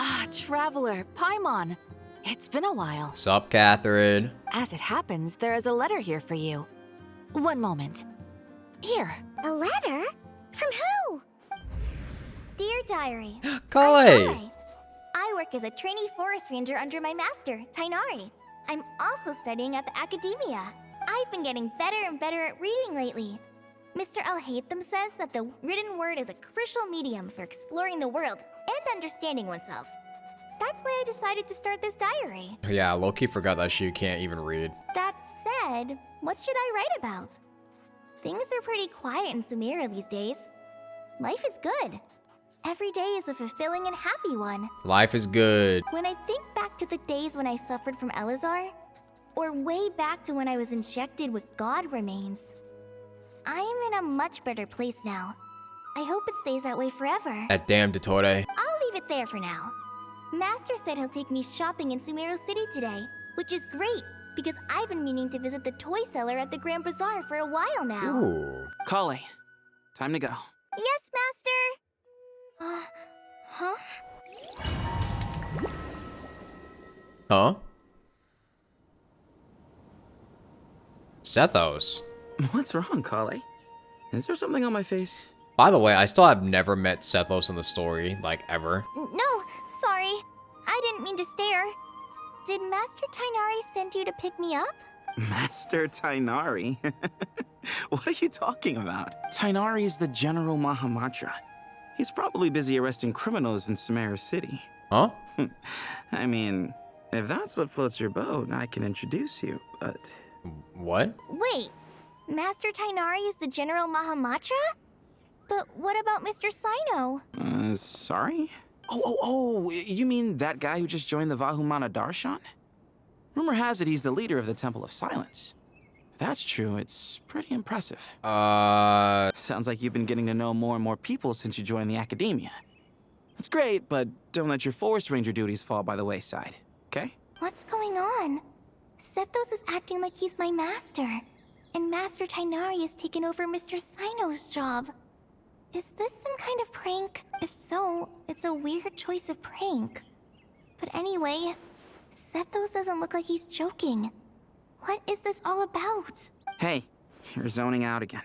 Ah, Traveler, Paimon. It's been a while. Sup, Catherine? As it happens, there is a letter here for you. One moment. Here. A letter? From who? Dear Diary. Kale! I work as a trainee forest ranger under my master, Tainari. I'm also studying at the academia. I've been getting better and better at reading lately. Mr. Al-Haytham says that the written word is a crucial medium for exploring the world and understanding oneself. That's why I decided to start this diary. Yeah, Loki forgot that she can't even read. That said, what should I write about? Things are pretty quiet in Sumeru these days. Life is good. Every day is a fulfilling and happy one. Life is good. When I think back to the days when I suffered from Elazar, or way back to when I was injected with God remains, I am in a much better place now. I hope it stays that way forever. That damn Dottore. I'll leave it there for now. Master said he'll take me shopping in Sumeru City today, which is great because I've been meaning to visit the toy seller at the Grand Bazaar for a while now. Ooh. Kale, time to go. Yes, Master! Huh? Huh? Sethos. What's wrong, Kale? Is there something on my face? By the way, I still have never met Sethos in the story, like, ever. No, sorry. I didn't mean to stare. Did Master Tainari send you to pick me up? Master Tainari? What are you talking about? Tainari is the General Mahamatra. He's probably busy arresting criminals in Sumeru City. Huh? I mean, if that's what floats your boat, I can introduce you, but... What? Wait, Master Tainari is the General Mahamatra? But what about Mr. Sino? Sorry? Oh, you mean that guy who just joined the Vahumana Darshan? Rumor has it he's the leader of the Temple of Silence. If that's true, it's pretty impressive. Sounds like you've been getting to know more and more people since you joined the academia. That's great, but don't let your forest ranger duties fall by the wayside, okay? What's going on? Sethos is acting like he's my master, and Master Tainari has taken over Mr. Sino's job. Is this some kind of prank? If so, it's a weird choice of prank. But anyway, Sethos doesn't look like he's joking. What is this all about? Hey, you're zoning out again.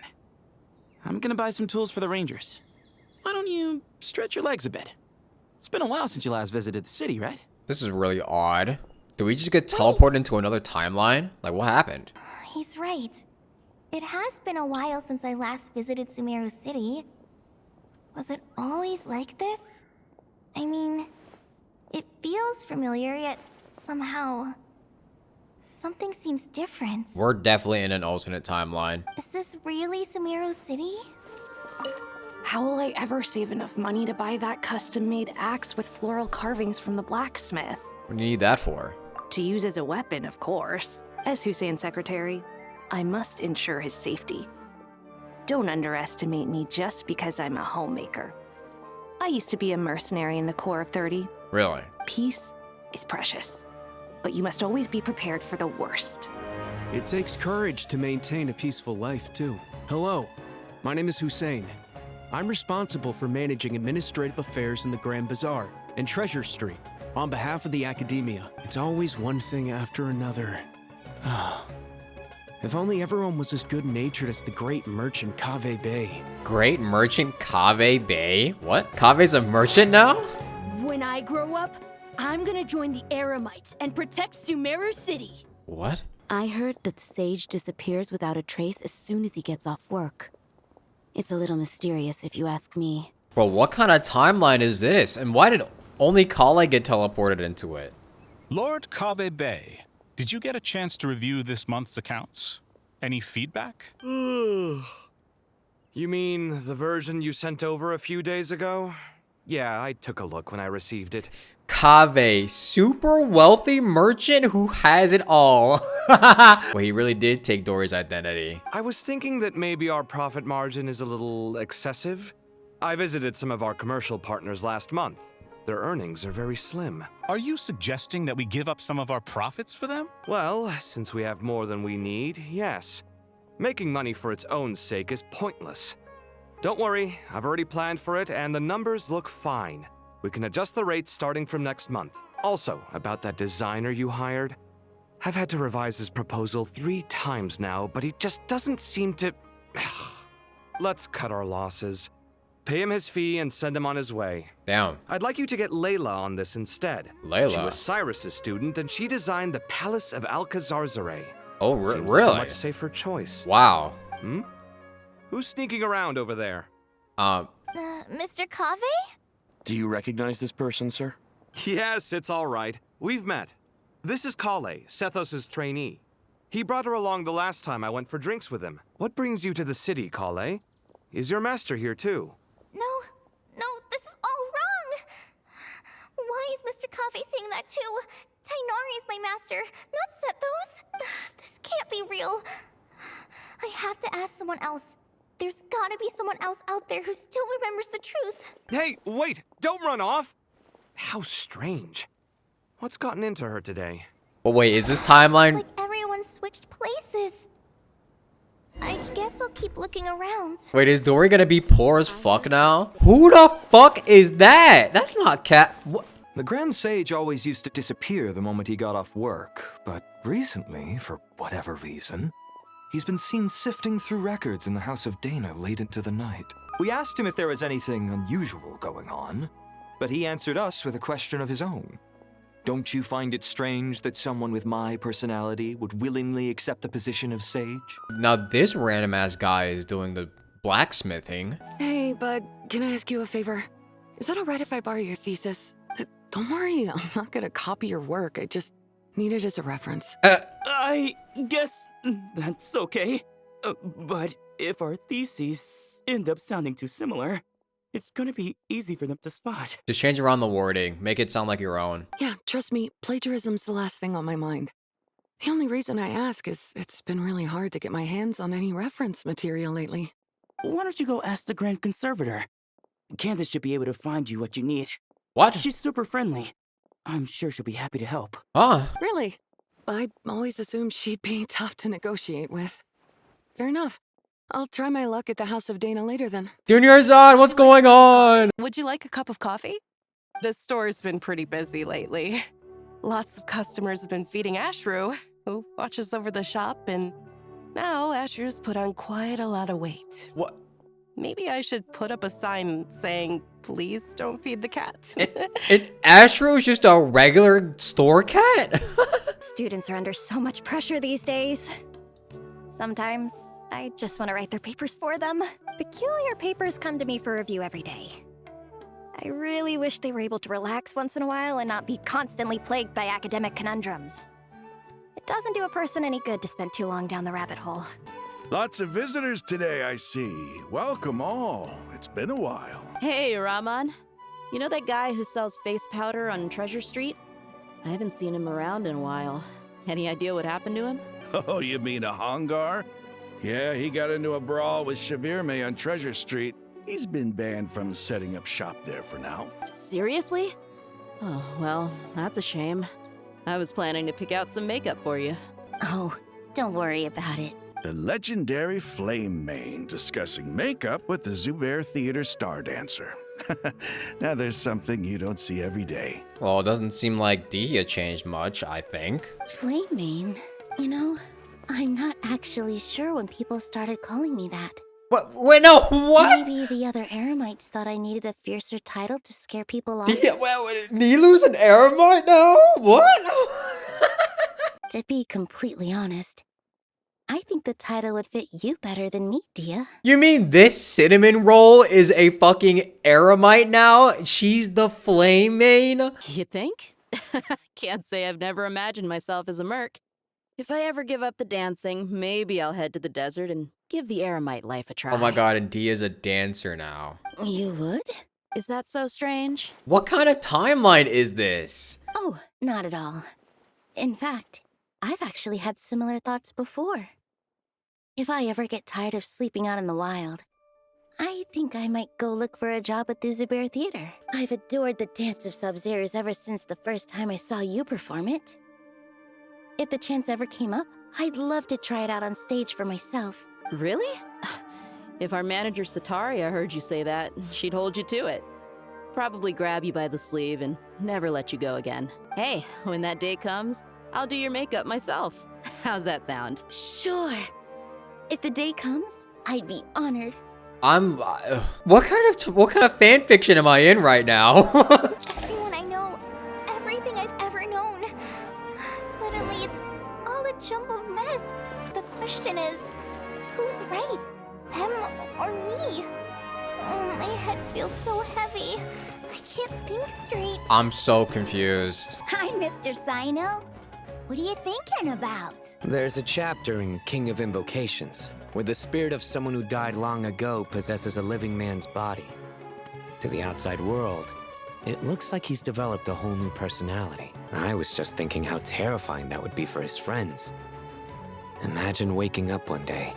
I'm gonna buy some tools for the rangers. Why don't you stretch your legs a bit? It's been a while since you last visited the city, right? This is really odd. Did we just get teleported into another timeline? Like, what happened? He's right. It has been a while since I last visited Sumeru City. Was it always like this? I mean, it feels familiar, yet somehow... something seems different. We're definitely in an alternate timeline. Is this really Sumeru City? How will I ever save enough money to buy that custom-made axe with floral carvings from the blacksmith? What do you need that for? To use as a weapon, of course. As Hussein's secretary, I must ensure his safety. Don't underestimate me just because I'm a homemaker. I used to be a mercenary in the Corps of 30. Really? Peace is precious, but you must always be prepared for the worst. It takes courage to maintain a peaceful life, too. Hello, my name is Hussein. I'm responsible for managing administrative affairs in the Grand Bazaar and Treasure Street. On behalf of the Academia, it's always one thing after another. If only everyone was as good-natured as the great merchant Kaveh Bey. Great merchant Kaveh Bey? What? Kave's a merchant now? When I grow up, I'm gonna join the Eremites and protect Sumeru City. What? I heard that the sage disappears without a trace as soon as he gets off work. It's a little mysterious if you ask me. Bro, what kind of timeline is this? And why did only Kale get teleported into it? Lord Kaveh Bey, did you get a chance to review this month's accounts? Any feedback? You mean the version you sent over a few days ago? Yeah, I took a look when I received it. Kaveh, super wealthy merchant who has it all. Well, he really did take Dory's identity. I was thinking that maybe our profit margin is a little excessive. I visited some of our commercial partners last month. Their earnings are very slim. Are you suggesting that we give up some of our profits for them? Well, since we have more than we need, yes. Making money for its own sake is pointless. Don't worry, I've already planned for it and the numbers look fine. We can adjust the rates starting from next month. Also, about that designer you hired, I've had to revise his proposal 3 times now, but he just doesn't seem to... Let's cut our losses. Pay him his fee and send him on his way. Damn. I'd like you to get Layla on this instead. Layla? She was Cyrus's student, and she designed the Palace of Alcazarzaray. Oh, Seems really? like a much safer choice. Wow. Hmm? Who's sneaking around over there? Mr. Kave? Do you recognize this person, sir? Yes, it's all right. We've met. This is Kale, Sethos' trainee. He brought her along the last time I went for drinks with him. What brings you to the city, Kale? Is your master here too? No, this is all wrong! Why is Mr. Kave saying that too? Tainari is my master, not Sethos. This can't be real. I have to ask someone else. There's gotta be someone else out there who still remembers the truth. Hey, wait! Don't run off! How strange. What's gotten into her today? But wait, is this timeline? It's like everyone switched places. I guess I'll keep looking around. Wait, is Dory gonna be poor as fuck now? Who the fuck is that? That's not Cat. What? The Grand Sage always used to disappear the moment he got off work, but recently, for whatever reason, he's been seen sifting through records in the House of Dana late into the night. We asked him if there was anything unusual going on, but he answered us with a question of his own. Don't you find it strange that someone with my personality would willingly accept the position of sage? Now this random ass guy is doing the blacksmithing. Hey, bud, can I ask you a favor? Is that alright if I borrow your thesis? Don't worry, I'm not gonna copy your work. I just need it as a reference. I guess that's okay. But if our theses end up sounding too similar, it's gonna be easy for them to spot. Just change around the wording. Make it sound like your own. Yeah, trust me, plagiarism's the last thing on my mind. The only reason I ask is it's been really hard to get my hands on any reference material lately. Why don't you go ask the Grand Conservator? Candace should be able to find you what you need. What? She's super friendly. I'm sure she'll be happy to help. Huh? Really? I always assumed she'd be tough to negotiate with. Fair enough. I'll try my luck at the House of Dana later then. Junior-san, what's going on? Would you like a cup of coffee? The store's been pretty busy lately. Lots of customers have been feeding Ashru, who watches over the shop, and now Ashru's put on quite a lot of weight. What? Maybe I should put up a sign saying, please don't feed the cat. And Astro is just a regular store cat? Students are under so much pressure these days. Sometimes I just want to write their papers for them. Peculiar papers come to me for review every day. I really wish they were able to relax once in a while and not be constantly plagued by academic conundrums. It doesn't do a person any good to spend too long down the rabbit hole. Lots of visitors today, I see. Welcome all. It's been a while. Hey, Rahman. You know that guy who sells face powder on Treasure Street? I haven't seen him around in a while. Any idea what happened to him? Oh, you mean a Hongar? Yeah, he got into a brawl with Shavirme on Treasure Street. He's been banned from setting up shop there for now. Seriously? Oh, well, that's a shame. I was planning to pick out some makeup for you. Oh, don't worry about it. The legendary Flame Mane discussing makeup with the Zubair Theater star dancer. Now there's something you don't see every day. Well, it doesn't seem like Dihya changed much, I think. Flame Mane? You know, I'm not actually sure when people started calling me that. What? Wait, no, what? Maybe the other Eremites thought I needed a fiercer title to scare people off. Dihya, well, Nilu's an Eremite now? What? To be completely honest, I think the title would fit you better than me, Dia. You mean this cinnamon roll is a fucking Eremite now? She's the Flame Mane? You think? Can't say I've never imagined myself as a merc. If I ever give up the dancing, maybe I'll head to the desert and give the Eremite life a try. Oh my god, and Dia's a dancer now. You would? Is that so strange? What kind of timeline is this? Oh, not at all. In fact, I've actually had similar thoughts before. If I ever get tired of sleeping out in the wild, I think I might go look for a job at the Zubair Theater. I've adored the dance of Sub-Zeros ever since the first time I saw you perform it. If the chance ever came up, I'd love to try it out on stage for myself. Really? If our manager Sataria heard you say that, she'd hold you to it. probably grab you by the sleeve and never let you go again. Hey, when that day comes, I'll do your makeup myself. How's that sound? Sure. If the day comes, I'd be honored. I'm what kind of fan fiction am I in right now? Everyone I know, everything I've ever known. Suddenly it's all a jumbled mess. The question is, who's right? Them or me? Oh, my head feels so heavy. I can't think straight. I'm so confused. Hi, Mr. Sino. What are you thinking about? There's a chapter in King of Invocations where the spirit of someone who died long ago possesses a living man's body. To the outside world, it looks like he's developed a whole new personality. I was just thinking how terrifying that would be for his friends. Imagine waking up one day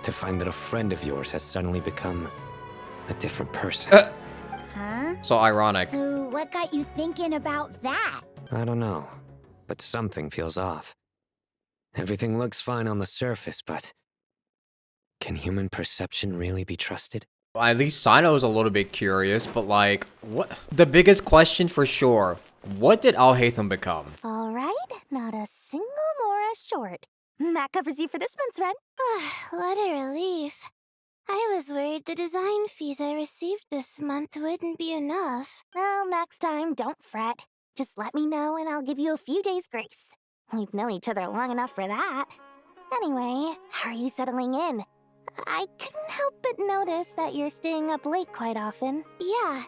to find that a friend of yours has suddenly become a different person. Huh? So ironic. So what got you thinking about that? I don't know, but something feels off. Everything looks fine on the surface, but can human perception really be trusted? At least Sino's a little bit curious, but like, what? The biggest question for sure, what did Al-Haytham become? All right, not a single Mora short. That covers you for this month's rent. What a relief. I was worried the design fees I received this month wouldn't be enough. Well, next time, don't fret. Just let me know and I'll give you a few days' grace. We've known each other long enough for that. Anyway, how are you settling in? I couldn't help but notice that you're staying up late quite often. Yeah,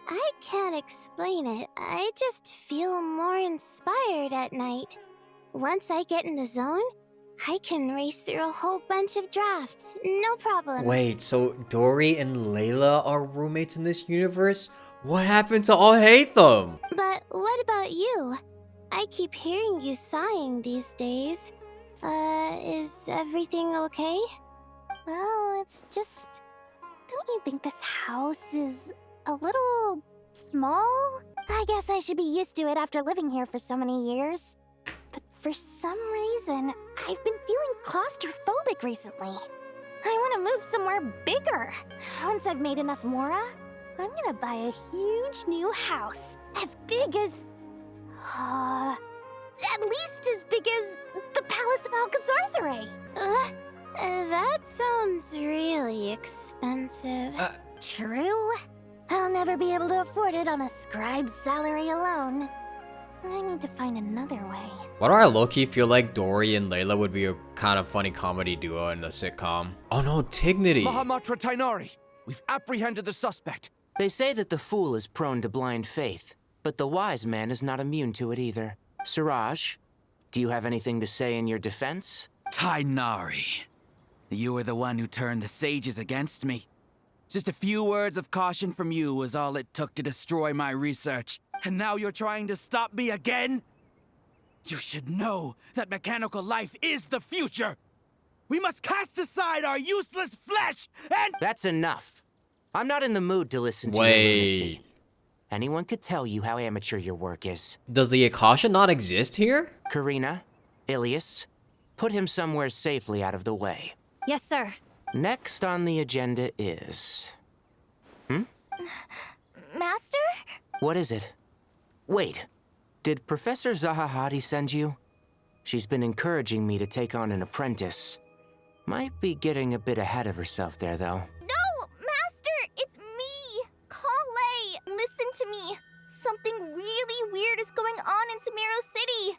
I can't explain it. I just feel more inspired at night. Once I get in the zone, I can race through a whole bunch of drafts, no problem. Wait, so Dory and Layla are roommates in this universe? What happened to Al-Haytham? But what about you? I keep hearing you sighing these days. Is everything okay? Well, it's just... Don't you think this house is a little small? I guess I should be used to it after living here for so many years. But for some reason, I've been feeling claustrophobic recently. I want to move somewhere bigger. Once I've made enough Mora, I'm gonna buy a huge new house. As big as... at least as big as the Palace of Alcazarzaray. That sounds really expensive. True. I'll never be able to afford it on a scribe's salary alone. I need to find another way. Why do I low-key feel like Dory and Layla would be a kind of funny comedy duo in the sitcom? Oh no, Tignity. Mahamatra Tainari, we've apprehended the suspect. They say that the fool is prone to blind faith, but the wise man is not immune to it either. Siraj, do you have anything to say in your defense? Tainari, you were the one who turned the sages against me. Just a few words of caution from you was all it took to destroy my research. And now you're trying to stop me again? You should know that mechanical life is the future. We must cast aside our useless flesh and— That's enough. I'm not in the mood to listen to your lunacy. Anyone could tell you how amateur your work is. Does the Akasha not exist here? Karina, Ilias, put him somewhere safely out of the way. Yes, sir. Next on the agenda is... Master? What is it? Wait, did Professor Zahahati send you? She's been encouraging me to take on an apprentice. Might be getting a bit ahead of herself there, though. No, Master! It's me! Kale! Listen to me! Something really weird is going on in Sumeru City!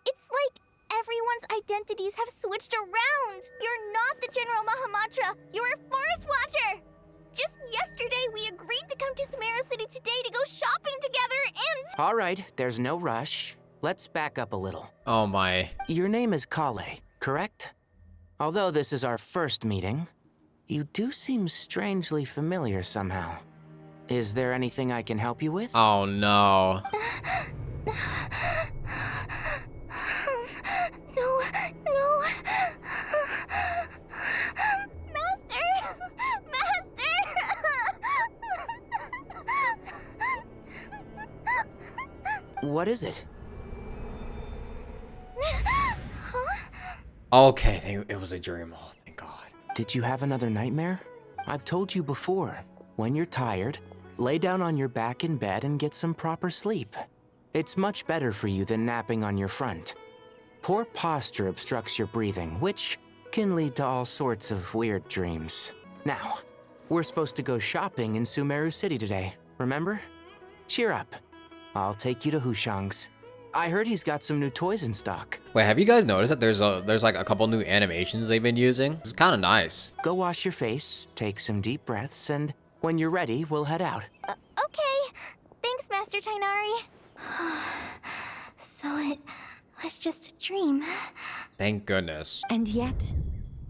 It's like everyone's identities have switched around! You're not the General Mahamatra! You're a Forest Watcher! Just yesterday, we agreed to come to Sumeru City today to go shopping together and— All right, there's no rush. Let's back up a little. Oh my. Your name is Kale, correct? Although this is our first meeting, you do seem strangely familiar somehow. Is there anything I can help you with? Oh no. No. Master! What is it? Okay, it was a dream. Oh, thank God. Did you have another nightmare? I've told you before, when you're tired, lay down on your back in bed and get some proper sleep. It's much better for you than napping on your front. Poor posture obstructs your breathing, which can lead to all sorts of weird dreams. Now, we're supposed to go shopping in Sumeru City today, remember? Cheer up. I'll take you to Hushang's. I heard he's got some new toys in stock. Wait, have you guys noticed that there's like a couple new animations they've been using? It's kind of nice. Go wash your face, take some deep breaths, and when you're ready, we'll head out. Okay. Thanks, Master Tainari. So it was just a dream. Thank goodness. And yet,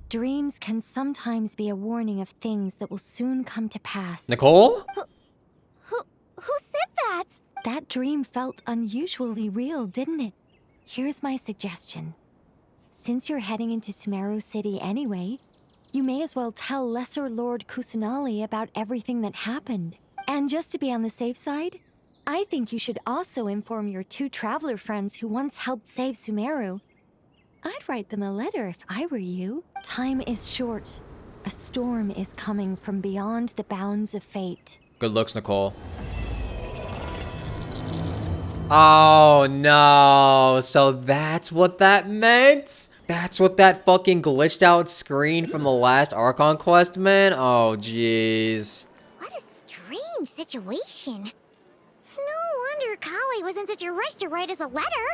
dreams can sometimes be a warning of things that will soon come to pass. Nicole? Who said that? That dream felt unusually real, didn't it? Here's my suggestion. Since you're heading into Sumeru City anyway, you may as well tell Lesser Lord Kusanali about everything that happened. And just to be on the safe side, I think you should also inform your 2 traveler friends who once helped save Sumeru. I'd write them a letter if I were you. Time is short. A storm is coming from beyond the bounds of fate. Good looks, Nicole. Oh no, so that's what that meant? That's what that fucking glitched out screen from the last Archon quest meant? Oh jeez. What a strange situation. No wonder Kale was in such a rush to write us a letter.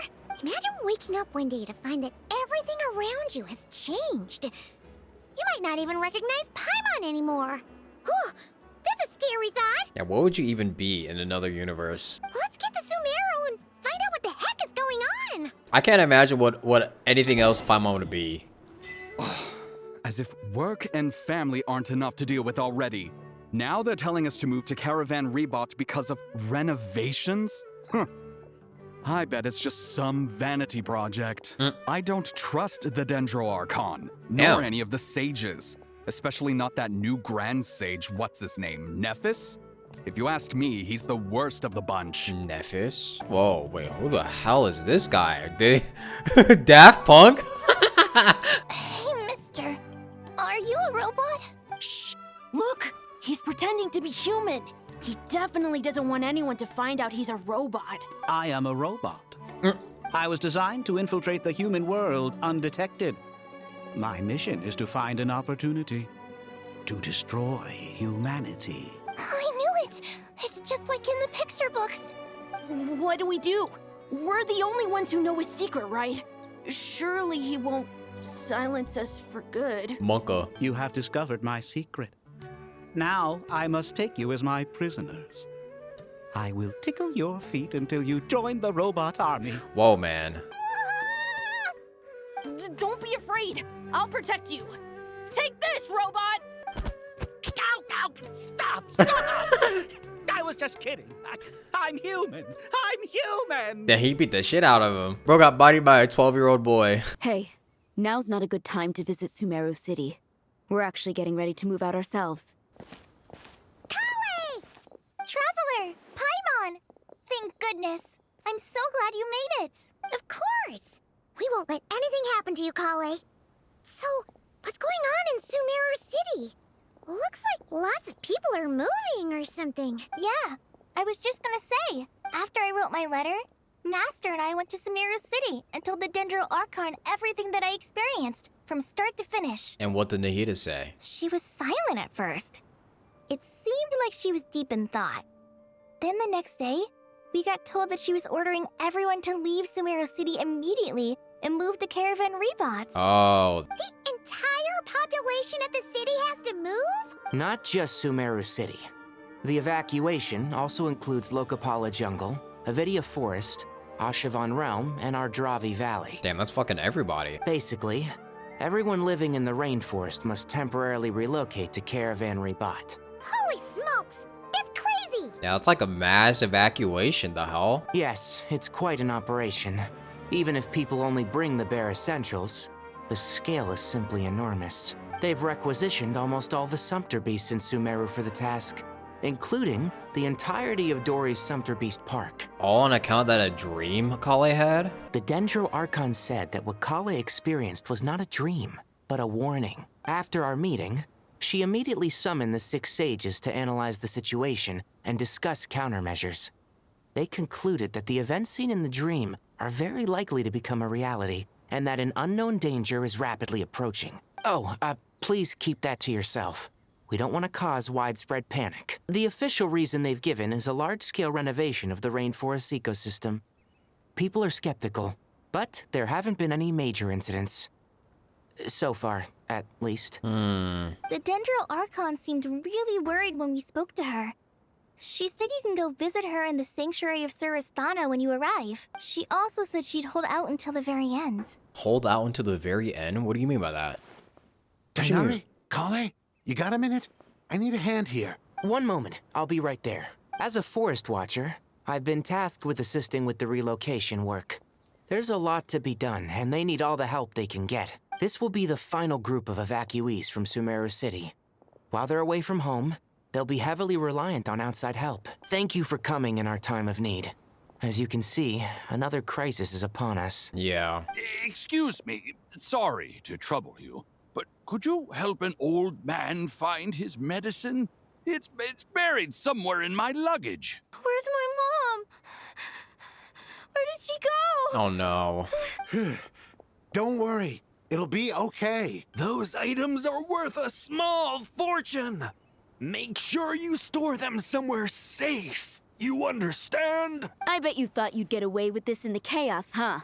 Imagine waking up one day to find that everything around you has changed. You might not even recognize Paimon anymore. Oh, that's a scary thought. Yeah, what would you even be in another universe? Let's get to Sumeru and find out what the heck is going on. I can't imagine what anything else Paimon would be. As if work and family aren't enough to deal with already. Now they're telling us to move to Caravan Rebot because of renovations? Huh. I bet it's just some vanity project. I don't trust the Dendro Archon, nor any of the sages. Especially not that new Grand Sage, what's his name, Nephis? If you ask me, he's the worst of the bunch. Nephis? Whoa, wait, who the hell is this guy? Daft Punk? Hey, mister. Are you a robot? Shh! Look! He's pretending to be human. He definitely doesn't want anyone to find out he's a robot. I am a robot. I was designed to infiltrate the human world undetected. My mission is to find an opportunity to destroy humanity. I knew it! It's just like in the picture books. What do we do? We're the only ones who know his secret, right? Surely he won't silence us for good. Monka. You have discovered my secret. Now I must take you as my prisoners. I will tickle your feet until you join the robot army. Whoa, man. Don't be afraid. I'll protect you. Take this, robot! Ow, ow, stop, stop! I was just kidding. I'm human. I'm human. Yeah, he beat the shit out of him. Bro got bodied by a 12-year-old boy. Hey, now's not a good time to visit Sumeru City. We're actually getting ready to move out ourselves. Kale! Traveler! Paimon! Thank goodness. I'm so glad you made it. Of course. We won't let anything happen to you, Kale. So, what's going on in Sumeru City? Looks like lots of people are moving or something. Yeah, I was just gonna say, after I wrote my letter, Master and I went to Sumeru City and told the Dendro Archon everything that I experienced, from start to finish. And what did Nahida say? She was silent at first. It seemed like she was deep in thought. Then the next day, we got told that she was ordering everyone to leave Sumeru City immediately and move to Caravan Rebot. Oh. The entire population of the city has to move? Not just Sumeru City. The evacuation also includes Lokapala Jungle, Avidia Forest, Ashavan Realm, and Ardravi Valley. Damn, that's fucking everybody. Basically, everyone living in the rainforest must temporarily relocate to Caravan Rebot. Holy smokes! It's crazy! Yeah, it's like a mass evacuation, the hell? Yes, it's quite an operation. Even if people only bring the bare essentials, the scale is simply enormous. They've requisitioned almost all the Sumpter Beasts in Sumeru for the task, including the entirety of Dori's Sumpter Beast Park. All on account that a dream Kale had? The Dendro Archon said that what Kale experienced was not a dream, but a warning. After our meeting, She immediately summoned the 6 sages to analyze the situation and discuss countermeasures. They concluded that the events seen in the dream are very likely to become a reality, and that an unknown danger is rapidly approaching. Oh, please keep that to yourself. We don't want to cause widespread panic. The official reason they've given is a large-scale renovation of the rainforest ecosystem. People are skeptical, but there haven't been any major incidents. So far, at least. The Dendro Archon seemed really worried when we spoke to her. She said you can go visit her in the Sanctuary of Surasthana when you arrive. She also said she'd hold out until the very end. Hold out until the very end? What do you mean by that? Tainari, Kale, you got a minute? I need a hand here. One moment, I'll be right there. As a forest watcher, I've been tasked with assisting with the relocation work. There's a lot to be done, and they need all the help they can get. This will be the final group of evacuees from Sumeru City. While they're away from home, they'll be heavily reliant on outside help. Thank you for coming in our time of need. As you can see, another crisis is upon us. Yeah. Excuse me, sorry to trouble you, but could you help an old man find his medicine? It's buried somewhere in my luggage. Where's my mom? Where did she go? Oh no. Don't worry, it'll be okay. Those items are worth a small fortune. Make sure you store them somewhere safe. You understand? I bet you thought you'd get away with this in the chaos, huh?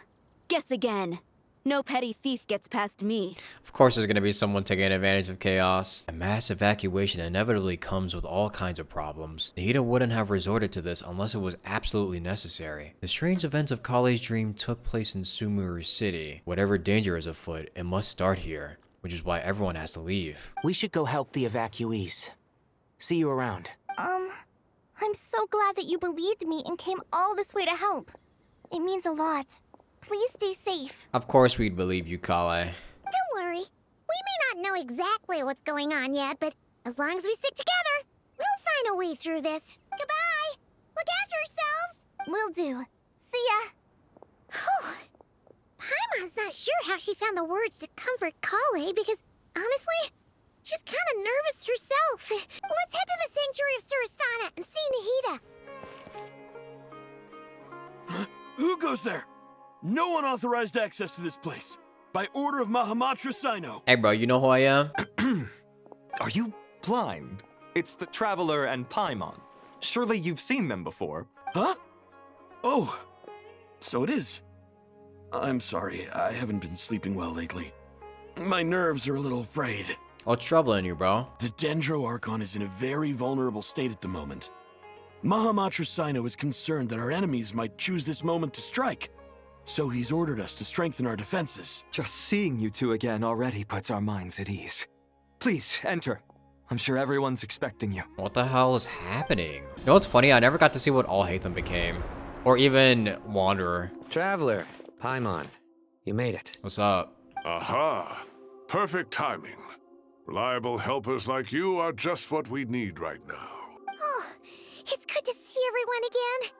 Guess again. No petty thief gets past me. Of course there's gonna be someone taking advantage of chaos. A mass evacuation inevitably comes with all kinds of problems. Nahida wouldn't have resorted to this unless it was absolutely necessary. The strange events of Kale's dream took place in Sumeru City. Whatever danger is afoot, it must start here, which is why everyone has to leave. We should go help the evacuees. See you around. I'm so glad that you believed me and came all this way to help. It means a lot. Please stay safe. Of course we'd believe you, Kale. Don't worry. We may not know exactly what's going on yet, but as long as we stick together, we'll find a way through this. Goodbye. Look after yourselves. Will do. See ya. Whew. Paimon's not sure how she found the words to comfort Kale because, honestly, she's kind of nervous herself. Let's head to the Sanctuary of Surasthana and see Nahida. Who goes there? No unauthorized access to this place. By order of Mahamatra Sino. Hey bro, you know who I am? Are you blind? It's the Traveler and Paimon. Surely you've seen them before. Huh? Oh, so it is. I'm sorry, I haven't been sleeping well lately. My nerves are a little frayed. What's troubling you, bro? The Dendro Archon is in a very vulnerable state at the moment. Mahamatra Sino is concerned that our enemies might choose this moment to strike. So he's ordered us to strengthen our defenses. Just seeing you two again already puts our minds at ease. Please, enter. I'm sure everyone's expecting you. What the hell is happening? You know what's funny? I never got to see what Alhaitham became. Or even Wanderer. Traveler, Paimon, you made it. What's up? Aha! Perfect timing. Reliable helpers like you are just what we need right now. Oh, it's good to see everyone again.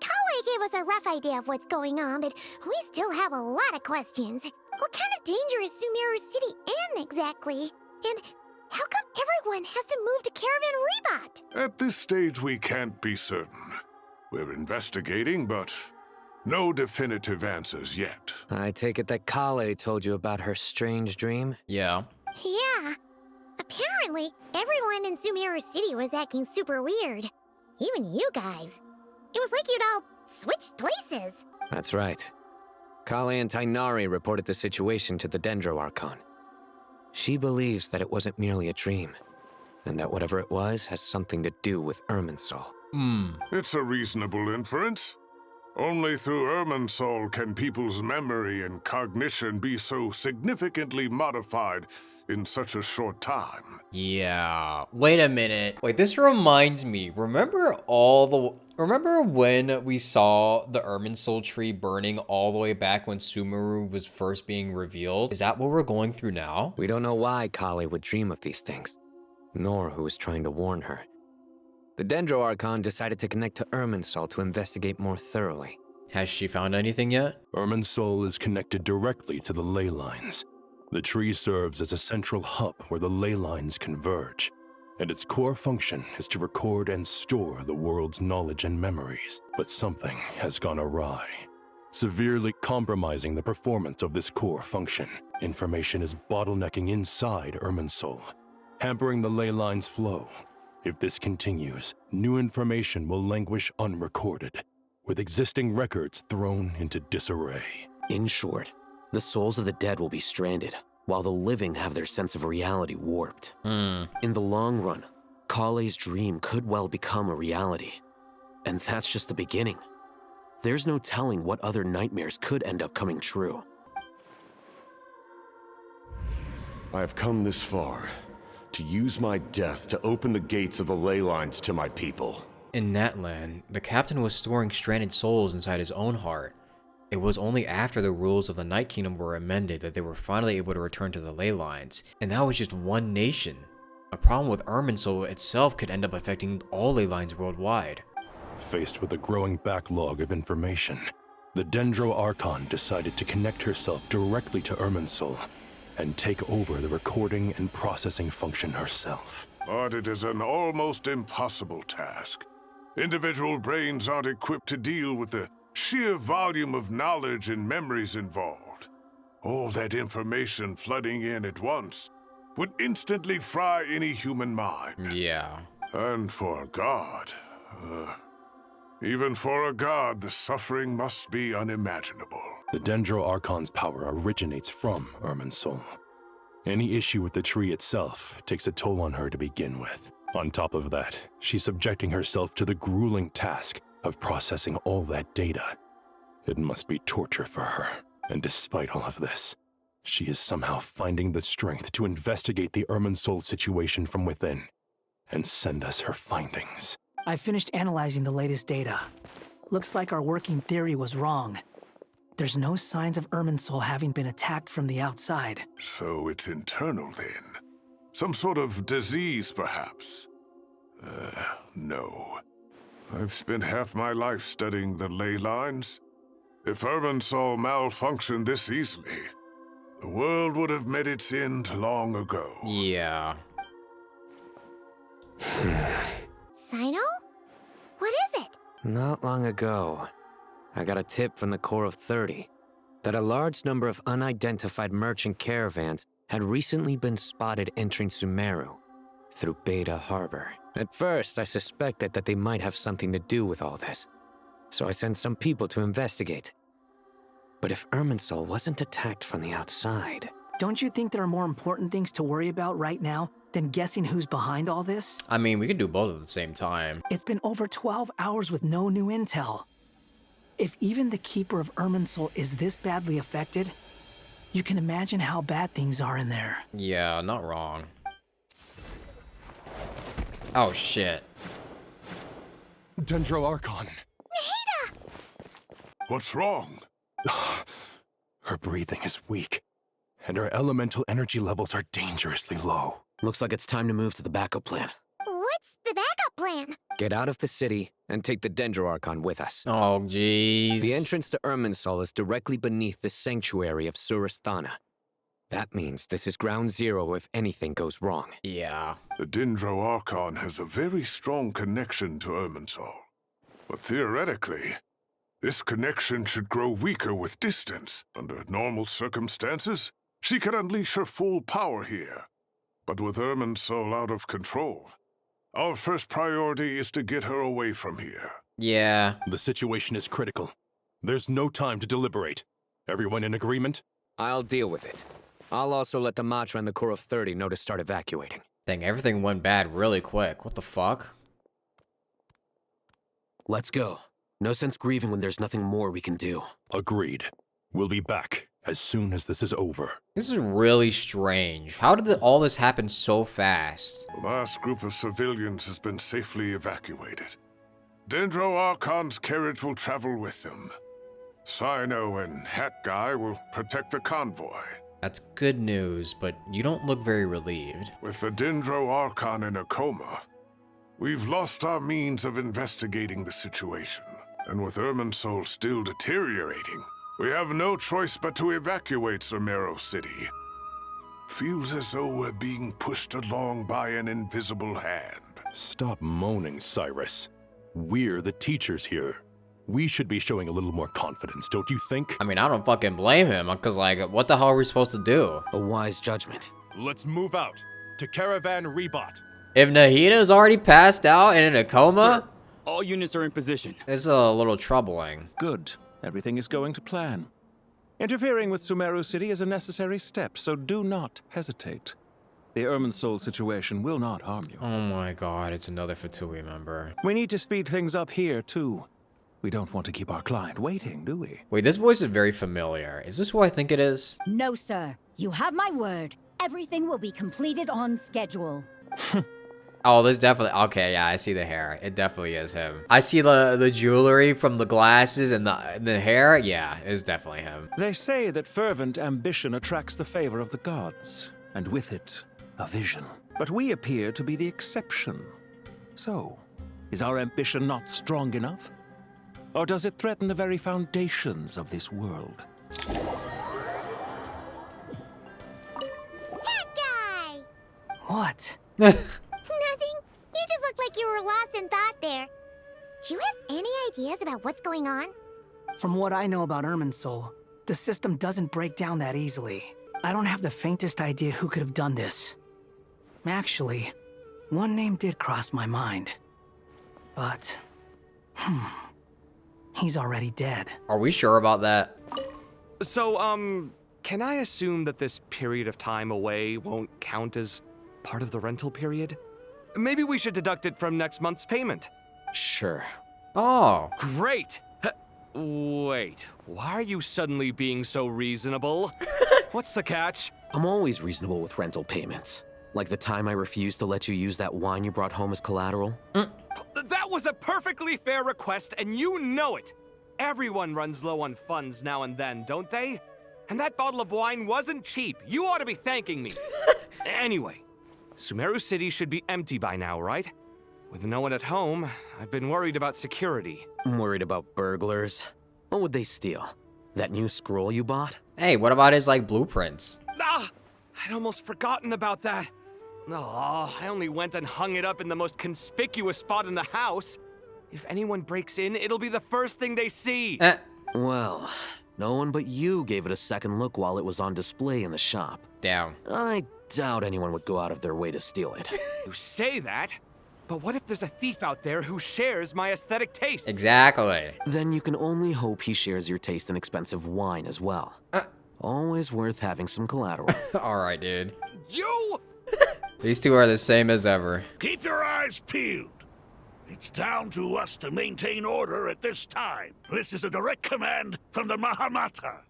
Kale gave us a rough idea of what's going on, but we still have a lot of questions. What kind of danger is Sumeru City in exactly? And how come everyone has to move to Caravan Rebot? At this stage, we can't be certain. We're investigating, but no definitive answers yet. I take it that Kale told you about her strange dream? Yeah. Yeah. Apparently, everyone in Sumeru City was acting super weird. Even you guys. It was like you'd all switched places. That's right. Kale and Tainari reported the situation to the Dendro Archon. She believes that it wasn't merely a dream, and that whatever it was has something to do with Irminsul. It's a reasonable inference. Only through Irminsul can people's memory and cognition be so significantly modified in such a short time. Yeah. Wait a minute. Wait, this reminds me. Remember when we saw the Irminsul tree burning all the way back when Sumeru was first being revealed? Is that what we're going through now? We don't know why Kale would dream of these things, nor who was trying to warn her. The Dendro Archon decided to connect to Irminsul to investigate more thoroughly. Has she found anything yet? Irminsul is connected directly to the ley lines. The tree serves as a central hub where the ley lines converge, and its core function is to record and store the world's knowledge and memories. But something has gone awry, severely compromising the performance of this core function. Information is bottlenecking inside Irminsul, hampering the ley line's flow. If this continues, new information will languish unrecorded, with existing records thrown into disarray. In short, the souls of the dead will be stranded, while the living have their sense of reality warped. In the long run, Kale's dream could well become a reality. And that's just the beginning. There's no telling what other nightmares could end up coming true. I have come this far to use my death to open the gates of the ley lines to my people. In Natlan, the captain was storing stranded souls inside his own heart. It was only after the rules of the Night Kingdom were amended that they were finally able to return to the ley lines, and that was just one nation. A problem with Irminsul itself could end up affecting all ley lines worldwide. Faced with a growing backlog of information, the Dendro Archon decided to connect herself directly to Irminsul and take over the recording and processing function herself. But it is an almost impossible task. Individual brains aren't equipped to deal with the sheer volume of knowledge and memories involved. All that information flooding in at once would instantly fry any human mind. Yeah. And for a god, even for a god, the suffering must be unimaginable. The Dendro Archon's power originates from Irminsul. Any issue with the tree itself takes a toll on her to begin with. On top of that, she's subjecting herself to the grueling task of processing all that data. It must be torture for her. And despite all of this, she is somehow finding the strength to investigate the Irminsul situation from within and send us her findings. I finished analyzing the latest data. Looks like our working theory was wrong. There's no signs of Irminsul having been attacked from the outside. So it's internal then? Some sort of disease, perhaps? No. I've spent half my life studying the ley lines. If Irminsul malfunctioned this easily, the world would have met its end long ago. Yeah. Sino? What is it? Not long ago, I got a tip from the Core of 30 that a large number of unidentified merchant caravans had recently been spotted entering Sumeru through Beta Harbor. At first, I suspected that they might have something to do with all this, so I sent some people to investigate. But if Irminsul wasn't attacked from the outside... Don't you think there are more important things to worry about right now than guessing who's behind all this? I mean, we could do both at the same time. It's been over 12 hours with no new intel. If even the Keeper of Irminsul is this badly affected, you can imagine how bad things are in there. Yeah, not wrong. Oh, shit. Dendro Archon. Nahida! What's wrong? Her breathing is weak, and her elemental energy levels are dangerously low. Looks like it's time to move to the backup plan. What's the backup plan? Get out of the city and take the Dendro Archon with us. Oh, jeez. The entrance to Irminsul is directly beneath the sanctuary of Surasthana. That means this is ground zero if anything goes wrong. Yeah. The Dendro Archon has a very strong connection to Irminsul. But theoretically, this connection should grow weaker with distance. Under normal circumstances, she can unleash her full power here. But with Irminsul out of control, our first priority is to get her away from here. Yeah. The situation is critical. There's no time to deliberate. Everyone in agreement? I'll deal with it. I'll also let the Matra and the Core of 30 know to start evacuating. Dang, everything went bad really quick. What the fuck? Let's go. No sense grieving when there's nothing more we can do. Agreed. We'll be back as soon as this is over. This is really strange. How did all this happen so fast? The last group of civilians has been safely evacuated. Dendro Archon's carriage will travel with them. Sino and Hat Guy will protect the convoy. That's good news, but you don't look very relieved. With the Dendro Archon in a coma, we've lost our means of investigating the situation. And with Irminsul still deteriorating, we have no choice but to evacuate Sumeru City. Feels as though we're being pushed along by an invisible hand. Stop moaning, Cyrus. We're the teachers here. We should be showing a little more confidence, don't you think? I mean, I don't fucking blame him, because, like, what the hell are we supposed to do? A wise judgment. Let's move out to Caravan Rebot. If Nahida's already passed out and in a coma? Sir, all units are in position. It's a little troubling. Good. Everything is going to plan. Interfering with Sumeru City is a necessary step, so do not hesitate. The Irminsul situation will not harm you. Oh my god, it's another Fatui member. We need to speed things up here, too. We don't want to keep our client waiting, do we? Wait, this voice is very familiar. Is this who I think it is? No, sir. You have my word. Everything will be completed on schedule. Oh, this definitely... Okay, yeah, I see the hair. It definitely is him. I see the jewelry from the glasses and the hair. Yeah, it's definitely him. They say that fervent ambition attracts the favor of the gods, and with it, a vision. But we appear to be the exception. So, is our ambition not strong enough? Or does it threaten the very foundations of this world? That guy! What? Nothing. You just looked like you were lost in thought there. Do you have any ideas about what's going on? From what I know about Irminsul, the system doesn't break down that easily. I don't have the faintest idea who could have done this. Actually, one name did cross my mind. But, he's already dead. Are we sure about that? So, can I assume that this period of time away won't count as part of the rental period? Maybe we should deduct it from next month's payment. Sure. Oh. Great! Wait, why are you suddenly being so reasonable? What's the catch? I'm always reasonable with rental payments. Like the time I refused to let you use that wine you brought home as collateral. That was a perfectly fair request, and you know it! Everyone runs low on funds now and then, don't they? And that bottle of wine wasn't cheap. You ought to be thanking me. Anyway, Sumeru City should be empty by now, right? With no one at home, I've been worried about security. I'm worried about burglars. What would they steal? That new scroll you bought? Hey, what about his, like, blueprints? Ah! I'd almost forgotten about that. Oh, I only went and hung it up in the most conspicuous spot in the house. If anyone breaks in, it'll be the first thing they see. Well, no one but you gave it a second look while it was on display in the shop. Damn. I doubt anyone would go out of their way to steal it. You say that, but what if there's a thief out there who shares my aesthetic taste? Exactly. Then you can only hope he shares your taste in expensive wine as well. Always worth having some collateral. Alright, dude. You! These two are the same as ever. Keep your eyes peeled. It's down to us to maintain order at this time. This is a direct command from the Mahamata.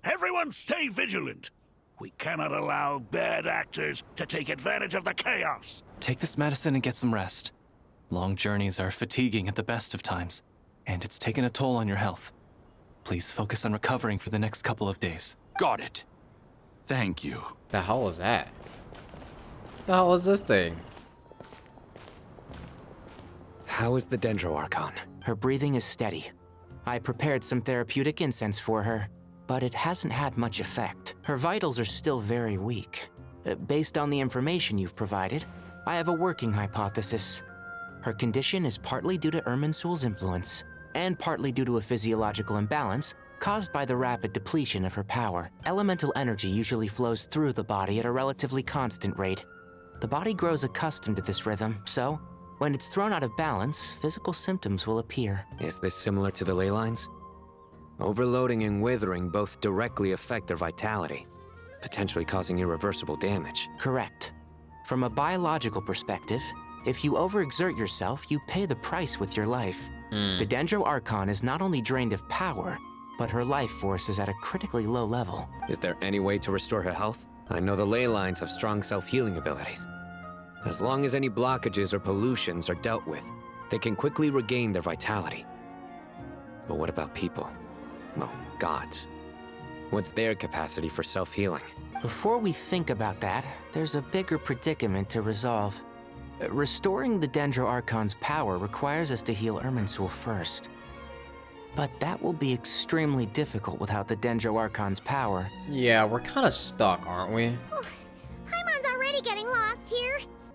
Everyone stay vigilant. We cannot allow bad actors to take advantage of the chaos. Take this medicine and get some rest. Long journeys are fatiguing at the best of times, and it's taken a toll on your health. Please focus on recovering for the next couple of days. Got it. Thank you. The hell is that? The hell is this thing? How is the Dendro Archon? Her breathing is steady. I prepared some therapeutic incense for her, but it hasn't had much effect. Her vitals are still very weak. Based on the information you've provided, I have a working hypothesis. Her condition is partly due to Irminsul's influence, and partly due to a physiological imbalance caused by the rapid depletion of her power. Elemental energy usually flows through the body at a relatively constant rate. The body grows accustomed to this rhythm, so when it's thrown out of balance, physical symptoms will appear. Is this similar to the ley lines? Overloading and withering both directly affect their vitality, potentially causing irreversible damage. Correct. From a biological perspective, if you overexert yourself, you pay the price with your life. The Dendro Archon is not only drained of power, but her life force is at a critically low level. Is there any way to restore her health? I know the ley lines have strong self-healing abilities. As long as any blockages or pollutions are dealt with, they can quickly regain their vitality. But what about people? Well, gods. What's their capacity for self-healing? Before we think about that, there's a bigger predicament to resolve. Restoring the Dendro Archon's power requires us to heal Irminsul first. But that will be extremely difficult without the Dendro Archon's power. Yeah, we're kind of stuck, aren't we?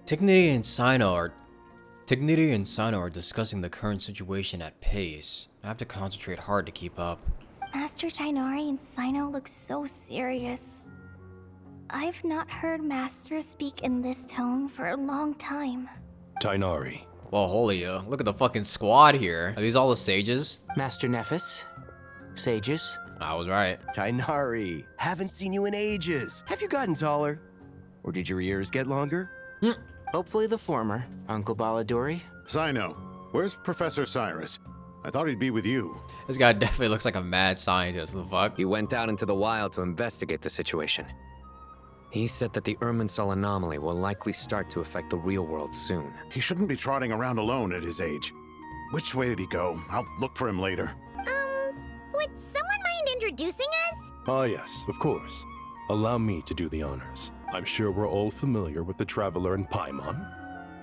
Dignity and Sino are discussing the current situation at pace. I have to concentrate hard to keep up. Master Tighnari and Sino look so serious. I've not heard Master speak in this tone for a long time. Tighnari. Well, holy, look at the fucking squad here. Are these all the sages? Master Nephis? Sages? I was right. Tighnari, haven't seen you in ages. Have you gotten taller? Or did your ears get longer? Hopefully the former, Uncle Baladuri. Sino, where's Professor Cyrus? I thought he'd be with you. This guy definitely looks like a mad scientist, the fuck? He went out into the wild to investigate the situation. He said that the Irminsul anomaly will likely start to affect the real world soon. He shouldn't be trotting around alone at his age. Which way did he go? I'll look for him later. Would someone mind introducing us? Ah yes, of course. Allow me to do the honors. I'm sure we're all familiar with the Traveler and Paimon.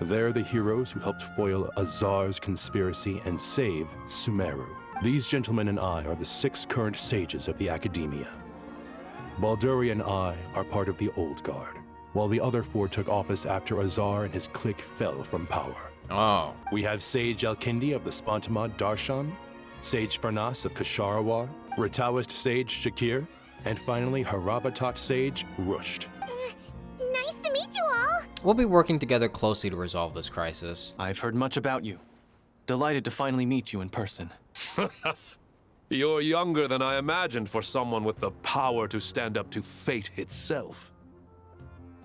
They're the heroes who helped foil Azar's conspiracy and save Sumeru. These gentlemen and I are the 6 current sages of the Academia. Balduri and I are part of the Old Guard, while the other 4 took office after Azar and his clique fell from power. Oh. We have Sage Alkindi of the Spantamad Darshan, Sage Farnas of Kasharawar, Rataoist Sage Shakir, and finally Harabatot Sage Rusht. Nice to meet you all. We'll be working together closely to resolve this crisis. I've heard much about you. Delighted to finally meet you in person. You're younger than I imagined for someone with the power to stand up to fate itself.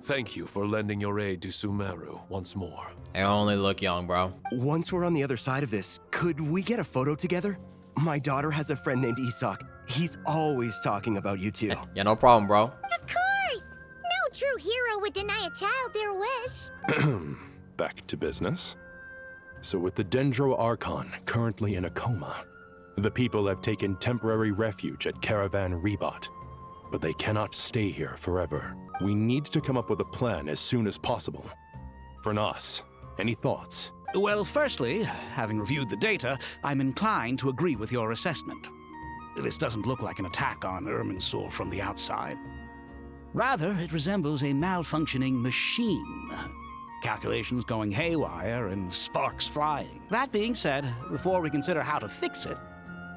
Thank you for lending your aid to Sumeru once more. I only look young, bro. Once we're on the other side of this, could we get a photo together? My daughter has a friend named Isak. He's always talking about you two. Yeah, no problem, bro. Of course! No true hero would deny a child their wish. Back to business. So with the Dendro Archon currently in a coma, the people have taken temporary refuge at Caravan Rebot. But they cannot stay here forever. We need to come up with a plan as soon as possible. Fernas, any thoughts? Well, firstly, having reviewed the data, I'm inclined to agree with your assessment. This doesn't look like an attack on Irminsul from the outside. Rather, it resembles a malfunctioning machine. Calculations going haywire and sparks flying. That being said, before we consider how to fix it,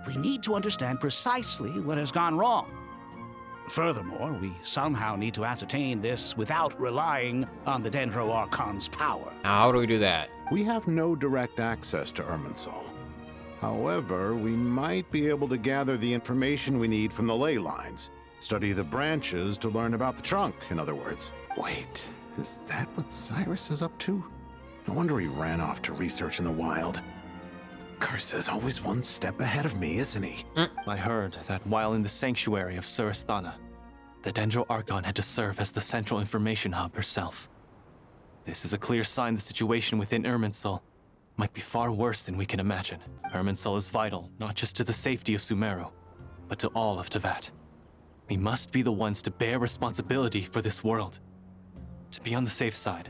we need to understand precisely what has gone wrong. Furthermore, we somehow need to ascertain this without relying on the Dendro Archon's power. How do we do that? We have no direct access to Irminsul. However, we might be able to gather the information we need from the ley lines. Study the branches to learn about the trunk, in other words. Wait, is that what Cyrus is up to? No wonder he ran off to research in the wild. Curse, always one step ahead of me, isn't he? I heard that while in the sanctuary of Surasthana, the Dendro Archon had to serve as the central information hub herself. This is a clear sign the situation within Irminsul might be far worse than we can imagine. Irminsul is vital, not just to the safety of Sumeru, but to all of Teyvat. We must be the ones to bear responsibility for this world. To be on the safe side,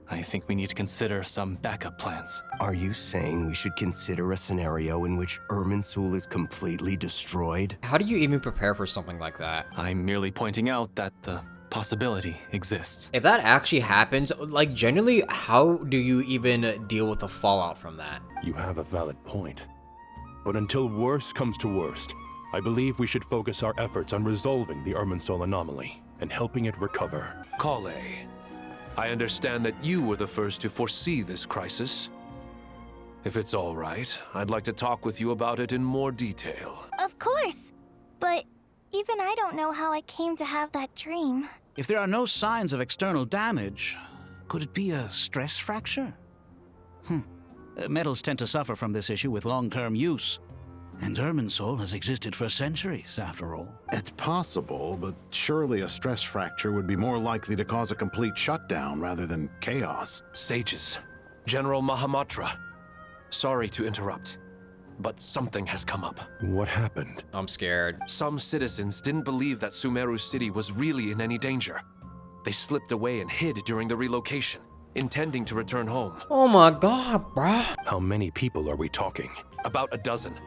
I think we need to consider some backup plans. Are you saying we should consider a scenario in which Irminsul is completely destroyed? How do you even prepare for something like that? I'm merely pointing out that the possibility exists. If that actually happens, like genuinely, how do you even deal with the fallout from that? You have a valid point. But until worst comes to worst, I believe we should focus our efforts on resolving the Irminsul anomaly and helping it recover. Kale, I understand that you were the first to foresee this crisis. If it's all right, I'd like to talk with you about it in more detail. Of course. But even I don't know how I came to have that dream. If there are no signs of external damage, could it be a stress fracture? Metals tend to suffer from this issue with long-term use. And Irminsul has existed for centuries, after all. It's possible, but surely a stress fracture would be more likely to cause a complete shutdown rather than chaos. Sages, General Mahamatra, sorry to interrupt, but something has come up. What happened? I'm scared. Some citizens didn't believe that Sumeru City was really in any danger. They slipped away and hid during the relocation, intending to return home. Oh my god, bruh. How many people are we talking? About a dozen.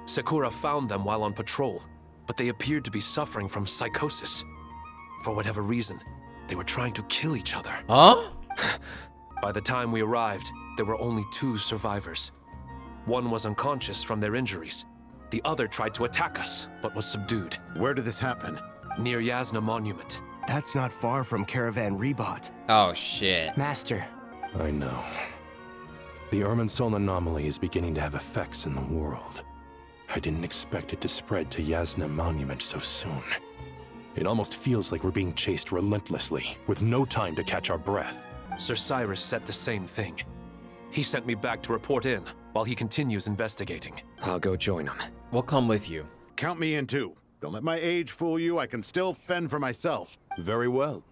Sakura found them while on patrol, but they appeared to be suffering from psychosis. For whatever reason, they were trying to kill each other. Huh? By the time we arrived, there were only 2 survivors. One was unconscious from their injuries. The other tried to attack us, but was subdued. Where did this happen? Near Yasna Monument. That's not far from Caravan Rebot. Oh, shit. Master. I know. The Irminsul anomaly is beginning to have effects in the world. I didn't expect it to spread to Yasna Monument so soon. It almost feels like we're being chased relentlessly, with no time to catch our breath. Sir Cyrus said the same thing. He sent me back to report in, while he continues investigating. I'll go join him. We'll come with you. Count me in too. Don't let my age fool you, I can still fend for myself. Very well.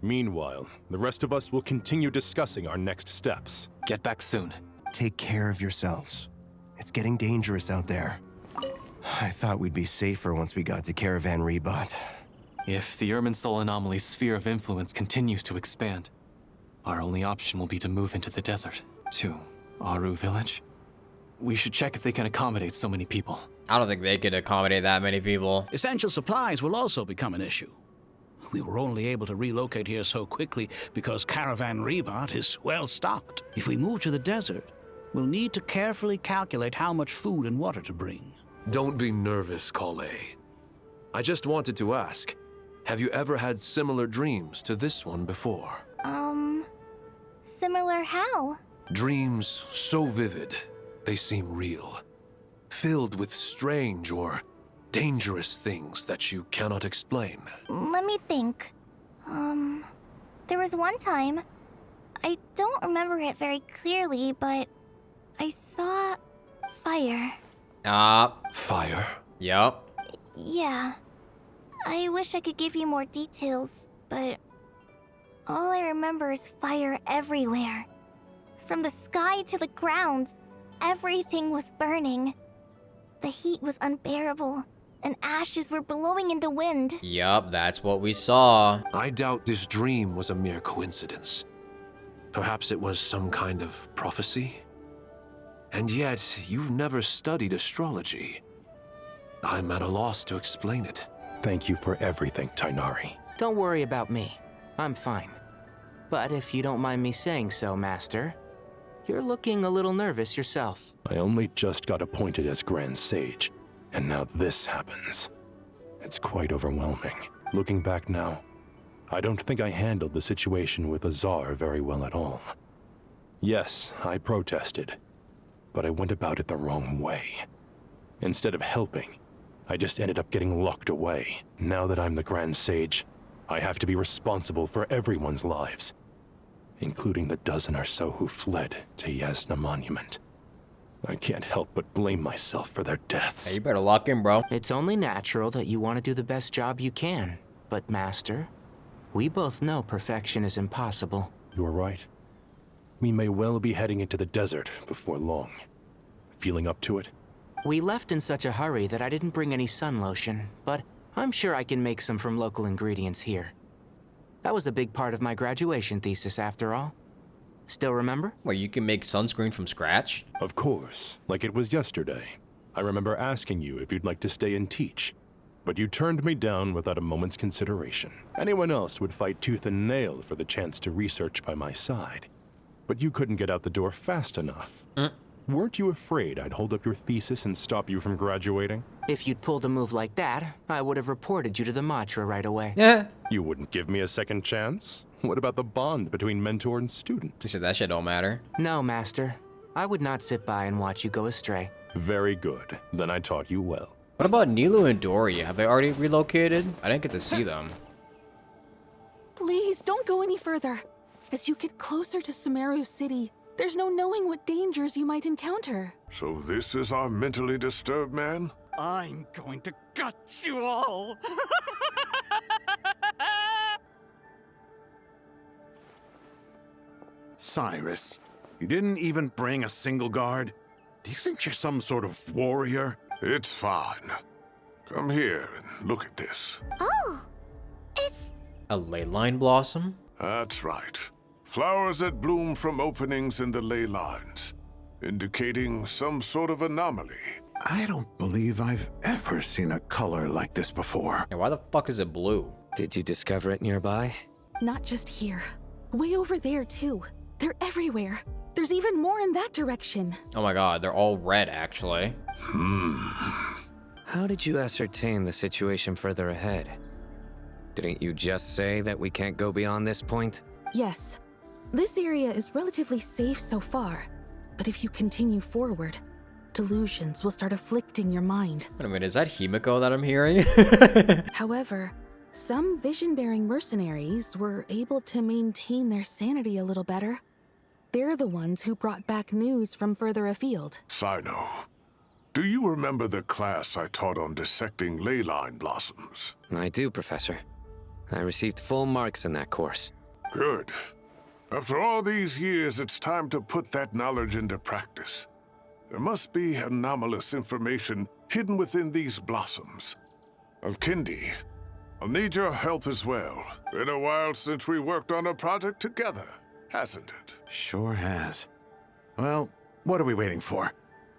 Meanwhile, the rest of us will continue discussing our next steps. Get back soon. Take care of yourselves. It's getting dangerous out there. I thought we'd be safer once we got to Caravan Rebot. If the Irminsul anomaly's sphere of influence continues to expand, our only option will be to move into the desert, to Aru village. We should check if they can accommodate so many people. I don't think they could accommodate that many people. Essential supplies will also become an issue. We were only able to relocate here so quickly because Caravan Rebot is well stocked. If we move to the desert, we'll need to carefully calculate how much food and water to bring. Don't be nervous, Kale. I just wanted to ask, have you ever had similar dreams to this one before? Similar how? Dreams so vivid, they seem real. Filled with strange or dangerous things that you cannot explain. Let me think. There was one time, I don't remember it very clearly, but I saw fire. Fire? Yup. Yeah. I wish I could give you more details, but all I remember is fire everywhere. From the sky to the ground, everything was burning. The heat was unbearable, and ashes were blowing in the wind. Yup, that's what we saw. I doubt this dream was a mere coincidence. Perhaps it was some kind of prophecy? And yet, you've never studied astrology. I'm at a loss to explain it. Thank you for everything, Tainari. Don't worry about me. I'm fine. But if you don't mind me saying so, Master, you're looking a little nervous yourself. I only just got appointed as Grand Sage, and now this happens. It's quite overwhelming. Looking back now, I don't think I handled the situation with Azar very well at all. Yes, I protested, but I went about it the wrong way. Instead of helping, I just ended up getting locked away. Now that I'm the Grand Sage, I have to be responsible for everyone's lives, including the dozen or so who fled to Yasna Monument. I can't help but blame myself for their deaths. Hey, you better lock in, bro. It's only natural that you want to do the best job you can. But, Master, we both know perfection is impossible. You're right. We may well be heading into the desert before long. Feeling up to it? We left in such a hurry that I didn't bring any sun lotion, but I'm sure I can make some from local ingredients here. That was a big part of my graduation thesis, after all. Still remember? Wait, you can make sunscreen from scratch? Of course, like it was yesterday. I remember asking you if you'd like to stay and teach, but you turned me down without a moment's consideration. Anyone else would fight tooth and nail for the chance to research by my side, but you couldn't get out the door fast enough. Weren't you afraid I'd hold up your thesis and stop you from graduating? If you'd pulled a move like that, I would have reported you to the Matra right away. Yeah. You wouldn't give me a second chance? What about the bond between mentor and student? He said that shit don't matter. No, Master. I would not sit by and watch you go astray. Very good. Then I taught you well. What about Nilu and Doria? Have they already relocated? I didn't get to see them. Please, don't go any further. As you get closer to Sumeru City, there's no knowing what dangers you might encounter. So this is our mentally disturbed man? I'm going to gut you all! Cyrus, you didn't even bring a single guard? Do you think you're some sort of warrior? It's fine. Come here and look at this. Oh, it's... A ley line blossom? That's right. Flowers that bloom from openings in the ley lines, indicating some sort of anomaly. I don't believe I've ever seen a color like this before. And why the fuck is it blue? Did you discover it nearby? Not just here. Way over there, too. They're everywhere. There's even more in that direction. Oh my god, they're all red, actually. How did you ascertain the situation further ahead? Didn't you just say that we can't go beyond this point? Yes. This area is relatively safe so far. But if you continue forward, delusions will start afflicting your mind. Wait a minute, is that Himiko that I'm hearing? However, some vision-bearing mercenaries were able to maintain their sanity a little better. They're the ones who brought back news from further afield. Sino, do you remember the class I taught on dissecting ley line blossoms? I do, Professor. I received full marks in that course. Good. After all these years, it's time to put that knowledge into practice. There must be anomalous information hidden within these blossoms. Alkindi, I'll need your help as well. Been a while since we worked on a project together, hasn't it? Sure has. Well, what are we waiting for?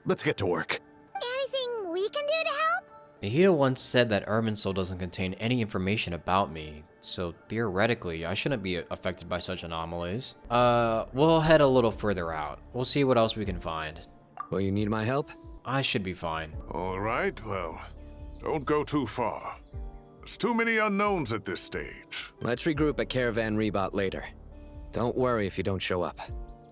Let's get to work. Anything we can do to help? Nahida once said that Irminsul doesn't contain any information about me, so theoretically, I shouldn't be affected by such anomalies. We'll head a little further out. We'll see what else we can find. Will you need my help? I should be fine. All right, well, don't go too far. There's too many unknowns at this stage. Let's regroup at Caravan Rebot later. Don't worry if you don't show up.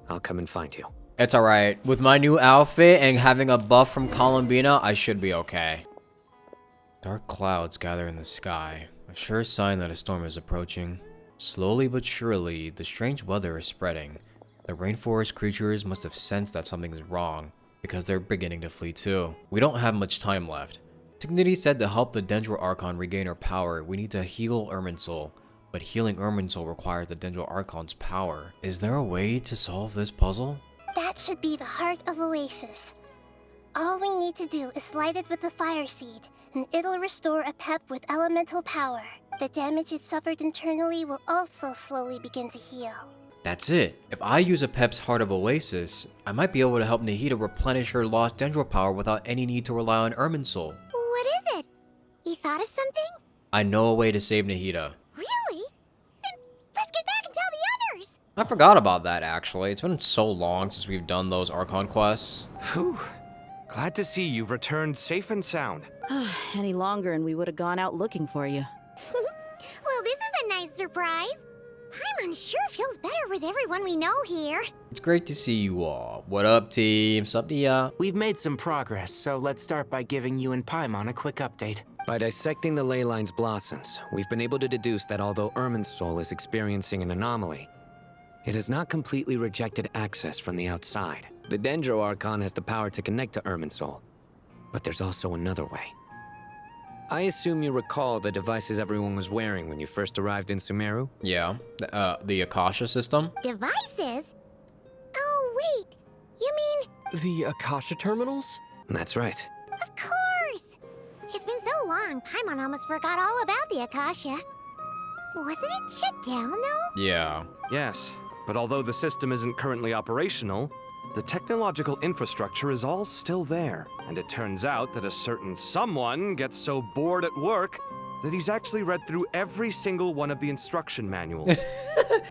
I'll come and find you. It's alright. With my new outfit and having a buff from Columbina, I should be okay. Dark clouds gather in the sky, a sure sign that a storm is approaching. Slowly but surely, the strange weather is spreading. The rainforest creatures must have sensed that something is wrong, because they're beginning to flee too. We don't have much time left. Dignity said to help the Dendro Archon regain her power, we need to heal Irminsul. But healing Irminsul requires the Dendro Archon's power. Is there a way to solve this puzzle? That should be the heart of Oasis. All we need to do is light it with the fire seed, and it'll restore a pep with elemental power. The damage it suffered internally will also slowly begin to heal. That's it. If I use a Pep's Heart of Oasis, I might be able to help Nahida replenish her lost Dendro power without any need to rely on Irminsul. What is it? You thought of something? I know a way to save Nahida. Really? Then let's get back and tell the others! I forgot about that, actually. It's been so long since we've done those Archon quests. Whew. Glad to see you've returned safe and sound. Any longer and we would have gone out looking for you. Well, this is a nice surprise. Paimon sure feels better with everyone we know here. It's great to see you all. What up, team? Sup to ya? We've made some progress, so let's start by giving you and Paimon a quick update. By dissecting the ley line's blossoms, we've been able to deduce that although Irminsul is experiencing an anomaly, it has not completely rejected access from the outside. The Dendro Archon has the power to connect to Irminsul, but there's also another way. I assume you recall the devices everyone was wearing when you first arrived in Sumeru? Yeah, the Akasha system? Devices? Oh, wait. You mean... The Akasha terminals? That's right. Of course! It's been so long, Paimon almost forgot all about the Akasha. Wasn't it shut down, though? Yeah. Yes, but although the system isn't currently operational, the technological infrastructure is all still there. And it turns out that a certain someone gets so bored at work that he's actually read through every single one of the instruction manuals.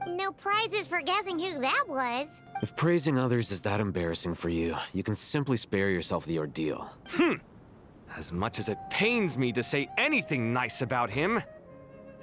No prizes for guessing who that was. If praising others is that embarrassing for you, you can simply spare yourself the ordeal. As much as it pains me to say anything nice about him,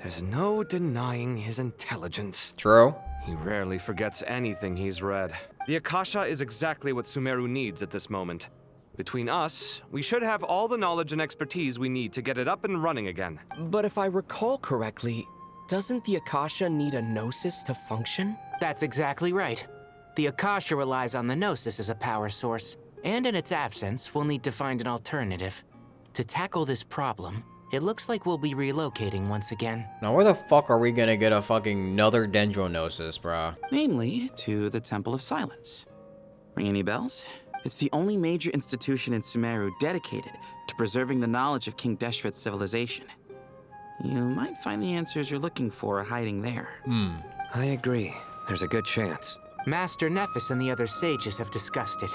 there's no denying his intelligence. True. He rarely forgets anything he's read. The Akasha is exactly what Sumeru needs at this moment. Between us, we should have all the knowledge and expertise we need to get it up and running again. But if I recall correctly, doesn't the Akasha need a Gnosis to function? That's exactly right. The Akasha relies on the Gnosis as a power source, and in its absence, we'll need to find an alternative. To tackle this problem, it looks like we'll be relocating once again. Now where the fuck are we gonna get a fucking another Dendronosis, bruh? Namely, to the Temple of Silence. Ring any bells? It's the only major institution in Sumeru dedicated to preserving the knowledge of King Deshret's civilization. You might find the answers you're looking for hiding there. I agree. There's a good chance. Master Nephis and the other sages have discussed it.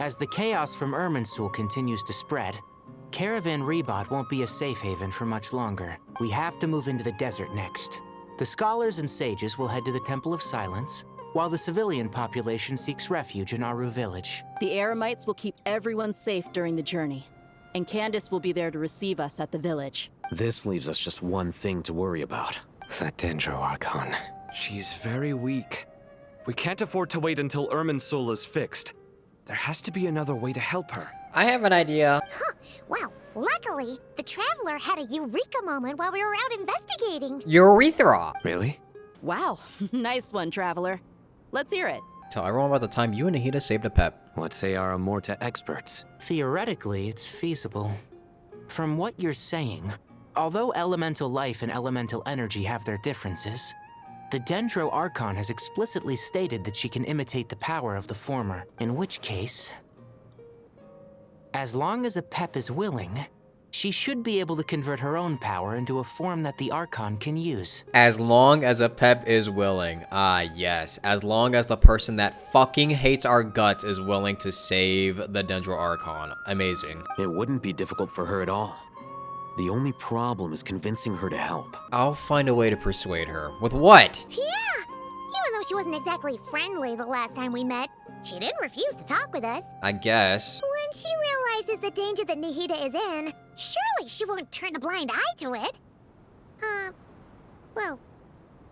As the chaos from Irminsul continues to spread, Caravan Rebot won't be a safe haven for much longer. We have to move into the desert next. The scholars and sages will head to the Temple of Silence, while the civilian population seeks refuge in Aru village. The Eremites will keep everyone safe during the journey, and Candace will be there to receive us at the village. This leaves us just one thing to worry about. That Dendro Archon. She's very weak. We can't afford to wait until Irminsul is fixed. There has to be another way to help her. I have an idea. Huh. Well, luckily, the Traveler had a eureka moment while we were out investigating. Urethra. Really? Wow, nice one, Traveler. Let's hear it. Tell everyone about the time you and Nahida saved a pep. What say our Amorta experts? Theoretically, it's feasible. From what you're saying, although elemental life and elemental energy have their differences, the Dendro Archon has explicitly stated that she can imitate the power of the former, in which case, as long as a Pep is willing, she should be able to convert her own power into a form that the Archon can use. As long as a Pep is willing. Ah, yes. As long as the person that fucking hates our guts is willing to save the Dendro Archon. Amazing. It wouldn't be difficult for her at all. The only problem is convincing her to help. I'll find a way to persuade her. With what? Yeah! Even though she wasn't exactly friendly the last time we met, she didn't refuse to talk with us. I guess. When she realizes the danger that Nahida is in, surely she won't turn a blind eye to it. Well,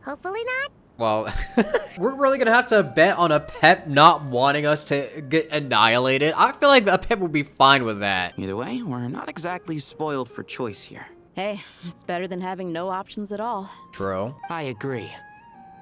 hopefully not. Well, we're really gonna have to bet on a Pep not wanting us to get annihilated. I feel like a Pep would be fine with that. Either way, we're not exactly spoiled for choice here. Hey, it's better than having no options at all. True. I agree.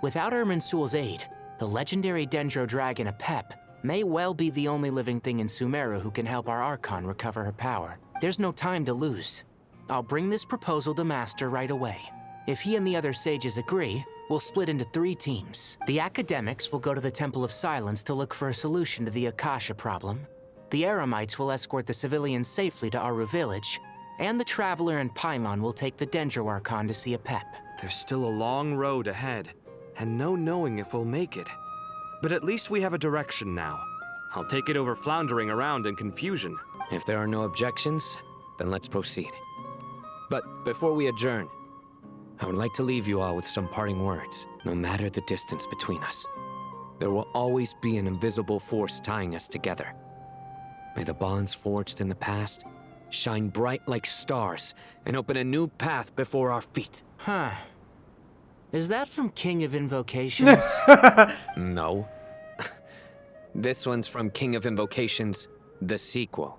Without Irminsul's aid, the legendary Dendro Dragon Apep may well be the only living thing in Sumeru who can help our Archon recover her power. There's no time to lose. I'll bring this proposal to Master right away. If he and the other sages agree, we'll split into 3 teams. The academics will go to the Temple of Silence to look for a solution to the Akasha problem. The Eremites will escort the civilians safely to Aru village, and the Traveler and Paimon will take the Dendro Archon to see Apep. There's still a long road ahead, and no knowing if we'll make it. But at least we have a direction now. I'll take it over floundering around in confusion. If there are no objections, then let's proceed. But before we adjourn, I would like to leave you all with some parting words. No matter the distance between us, there will always be an invisible force tying us together. May the bonds forged in the past shine bright like stars and open a new path before our feet. Huh. Is that from King of Invocations? No. This one's from King of Invocations, the sequel.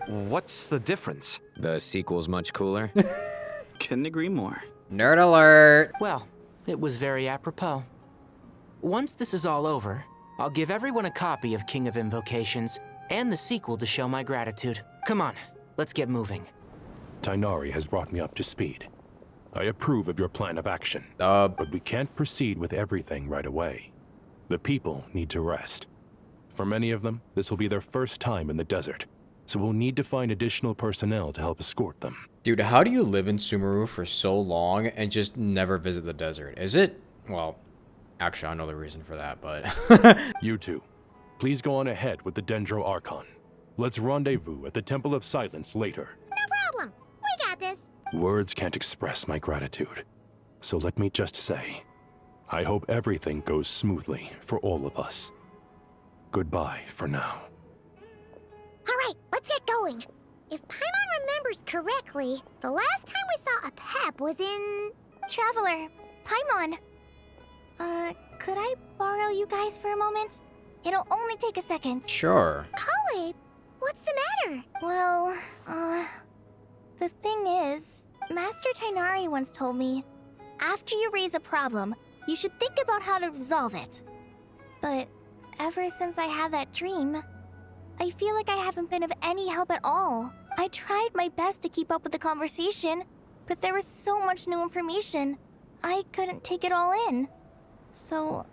What's the difference? The sequel's much cooler. Couldn't agree more. Nerd alert. Well, it was very apropos. Once this is all over, I'll give everyone a copy of King of Invocations and the sequel to show my gratitude. Come on, let's get moving. Tighnari has brought me up to speed. I approve of your plan of action, but we can't proceed with everything right away. The people need to rest. For many of them, this will be their first time in the desert, so we'll need to find additional personnel to help escort them. Dude, how do you live in Sumeru for so long and just never visit the desert? Is it? Well, actually, I know the reason for that, but... You two, please go on ahead with the Dendro Archon. Let's rendezvous at the Temple of Silence later. No problem. We got this. Words can't express my gratitude. So let me just say, I hope everything goes smoothly for all of us. Goodbye for now. All right, let's get going. If Paimon remembers correctly, the last time we saw a Pep was in... Traveler, Paimon. Could I borrow you guys for a moment? It'll only take a second. Sure. Kale, what's the matter? Well, the thing is, Master Tighnari once told me, after you raise a problem, you should think about how to resolve it. But ever since I had that dream, I feel like I haven't been of any help at all. I tried my best to keep up with the conversation, but there was so much new information, I couldn't take it all in. So,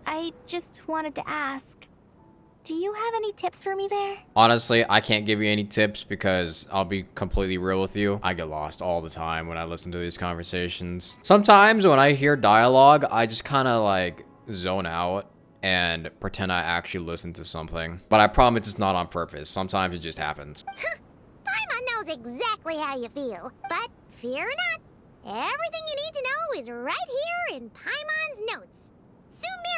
I just wanted to ask, do you have any tips for me there? Honestly, I can't give you any tips because I'll be completely real with you. I get lost all the time when I listen to these conversations. Sometimes when I hear dialogue, I just kind of like zone out and pretend I actually listen to something. But I promise it's not on purpose. Sometimes it just happens. Paimon knows exactly how you feel, but fear not, everything you need to know is right here in Paimon's notes.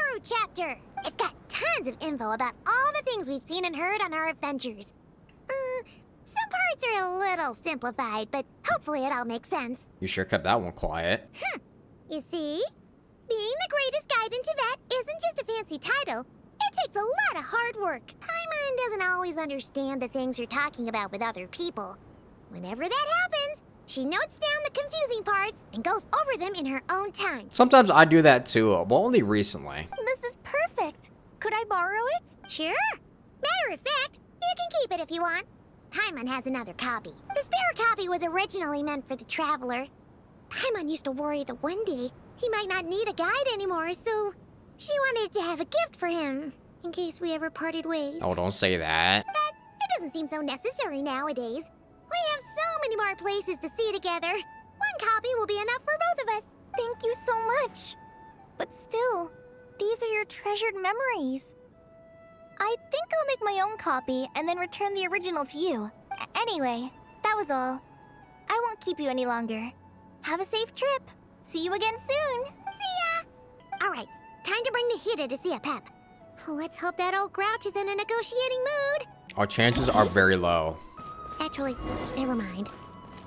Sumeru chapter. It's got tons of info about all the things we've seen and heard on our adventures. Some parts are a little simplified, but hopefully it all makes sense. You sure kept that one quiet. You see? Being the greatest guide in Tibet isn't just a fancy title. It takes a lot of hard work. Paimon doesn't always understand the things you're talking about with other people. Whenever that happens, she notes down the confusing parts and goes over them in her own time. Sometimes I do that too, but only recently. This is perfect. Could I borrow it? Sure. Matter of fact, you can keep it if you want. Paimon has another copy. The spare copy was originally meant for the traveler. Paimon used to worry that one day he might not need a guide anymore, so she wanted to have a gift for him, in case we ever parted ways. Oh, don't say that. But it doesn't seem so necessary nowadays. We have so many more places to see together. One copy will be enough for both of us. Thank you so much. But still, these are your treasured memories. I think I'll make my own copy and then return the original to you. Anyway, that was all. I won't keep you any longer. Have a safe trip. See you again soon. See ya! Alright, time to bring the Hida to see a Pep. Let's hope that old grouch is in a negotiating mood. Our chances are very low. Actually, never mind.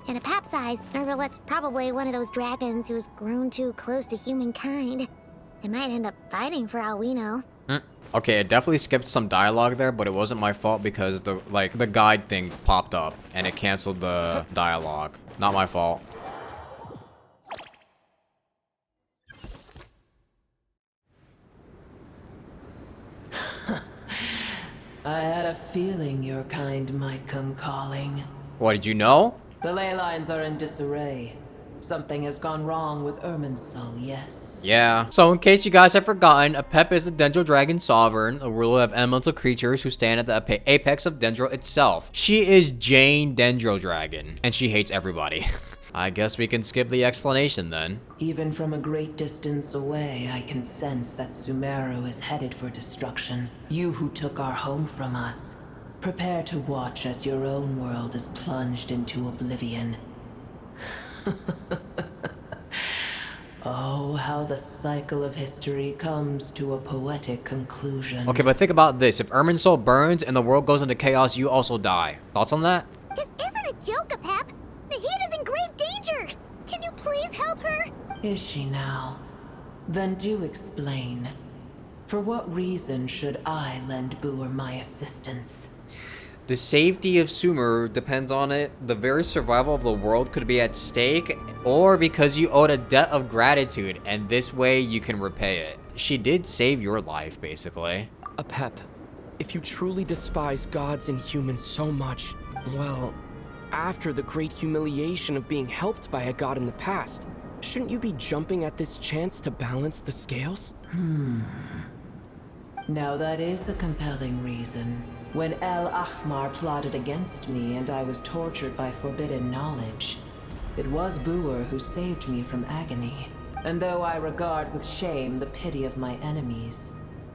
In a Pep size, Nervalet's probably one of those dragons who's grown too close to humankind. They might end up fighting for all we know. Okay, it definitely skipped some dialogue there, but it wasn't my fault because the guide thing popped up and it canceled the dialogue. Not my fault. I had a feeling your kind might come calling. What, did you know? The ley lines are in disarray. Something has gone wrong with Irminsul, yes. Yeah. So in case you guys have forgotten, a Pep is a Dendro Dragon Sovereign, a ruler of elemental creatures who stand at the apex of Dendro itself. She is Jane Dendro Dragon, and she hates everybody. I guess we can skip the explanation then. Even from a great distance away, I can sense that Sumeru is headed for destruction. You who took our home from us, prepare to watch as your own world is plunged into oblivion. Oh, how the cycle of history comes to a poetic conclusion. Okay, but think about this. If Irminsul burns and the world goes into chaos, you also die. Thoughts on that? This isn't a joke, Apep. Nahida's in grave danger. Can you please help her? Is she now? Then do explain. For what reason should I lend Boor my assistance? The safety of Sumeru depends on it. The very survival of the world could be at stake, or because you owed a debt of gratitude, and this way you can repay it. She did save your life, basically. Apep, if you truly despise gods and humans so much, well, after the great humiliation of being helped by a god in the past, shouldn't you be jumping at this chance to balance the scales? Now that is a compelling reason. When El Ahmar plotted against me and I was tortured by forbidden knowledge, it was Boor who saved me from agony. And though I regard with shame the pity of my enemies,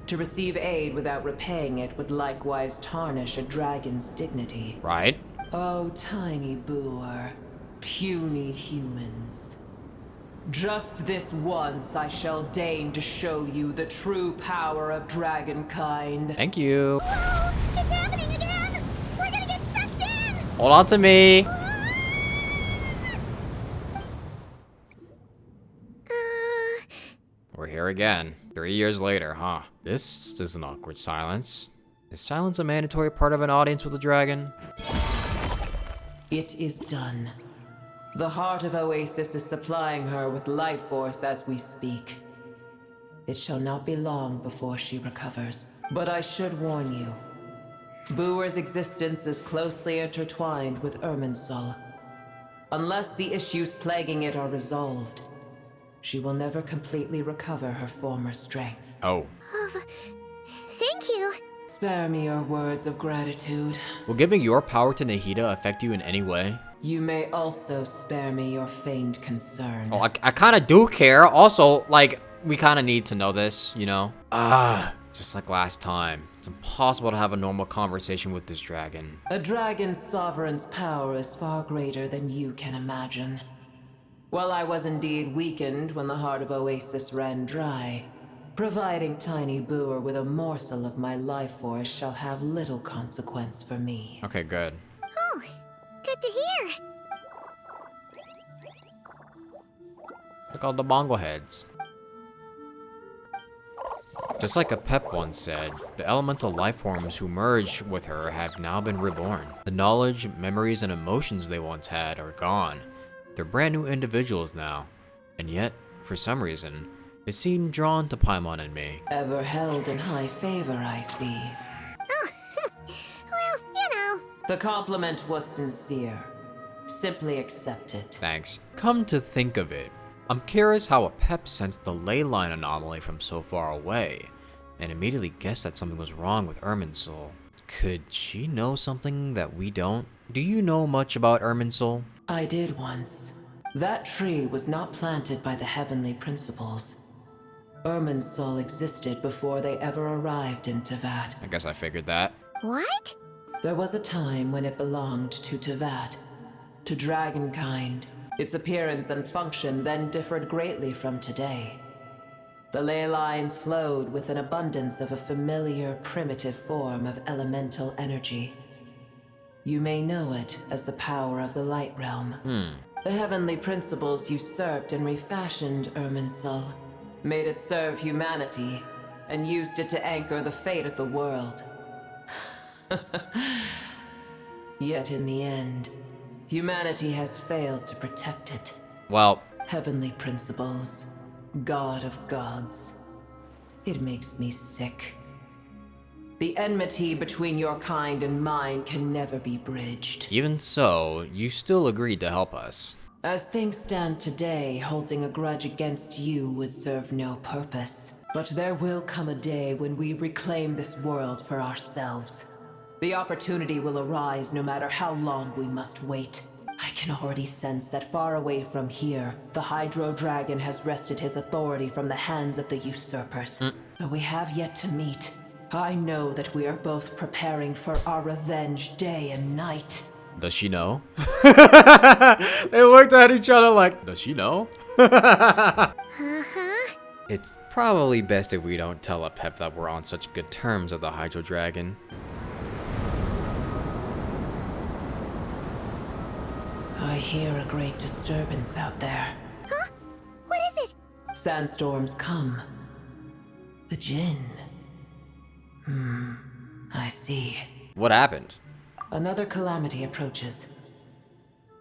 to receive aid without repaying it would likewise tarnish a dragon's dignity. Right? Oh, tiny Boor, puny humans. Just this once I shall deign to show you the true power of dragonkind. Thank you. Whoa, it's happening again! We're gonna get sucked in! Hold on to me. We're here again. 3 years later, huh? This is an awkward silence. Is silence a mandatory part of an audience with a dragon? It is done. The heart of Oasis is supplying her with life force as we speak. It shall not be long before she recovers. But I should warn you. Boor's existence is closely intertwined with Irminsul. Unless the issues plaguing it are resolved, she will never completely recover her former strength. Oh. Thank you. Spare me your words of gratitude. Will giving your power to Nahida affect you in any way? You may also spare me your feigned concern. Oh, I kind of do care. Also, like, we kind of need to know this, you know? Just like last time. It's impossible to have a normal conversation with this dragon. A dragon's sovereign's power is far greater than you can imagine. While I was indeed weakened when the heart of Oasis ran dry, Providing tiny Boer with a morsel of my life force shall have little consequence for me. Okay, good. Oh, good to hear. Look at all the bongo heads. Just like a Pep once said, the elemental life forms who merged with her have now been reborn. The knowledge, memories, and emotions they once had are gone. They're brand new individuals now. And yet, for some reason, they seem drawn to Paimon and me. Ever held in high favor, I see. Oh, well, you know. The compliment was sincere. Simply accept it. Thanks. Come to think of it, I'm curious how a Pep sensed the ley line anomaly from so far away, and immediately guessed that something was wrong with Irminsul. Could she know something that we don't? Do you know much about Irminsul? I did once. That tree was not planted by the heavenly principles. Irminsul existed before they ever arrived in Teyvat. I guess I figured that. What? There was a time when it belonged to Teyvat, to dragonkind. Its appearance and function then differed greatly from today. The ley lines flowed with an abundance of a familiar, primitive form of elemental energy. You may know it as the power of the Light Realm. The heavenly principles usurped and refashioned Irminsul, made it serve humanity, and used it to anchor the fate of the world. Yet in the end, humanity has failed to protect it. Well, heavenly principles, God of gods. It makes me sick. The enmity between your kind and mine can never be bridged. Even so, you still agreed to help us. As things stand today, holding a grudge against you would serve no purpose. But there will come a day when we reclaim this world for ourselves. The opportunity will arise no matter how long we must wait. I can already sense that far away from here, the Hydro Dragon has wrested his authority from the hands of the usurpers. Though we have yet to meet, I know that we are both preparing for our revenge day and night. Does she know? They looked at each other like, does she know? It's probably best if we don't tell a Pep that we're on such good terms with the Hydro Dragon. I hear a great disturbance out there. Huh? What is it? Sandstorms come. The Jinn. I see. What happened? Another calamity approaches.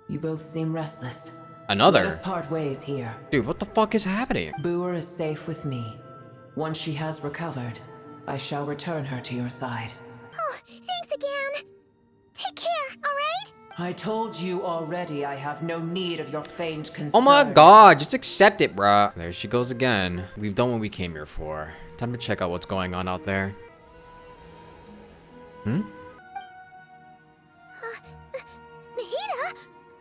You both seem restless. Another? Let us part ways here. Dude, what the fuck is happening? Boer is safe with me. Once she has recovered, I shall return her to your side. Oh, thanks again. Take care, alright? I told you already I have no need of your feigned concern. Oh my god, just accept it, bruh. There she goes again. We've done what we came here for. Time to check out what's going on out there. Nahida?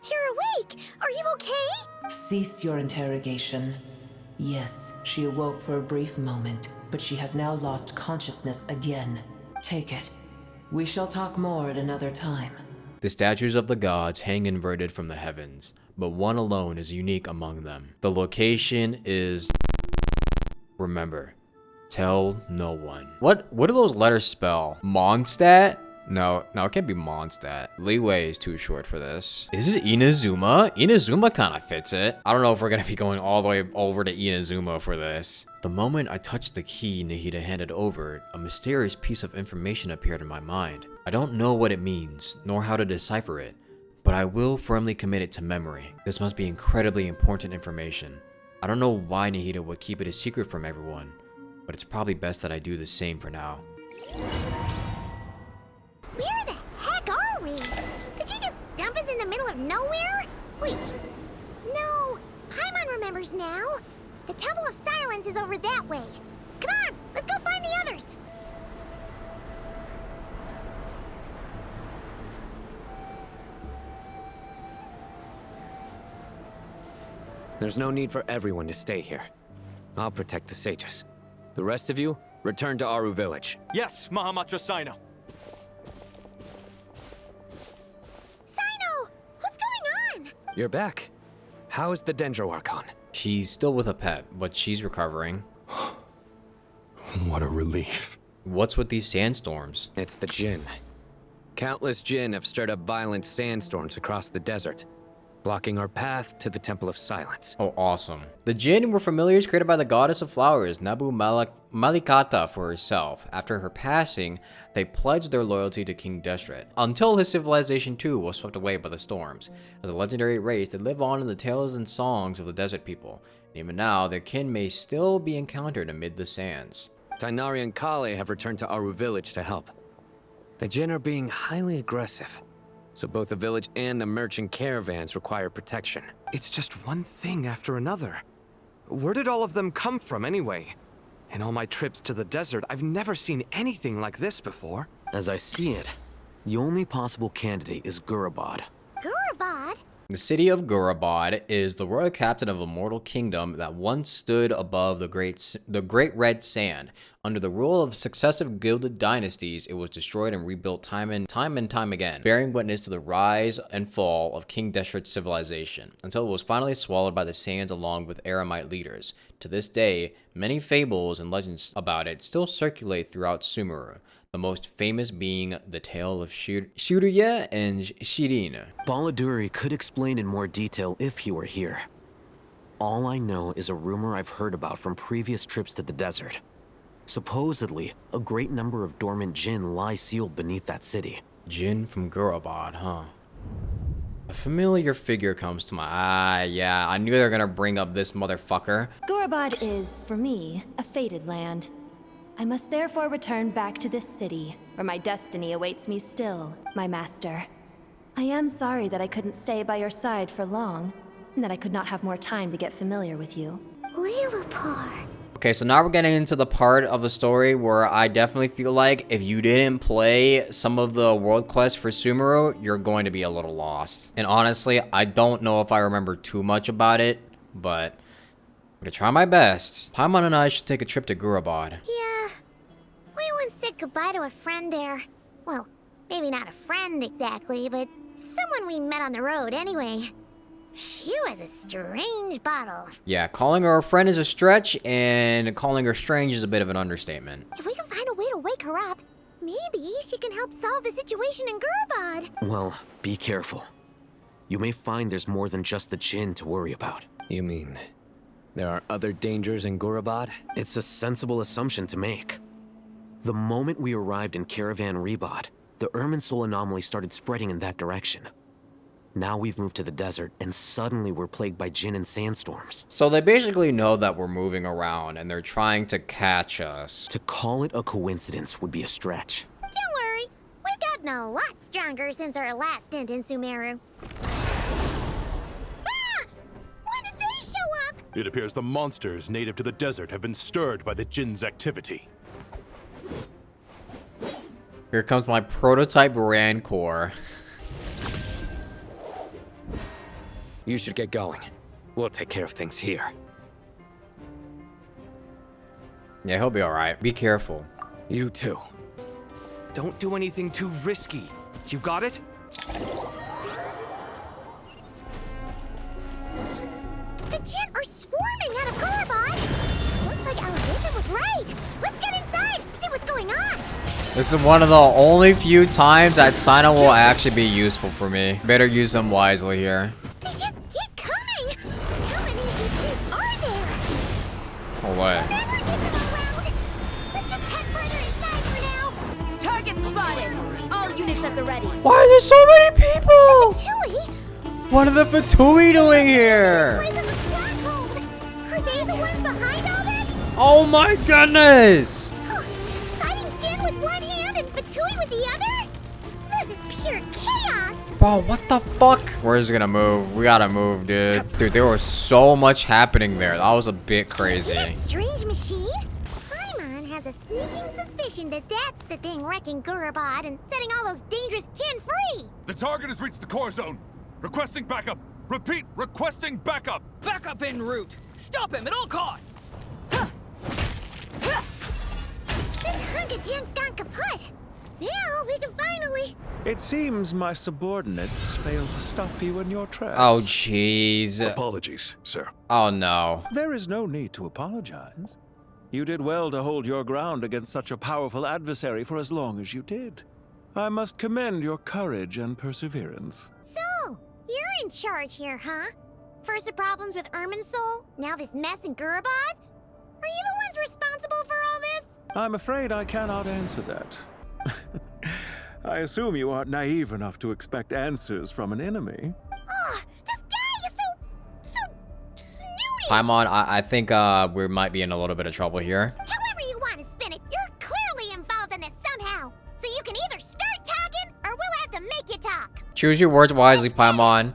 You're awake! Are you okay? Cease your interrogation. Yes, she awoke for a brief moment, but she has now lost consciousness again. Take it. We shall talk more at another time. The statues of the gods hang inverted from the heavens, but one alone is unique among them. The location is... Remember, tell no one. What do those letters spell? Mondstadt? No, it can't be Mondstadt. Leeway is too short for this. Is this Inazuma? Inazuma kind of fits it. I don't know if we're gonna be going all the way over to Inazuma for this. The moment I touched the key Nahida handed over, a mysterious piece of information appeared in my mind. I don't know what it means, nor how to decipher it, but I will firmly commit it to memory. This must be incredibly important information. I don't know why Nahida would keep it a secret from everyone, but it's probably best that I do the same for now. Where the heck are we? Did you just dump us in the middle of nowhere? Wait. No. Paimon remembers now. The Temple of Silence is over that way. Come on, let's go find the others. There's no need for everyone to stay here. I'll protect the sages. The rest of you, return to Aru village. Yes, Mahamatra Sino. Sino! What's going on? You're back. How is the Dendro Archon? She's still with a Pep, but she's recovering. What a relief. What's with these sandstorms? It's the Jinn. Countless Jinn have stirred up violent sandstorms across the desert, blocking our path to the Temple of Silence. Oh, awesome. The Jinn were familiars created by the goddess of flowers, Nabu Malikata, for herself. After her passing, they pledged their loyalty to King Deshret, until his civilization too was swept away by the storms. As a legendary race, they live on in the tales and songs of the desert people. And even now, their kin may still be encountered amid the sands. Tainari and Kale have returned to Aru village to help. The Jinn are being highly aggressive, so both the village and the merchant caravans require protection. It's just one thing after another. Where did all of them come from anyway? In all my trips to the desert, I've never seen anything like this before. As I see it, the only possible candidate is Gurabad. Gurabad? The city of Gurabad is the royal captain of a mortal kingdom that once stood above the Great Red Sand. Under the rule of successive gilded dynasties, it was destroyed and rebuilt time and time again, bearing witness to the rise and fall of King Deshret's civilization, until it was finally swallowed by the sands along with Aramite leaders. To this day, many fables and legends about it still circulate throughout Sumeru, the most famous being the tale of Shuruye and Shirin. Baladuri could explain in more detail if he were here. All I know is a rumor I've heard about from previous trips to the desert. Supposedly, a great number of dormant Jinn lie sealed beneath that city. Jinn from Gurabad, huh? A familiar figure comes to my eye. Yeah, I knew they were gonna bring up this motherfucker. Gurabad is, for me, a fated land. I must therefore return back to this city, where my destiny awaits me still, my master. I am sorry that I couldn't stay by your side for long, and that I could not have more time to get familiar with you. Lilipar. Okay, so now we're getting into the part of the story where I definitely feel like if you didn't play some of the world quests for Sumeru, you're going to be a little lost. And honestly, I don't know if I remember too much about it, but I'm gonna try my best. Paimon and I should take a trip to Gurabad. Yeah. We once said goodbye to a friend there. Well, maybe not a friend exactly, but someone we met on the road anyway. She was a strange bottle. Yeah, calling her a friend is a stretch, and calling her strange is a bit of an understatement. If we can find a way to wake her up, maybe she can help solve the situation in Gurabad. Well, be careful. You may find there's more than just the Jinn to worry about. You mean there are other dangers in Gurabad? It's a sensible assumption to make. The moment we arrived in Caravan Rebad, the Irminsul anomaly started spreading in that direction. Now we've moved to the desert, and suddenly we're plagued by Jinn and sandstorms. So they basically know that we're moving around, and they're trying to catch us. To call it a coincidence would be a stretch. Don't worry, we've gotten a lot stronger since our last stint in Sumeru. Ah! When did they show up? It appears the monsters native to the desert have been stirred by the Jinn's activity. Here comes my prototype Rancor. You should get going. We'll take care of things here. Yeah, he'll be alright. Be careful. You too. Don't do anything too risky. You got it? The Jinn are swarming out of Gurabad. Looks like Alabama was right. Let's get inside and see what's going on. This is one of the only few times that Sino will actually be useful for me. Better use them wisely here. They just keep coming. How many of these things are there? Oh, what? Never keep them around. Let's just head further inside for now. Target spotted! All units at the ready. Why are there so many people? Fatui? What are the Fatui doing here? This place is a stronghold. Are they the ones behind all this? Oh my goodness! Fighting Jinn with one hand and Fatui with the other? This is pure chaos. Bro, what the fuck? We're just gonna move. We gotta move, dude. Dude, there was so much happening there. That was a bit crazy. See that strange machine? Paimon has a sneaking suspicion that that's the thing wrecking Gurabad and setting all those dangerous Jinn free. The target has reached the core zone. Requesting backup. Repeat, requesting backup. Backup en route. Stop him at all costs. This hunk of Jinn's gone kaput. Now we can finally... It seems my subordinates failed to stop you in your tracks. Oh, jeez. Apologies, sir. Oh, no. There is no need to apologize. You did well to hold your ground against such a powerful adversary for as long as you did. I must commend your courage and perseverance. So, you're in charge here, huh? First the problems with Irminsul, now this mess in Gurabad? Are you the ones responsible for all this? I'm afraid I cannot answer that. I assume you aren't naive enough to expect answers from an enemy. This guy is so snooty! Paimon, I think we might be in a little bit of trouble here. However you want to spin it, you're clearly involved in this somehow. So you can either start talking, or we'll have to make you talk. Choose your words wisely, Paimon.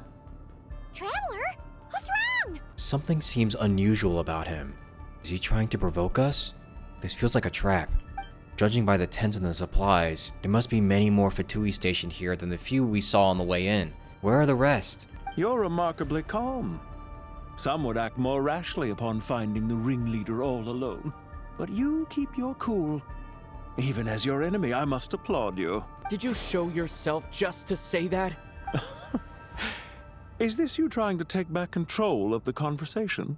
Traveler? What's wrong? Something seems unusual about him. Is he trying to provoke us? This feels like a trap. Judging by the tents and the supplies, there must be many more Fatui stationed here than the few we saw on the way in. Where are the rest? You're remarkably calm. Some would act more rashly upon finding the ringleader all alone. But you keep your cool. Even as your enemy, I must applaud you. Did you show yourself just to say that? Is this you trying to take back control of the conversation?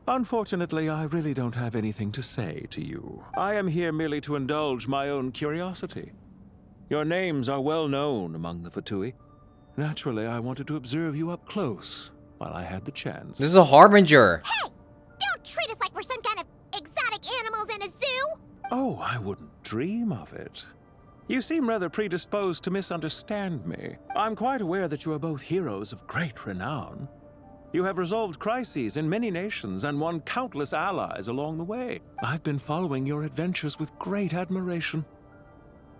Unfortunately, I really don't have anything to say to you. I am here merely to indulge my own curiosity. Your names are well known among the Fatui. Naturally, I wanted to observe you up close while I had the chance. This is a harbinger. Hey! Don't treat us like we're some kind of exotic animals in a zoo! Oh, I wouldn't dream of it. You seem rather predisposed to misunderstand me. I'm quite aware that you are both heroes of great renown. You have resolved crises in many nations and won countless allies along the way. I've been following your adventures with great admiration.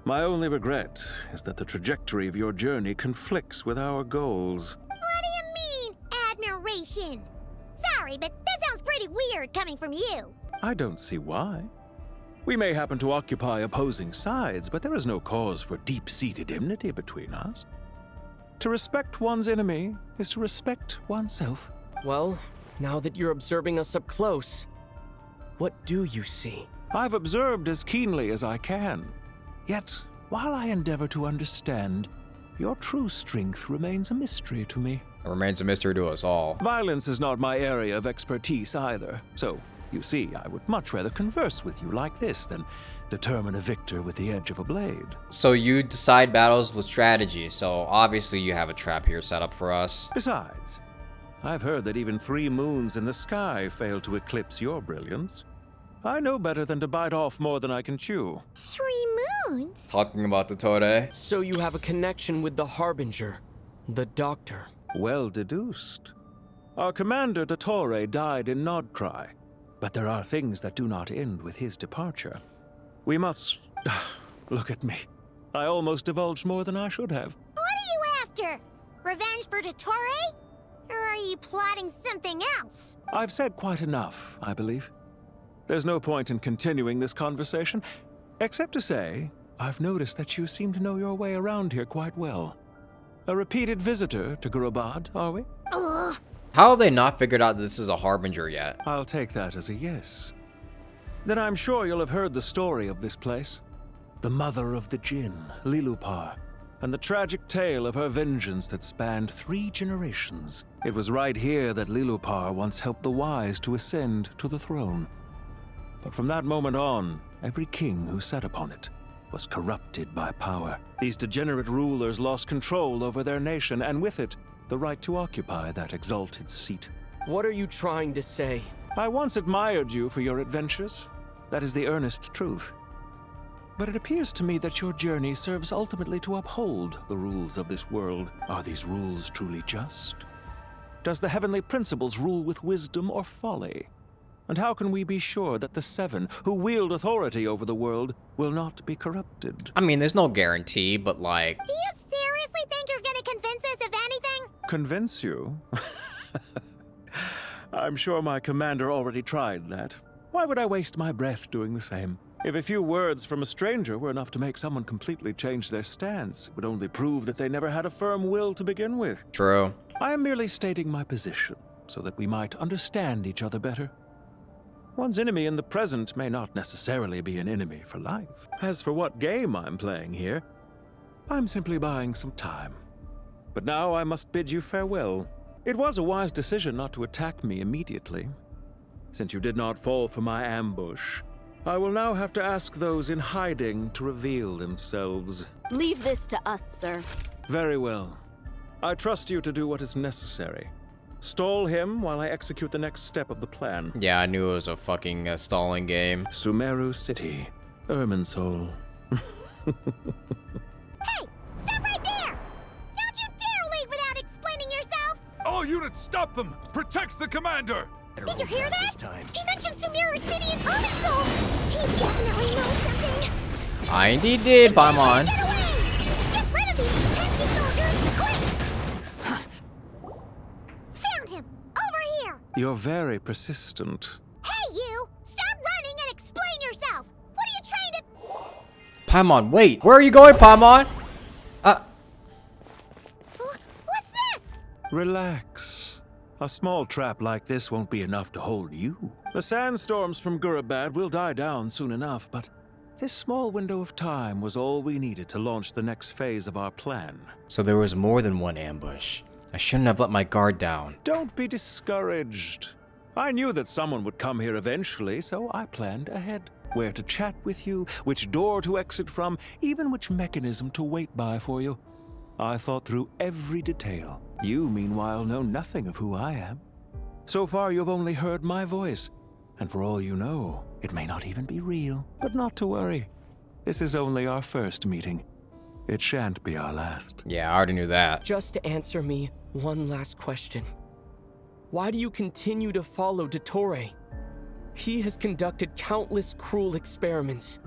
My only regret is that the trajectory of your journey conflicts with our goals. What do you mean, admiration? Sorry, but that sounds pretty weird coming from you. I don't see why. We may happen to occupy opposing sides, but there is no cause for deep-seated enmity between us. To respect one's enemy is to respect oneself. Well, now that you're observing us up close, what do you see? I've observed as keenly as I can. Yet, while I endeavor to understand, your true strength remains a mystery to me. It remains a mystery to us all. Violence is not my area of expertise either, so you see, I would much rather converse with you like this than determine a victor with the edge of a blade. So you decide battles with strategy, so obviously you have a trap here set up for us. Besides, I've heard that even 3 moons in the sky fail to eclipse your brilliance. I know better than to bite off more than I can chew. 3 moons? Talking about the Tore. So you have a connection with the Harbinger, the Doctor. Well deduced. Our commander, the Tore, died in Nodcry, but there are things that do not end with his departure. We must... Look at me. I almost divulged more than I should have. What are you after? Revenge for Dottore? Or are you plotting something else? I've said quite enough, I believe. There's no point in continuing this conversation, except to say, I've noticed that you seem to know your way around here quite well. A repeated visitor to Gurabad, are we? Ugh. How have they not figured out that this is a harbinger yet? I'll take that as a yes. Then I'm sure you'll have heard the story of this place. The mother of the Jinn, Lilupar, and the tragic tale of her vengeance that spanned 3 generations. It was right here that Lilupar once helped the wise to ascend to the throne. But from that moment on, every king who sat upon it was corrupted by power. These degenerate rulers lost control over their nation, and with it, the right to occupy that exalted seat. What are you trying to say? I once admired you for your adventures. That is the earnest truth. But it appears to me that your journey serves ultimately to uphold the rules of this world. Are these rules truly just? Does the heavenly principles rule with wisdom or folly? And how can we be sure that the 7 who wield authority over the world will not be corrupted? I mean, there's no guarantee, but like... Do you seriously think you're gonna convince us of anything? Convince you? I'm sure my commander already tried that. Why would I waste my breath doing the same? If a few words from a stranger were enough to make someone completely change their stance, it would only prove that they never had a firm will to begin with. True. I am merely stating my position, so that we might understand each other better. One's enemy in the present may not necessarily be an enemy for life. As for what game I'm playing here, I'm simply buying some time. But now I must bid you farewell. It was a wise decision not to attack me immediately. Since you did not fall for my ambush, I will now have to ask those in hiding to reveal themselves. Leave this to us, sir. Very well. I trust you to do what is necessary. Stall him while I execute the next step of the plan. Yeah, I knew it was a fucking stalling game. Sumeru City, Irminsul. Hey! Stop right there! Don't you dare leave without explaining yourself! All units, stop them! Protect the commander! Did you hear that? He mentioned Sumeru City and Irminsul! He definitely knows something! I indeed did, Paimon. Get away! Get rid of these pesky soldiers, quick! Found him! Over here! You're very persistent. Hey, you! Stop running and explain yourself! What are you trying to... Paimon, wait. Where are you going, Paimon? What's this? Relax. A small trap like this won't be enough to hold you. The sandstorms from Gurabad will die down soon enough, but this small window of time was all we needed to launch the next phase of our plan. So there was more than one ambush. I shouldn't have let my guard down. Don't be discouraged. I knew that someone would come here eventually, so I planned ahead. Where to chat with you, which door to exit from, even which mechanism to wait by for you. I thought through every detail. You, meanwhile, know nothing of who I am. So far, you've only heard my voice, and for all you know, it may not even be real. But not to worry. This is only our first meeting. It shan't be our last. Yeah, I already knew that. Just to answer me one last question. Why do you continue to follow Dottore? He has conducted countless cruel experiments,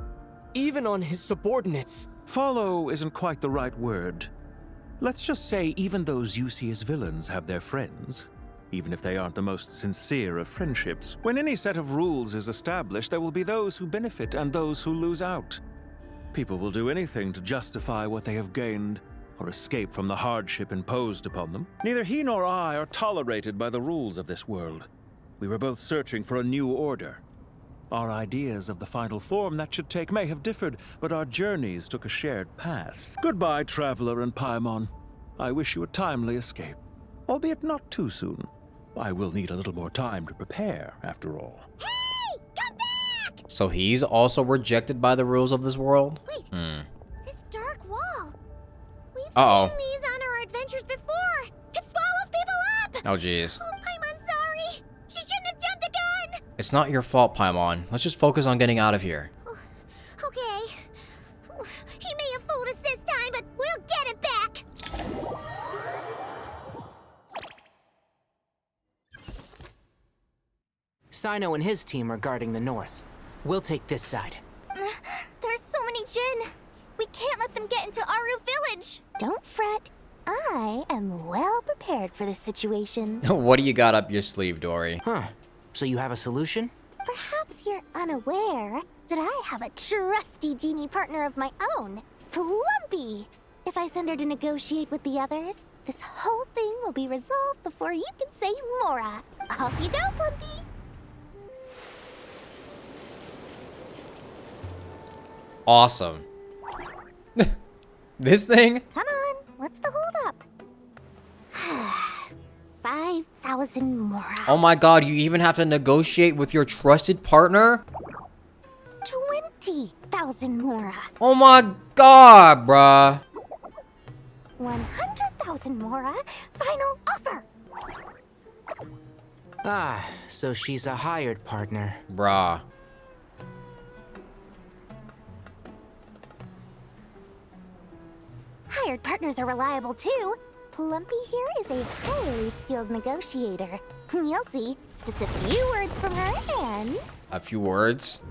even on his subordinates. Follow isn't quite the right word. Let's just say even those you see as villains have their friends, even if they aren't the most sincere of friendships. When any set of rules is established, there will be those who benefit and those who lose out. People will do anything to justify what they have gained or escape from the hardship imposed upon them. Neither he nor I are tolerated by the rules of this world. We were both searching for a new order. Our ideas of the final form that should take may have differed, but our journeys took a shared path. Goodbye, Traveler and Paimon. I wish you a timely escape, albeit not too soon. I will need a little more time to prepare, after all. Hey! Come back! So he's also rejected by the rules of this world? Wait, this dark wall. We've Uh-oh. seen these on our adventures before. It swallows people up! Oh, jeez. Oh, Paimon's sorry. She shouldn't have jumped the gun! It's not your fault, Paimon. Let's just focus on getting out of here. Okay. He may have fooled us this time, but we'll get it back! Sino and his team are guarding the north. We'll take this side. There's so many Jin. We can't let them get into Aru Village. Don't fret. I am well prepared for this situation. What do you got up your sleeve, Dory? Huh. So you have a solution? Perhaps you're unaware that I have a trusty genie partner of my own, Plumpy. If I send her to negotiate with the others, this whole thing will be resolved before you can say Mora. Off you go, Plumpy. Awesome. This thing? Come on, what's the holdup? 5,000 Mora. Oh my god, you even have to negotiate with your trusted partner? 20,000 Mora. Oh my god, bruh. 100,000 Mora. Final offer. Ah, so she's a hired partner. Bruh. Hired partners are reliable too. Plumpy here is a highly skilled negotiator. You'll see. Just a few words from her and... A few words?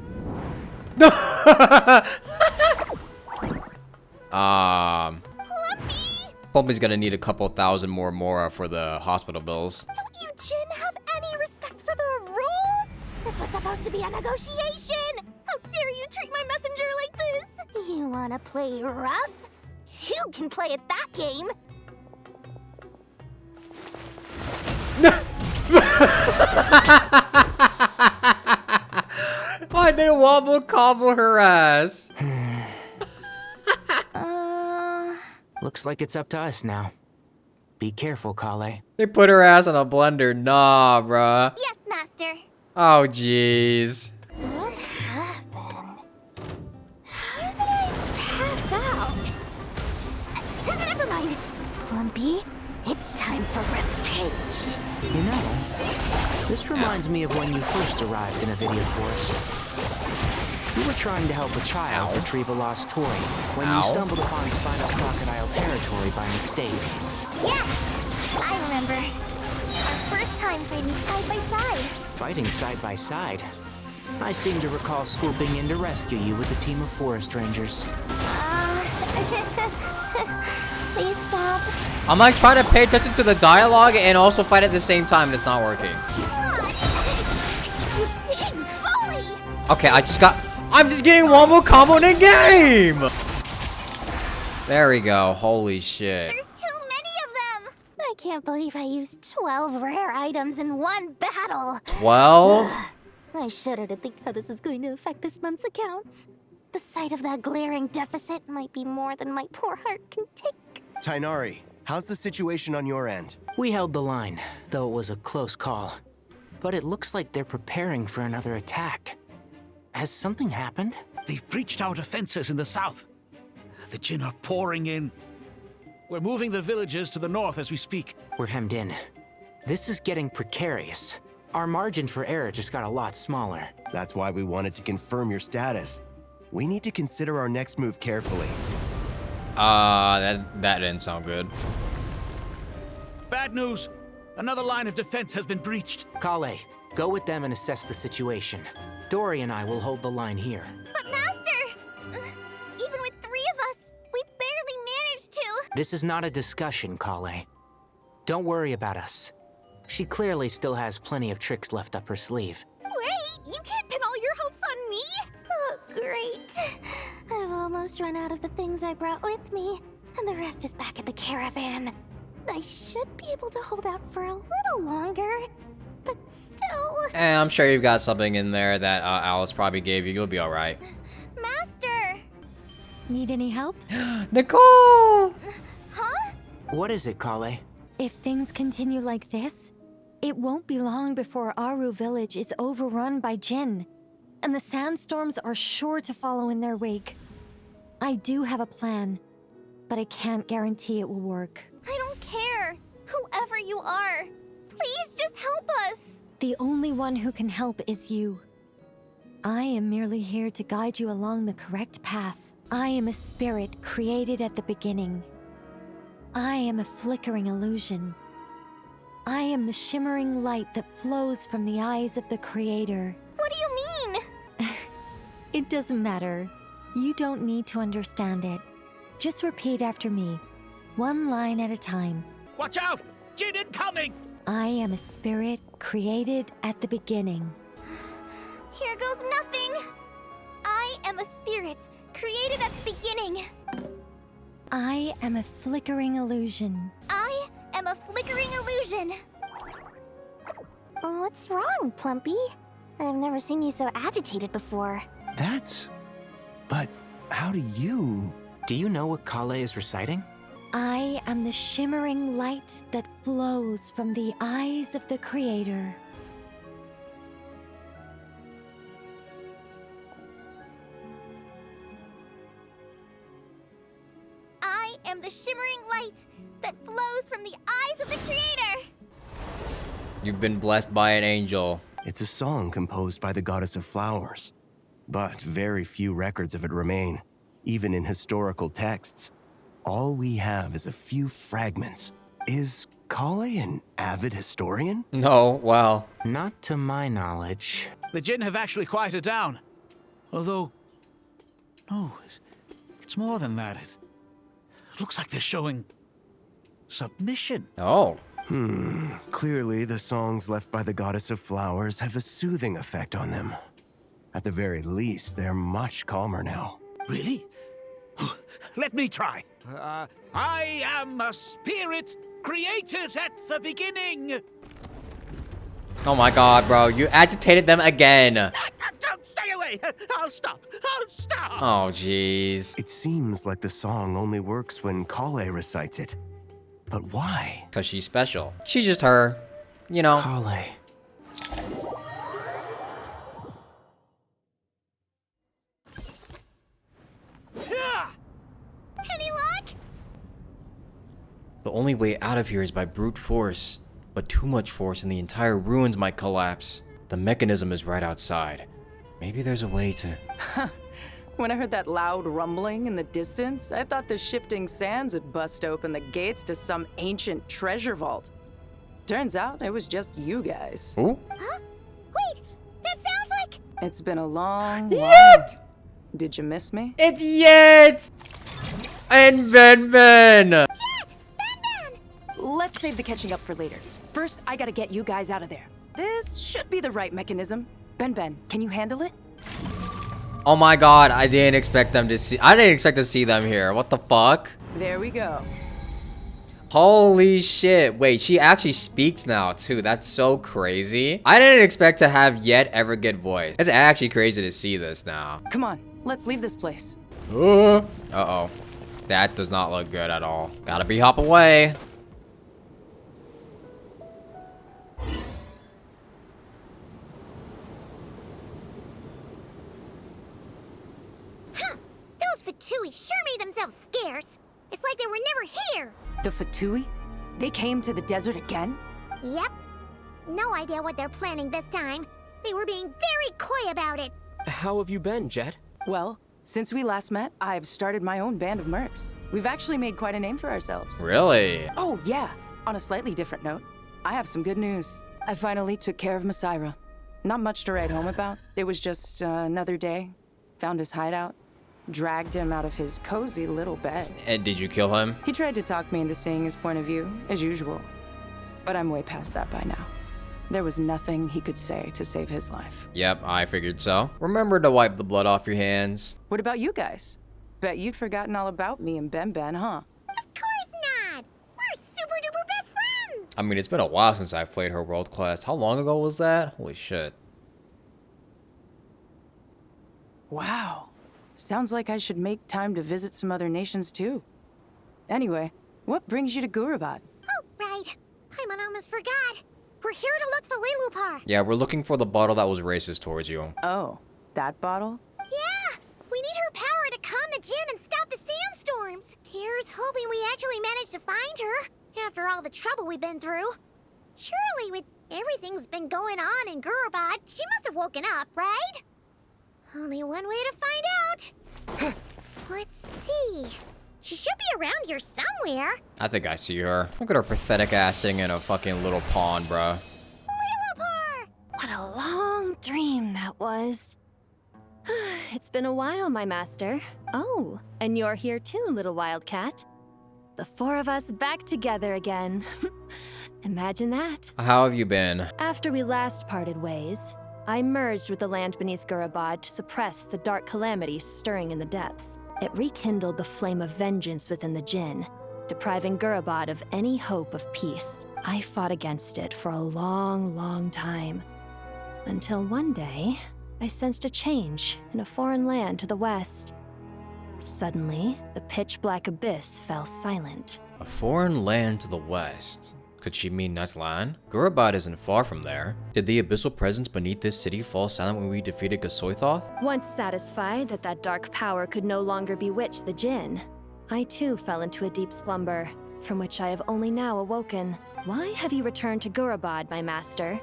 Plumpy's gonna need a couple thousand more Mora for the hospital bills. Don't you Jin have any respect for the rules? This was supposed to be a negotiation. How dare you treat my messenger like this? You wanna play rough? You can play at that game. Why'd they wobble cobble her ass? Looks like it's up to us now. Be careful, Kale. They put her ass in a blender. Nah, bruh. Yes, Master. Oh, jeez. What happened? How did I pass out? Never mind. Plumpy, it's time for revenge. You know, this reminds me of when you first arrived in Avidia Forest. You were trying to help a child retrieve a lost toy when you stumbled upon Spinal Crocodile territory by mistake. Yeah, I remember. Our first time fighting side by side. Fighting side by side? I seem to recall swooping in to rescue you with a team of forest rangers. Please stop. I'm like trying to pay attention to the dialogue and also fight at the same time, and it's not working. You big bully! Okay, I'm just getting one more combo in the game! There we go. Holy shit. There's too many of them! I can't believe I used 12 rare items in one battle. 12? I shudder to think how this is going to affect this month's accounts. The sight of that glaring deficit might be more than my poor heart can take. Tainari, how's the situation on your end? We held the line, though it was a close call. But it looks like they're preparing for another attack. Has something happened? They've breached our defenses in the south. The Jinn are pouring in. We're moving the villagers to the north as we speak. We're hemmed in. This is getting precarious. Our margin for error just got a lot smaller. That's why we wanted to confirm your status. We need to consider our next move carefully. That didn't sound good. Bad news! Another line of defense has been breached. Kale, go with them and assess the situation. Dory and I will hold the line here. But Master! Even with 3 of us, we barely managed to. This is not a discussion, Kale. Don't worry about us. She clearly still has plenty of tricks left up her sleeve. Wait, you can't pin all your hopes on me? Oh, great. I've almost run out of the things I brought with me, and the rest is back at the caravan. I should be able to hold out for a little longer, but still... I'm sure you've got something in there that Alice probably gave you. You'll be alright. Master! Need any help? Nicole! Huh? What is it, Kale? If things continue like this, it won't be long before Aru village is overrun by Jinn, and the sandstorms are sure to follow in their wake. I do have a plan, but I can't guarantee it will work. I don't care. Whoever you are, please just help us. The only one who can help is you. I am merely here to guide you along the correct path. I am a spirit created at the beginning. I am a flickering illusion. I am the shimmering light that flows from the eyes of the Creator. What do you mean? It doesn't matter. You don't need to understand it. Just repeat after me, one line at a time. Watch out! Jinn incoming! I am a spirit created at the beginning. Here goes nothing. I am a spirit created at the beginning. I am a flickering illusion. I am a flickering illusion. What's wrong, Plumpy? I've never seen you so agitated before. But how do you... Do you know what Kale is reciting? I am the shimmering light that flows from the eyes of the Creator. I am the shimmering light that flows from the eyes of the Creator. You've been blessed by an angel. It's a song composed by the goddess of flowers. But very few records of it remain, even in historical texts. All we have is a few fragments. Is Kale an avid historian? No, well... Not to my knowledge. The Jinn have actually quieted down. Although... No, it's more than that. It looks like they're showing... submission. Oh. Clearly, the songs left by the goddess of flowers have a soothing effect on them. At the very least, they're much calmer now. Really? Let me try. I am a spirit created at the beginning. Oh my god, bro. You agitated them again. Don't stay away. I'll stop. I'll stop. Oh, jeez. It seems like the song only works when Kale recites it. But why? Because she's special. She's just her. You know. Kale. The only way out of here is by brute force. But too much force and the entire ruins might collapse. The mechanism is right outside. Maybe there's a way to... When I heard that loud rumbling in the distance, I thought the shifting sands had bust open the gates to some ancient treasure vault. Turns out it was just you guys. Ooh? Huh? Wait, that sounds like... It's been a long while. Did you miss me? It's Yet! And Ben! Let's save the catching up for later. First, I gotta get you guys out of there. This should be the right mechanism. Ben, can you handle it? Oh my god, I didn't expect them to see... I didn't expect to see them here. What the fuck? There we go. Holy shit. Wait, she actually speaks now, too. That's so crazy. I didn't expect to have Yet ever get voice. It's actually crazy to see this now. Come on, let's leave this place. Uh-oh. That does not look good at all. Gotta be hop away. Those Fatui sure made themselves scarce. It's like they were never here. The Fatui? They came to the desert again? Yep. No idea what they're planning this time. They were being very coy about it. How have you been, Jet? Well, since we last met, I've started my own band of mercs. We've actually made quite a name for ourselves. Really? Oh, yeah. On a slightly different note, I have some good news. I finally took care of Masaira. Not much to write home about. It was just another day. Found his hideout. Dragged him out of his cozy little bed. And did you kill him? He tried to talk me into seeing his point of view, as usual. But I'm way past that by now. There was nothing he could say to save his life. Yep, I figured so. Remember to wipe the blood off your hands. What about you guys? Bet you'd forgotten all about me and Ben, huh? Of course not! We're super duper best friends! I mean, it's been a while since I've played her World Quest. How long ago was that? Holy shit. Wow. Sounds like I should make time to visit some other nations too. Anyway, what brings you to Gurabad? Oh, right. Paimon almost forgot. We're here to look for Lilupar. Yeah, we're looking for the bottle that was racist towards you. Oh, that bottle? Yeah! We need her power to calm the Jinn and stop the sandstorms. Here's hoping we actually manage to find her, after all the trouble we've been through. Surely, with everything's been going on in Gurabad, she must have woken up, right? Only one way to find out. Let's see. She should be around here somewhere. I think I see her. Look at her pathetic ass singing in a fucking little pond, bruh. Lilupar! What a long dream that was. It's been a while, my master. Oh, and you're here too, little wildcat. The four of us back together again. Imagine that. How have you been? After we last parted ways, I merged with the land beneath Gurabad to suppress the dark calamity stirring in the depths. It rekindled the flame of vengeance within the Jinn, depriving Gurabad of any hope of peace. I fought against it for a long time, until one day, I sensed a change in a foreign land to the west. Suddenly, the pitch-black abyss fell silent. A foreign land to the west. Could she mean Natlan? Gurabad isn't far from there. Did the abyssal presence beneath this city fall silent when we defeated Gasoithoth? Once satisfied that that dark power could no longer bewitch the Jinn, I too fell into a deep slumber, from which I have only now awoken. Why have you returned to Gurabad, my master?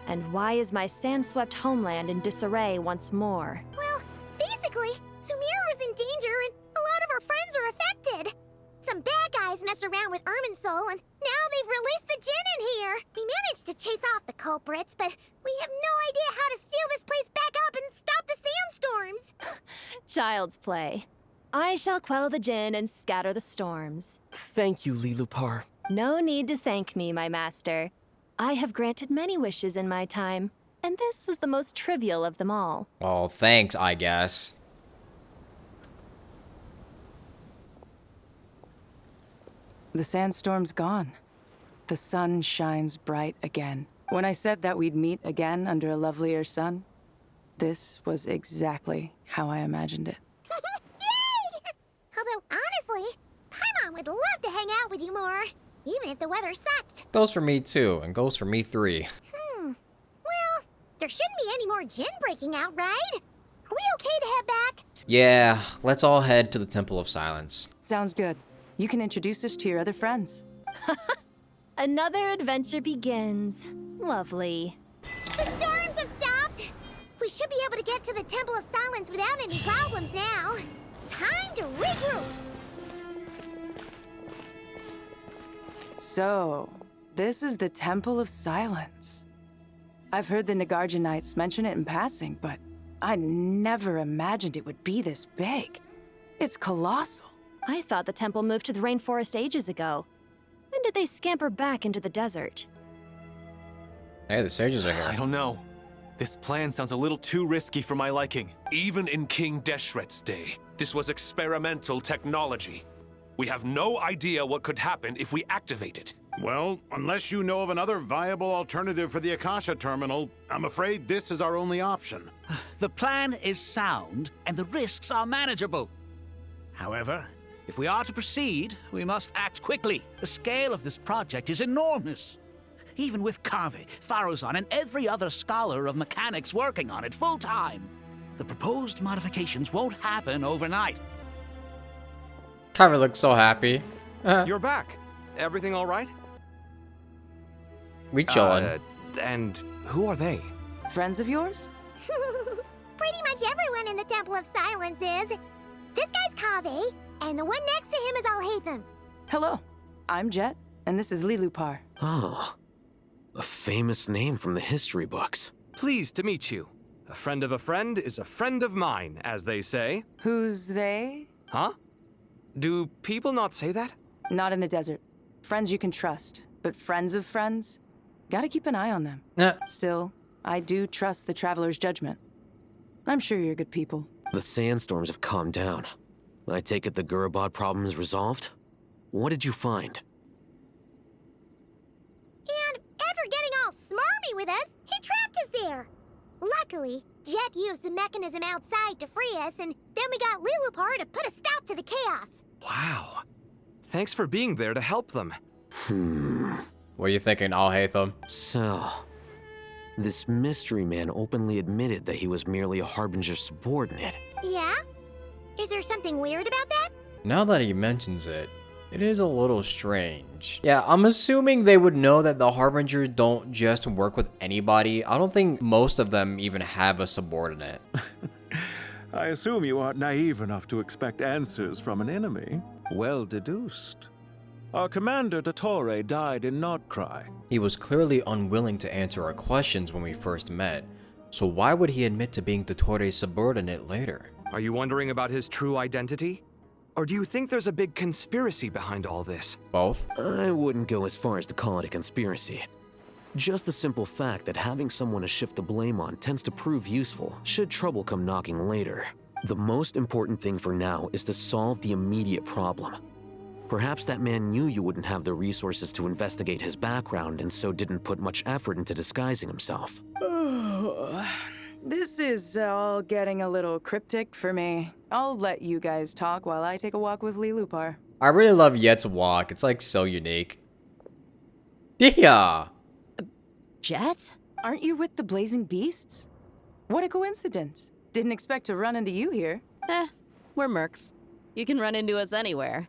And why is my sand-swept homeland in disarray once more? Well, basically, Sumeru's in danger and a lot of our friends are affected. Some bad guys messed around with Irminsul, and now they've released the Jinn in here. We managed to chase off the culprits, but we have no idea how to seal this place back up and stop the sandstorms. Child's play. I shall quell the Jinn and scatter the storms. Thank you, Lilupar. No need to thank me, my master. I have granted many wishes in my time, and this was the most trivial of them all. Oh, thanks, I guess. The sandstorm's gone. The sun shines bright again. When I said that we'd meet again under a lovelier sun, this was exactly how I imagined it. Yay! Although, honestly, Paimon would love to hang out with you more, even if the weather sucked. Goes for me too, and goes for me 3. Well, there shouldn't be any more Jinn breaking out, right? Are we okay to head back? Yeah, let's all head to the Temple of Silence. Sounds good. You can introduce us to your other friends. Another adventure begins. Lovely. The storms have stopped! We should be able to get to the Temple of Silence without any problems now. Time to regroup! So, this is the Temple of Silence. I've heard the Nagarjanites mention it in passing, but I never imagined it would be this big. It's colossal. I thought the temple moved to the rainforest ages ago. When did they scamper back into the desert? Hey, the sages are here. I don't know. This plan sounds a little too risky for my liking. Even in King Deshret's day, this was experimental technology. We have no idea what could happen if we activate it. Well, unless you know of another viable alternative for the Akasha terminal, I'm afraid this is our only option. The plan is sound, and the risks are manageable. However, if we are to proceed, we must act quickly. The scale of this project is enormous. Even with Kave, Faruzan, and every other scholar of mechanics working on it full-time, the proposed modifications won't happen overnight. Kyra looks so happy. You're back. Everything all right? We chillin'. And who are they? Friends of yours? Pretty much everyone in the Temple of Silence is. This guy's Kave, and the one next to him is Alhaitham. Hello, I'm Jet, and this is Lilupar. Oh, a famous name from the history books. Pleased to meet you. A friend of a friend is a friend of mine, as they say. Who's they? Huh? Do people not say that? Not in the desert. Friends you can trust, but friends of friends? Gotta keep an eye on them. Still, I do trust the Traveler's judgment. I'm sure you're good people. The sandstorms have calmed down. I take it the Gurabad problem is resolved? What did you find? And after getting all smarmy with us, he trapped us there. Luckily, Jet used the mechanism outside to free us, and then we got Lilupar to put a stop to the chaos. Wow. Thanks for being there to help them. What are you thinking, Alhaitham? So, this mystery man openly admitted that he was merely a Harbinger subordinate. Yeah? Is there something weird about that? Now that he mentions it, it is a little strange. Yeah, I'm assuming they would know that the Harbingers don't just work with anybody. I don't think most of them even have a subordinate. I assume you aren't naive enough to expect answers from an enemy. Well deduced. Our commander, Dottore, died in Nordcry. He was clearly unwilling to answer our questions when we first met, so why would he admit to being Dottore's subordinate later? Are you wondering about his true identity? Or do you think there's a big conspiracy behind all this? Both? I wouldn't go as far as to call it a conspiracy. Just the simple fact that having someone to shift the blame on tends to prove useful, should trouble come knocking later. The most important thing for now is to solve the immediate problem. Perhaps that man knew you wouldn't have the resources to investigate his background and so didn't put much effort into disguising himself. This is all getting a little cryptic for me. I'll let you guys talk while I take a walk with Lilupar. I really love Yet's walk. It's like so unique. Yeah. Jet? Aren't you with the Blazing Beasts? What a coincidence. Didn't expect to run into you here. We're mercs. You can run into us anywhere.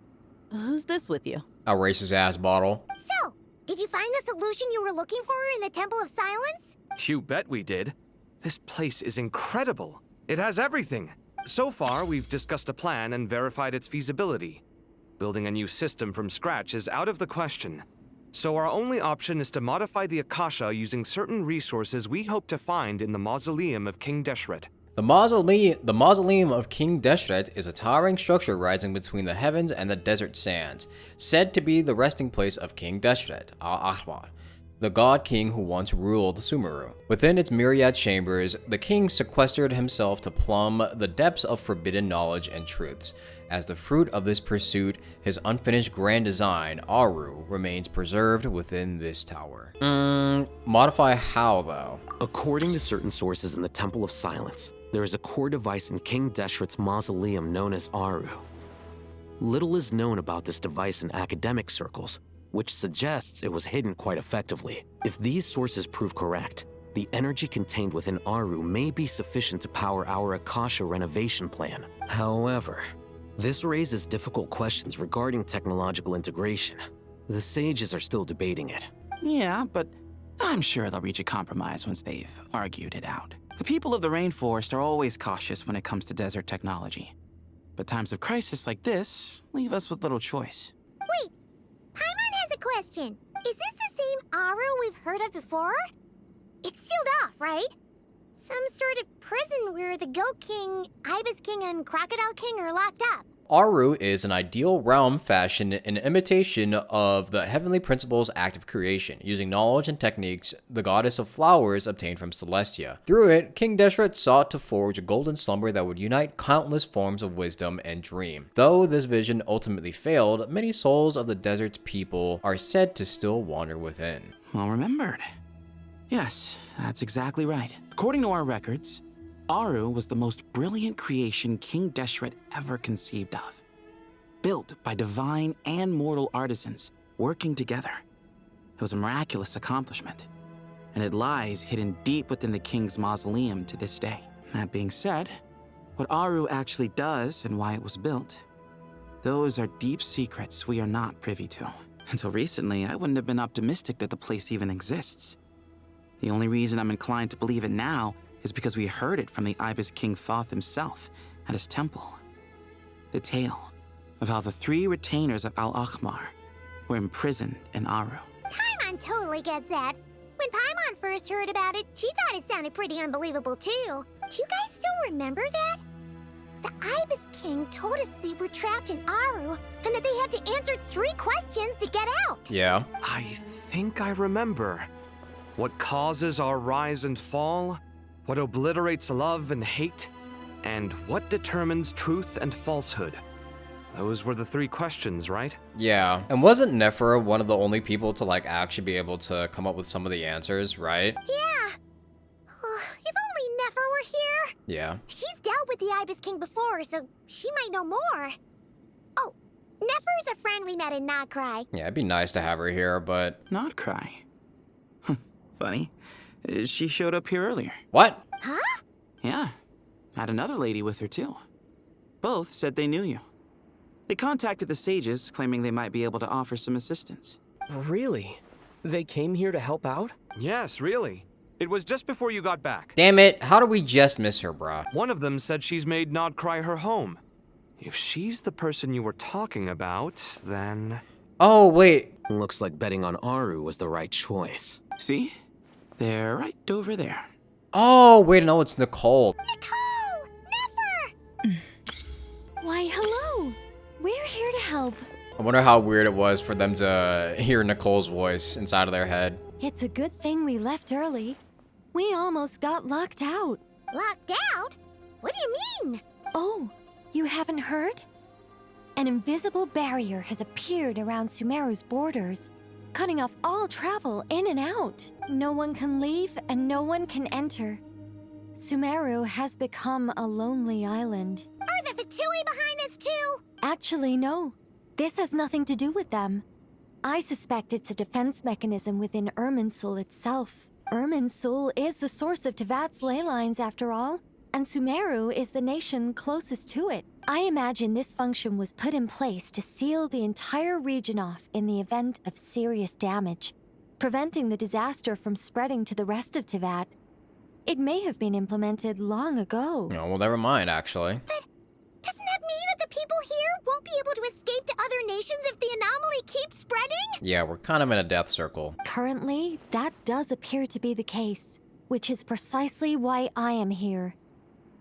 Who's this with you? A racist ass bottle. So, did you find the solution you were looking for in the Temple of Silence? You bet we did. This place is incredible. It has everything. So far, we've discussed a plan and verified its feasibility. Building a new system from scratch is out of the question. So our only option is to modify the Akasha using certain resources we hope to find in the mausoleum of King Deshret. The mausoleum of King Deshret is a towering structure rising between the heavens and the desert sands, said to be the resting place of King Deshret, Al-Ahmar, the god king who once ruled Sumeru. Within its myriad chambers, the king sequestered himself to plumb the depths of forbidden knowledge and truths. As the fruit of this pursuit, his unfinished grand design, Aru, remains preserved within this tower. Modify how, though? According to certain sources in the Temple of Silence, there is a core device in King Deshret's mausoleum known as Aru. Little is known about this device in academic circles, which suggests it was hidden quite effectively. If these sources prove correct, the energy contained within Aru may be sufficient to power our Akasha renovation plan. However, this raises difficult questions regarding technological integration. The sages are still debating it. Yeah, but I'm sure they'll reach a compromise once they've argued it out. The people of the rainforest are always cautious when it comes to desert technology. But times of crisis like this leave us with little choice. Wait, Paimon has a question. Is this the same Aru we've heard of before? It's sealed off, right? Some sort of prison where the Goat King, Ibis King, and Crocodile King are locked up. Aru is an ideal realm fashioned in imitation of the heavenly principles' act of creation, using knowledge and techniques the goddess of flowers obtained from Celestia. Through it, King Deshret sought to forge a golden slumber that would unite countless forms of wisdom and dream. Though this vision ultimately failed, many souls of the desert's people are said to still wander within. Well remembered. Yes, that's exactly right. According to our records, Aru was the most brilliant creation King Deshret ever conceived of. Built by divine and mortal artisans working together. It was a miraculous accomplishment, and it lies hidden deep within the king's mausoleum to this day. That being said, what Aru actually does and why it was built, those are deep secrets we are not privy to. Until recently, I wouldn't have been optimistic that the place even exists. The only reason I'm inclined to believe it now is because we heard it from the Ibis King Thoth himself at his temple. The tale of how the 3 retainers of Al-Akhmar were imprisoned in Aru. Paimon totally gets that. When Paimon first heard about it, she thought it sounded pretty unbelievable too. Do you guys still remember that? The Ibis King told us they were trapped in Aru and that they had to answer 3 questions to get out. Yeah. I think I remember. What causes our rise and fall? What obliterates love and hate? And what determines truth and falsehood? Those were the 3 questions, right? Yeah. And wasn't Nephra one of the only people to like actually be able to come up with some of the answers, right? Yeah. If only Nephra were here. Yeah. She's dealt with the Ibis King before, so she might know more. Oh, Nephra's a friend we met in Notcry. Yeah, it'd be nice to have her here, but... Notcry? Funny. She showed up here earlier. What? Huh? Yeah. Had another lady with her, too. Both said they knew you. They contacted the sages, claiming they might be able to offer some assistance. Really? They came here to help out? Yes, really. It was just before you got back. Damn it, how do we just miss her, bruh? One of them said she's made Nodcry her home. If she's the person you were talking about, then... Oh, wait. Looks like betting on Aru was the right choice. See? They're right over there. Oh, wait, no, it's Nicole. Nicole! Never! Why, hello. We're here to help. I wonder how weird it was for them to hear Nicole's voice inside of their head. It's a good thing we left early. We almost got locked out. Locked out? What do you mean? Oh, you haven't heard? An invisible barrier has appeared around Sumeru's borders, cutting off all travel in and out. No one can leave and no one can enter. Sumeru has become a lonely island. Are the Fatui behind this too? Actually, no. This has nothing to do with them. I suspect it's a defense mechanism within Irminsul itself. Irminsul is the source of Tevat's ley lines after all, and Sumeru is the nation closest to it. I imagine this function was put in place to seal the entire region off in the event of serious damage, preventing the disaster from spreading to the rest of Tevat. It may have been implemented long ago. Oh, well, never mind, actually. But doesn't that mean that the people here won't be able to escape to other nations if the anomaly keeps spreading? Yeah, we're kind of in a death circle. Currently, that does appear to be the case, which is precisely why I am here.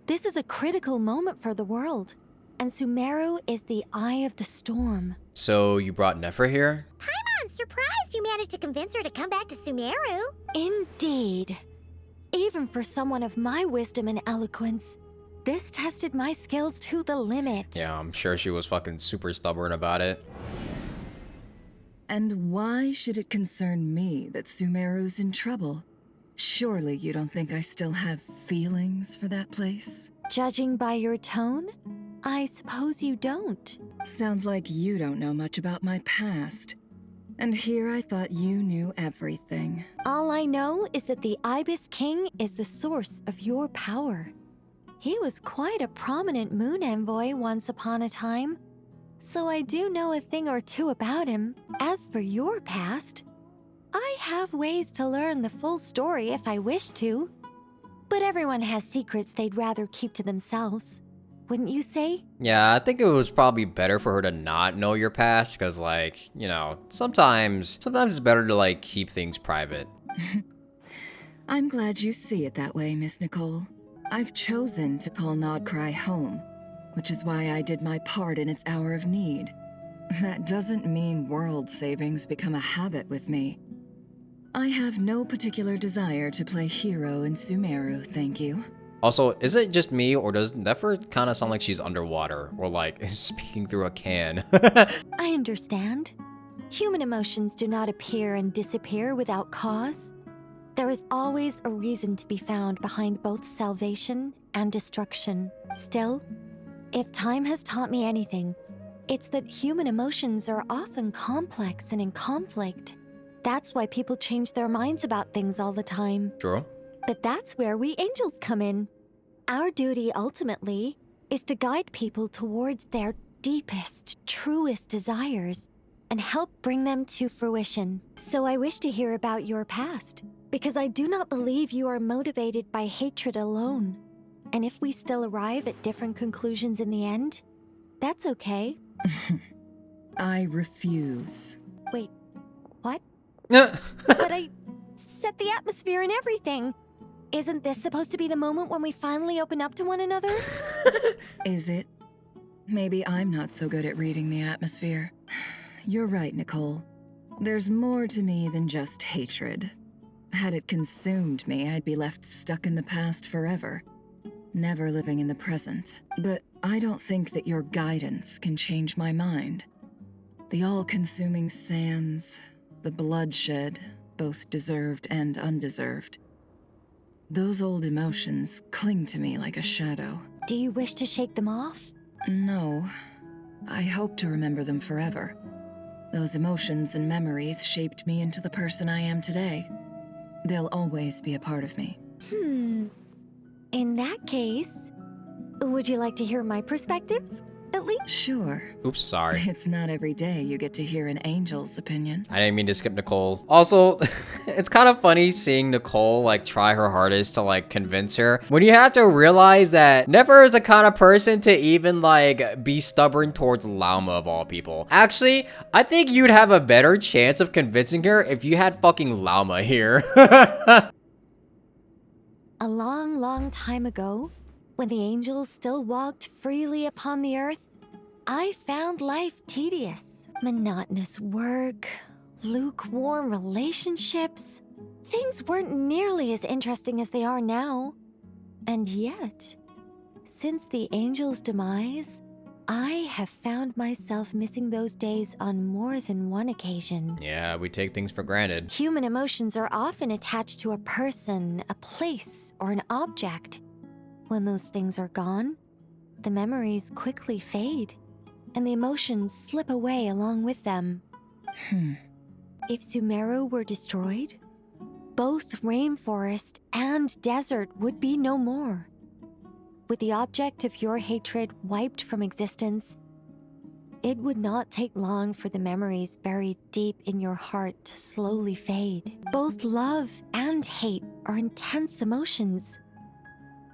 This is a critical moment for the world, and Sumeru is the eye of the storm. So you brought Nephra here? Paimon's surprised you managed to convince her to come back to Sumeru. Indeed. Even for someone of my wisdom and eloquence, this tested my skills to the limit. Yeah, I'm sure she was fucking super stubborn about it. And why should it concern me that Sumeru's in trouble? Surely you don't think I still have feelings for that place? Judging by your tone, I suppose you don't. Sounds like you don't know much about my past. And here I thought you knew everything. All I know is that the Ibis King is the source of your power. He was quite a prominent moon envoy once upon a time. so I do know a thing or two about him. As for your past, I have ways to learn the full story if I wish to. But everyone has secrets they'd rather keep to themselves. Wouldn't you say? Yeah, I think it was probably better for her to not know your past, because, like, you know, sometimes it's better to, like, keep things private. I'm glad you see it that way, Miss Nicole. I've chosen to call Nodcry home, which is why I did my part in its hour of need. That doesn't mean world savings become a habit with me. I have no particular desire to play hero in Sumeru, thank you. Also, is it just me, or does Nefer kind of sound like she's underwater, or like speaking through a can? I understand. Human emotions do not appear and disappear without cause. There is always a reason to be found behind both salvation and destruction. Still, if time has taught me anything, it's that human emotions are often complex and in conflict. That's why people change their minds about things all the time. True. But that's where we angels come in. Our duty, ultimately, is to guide people towards their deepest, truest desires and help bring them to fruition. So I wish to hear about your past, because I do not believe you are motivated by hatred alone. And if we still arrive at different conclusions in the end, that's okay. I refuse. Wait, what? But I set the atmosphere and everything. Isn't this supposed to be the moment when we finally open up to one another? Is it? Maybe I'm not so good at reading the atmosphere. You're right, Nicole. There's more to me than just hatred. Had it consumed me, I'd be left stuck in the past forever, never living in the present. But I don't think that your guidance can change my mind. The all-consuming sands, the bloodshed, both deserved and undeserved. Those old emotions cling to me like a shadow. Do you wish to shake them off? No. I hope to remember them forever. Those emotions and memories shaped me into the person I am today. They'll always be a part of me. In that case, would you like to hear my perspective, at least? Sure. Oops, sorry. It's not every day you get to hear an angel's opinion. I didn't mean to skip Nicole. Also, it's kind of funny seeing Nicole like try her hardest to like convince her, when you have to realize that Nefer is the kind of person to even like be stubborn towards Llama of all people. Actually, I think you'd have a better chance of convincing her if you had fucking Llama here. A long, long time ago, when the angels still walked freely upon the earth, I found life tedious. Monotonous work, lukewarm relationships. Things weren't nearly as interesting as they are now. And yet, since the angels' demise, I have found myself missing those days on more than one occasion. Yeah, we take things for granted. Human emotions are often attached to a person, a place, or an object. When those things are gone, the memories quickly fade, and the emotions slip away along with them. If Sumeru were destroyed, both rainforest and desert would be no more. With the object of your hatred wiped from existence, it would not take long for the memories buried deep in your heart to slowly fade. Both love and hate are intense emotions,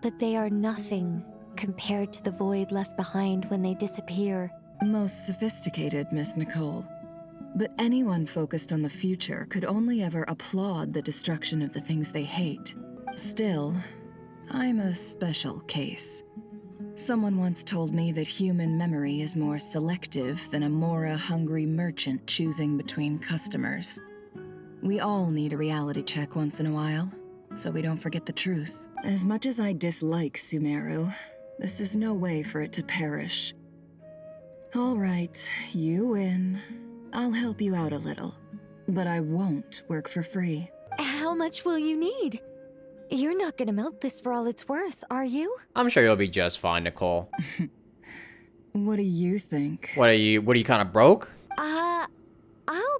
but they are nothing compared to the void left behind when they disappear. Most sophisticated, Miss Nicole. But anyone focused on the future could only ever applaud the destruction of the things they hate. Still, I'm a special case. Someone once told me that human memory is more selective than a Mora-hungry merchant choosing between customers. We all need a reality check once in a while, so we don't forget the truth. As much as I dislike Sumeru, this is no way for it to perish. All right, you win. I'll help you out a little, but I won't work for free. How much will you need? You're not gonna milk this for all it's worth, are you? I'm sure you'll be just fine, Nicole. What do you think? What are you kind of broke? I'll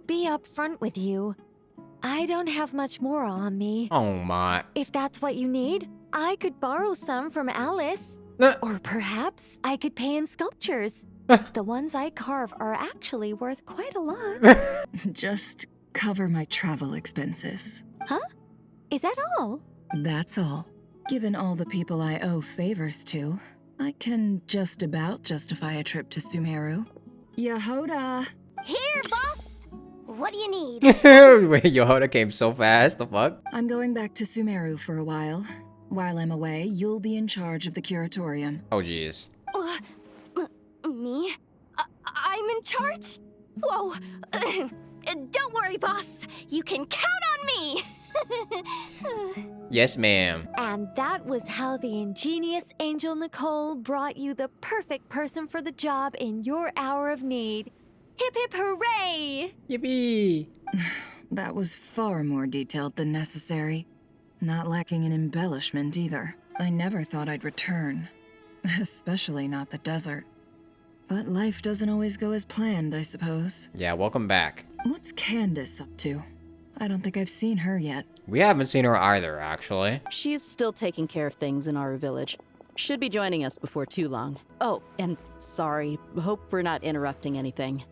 be upfront with you. I don't have much more on me. Oh my. If that's what you need, I could borrow some from Alice. Or perhaps I could pay in sculptures. The ones I carve are actually worth quite a lot. Just cover my travel expenses. Huh? Is that all? That's all. Given all the people I owe favors to, I can just about justify a trip to Sumeru. Yehoda! Here, boss! What do you need? Wait, Yehoda came so fast. The fuck? I'm going back to Sumeru for a while. While I'm away, you'll be in charge of the curatorium. Oh, jeez. Me? I'm in charge? Whoa. Don't worry, boss. You can count on me. Yes, ma'am. And that was how the ingenious Angel Nicole brought you the perfect person for the job in your hour of need. Hip hip hooray! Yippee! That was far more detailed than necessary. Not lacking in embellishment either. I never thought I'd return. Especially not the desert. But life doesn't always go as planned, I suppose. Yeah, welcome back. What's Candace up to? I don't think I've seen her yet. We haven't seen her either, actually. She is still taking care of things in Aru Village. Should be joining us before too long. Oh, and sorry, hope we're not interrupting anything.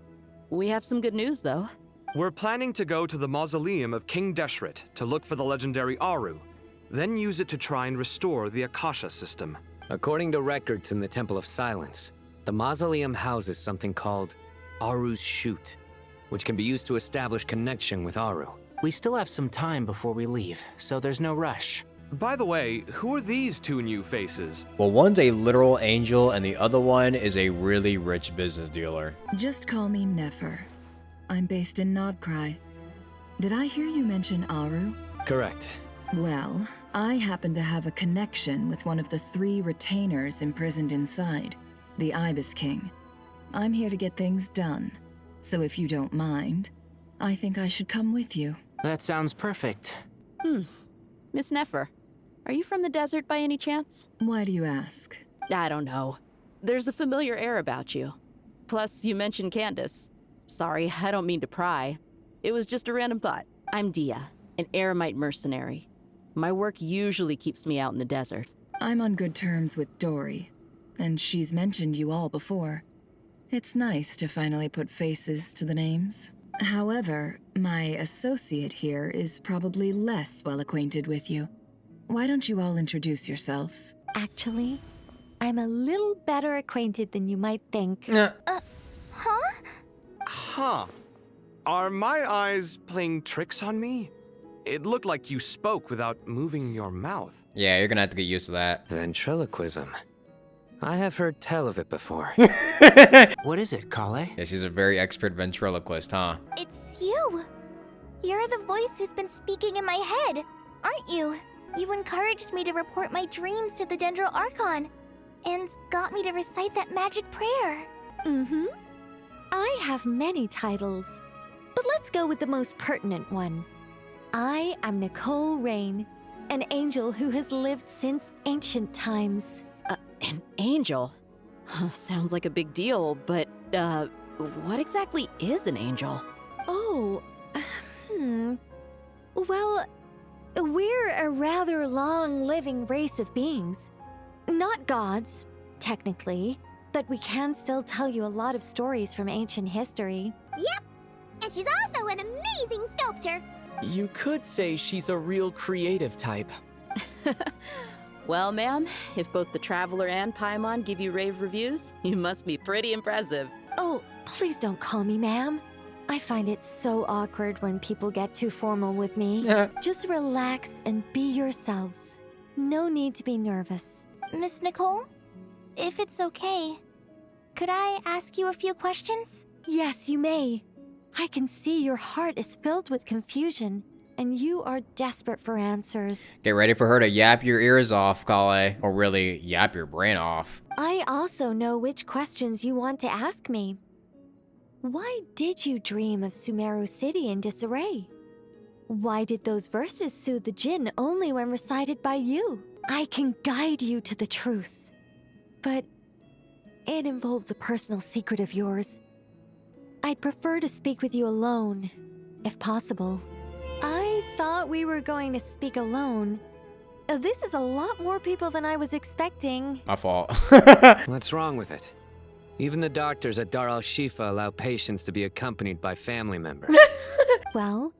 We have some good news, though. We're planning to go to the mausoleum of King Deshret to look for the legendary Aru, then use it to try and restore the Akasha system. According to records in the Temple of Silence, the mausoleum houses something called Aru's Chute, which can be used to establish connection with Aru. We still have some time before we leave, so there's no rush. By the way, who are these two new faces? Well, one's a literal angel and the other one is a really rich business dealer. Just call me Nefer. I'm based in Nodcry. Did I hear you mention Aru? Correct. Well, I happen to have a connection with one of the 3 retainers imprisoned inside, the Ibis King. I'm here to get things done, so if you don't mind, I think I should come with you. That sounds perfect. Miss Nefer, are you from the desert by any chance? Why do you ask? I don't know. There's a familiar air about you. Plus, you mentioned Candace. Sorry, I don't mean to pry. It was just a random thought. I'm Dia, an Eremite mercenary. My work usually keeps me out in the desert. I'm on good terms with Dory, and she's mentioned you all before. It's nice to finally put faces to the names. However, my associate here is probably less well acquainted with you. Why don't you all introduce yourselves? Actually, I'm a little better acquainted than you might think. Huh. Are my eyes playing tricks on me? It looked like you spoke without moving your mouth. Yeah, you're gonna have to get used to that. Ventriloquism. I have heard tell of it before. What is it, Kale? Yeah, she's a very expert ventriloquist, huh? It's you. You're the voice who's been speaking in my head, aren't you? You encouraged me to report my dreams to the Dendro Archon, and got me to recite that magic prayer. Mm-hmm. I have many titles, but let's go with the most pertinent one. I am Nicole Rain, an angel who has lived since ancient times. An angel? Sounds like a big deal, but, what exactly is an angel? Oh, Well, we're a rather long-living race of beings. Not gods, technically, but we can still tell you a lot of stories from ancient history. Yep, and she's also an amazing sculptor. You could say she's a real creative type. Well, ma'am, if both the Traveler and Paimon give you rave reviews, you must be pretty impressive. Oh, please don't call me ma'am. I find it so awkward when people get too formal with me. Just relax and be yourselves. No need to be nervous. Miss Nicole, if it's okay, could I ask you a few questions? Yes, you may. I can see your heart is filled with confusion, and you are desperate for answers. Get ready for her to yap your ears off, Kale. Or really, yap your brain off. I also know which questions you want to ask me. Why did you dream of Sumeru City in disarray? Why did those verses soothe the Jinn only when recited by you? I can guide you to the truth, but it involves a personal secret of yours. I'd prefer to speak with you alone, if possible. I thought we were going to speak alone. This is a lot more people than I was expecting. My fault. What's wrong with it? Even the doctors at Dar al-Shifa allow patients to be accompanied by family members. Well,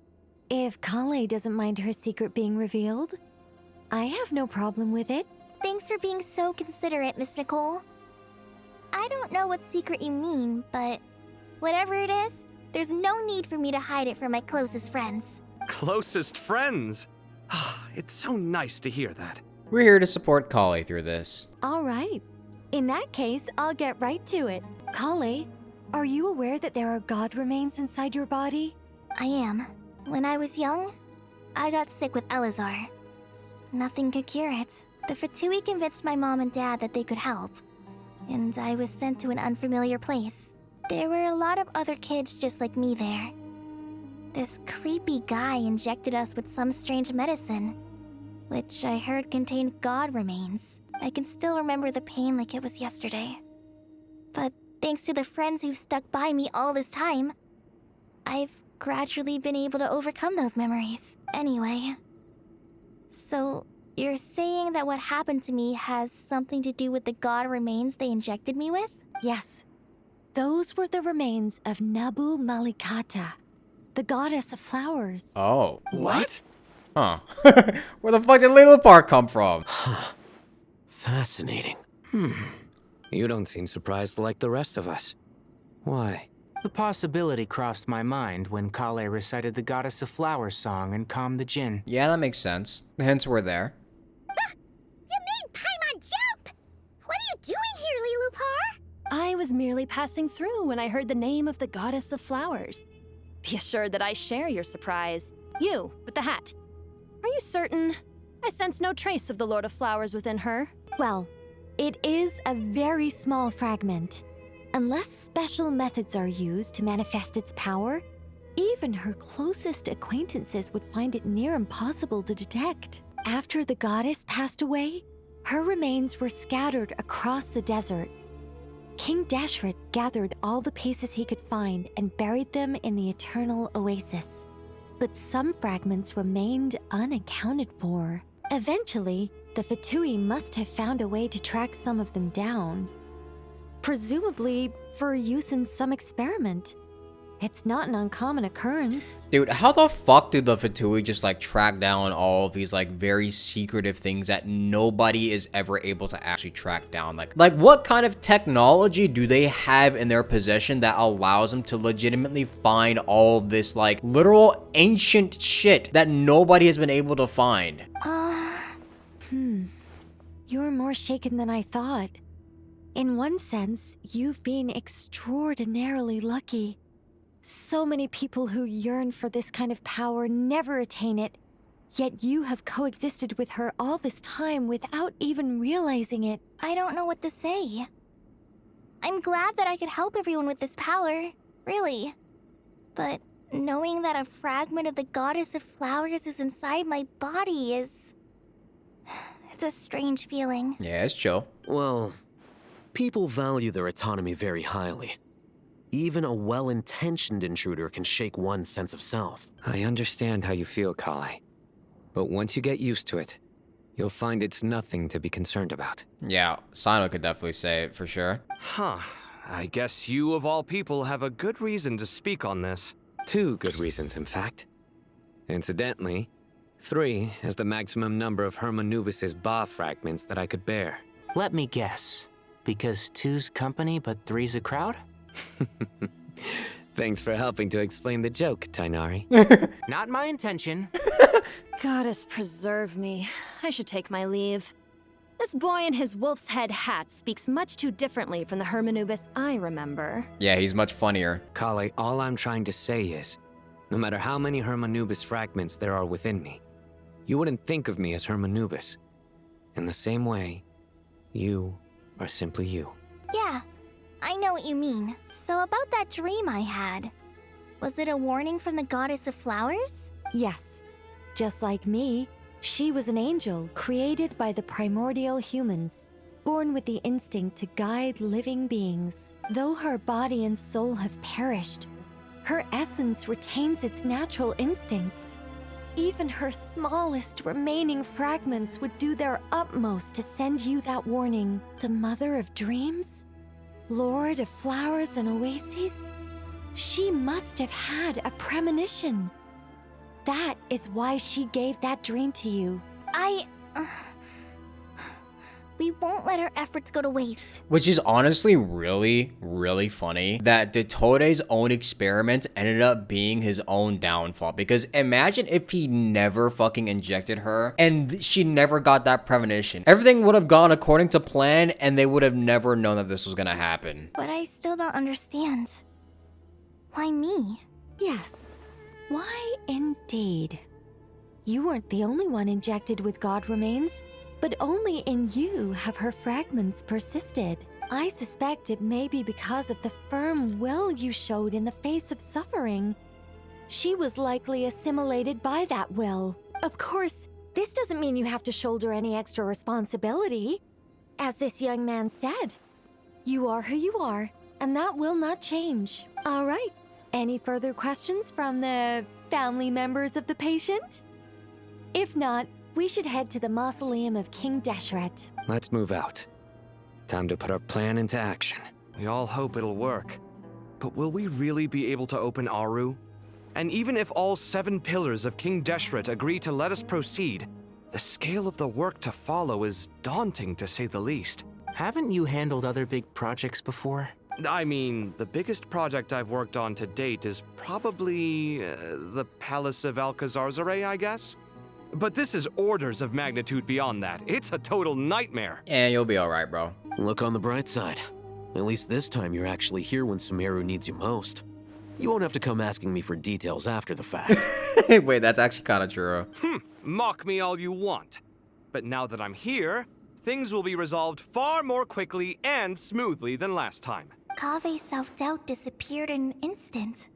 if Kale doesn't mind her secret being revealed, I have no problem with it. Thanks for being so considerate, Miss Nicole. I don't know what secret you mean, but whatever it is, there's no need for me to hide it from my closest friends. Closest friends? It's so nice to hear that. We're here to support Kale through this. All right. In that case, I'll get right to it. Kale, are you aware that there are god remains inside your body? I am. When I was young, I got sick with Elazar. Nothing could cure it. The Fatui convinced my mom and dad that they could help, and I was sent to an unfamiliar place. There were a lot of other kids just like me there. This creepy guy injected us with some strange medicine, which I heard contained god remains. I can still remember the pain like it was yesterday. But thanks to the friends who've stuck by me all this time, I've gradually been able to overcome those memories. Anyway, so you're saying that what happened to me has something to do with the god remains they injected me with? Yes. Those were the remains of Nabu Malikata, the goddess of flowers. Oh. What? Huh. Where the fuck did Lilipar come from? Fascinating. You don't seem surprised like the rest of us. Why? The possibility crossed my mind when Kale recited the Goddess of Flowers song and calmed the Jinn. Yeah, that makes sense. The hints were there. You made Paimon jump! What are you doing here, Lilupar? I was merely passing through when I heard the name of the goddess of flowers. Be assured that I share your surprise. You, with the hat. Are you certain? I sense no trace of the Lord of Flowers within her. Well, it is a very small fragment. Unless special methods are used to manifest its power, even her closest acquaintances would find it near impossible to detect. After the goddess passed away, her remains were scattered across the desert. King Deshret gathered all the pieces he could find and buried them in the eternal oasis. But some fragments remained unaccounted for. Eventually, the Fatui must have found a way to track some of them down. Presumably for use in some experiment. It's not an uncommon occurrence. Dude, how the fuck did the Fatui just like track down all of these like very secretive things that nobody is ever able to actually track down? Like what kind of technology do they have in their possession that allows them to legitimately find all of this like literal ancient shit that nobody has been able to find? You're more shaken than I thought. In one sense, you've been extraordinarily lucky. So many people who yearn for this kind of power never attain it, yet you have coexisted with her all this time without even realizing it. I don't know what to say. I'm glad that I could help everyone with this power, really. But knowing that a fragment of the Goddess of Flowers is inside my body is... it's a strange feeling. Yeah, it's chill. Well, people value their autonomy very highly. Even a well-intentioned intruder can shake one's sense of self. I understand how you feel, Kale. But once you get used to it, you'll find it's nothing to be concerned about. Yeah, Sino could definitely say it for sure. Huh. I guess you, of all people, have a good reason to speak on this. 2 good reasons, in fact. Incidentally, 3 is the maximum number of Hermanubis' Ba fragments that I could bear. Let me guess. Because 2's company, but 3's a crowd? Thanks for helping to explain the joke, Tainari. Not my intention. Goddess preserve me. I should take my leave. This boy in his wolf's head hat speaks much too differently from the Hermanubis I remember. Yeah, he's much funnier. Kale, all I'm trying to say is, no matter how many Hermanubis fragments there are within me, you wouldn't think of me as Hermanubis. In the same way, you are simply you. Yeah, I know what you mean. So about that dream I had, was it a warning from the Goddess of Flowers? Yes. Just like me, she was an angel created by the primordial humans, born with the instinct to guide living beings. Though her body and soul have perished, her essence retains its natural instincts. Even her smallest remaining fragments would do their utmost to send you that warning. The Mother of Dreams? Lord of flowers and oases? She must have had a premonition. That is why she gave that dream to you. We won't let our efforts go to waste. Which is honestly really, really funny that Detode's own experiment ended up being his own downfall. Because imagine if he never fucking injected her and she never got that premonition. Everything would have gone according to plan and they would have never known that this was gonna happen. But I still don't understand. Why me? Yes. Why indeed? You weren't the only one injected with God remains, but only in you have her fragments persisted. I suspect it may be because of the firm will you showed in the face of suffering. She was likely assimilated by that will. Of course, this doesn't mean you have to shoulder any extra responsibility. As this young man said, you are who you are, and that will not change. All right. Any further questions from the family members of the patient? If not, we should head to the mausoleum of King Deshret. Let's move out. Time to put our plan into action. We all hope it'll work. But will we really be able to open Aru? And even if all 7 pillars of King Deshret agree to let us proceed, the scale of the work to follow is daunting to say the least. Haven't you handled other big projects before? I mean, the biggest project I've worked on to date is probably the Palace of Alcazarzaray, I guess? But this is orders of magnitude beyond that. It's a total nightmare. And you'll be alright, bro. Look on the bright side. At least this time you're actually here when Sumeru needs you most. You won't have to come asking me for details after the fact. Wait, that's actually kind of true. Mock me all you want. But now that I'm here, things will be resolved far more quickly and smoothly than last time. Kave's self-doubt disappeared in an instant.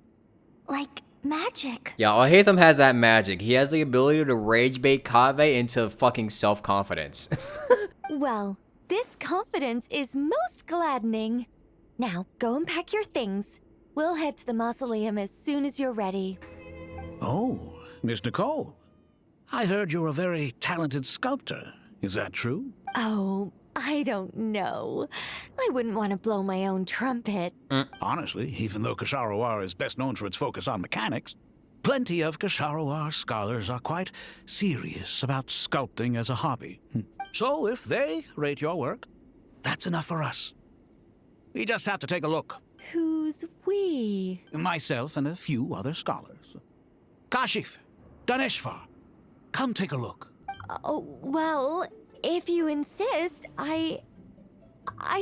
Like magic. Yeah, Alhaitham has that magic. He has the ability to rage bait Kave into fucking self-confidence. Well, this confidence is most gladdening. Now, go and pack your things. We'll head to the mausoleum as soon as you're ready. Oh, Miss Nicole. I heard you're a very talented sculptor. Is that true? Oh, I don't know. I wouldn't want to blow my own trumpet. Honestly, even though Kasharawar is best known for its focus on mechanics, plenty of Kasharawar scholars are quite serious about sculpting as a hobby. So if they rate your work, that's enough for us. We just have to take a look. Who's we? Myself and a few other scholars. Kashif, Daneshvar, come take a look. Oh, well, if you insist, I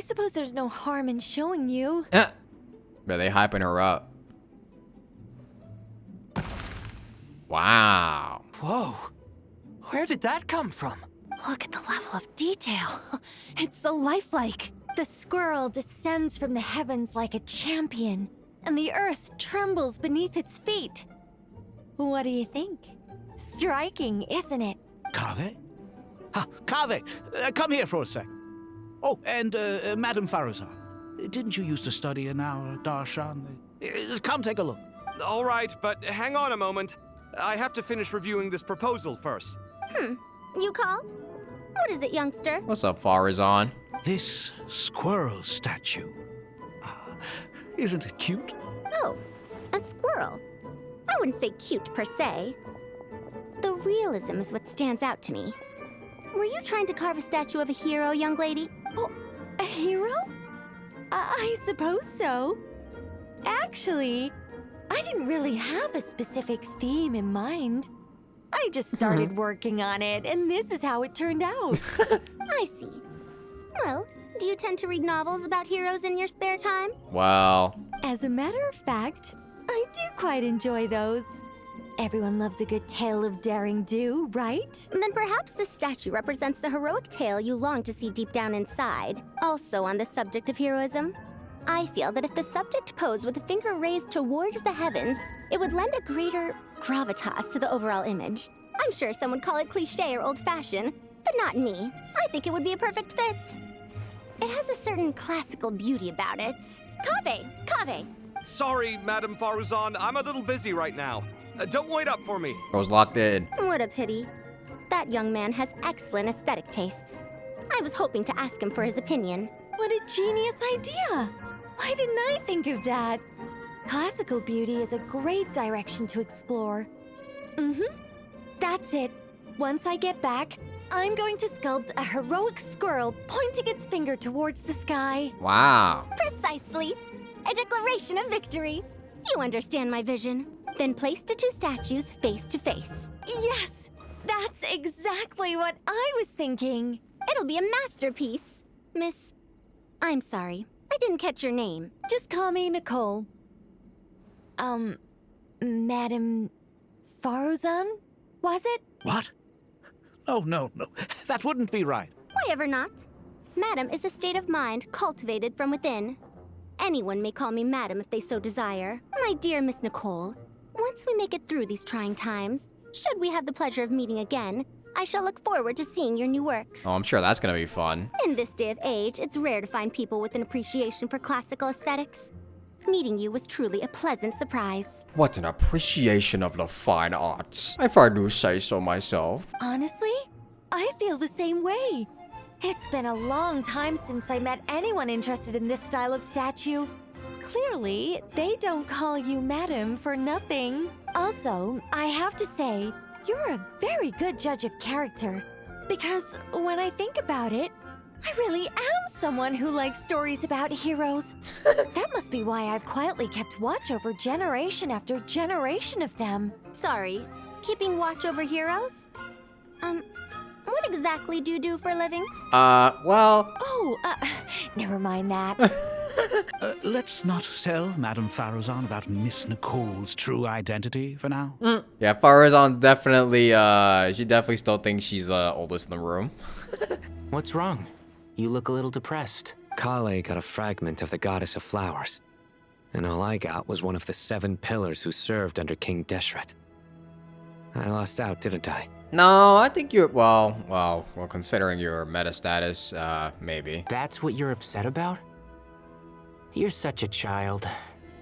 suppose there's no harm in showing you. But they hyping her up. Wow. Whoa. Where did that come from? Look at the level of detail. It's so lifelike. The squirrel descends from the heavens like a champion, and the earth trembles beneath its feet. What do you think? Striking, isn't it? Kave? Kave, come here for a sec. Oh, and Madame Faruzan, didn't you used to study in our darshan? Come take a look. All right, but hang on a moment. I have to finish reviewing this proposal first. You called? What is it, youngster? What's up, Farazan? This squirrel statue. Isn't it cute? Oh, a squirrel. I wouldn't say cute per se. The realism is what stands out to me. Were you trying to carve a statue of a hero, young lady? Oh, a hero? I suppose so. Actually, I didn't really have a specific theme in mind. I just started working on it, and this is how it turned out. I see. Well, do you tend to read novels about heroes in your spare time? Well. As a matter of fact, I do quite enjoy those. Everyone loves a good tale of daring do, right? Then perhaps this statue represents the heroic tale you long to see deep down inside. Also on the subject of heroism, I feel that if the subject posed with a finger raised towards the heavens, it would lend a greater gravitas to the overall image. I'm sure some would call it cliché or old-fashioned, but not me. I think it would be a perfect fit. It has a certain classical beauty about it. Kave! Sorry, Madame Faruzan, I'm a little busy right now. Don't wait up for me. I was locked in. What a pity. That young man has excellent aesthetic tastes. I was hoping to ask him for his opinion. What a genius idea! Why didn't I think of that? Classical beauty is a great direction to explore. That's it. Once I get back, I'm going to sculpt a heroic squirrel pointing its finger towards the sky. Wow. Precisely. A declaration of victory. You understand my vision. Then place the two statues face to face. Yes! That's exactly what I was thinking. It'll be a masterpiece. Miss... I'm sorry. I didn't catch your name. Just call me Nicole. Madam Faruzan? Was it? What? Oh, no. That wouldn't be right. Why ever not? Madam is a state of mind cultivated from within. Anyone may call me Madam if they so desire. My dear Miss Nicole, once we make it through these trying times, should we have the pleasure of meeting again, I shall look forward to seeing your new work. Oh, I'm sure that's gonna be fun. In this day of age, it's rare to find people with an appreciation for classical aesthetics. Meeting you was truly a pleasant surprise. What an appreciation of the fine arts, if I do say so myself. Honestly, I feel the same way. It's been a long time since I met anyone interested in this style of statue. Clearly, they don't call you Madam for nothing. Also, I have to say, you're a very good judge of character. Because when I think about it, I really am someone who likes stories about heroes. That must be why I've quietly kept watch over generation after generation of them. Sorry, keeping watch over heroes? What exactly do you do for a living? Well... Oh, never mind that. Let's not tell Madame Faruzan about Miss Nicole's true identity for now. Yeah, Faruzan definitely, she definitely still thinks she's oldest in the room. What's wrong? You look a little depressed. Kale got a fragment of the Goddess of Flowers, and all I got was one of the 7 pillars who served under King Deshret. I lost out, didn't I? No, I think you're, well, considering your meta status, maybe. That's what you're upset about? You're such a child.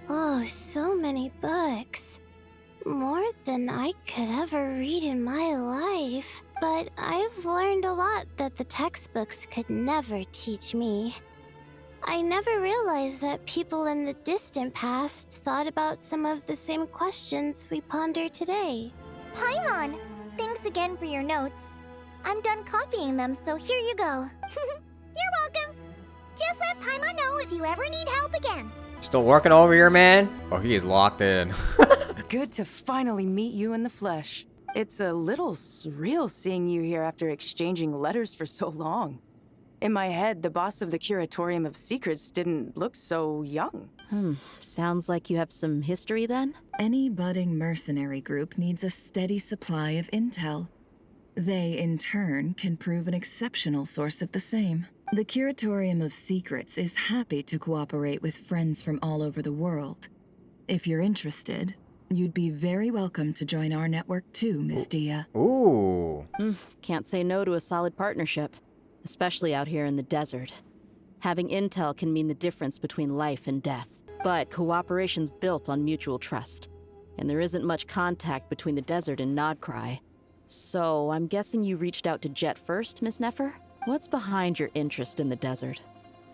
Oh, so many books. More than I could ever read in my life. But I've learned a lot that the textbooks could never teach me. I never realized that people in the distant past thought about some of the same questions we ponder today. Paimon, thanks again for your notes. I'm done copying them, so here you go. You're welcome. Just let Paimon know if you ever need help again. Still working over here, man? Oh, he is locked in. Good to finally meet you in the flesh. It's a little surreal seeing you here after exchanging letters for so long. In my head, the boss of the Curatorium of Secrets didn't look so young. Sounds like you have some history then? Any budding mercenary group needs a steady supply of intel. They, in turn, can prove an exceptional source of the same. The Curatorium of Secrets is happy to cooperate with friends from all over the world. If you're interested, you'd be very welcome to join our network too, Miss Dia. Ooh. Can't say no to a solid partnership, especially out here in the desert. Having intel can mean the difference between life and death. But cooperation's built on mutual trust, and there isn't much contact between the desert and Nodcry. So I'm guessing you reached out to Jet first, Miss Nefer? What's behind your interest in the desert?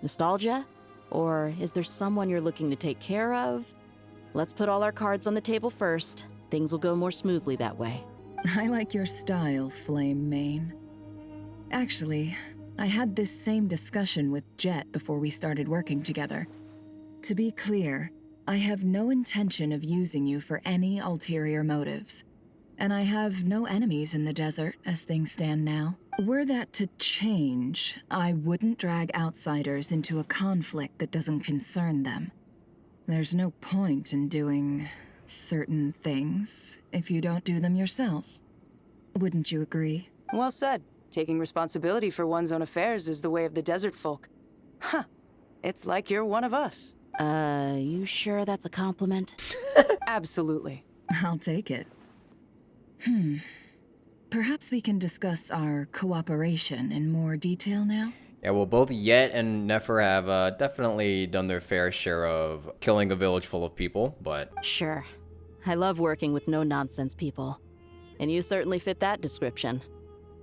Nostalgia? Or is there someone you're looking to take care of? Let's put all our cards on the table first. Things will go more smoothly that way. I like your style, Flame Mane. Actually, I had this same discussion with Jet before we started working together. To be clear, I have no intention of using you for any ulterior motives. And I have no enemies in the desert as things stand now. Were that to change, I wouldn't drag outsiders into a conflict that doesn't concern them. There's no point in doing certain things if you don't do them yourself. Wouldn't you agree? Well said. Taking responsibility for one's own affairs is the way of the desert folk. Huh. It's like you're one of us. You sure that's a compliment? Absolutely. I'll take it. Perhaps we can discuss our cooperation in more detail now? Yeah, well, both Yet and Nefer have definitely done their fair share of killing a village full of people, but... Sure. I love working with no-nonsense people. And you certainly fit that description.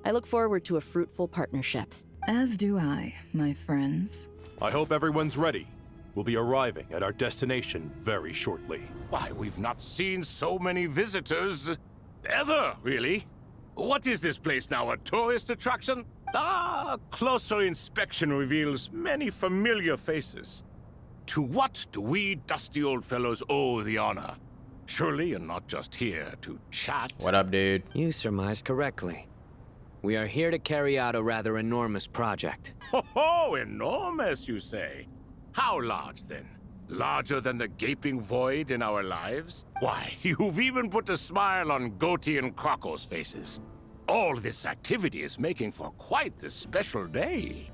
I look forward to a fruitful partnership. As do I, my friends. I hope everyone's ready. We'll be arriving at our destination very shortly. Why, we've not seen so many visitors ever, really. What is this place now, a tourist attraction? Closer inspection reveals many familiar faces. To what do we dusty old fellows owe the honor? Surely you're not just here to chat. What up, dude? You surmised correctly. We are here to carry out a rather enormous project. Ho, enormous, you say? How large, then? Larger than the gaping void in our lives? Why, you've even put a smile on Goatee and Crocco's faces. All this activity is making for quite the special day.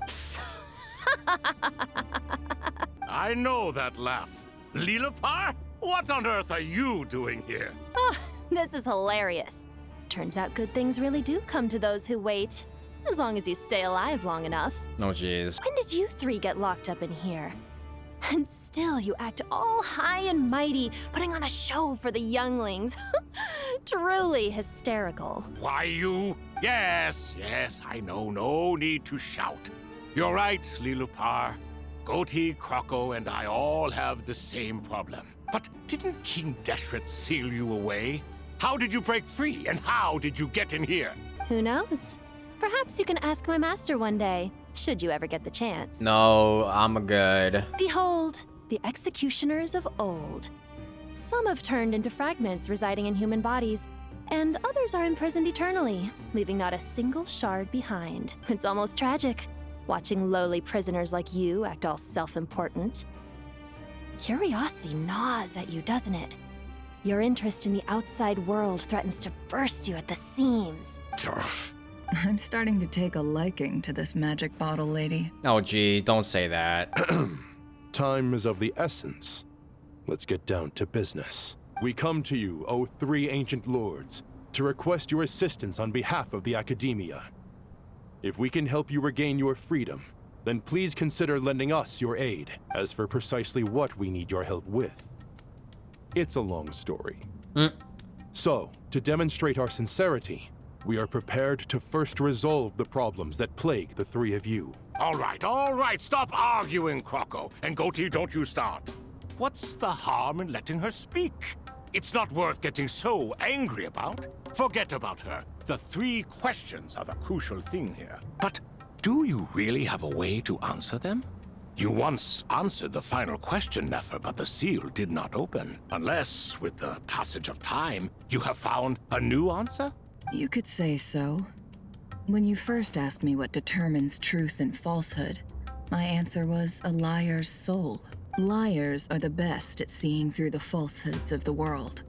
I know that laugh. Lilipar? What on earth are you doing here? Oh, this is hilarious. Turns out good things really do come to those who wait. As long as you stay alive long enough. Oh, jeez. When did you three get locked up in here? And still you act all high and mighty, putting on a show for the younglings. Truly hysterical. Why, you? Yes, I know. No need to shout. You're right, Lilipar. Goatee, Crocco, and I all have the same problem. But didn't King Deshret seal you away? How did you break free, and how did you get in here? Who knows? Perhaps you can ask my master one day, should you ever get the chance. No, I'm good. Behold, the executioners of old. Some have turned into fragments residing in human bodies, and others are imprisoned eternally, leaving not a single shard behind. It's almost tragic, watching lowly prisoners like you act all self-important. Curiosity gnaws at you, doesn't it? Your interest in the outside world threatens to burst you at the seams. I'm starting to take a liking to this magic bottle lady. Oh, geez, don't say that. Time is of the essence. Let's get down to business. We come to you, O three ancient lords, to request your assistance on behalf of the Academia. If we can help you regain your freedom, then please consider lending us your aid. As for precisely what we need your help with, it's a long story. So, to demonstrate our sincerity, we are prepared to first resolve the problems that plague the three of you. All right, stop arguing, Crocco. And Goatee, don't you start. What's the harm in letting her speak? It's not worth getting so angry about. Forget about her. The three questions are the crucial thing here. But do you really have a way to answer them? You once answered the final question, Nefer, but the seal did not open. Unless, with the passage of time, you have found a new answer? You could say so. When you first asked me what determines truth and falsehood, my answer was a liar's soul. Liars are the best at seeing through the falsehoods of the world.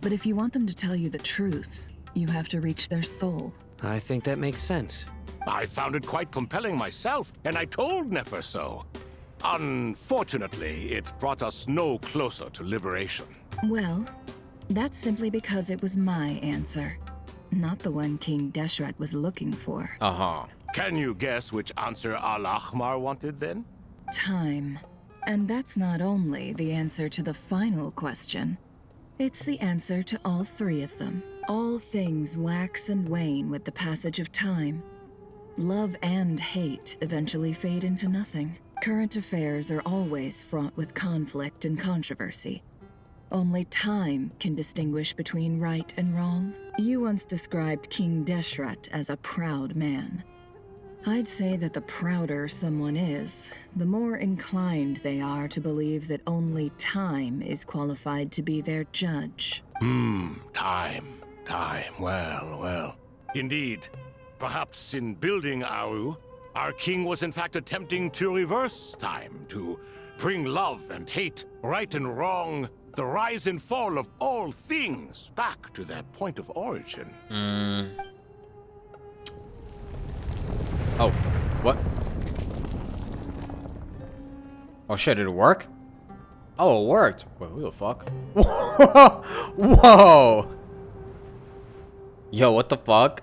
But if you want them to tell you the truth, you have to reach their soul. I think that makes sense. I found it quite compelling myself, and I told Nefer so. Unfortunately, it brought us no closer to liberation. Well, that's simply because it was my answer, not the one King Deshret was looking for. Can you guess which answer Al-Ahmar wanted then? Time. And that's not only the answer to the final question. It's the answer to all three of them. All things wax and wane with the passage of time. Love and hate eventually fade into nothing. Current affairs are always fraught with conflict and controversy. Only time can distinguish between right and wrong. You once described King Deshret as a proud man. I'd say that the prouder someone is, the more inclined they are to believe that only time is qualified to be their judge. Time. Well. Indeed. Perhaps in building Aru, our king was in fact attempting to reverse time, to bring love and hate, right and wrong, the rise and fall of all things back to their point of origin. Oh, what? Oh shit, did it work? Oh, it worked. Wait, who the fuck? Whoa! Yo, what the fuck?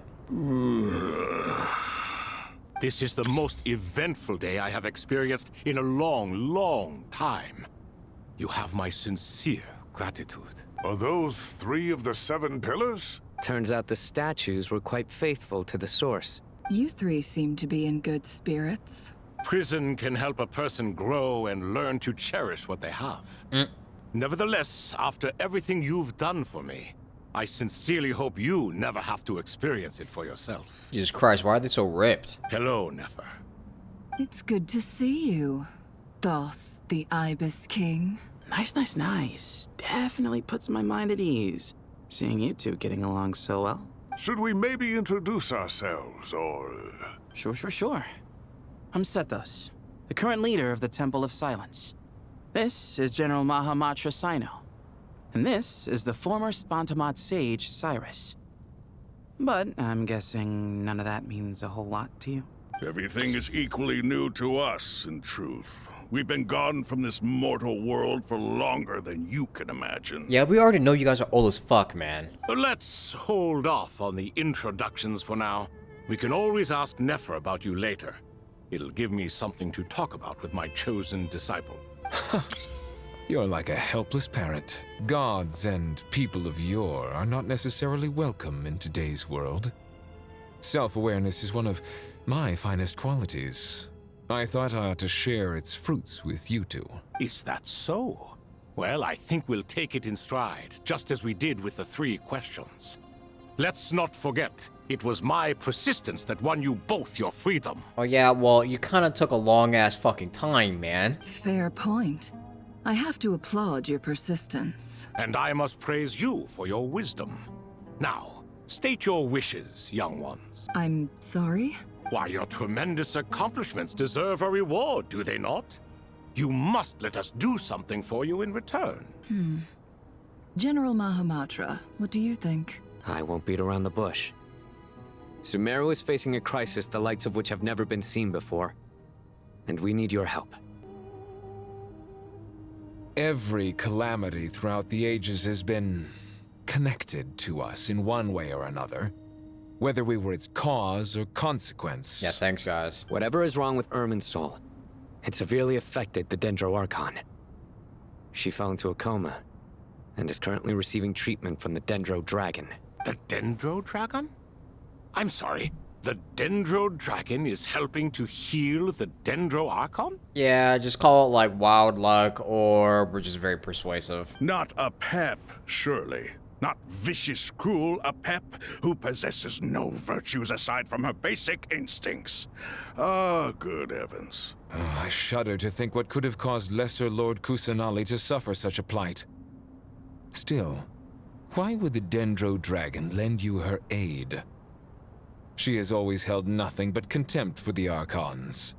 This is the most eventful day I have experienced in a long time. You have my sincere gratitude. Are those 3 of the 7 pillars? Turns out the statues were quite faithful to the source. You three seem to be in good spirits. Prison can help a person grow and learn to cherish what they have. Nevertheless, after everything you've done for me, I sincerely hope you never have to experience it for yourself. Jesus Christ, why are they so ripped? Hello, Nefer. It's good to see you, Thoth, the Ibis King. Nice. Definitely puts my mind at ease, seeing you two getting along so well. Should we maybe introduce ourselves, or... Sure. I'm Sethos, the current leader of the Temple of Silence. This is General Mahamatra Sino. And this is the former Spantamot sage, Cyrus. But I'm guessing none of that means a whole lot to you. Everything is equally new to us, in truth. We've been gone from this mortal world for longer than you can imagine. Yeah, we already know you guys are old as fuck, man. Let's hold off on the introductions for now. We can always ask Nefer about you later. It'll give me something to talk about with my chosen disciple. You're like a helpless parrot. Gods and people of yore are not necessarily welcome in today's world. Self-awareness is one of my finest qualities. I thought I ought to share its fruits with you two. Is that so? Well, I think we'll take it in stride, just as we did with the 3 questions. Let's not forget, it was my persistence that won you both your freedom. Oh yeah, well, you kind of took a long-ass fucking time, man. Fair point. I have to applaud your persistence. And I must praise you for your wisdom. Now, state your wishes, young ones. I'm sorry? Why, your tremendous accomplishments deserve a reward, do they not? You must let us do something for you in return. General Mahamatra, what do you think? I won't beat around the bush. Sumeru is facing a crisis the likes of which have never been seen before. And we need your help. Every calamity throughout the ages has been connected to us in one way or another, whether we were its cause or consequence. Yeah, thanks, guys. Whatever is wrong with Irmin's soul, it severely affected the Dendro Archon. She fell into a coma and is currently receiving treatment from the Dendro Dragon. The Dendro Dragon? I'm sorry, the Dendro Dragon is helping to heal the Dendro Archon? Yeah, just call it like wild luck, or we're just very persuasive. Not a pep, surely. Not vicious, cruel, a pep who possesses no virtues aside from her basic instincts. Ah, good heavens. I shudder to think what could have caused Lesser Lord Kusanali to suffer such a plight. Still, why would the Dendro Dragon lend you her aid? She has always held nothing but contempt for the Archons.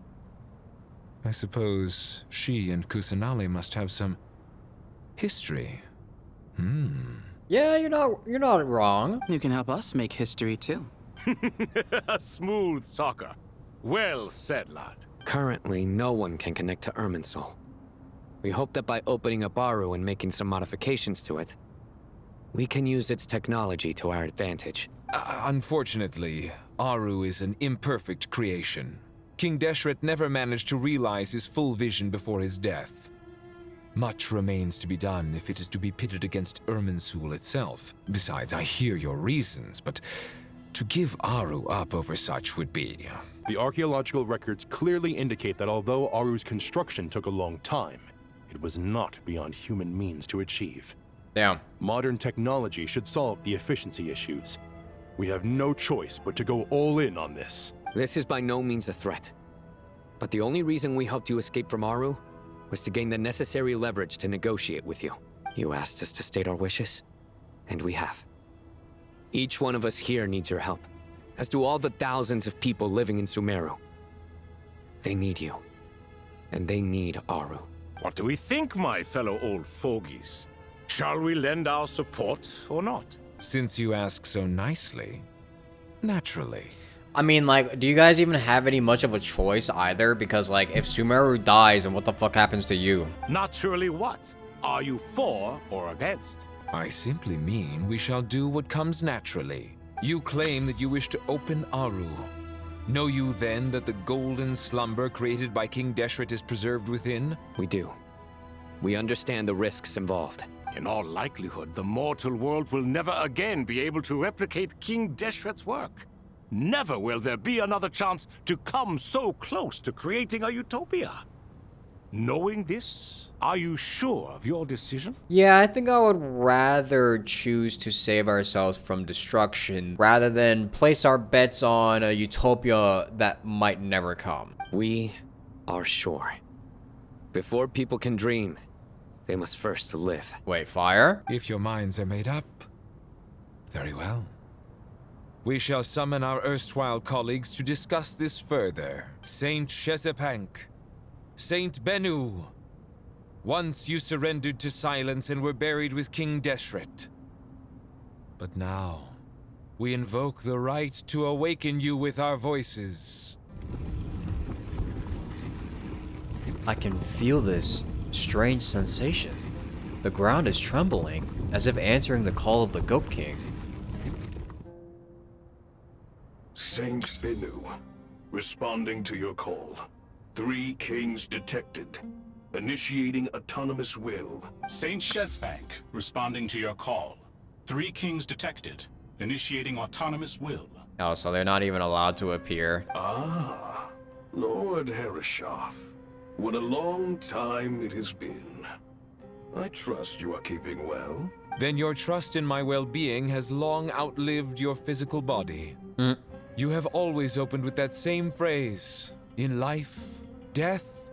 I suppose she and Kusanali must have some history. Yeah, you're not wrong. You can help us make history too. A smooth talker. Well said, lad. Currently, no one can connect to Irmin's soul. We hope that by opening up Aru and making some modifications to it, we can use its technology to our advantage. Unfortunately, Aru is an imperfect creation. King Deshret never managed to realize his full vision before his death. Much remains to be done if it is to be pitted against Irminsul itself. Besides, I hear your reasons, but to give Aru up over such would be... The archaeological records clearly indicate that although Aru's construction took a long time, it was not beyond human means to achieve. Damn. Modern technology should solve the efficiency issues. We have no choice but to go all in on this. This is by no means a threat. But the only reason we helped you escape from Aru was to gain the necessary leverage to negotiate with you. You asked us to state our wishes, and we have. Each one of us here needs your help, as do all the thousands of people living in Sumeru. They need you, and they need Aru. What do we think, my fellow old fogies? Shall we lend our support or not? Since you ask so nicely, naturally. I mean, like, do you guys even have any much of a choice either? Because, like, if Sumeru dies, then what the fuck happens to you? Naturally what? Are you for or against? I simply mean we shall do what comes naturally. You claim that you wish to open Aru. Know you then that the golden slumber created by King Deshret is preserved within? We do. We understand the risks involved. In all likelihood, the mortal world will never again be able to replicate King Deshret's work. Never will there be another chance to come so close to creating a utopia. Knowing this, are you sure of your decision? Yeah, I think I would rather choose to save ourselves from destruction rather than place our bets on a utopia that might never come. We are sure. Before people can dream, they must first live. Wait, fire? If your minds are made up, very well. We shall summon our erstwhile colleagues to discuss this further. Saint Chesapank, Saint Bennu. Once you surrendered to silence and were buried with King Deshret. But now, we invoke the right to awaken you with our voices. I can feel this strange sensation. The ground is trembling, as if answering the call of the Goat King. Saint Bennu, responding to your call. 3 kings detected. Initiating autonomous will. Saint Shesbank, responding to your call. 3 kings detected. Initiating autonomous will. Oh, so they're not even allowed to appear. Ah, Lord Herreshoff. What a long time it has been. I trust you are keeping well. Then your trust in my well-being has long outlived your physical body. You have always opened with that same phrase. In life, death,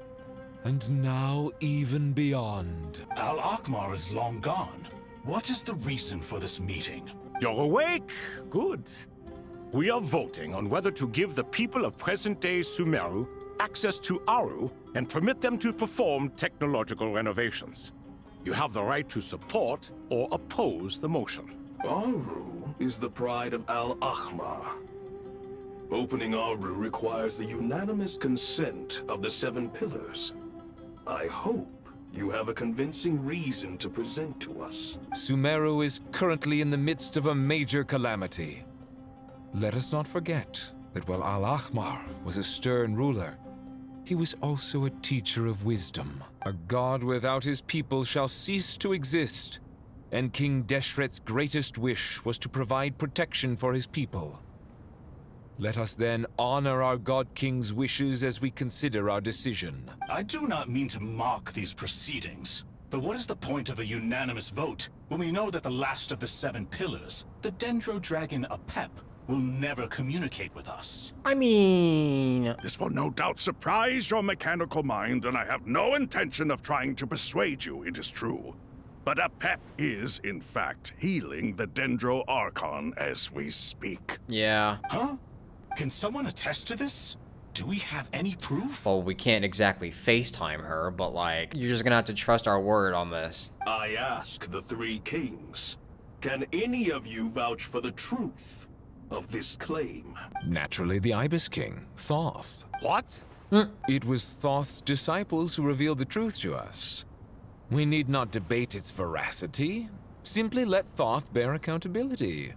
and now even beyond. Al-Akmar is long gone. What is the reason for this meeting? You're awake? Good. We are voting on whether to give the people of present-day Sumeru access to Aru and permit them to perform technological renovations. You have the right to support or oppose the motion. Aru is the pride of Al-Akmar. Opening Aru requires the unanimous consent of the 7 pillars. I hope you have a convincing reason to present to us. Sumeru is currently in the midst of a major calamity. Let us not forget that while Al-Ahmar was a stern ruler, he was also a teacher of wisdom. A god without his people shall cease to exist, and King Deshret's greatest wish was to provide protection for his people. Let us then honor our God King's wishes as we consider our decision. I do not mean to mock these proceedings, but what is the point of a unanimous vote when we know that the last of the 7 pillars, the Dendro Dragon Apep, will never communicate with us? I mean... This will no doubt surprise your mechanical mind, and I have no intention of trying to persuade you it is true. But Apep is, in fact, healing the Dendro Archon as we speak. Yeah. Huh? Can someone attest to this? Do we have any proof? Well, we can't exactly FaceTime her, but like, you're just gonna have to trust our word on this. I ask the 3 kings, can any of you vouch for the truth of this claim? Naturally, the Ibis King, Thoth. What? It was Thoth's disciples who revealed the truth to us. We need not debate its veracity. Simply let Thoth bear accountability.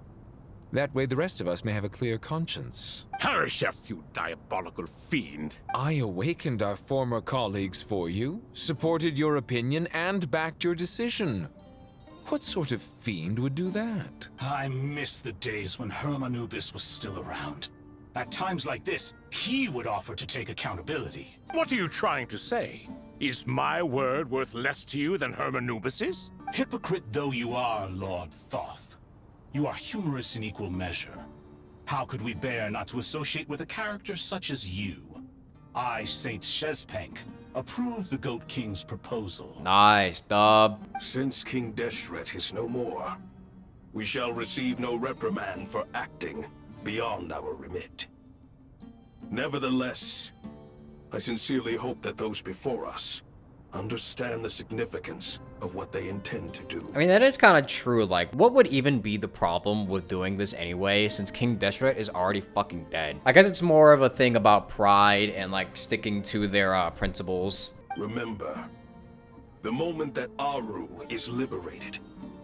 That way the rest of us may have a clear conscience. Harishef, you diabolical fiend. I awakened our former colleagues for you, supported your opinion, and backed your decision. What sort of fiend would do that? I miss the days when Hermanubis was still around. At times like this, he would offer to take accountability. What are you trying to say? Is my word worth less to you than Hermanubis's? Hypocrite though you are, Lord Thoth, you are humorous in equal measure. How could we bear not to associate with a character such as you? I, Saint Shespank, approve the Goat King's proposal. Nice, dub. Since King Deshret is no more, we shall receive no reprimand for acting beyond our remit. Nevertheless, I sincerely hope that those before us understand the significance of what they intend to do. I mean, that is kind of true. Like, what would even be the problem with doing this anyway, since King Deshret is already fucking dead? I guess it's more of a thing about pride and, like, sticking to their principles. Remember, the moment that Aru is liberated,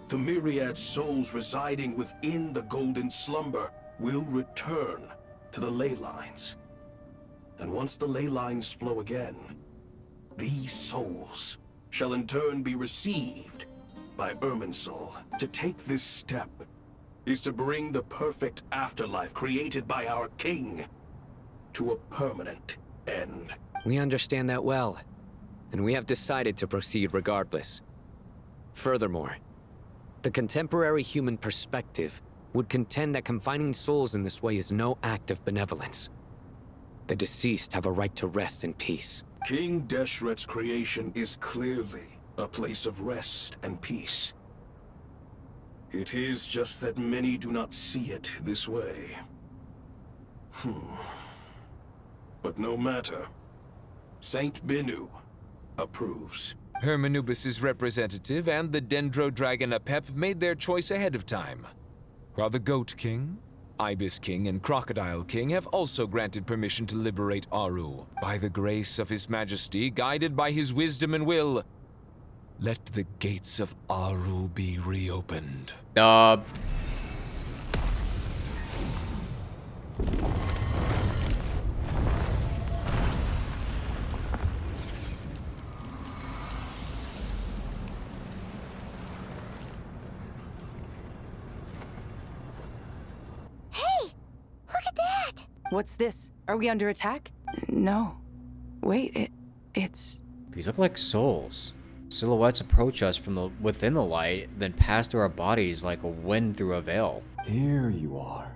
the myriad souls residing within the Golden Slumber will return to the ley lines. And once the ley lines flow again, these souls shall in turn be received by Irminsul. To take this step is to bring the perfect afterlife created by our king to a permanent end. We understand that well, and we have decided to proceed regardless. Furthermore, the contemporary human perspective would contend that confining souls in this way is no act of benevolence. The deceased have a right to rest in peace. King Deshret's creation is clearly a place of rest and peace. It is just that many do not see it this way. But no matter. Saint Binu approves. Hermanubis' representative and the Dendro Dragon Apep made their choice ahead of time, while the Goat King, Ibis King, and Crocodile King have also granted permission to liberate Aru. By the grace of His Majesty, guided by his wisdom and will, let the gates of Aru be reopened. What's this? Are we under attack? No. Wait, it's... These look like souls. Silhouettes approach us from within the light, then pass through our bodies like a wind through a veil. Here you are.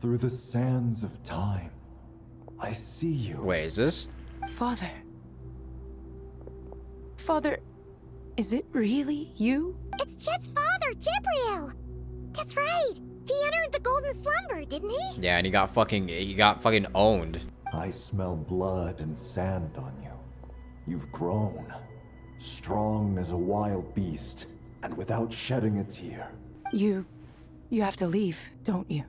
Through the sands of time. I see you. Wait, is this? Father. Father, is it really you? It's Jet's father, Jibriel! That's right! He entered the Golden Slumber, didn't he? Yeah, and he got fucking owned. I smell blood and sand on you. You've grown. Strong as a wild beast, and without shedding a tear. You have to leave, don't you?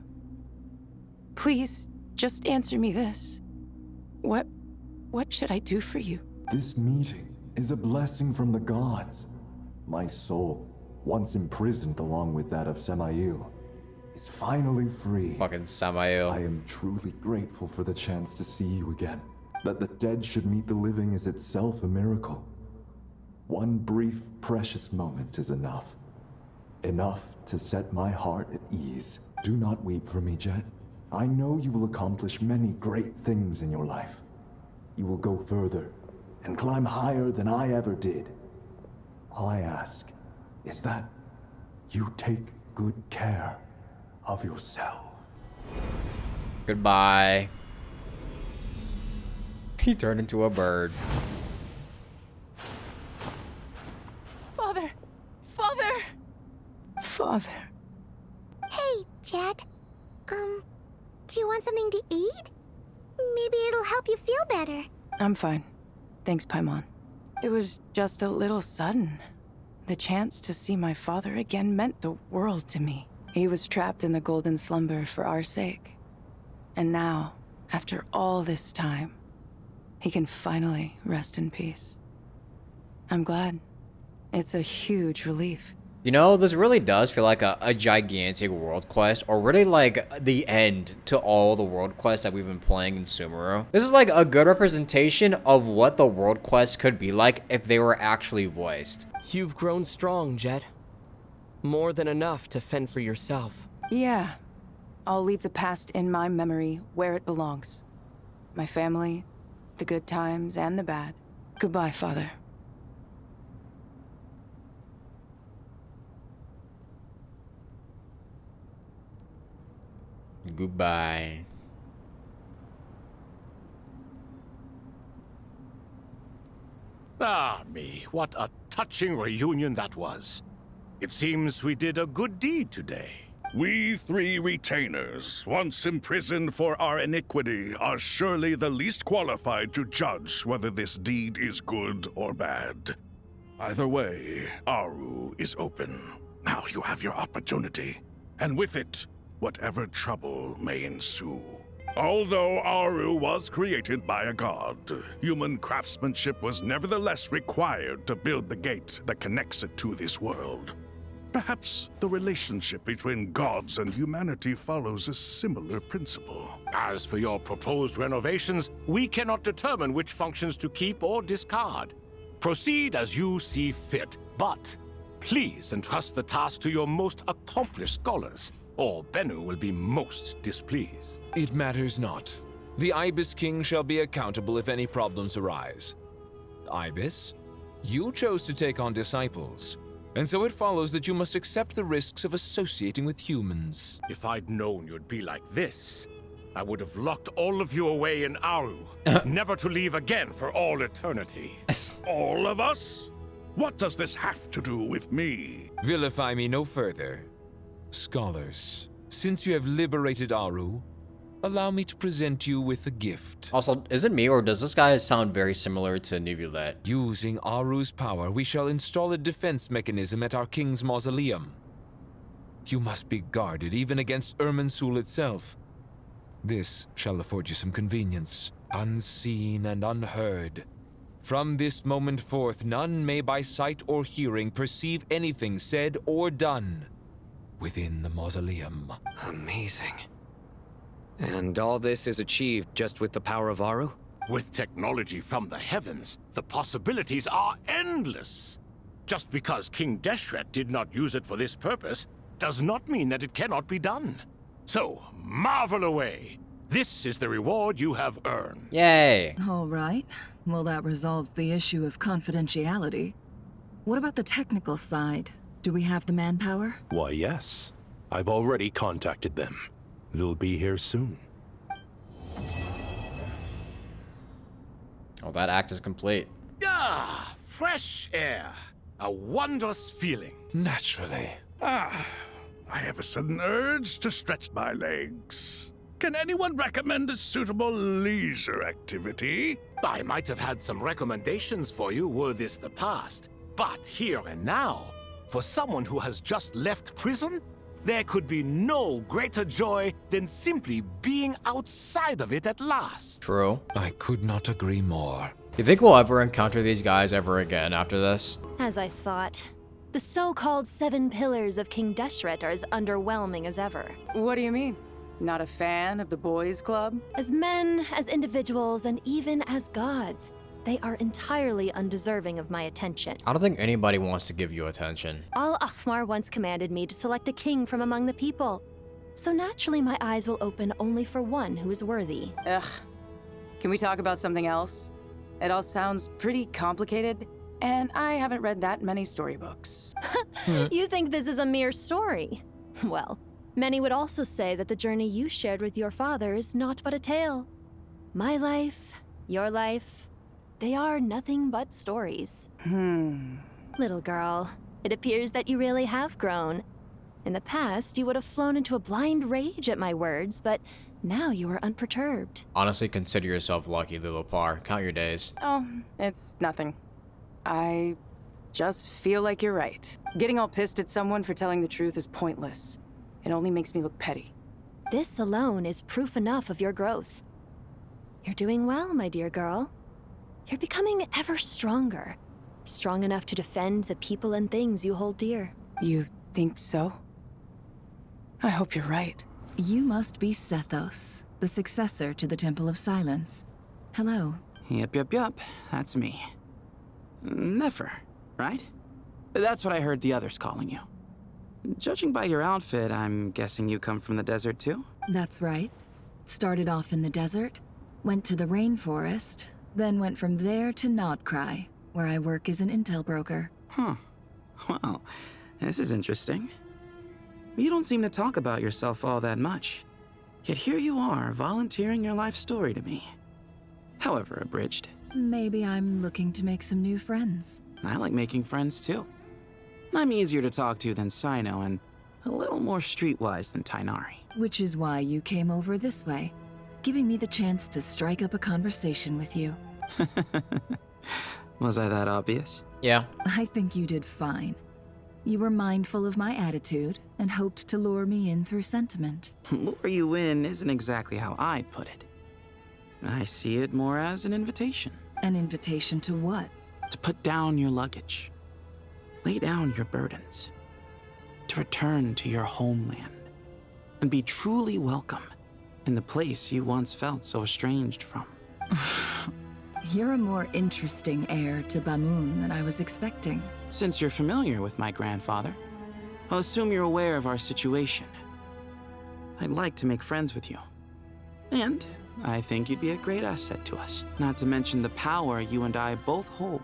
Please, just answer me this. What should I do for you? This meeting is a blessing from the gods. My soul, once imprisoned along with that of Samael, is finally free. Fucking Samael. I am truly grateful for the chance to see you again. That the dead should meet the living is itself a miracle. One brief, precious moment is enough. Enough to set my heart at ease. Do not weep for me, Jet. I know you will accomplish many great things in your life. You will go further and climb higher than I ever did. All I ask is that you take good care of yourself. Goodbye. He turned into a bird. Father! Father! Father. Hey, Jet. Do you want something to eat? Maybe it'll help you feel better. I'm fine. Thanks, Paimon. It was just a little sudden. The chance to see my father again meant the world to me. He was trapped in the Golden Slumber for our sake. And now, after all this time, he can finally rest in peace. I'm glad. It's a huge relief. You know, this really does feel like a gigantic world quest, or really like the end to all the world quests that we've been playing in Sumeru. This is like a good representation of what the world quests could be like if they were actually voiced. You've grown strong, Jet. More than enough to fend for yourself. Yeah. I'll leave the past in my memory where it belongs. My family, the good times and the bad. Goodbye, Father. Goodbye. Ah, me, what a touching reunion that was. It seems we did a good deed today. We three retainers, once imprisoned for our iniquity, are surely the least qualified to judge whether this deed is good or bad. Either way, Aru is open. Now you have your opportunity, and with it, whatever trouble may ensue. Although Aru was created by a god, human craftsmanship was nevertheless required to build the gate that connects it to this world. Perhaps the relationship between gods and humanity follows a similar principle. As for your proposed renovations, we cannot determine which functions to keep or discard. Proceed as you see fit, but please entrust the task to your most accomplished scholars. or Bennu will be most displeased. It matters not. The Ibis King shall be accountable if any problems arise. Ibis, you chose to take on disciples, and so it follows that you must accept the risks of associating with humans. If I'd known you'd be like this, I would have locked all of you away in Aru, never to leave again for all eternity. All of us? What does this have to do with me? Vilify me no further. Scholars, since you have liberated Aru, allow me to present you with a gift. Also, is it me or does this guy sound very similar to Neuvillette? Using Aru's power, we shall install a defense mechanism at our king's mausoleum. You must be guarded even against Irminsul itself. This shall afford you some convenience, unseen and unheard. From this moment forth, none may by sight or hearing perceive anything said or done within the mausoleum. Amazing. And all this is achieved just with the power of Aru? With technology from the heavens, the possibilities are endless. Just because King Deshret did not use it for this purpose does not mean that it cannot be done. So, marvel away. This is the reward you have earned. Yay! All right. Well, that resolves the issue of confidentiality. What about the technical side? Do we have the manpower? Why, yes. I've already contacted them. They'll be here soon. Oh, that act is complete. Ah, fresh air. A wondrous feeling. Naturally. I have a sudden urge to stretch my legs. Can anyone recommend a suitable leisure activity? I might have had some recommendations for you were this the past. But here and now, for someone who has just left prison, there could be no greater joy than simply being outside of it at last. True. I could not agree more. You think we'll ever encounter these guys ever again after this? As I thought. The so-called 7 pillars of King Deshret are as underwhelming as ever. What do you mean? Not a fan of the boys' club? As men, as individuals, and even as gods, they are entirely undeserving of my attention. I don't think anybody wants to give you attention. Al-Akhmar once commanded me to select a king from among the people. So naturally my eyes will open only for one who is worthy. Ugh. Can we talk about something else? It all sounds pretty complicated, and I haven't read that many storybooks. You think this is a mere story? Well, many would also say that the journey you shared with your father is not but a tale. My life, your life, they are nothing but stories. Little girl, it appears that you really have grown. In the past, you would have flown into a blind rage at my words, but now you are unperturbed. Honestly, consider yourself lucky, little Par. Count your days. Oh, it's nothing. I just feel like you're right. Getting all pissed at someone for telling the truth is pointless. It only makes me look petty. This alone is proof enough of your growth. You're doing well, my dear girl. You're becoming ever stronger. Strong enough to defend the people and things you hold dear. You think so? I hope you're right. You must be Sethos, the successor to the Temple of Silence. Hello. Yup. That's me. Nefer, right? That's what I heard the others calling you. Judging by your outfit, I'm guessing you come from the desert too? That's right. Started off in the desert, went to the rainforest, then went from there to Nodcry, where I work as an intel broker. Huh. Well, this is interesting. You don't seem to talk about yourself all that much. Yet here you are, volunteering your life story to me. However abridged. Maybe I'm looking to make some new friends. I like making friends too. I'm easier to talk to than Sino and a little more streetwise than Tainari. Which is why you came over this way, giving me the chance to strike up a conversation with you. Was I that obvious? Yeah. I think you did fine. You were mindful of my attitude and hoped to lure me in through sentiment. Lure you in isn't exactly how I'd put it. I see it more as an invitation. An invitation to what? To put down your luggage. Lay down your burdens. To return to your homeland. And be truly welcome in the place you once felt so estranged from. You're a more interesting heir to Bamun than I was expecting. Since you're familiar with my grandfather, I'll assume you're aware of our situation. I'd like to make friends with you. And I think you'd be a great asset to us. Not to mention the power you and I both hold.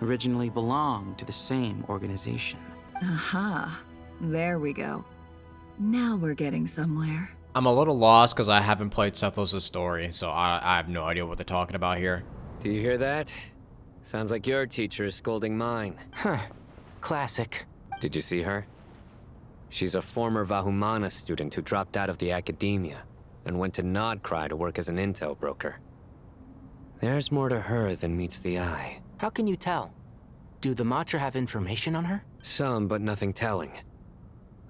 Originally belonged to the same organization. Aha. There we go. Now we're getting somewhere. I'm a little lost because I haven't played Sethos' story, so I have no idea what they're talking about here. Do you hear that? Sounds like your teacher is scolding mine. Huh. Classic. Did you see her? She's a former Vahumana student who dropped out of the academia and went to Nodcry to work as an intel broker. There's more to her than meets the eye. How can you tell? Do the Matra have information on her? Some, but nothing telling.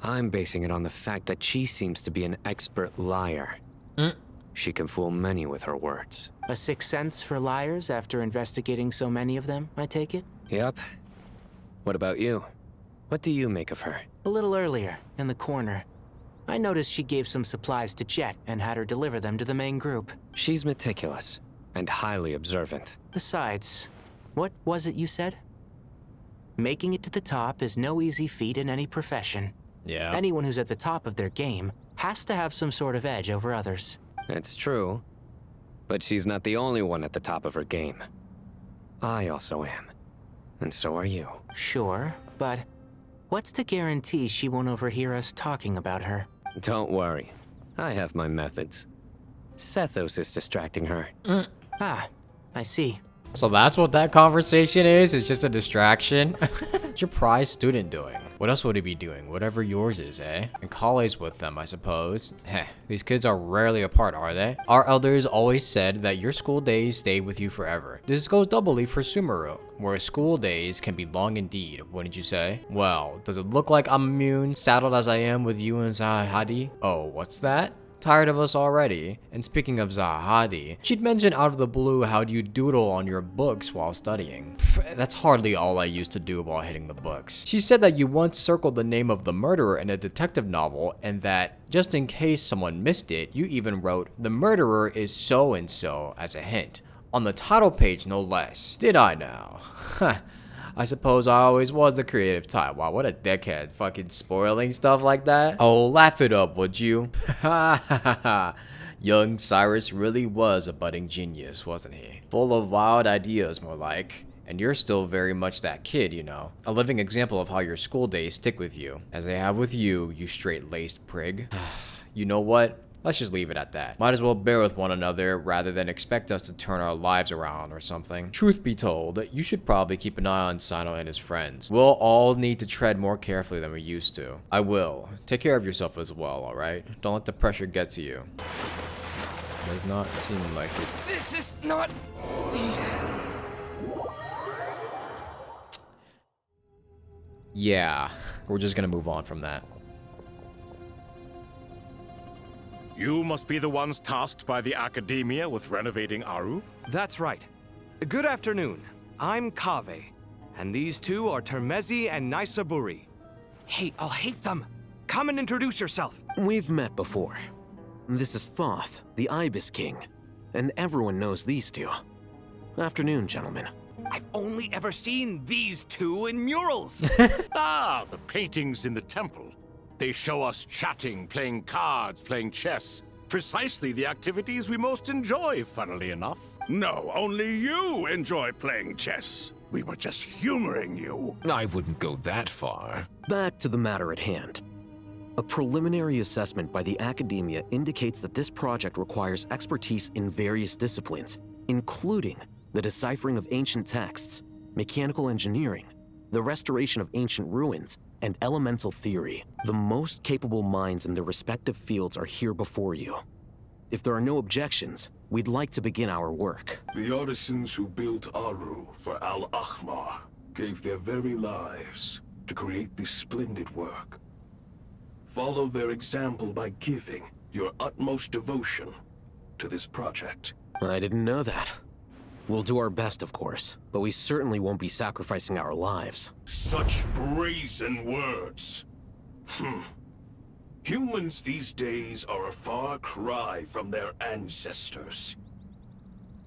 I'm basing it on the fact that she seems to be an expert liar. She can fool many with her words. A sixth sense for liars after investigating so many of them, I take it? Yep. What about you? What do you make of her? A little earlier, in the corner. I noticed she gave some supplies to Jet and had her deliver them to the main group. She's meticulous and highly observant. Besides, what was it you said? Making it to the top is no easy feat in any profession. Yeah. Anyone who's at the top of their game has to have some sort of edge over others. It's true. But she's not the only one at the top of her game. I also am. And so are you. Sure, but what's to guarantee she won't overhear us talking about her? Don't worry. I have my methods. Sethos is distracting her. Ah, I see. So that's what that conversation is? It's just a distraction? What's your prize student doing? What else would he be doing? Whatever yours is, eh? And Kale's with them, I suppose. Heh, these kids are rarely apart, are they? Our elders always said that your school days stay with you forever. This goes doubly for Sumeru, where school days can be long indeed, wouldn't you say? Well, does it look like I'm immune, saddled as I am with you and Zahadi? Oh, what's that? Tired of us already. And speaking of Zahadi, she'd mentioned out of the blue how do you doodle on your books while studying. Pff, that's hardly all I used to do while hitting the books. She said that you once circled the name of the murderer in a detective novel and that just in case someone missed it, you even wrote the murderer is so and so as a hint. On the title page no less. Did I now? I suppose I always was the creative type. Wow, what a dickhead. Fucking spoiling stuff like that. Oh, laugh it up, would you? Ha ha ha ha. Young Cyrus really was a budding genius, wasn't he? Full of wild ideas, more like. And you're still very much that kid, you know. A living example of how your school days stick with you. As they have with you, you straight-laced prig. You know what? Let's just leave it at that. Might as well bear with one another rather than expect us to turn our lives around or something. Truth be told, you should probably keep an eye on Sino and his friends. We'll all need to tread more carefully than we used to. I will. Take care of yourself as well, alright? Don't let the pressure get to you. Does not seem like it. This is not the end. Yeah, we're just gonna move on from that. You must be the ones tasked by the Academia with renovating Aru? That's right. Good afternoon. I'm Kave, and these two are Termezi and Naisaburi. Hey, I'll hate them. Come and introduce yourself. We've met before. This is Thoth, the Ibis King, and everyone knows these two. Afternoon, gentlemen. I've only ever seen these two in murals. Ah, the paintings in the temple. They show us chatting, playing cards, playing chess. Precisely the activities we most enjoy, funnily enough. No, only you enjoy playing chess. We were just humoring you. I wouldn't go that far. Back to the matter at hand. A preliminary assessment by the Academia indicates that this project requires expertise in various disciplines, including the deciphering of ancient texts, mechanical engineering, the restoration of ancient ruins, and elemental theory. The most capable minds in their respective fields are here before you. If there are no objections, we'd like to begin our work. The artisans who built Aru for Al-Ahmar gave their very lives to create this splendid work. Follow their example by giving your utmost devotion to this project. I didn't know that. We'll do our best, of course, but we certainly won't be sacrificing our lives. Such brazen words. Humans these days are a far cry from their ancestors.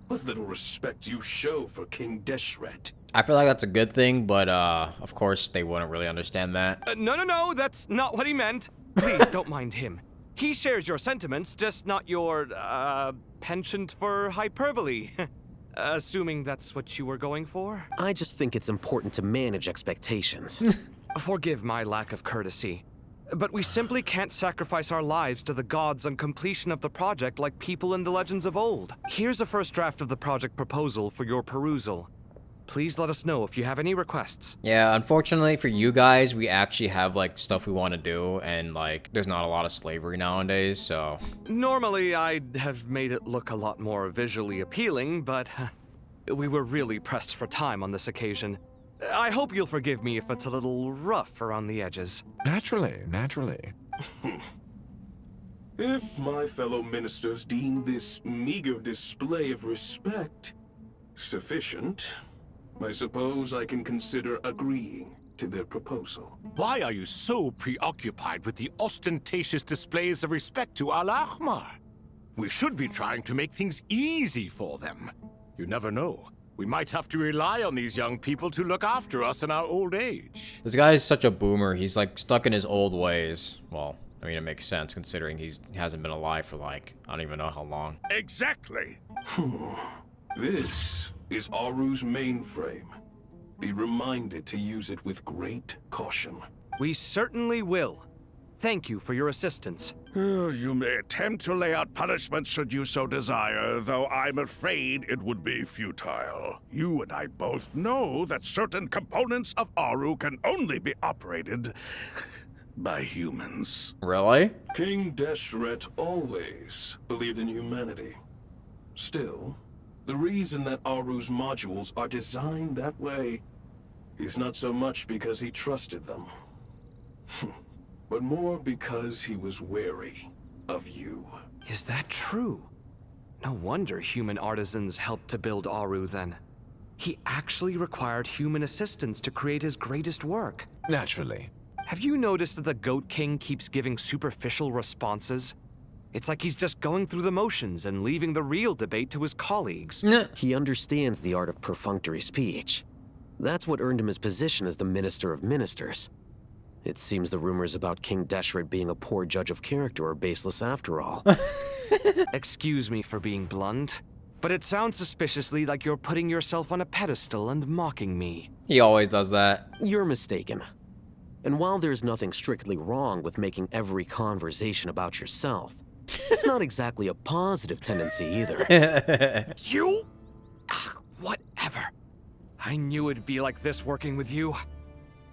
What little respect you show for King Deshret. I feel like that's a good thing, but of course they wouldn't really understand that. No, that's not what he meant. Please don't mind him. He shares your sentiments, just not your, penchant for hyperbole. Assuming that's what you were going for? I just think it's important to manage expectations. Forgive my lack of courtesy, but we simply can't sacrifice our lives to the gods on completion of the project like people in the legends of old. Here's a first draft of the project proposal for your perusal. Please let us know if you have any requests. Yeah, unfortunately for you guys, we actually have like stuff we want to do, and like there's not a lot of slavery nowadays, so. Normally, I'd have made it look a lot more visually appealing, but we were really pressed for time on this occasion. I hope you'll forgive me if it's a little rough around the edges. Naturally, naturally. If my fellow ministers deem this meager display of respect sufficient, I suppose I can consider agreeing to their proposal. Why are you so preoccupied with the ostentatious displays of respect to Al-Ahmar? We should be trying to make things easy for them. You never know. We might have to rely on these young people to look after us in our old age. This guy is such a boomer. He's like stuck in his old ways. Well, I mean, it makes sense considering he hasn't been alive for like, I don't even know how long. Exactly. This is Aru's mainframe. Be reminded to use it with great caution. We certainly will. Thank you for your assistance. You may attempt to lay out punishment should you so desire, though I'm afraid it would be futile. You and I both know that certain components of Aru can only be operated by humans. Really? King Deshret always believed in humanity. Still, the reason that Aru's modules are designed that way is not so much because he trusted them, but more because he was wary of you. Is that true? No wonder human artisans helped to build Aru then. He actually required human assistance to create his greatest work. Naturally. Have you noticed that the Goat King keeps giving superficial responses? It's like he's just going through the motions and leaving the real debate to his colleagues. He understands the art of perfunctory speech. That's what earned him his position as the Minister of Ministers. It seems the rumors about King Deshret being a poor judge of character are baseless after all. Excuse me for being blunt, but it sounds suspiciously like you're putting yourself on a pedestal and mocking me. He always does that. You're mistaken. And while there's nothing strictly wrong with making every conversation about yourself, it's not exactly a positive tendency either. You? Whatever. I knew it'd be like this working with you.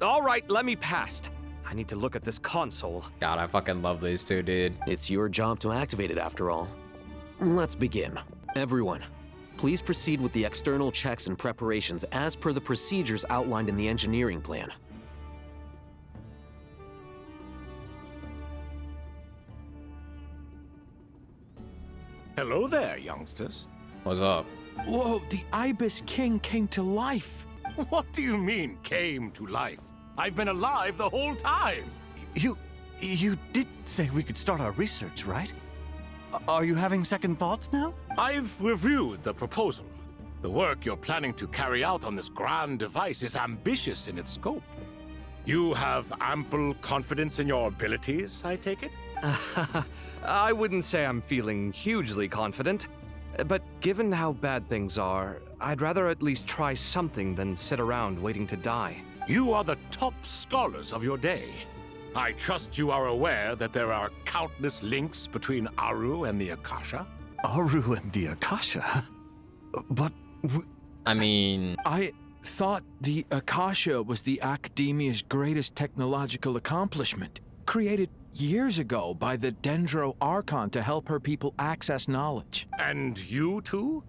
All right, let me past. I need to look at this console. God, I fucking love these two, dude. It's your job to activate it after all. Let's begin. Everyone, please proceed with the external checks and preparations as per the procedures outlined in the engineering plan. Hello there, youngsters. What's up? Whoa, the Ibis King came to life. What do you mean, came to life? I've been alive the whole time. You did say we could start our research, right? Are you having second thoughts now? I've reviewed the proposal. The work you're planning to carry out on this grand device is ambitious in its scope. You have ample confidence in your abilities, I take it? I wouldn't say I'm feeling hugely confident, but given how bad things are, I'd rather at least try something than sit around waiting to die. You are the top scholars of your day. I trust you are aware that there are countless links between Aru and the Akasha? Aru and the Akasha? But... I mean... I thought the Akasha was the Academia's greatest technological accomplishment, created years ago by the Dendro Archon to help her people access knowledge. And you too?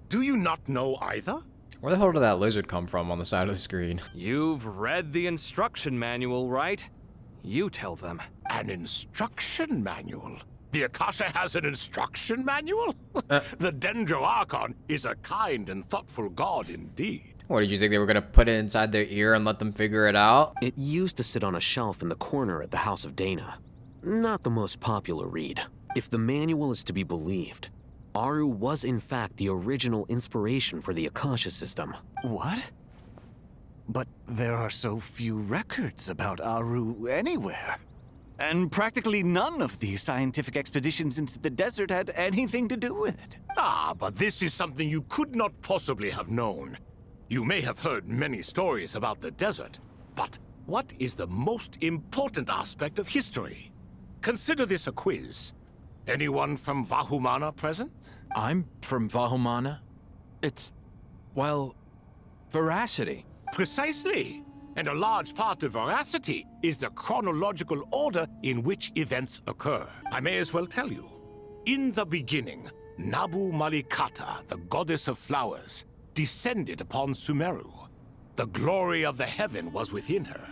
Do you not know either? Where the hell did that lizard come from on the side of the screen? You've read the instruction manual, right? You tell them. An instruction manual? The Akasha has an instruction manual? The Dendro Archon is a kind and thoughtful god indeed. What, did you think they were gonna put it inside their ear and let them figure it out? It used to sit on a shelf in the corner at the House of Dana. Not the most popular read. If the manual is to be believed, Aru was in fact the original inspiration for the Akasha system. What? But there are so few records about Aru anywhere. And practically none of the scientific expeditions into the desert had anything to do with it. Ah, but this is something you could not possibly have known. You may have heard many stories about the desert, but what is the most important aspect of history? Consider this a quiz. Anyone from Vahumana present? I'm from Vahumana. It's, well, veracity. Precisely. And a large part of veracity is the chronological order in which events occur. I may as well tell you. In the beginning, Nabu Malikata, the goddess of flowers, descended upon Sumeru. The glory of the heaven was within her.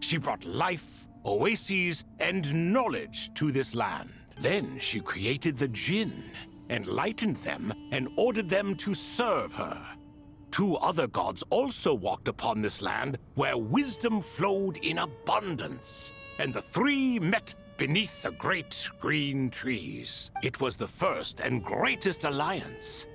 She brought life, oases, and knowledge to this land. Then she created the Jinn, enlightened them, and ordered them to serve her. 2 other gods also walked upon this land where wisdom flowed in abundance, and the 3 met beneath the great green trees. It was the first and greatest alliance.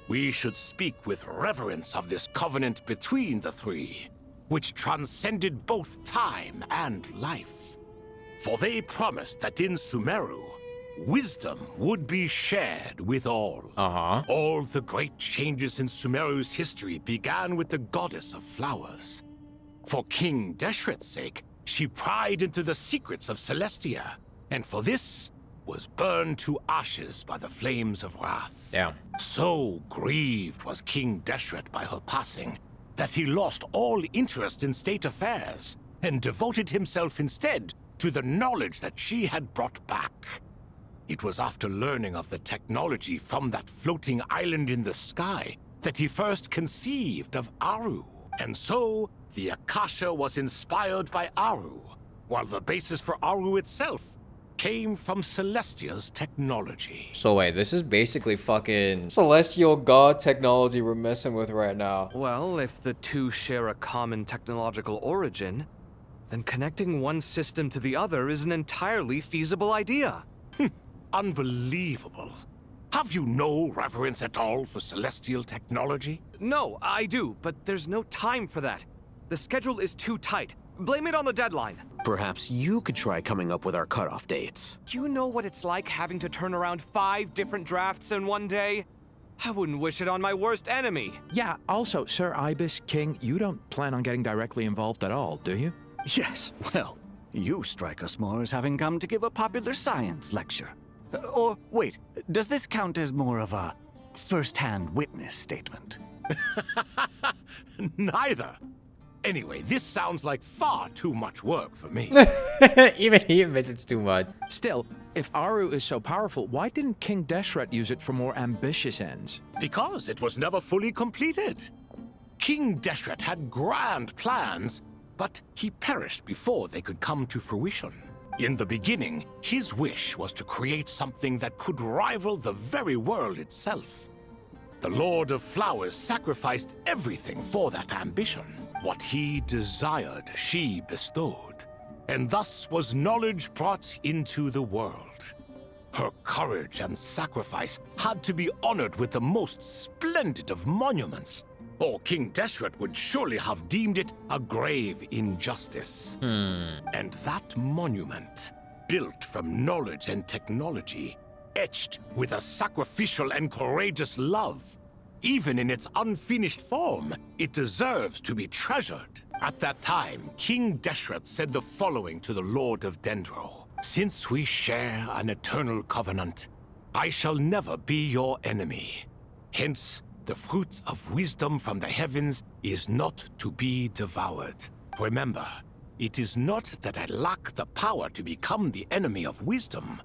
We should speak with reverence of this covenant between the 3, which transcended both time and life. For they promised that in Sumeru, wisdom would be shared with all. All the great changes in Sumeru's history began with the goddess of flowers. For King Deshret's sake, she pried into the secrets of Celestia, and for this was burned to ashes by the flames of wrath. Yeah. So grieved was King Deshret by her passing that he lost all interest in state affairs and devoted himself instead to the knowledge that she had brought back. It was after learning of the technology from that floating island in the sky that he first conceived of Aru. And so, the Akasha was inspired by Aru, while the basis for Aru itself came from Celestia's technology. So wait, this is basically fucking celestial god technology we're messing with right now. Well, if the 2 share a common technological origin, then connecting one system to the other is an entirely feasible idea. Unbelievable. Have you no reverence at all for celestial technology? No, I do, but there's no time for that. The schedule is too tight. Blame it on the deadline. Perhaps you could try coming up with our cutoff dates. Do you know what it's like having to turn around 5 different drafts in one day? I wouldn't wish it on my worst enemy. Yeah, also, Sir Ibis King, you don't plan on getting directly involved at all, do you? Yes, well, you strike us more as having come to give a popular science lecture. Or, wait, does this count as more of a first-hand witness statement? Neither. Anyway, this sounds like far too much work for me. Even he admits it's too much. Still, if Aru is so powerful, why didn't King Deshret use it for more ambitious ends? Because it was never fully completed. King Deshret had grand plans, but he perished before they could come to fruition. In the beginning, his wish was to create something that could rival the very world itself. The Lord of Flowers sacrificed everything for that ambition. What he desired, she bestowed. And thus was knowledge brought into the world. Her courage and sacrifice had to be honored with the most splendid of monuments, or King Deshret would surely have deemed it a grave injustice. And that monument, built from knowledge and technology, etched with a sacrificial and courageous love, even in its unfinished form, it deserves to be treasured. At that time, King Deshret said the following to the Lord of Dendro: "Since we share an eternal covenant, I shall never be your enemy. Hence, the fruit of wisdom from the heavens is not to be devoured. Remember, it is not that I lack the power to become the enemy of wisdom.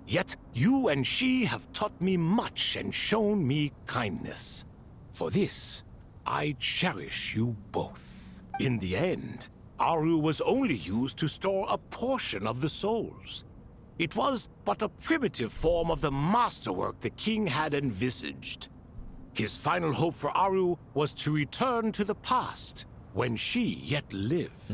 Yet you and she have taught me much and shown me kindness. For this, I cherish you both." In the end, Aru was only used to store a portion of the souls. It was but a primitive form of the masterwork the king had envisaged. His final hope for Aru was to return to the past, when she yet lived.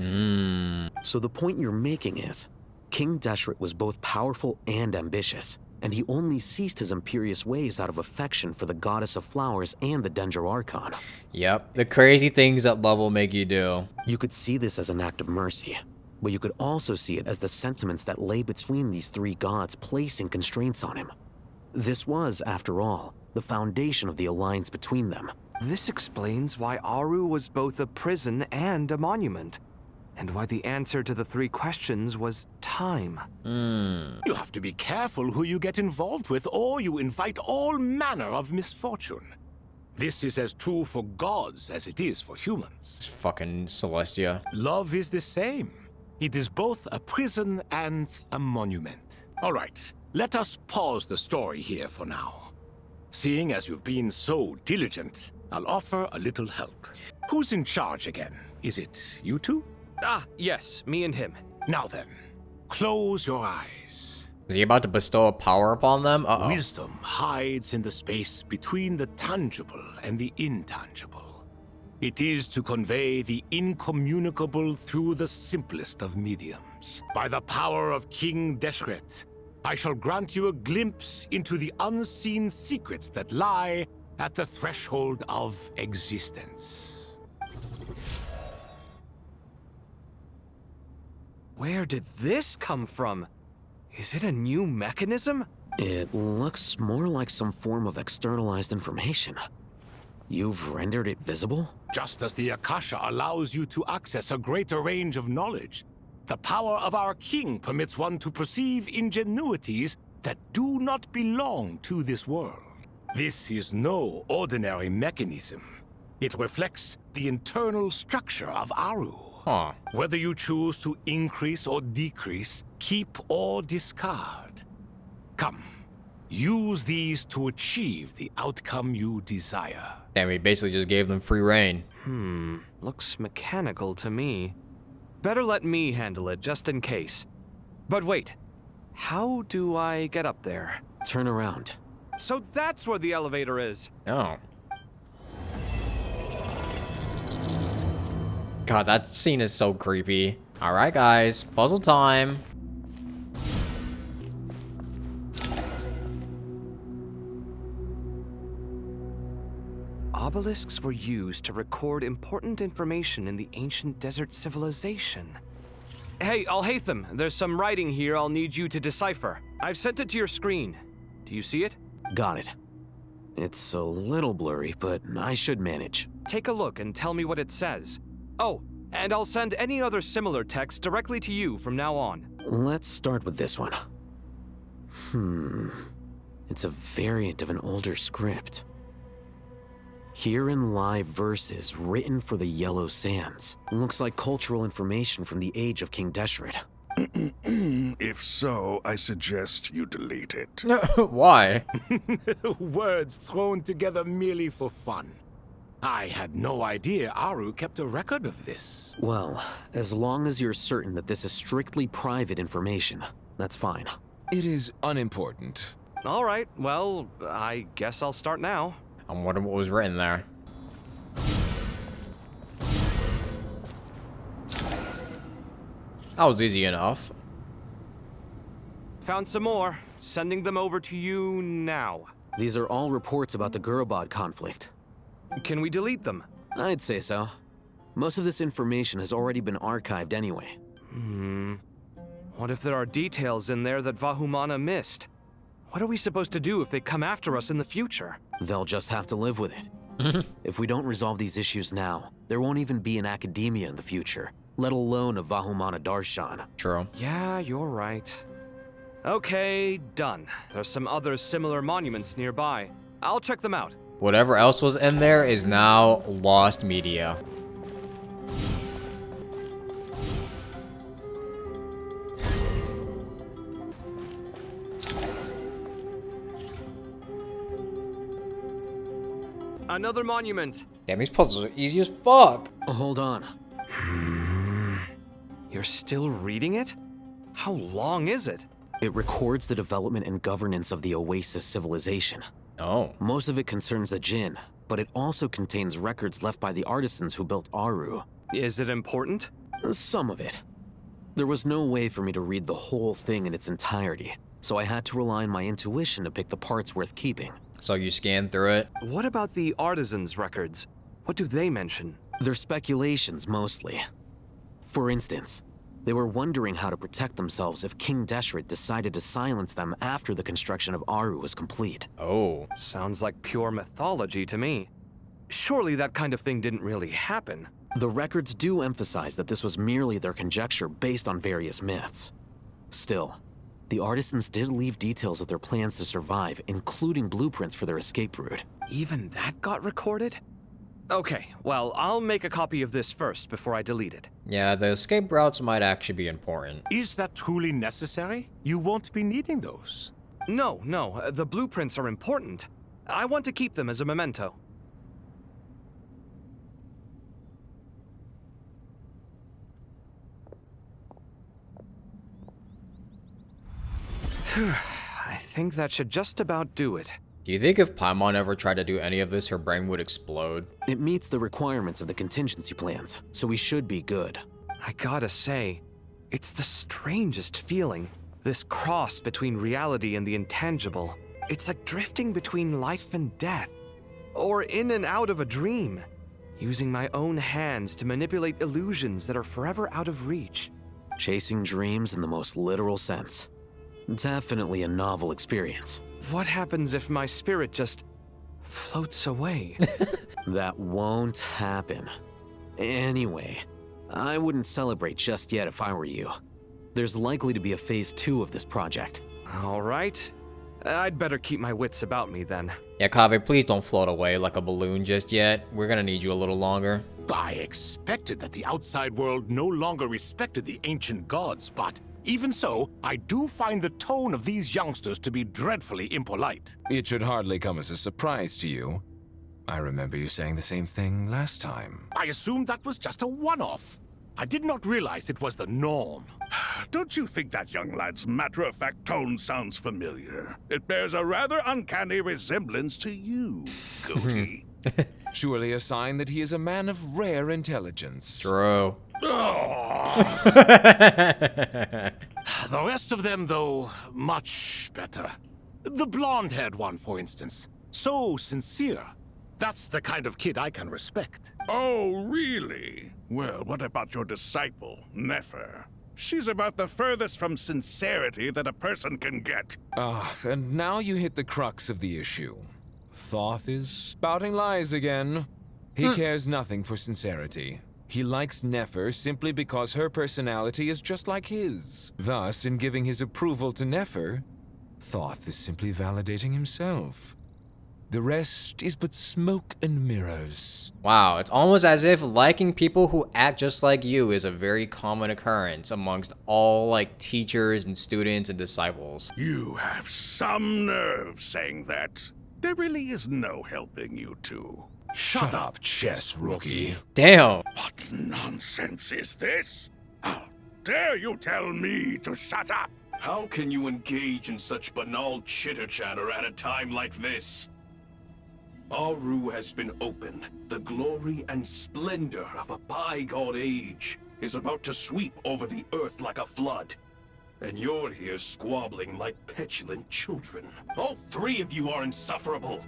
So the point you're making is, King Deshret was both powerful and ambitious, and he only ceased his imperious ways out of affection for the goddess of flowers and the Dendro Archon. Yep, the crazy things that love will make you do. You could see this as an act of mercy, but you could also see it as the sentiments that lay between these three gods placing constraints on him. This was, after all, the foundation of the alliance between them. This explains why Aru was both a prison and a monument, and why the answer to the three questions was time. You have to be careful who you get involved with, or you invite all manner of misfortune. This is as true for gods as it is for humans. Fucking Celestia. Love is the same. It is both a prison and a monument. All right, let us pause the story here for now. Seeing as you've been so diligent, I'll offer a little help. Who's in charge again? Is it you two? Ah, yes, me and him. Now then, close your eyes. Is he about to bestow a power upon them? Uh-oh. Wisdom hides in the space between the tangible and the intangible. It is to convey the incommunicable through the simplest of mediums. By the power of King Deshret, I shall grant you a glimpse into the unseen secrets that lie at the threshold of existence. Where did this come from? Is it a new mechanism? It looks more like some form of externalized information. You've rendered it visible? Just as the Akasha allows you to access a greater range of knowledge, the power of our king permits one to perceive ingenuities that do not belong to this world. This is no ordinary mechanism. It reflects the internal structure of Aru. Huh. Whether you choose to increase or decrease, keep or discard. Come, use these to achieve the outcome you desire. Damn, he basically just gave them free reign. Looks mechanical to me. Better let me handle it, just in case. But wait, how do I get up there? Turn around. So that's where the elevator is. Oh. God, that scene is so creepy. Alright, guys. Puzzle time. Obelisks were used to record important information in the ancient desert civilization. Hey, Al-Haytham, there's some writing here I'll need you to decipher. I've sent it to your screen. Do you see it? Got it. It's a little blurry, but I should manage. Take a look and tell me what it says. Oh, and I'll send any other similar text directly to you from now on. Let's start with this one. It's a variant of an older script. Herein lie verses written for the Yellow Sands. Looks like cultural information from the age of King Deshret. If so, I suggest you delete it. Why? Words thrown together merely for fun. I had no idea Aru kept a record of this. Well, as long as you're certain that this is strictly private information, that's fine. It is unimportant. All right, well, I guess I'll start now. I'm wondering what was written there. That was easy enough. Found some more. Sending them over to you now. These are all reports about the Gurubad conflict. Can we delete them? I'd say so. Most of this information has already been archived anyway. What if there are details in there that Vahumana missed? What are we supposed to do if they come after us in the future? They'll just have to live with it. If we don't resolve these issues now, there won't even be an academia in the future, let alone a Vahumana Darshan. True. Yeah, you're right. Okay, done. There's some other similar monuments nearby. I'll check them out. Whatever else was in there is now lost media. Another monument. Damn, these puzzles are easy as fuck. Hold on. You're still reading it? How long is it? It records the development and governance of the Oasis civilization. Oh. Most of it concerns the Jinn, but it also contains records left by the artisans who built Aru. Is it important? Some of it. There was no way for me to read the whole thing in its entirety, so I had to rely on my intuition to pick the parts worth keeping. So you scanned through it? What about the artisans' records? What do they mention? They're speculations, mostly. For instance, They were wondering how to protect themselves if King Deshret decided to silence them after the construction of Aru was complete. Oh. Sounds like pure mythology to me. Surely that kind of thing didn't really happen. The records do emphasize that this was merely their conjecture based on various myths. Still, the artisans did leave details of their plans to survive, including blueprints for their escape route. Even that got recorded? Okay, well, I'll make a copy of this first before I delete it. Yeah, the escape routes might actually be important. Is that truly necessary? You won't be needing those. No, the blueprints are important. I want to keep them as a memento. I think that should just about do it. Do you think if Paimon ever tried to do any of this, her brain would explode? It meets the requirements of the contingency plans, so we should be good. I gotta say, it's the strangest feeling. This cross between reality and the intangible. It's like drifting between life and death. Or in and out of a dream. Using my own hands to manipulate illusions that are forever out of reach. Chasing dreams in the most literal sense. Definitely a novel experience. What happens if my spirit just floats away? That won't happen. Anyway, I wouldn't celebrate just yet if I were you. There's likely to be a phase 2 of this project. All right. I'd better keep my wits about me then. Yeah, Kaveh, please don't float away like a balloon just yet. We're gonna need you a little longer. I expected that the outside world no longer respected the ancient gods, but even so, I do find the tone of these youngsters to be dreadfully impolite. It should hardly come as a surprise to you. I remember you saying the same thing last time. I assumed that was just a one-off. I did not realize it was the norm. Don't you think that young lad's matter-of-fact tone sounds familiar? It bears a rather uncanny resemblance to you, Goatee. Surely a sign that he is a man of rare intelligence. True. The rest of them, though, much better. The blonde-haired one, for instance. So sincere. That's the kind of kid I can respect. Oh, really? Well, what about your disciple, Nefer? She's about the furthest from sincerity that a person can get. Ah, and now you hit the crux of the issue. Thoth is spouting lies again. He cares nothing for sincerity. He likes Nefer simply because her personality is just like his. Thus, in giving his approval to Nefer, Thoth is simply validating himself. The rest is but smoke and mirrors. Wow, it's almost as if liking people who act just like you is a very common occurrence amongst all, like, teachers and students and disciples. You have some nerve saying that. There really is no helping you two. Shut up, chess rookie. Damn. What nonsense is this? How dare you tell me to shut up? How can you engage in such banal chitter-chatter at a time like this? Aru has been opened. The glory and splendor of a bygone age is about to sweep over the earth like a flood. And you're here squabbling like petulant children. All three of you are insufferable.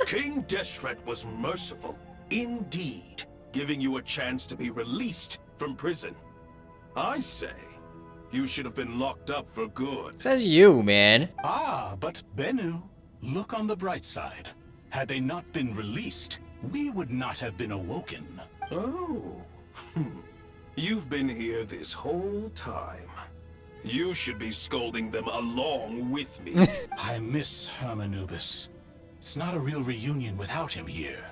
King Deshret was merciful, indeed, giving you a chance to be released from prison. I say, you should have been locked up for good. Says you, man. Ah, but Bennu, look on the bright side. Had they not been released, we would not have been awoken. Oh. You've been here this whole time. You should be scolding them along with me. I miss Hermanubis. It's not a real reunion without him here.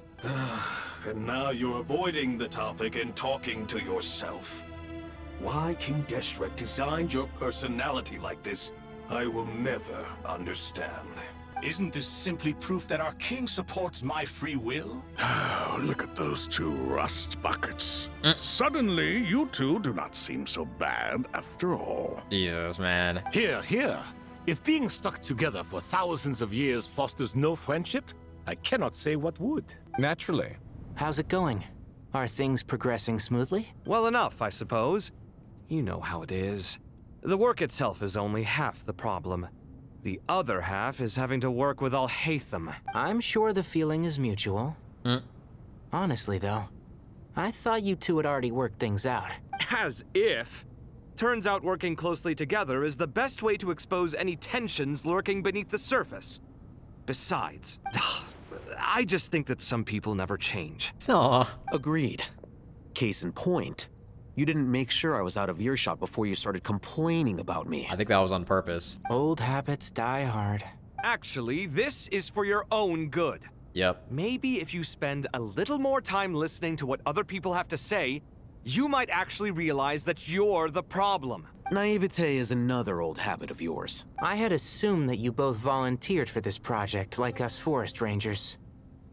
And now you're avoiding the topic and talking to yourself. Why King Deshret designed your personality like this, I will never understand. Isn't this simply proof that our king supports my free will? Oh, look at those two rust buckets. Suddenly, you two do not seem so bad after all. Jesus, man. Here. If being stuck together for thousands of years fosters no friendship, I cannot say what would. Naturally. How's it going? Are things progressing smoothly? Well enough, I suppose. You know how it is. The work itself is only half the problem. The other half is having to work with Al-Haytham. I'm sure the feeling is mutual. Honestly, though, I thought you two had already worked things out. As if. Turns out working closely together is the best way to expose any tensions lurking beneath the surface. Besides, I just think that some people never change. Aw. Agreed. Case in point, you didn't make sure I was out of earshot before you started complaining about me. I think that was on purpose. Old habits die hard. Actually, this is for your own good. Yep. Maybe if you spend a little more time listening to what other people have to say, you might actually realize that you're the problem. Naivete is another old habit of yours. I had assumed that you both volunteered for this project, like us forest rangers.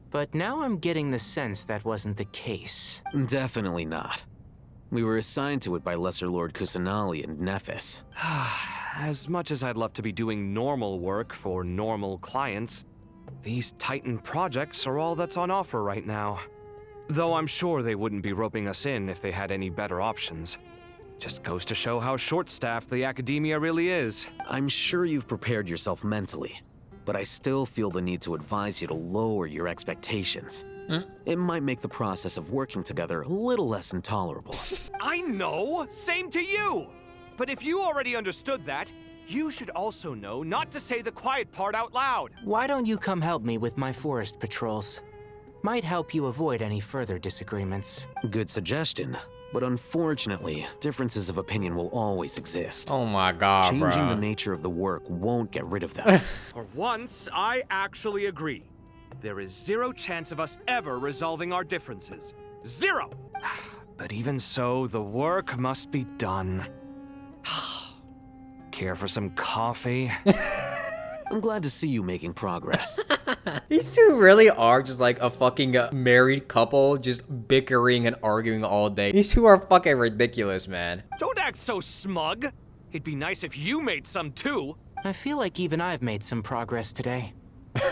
But now I'm getting the sense that wasn't the case. Definitely not. We were assigned to it by Lesser Lord Kusanali and Nephis. As much as I'd love to be doing normal work for normal clients, these Titan projects are all that's on offer right now. Though I'm sure they wouldn't be roping us in if they had any better options. Just goes to show how short-staffed the academia really is. I'm sure you've prepared yourself mentally, but I still feel the need to advise you to lower your expectations. It might make the process of working together a little less intolerable. I know! Same to you! But if you already understood that, you should also know not to say the quiet part out loud. Why don't you come help me with my forest patrols? Might help you avoid any further disagreements. Good suggestion, but unfortunately, differences of opinion will always exist. Oh my god, Changing bro. the nature of the work won't get rid of them. For once, I actually agree. There is zero chance of us ever resolving our differences. Zero! But even so, the work must be done. Care for some coffee? I'm glad to see you making progress. These two really are just like a fucking married couple, just bickering and arguing all day. These two are fucking ridiculous, man. Don't act so smug. It'd be nice if you made some too. I feel like even I've made some progress today.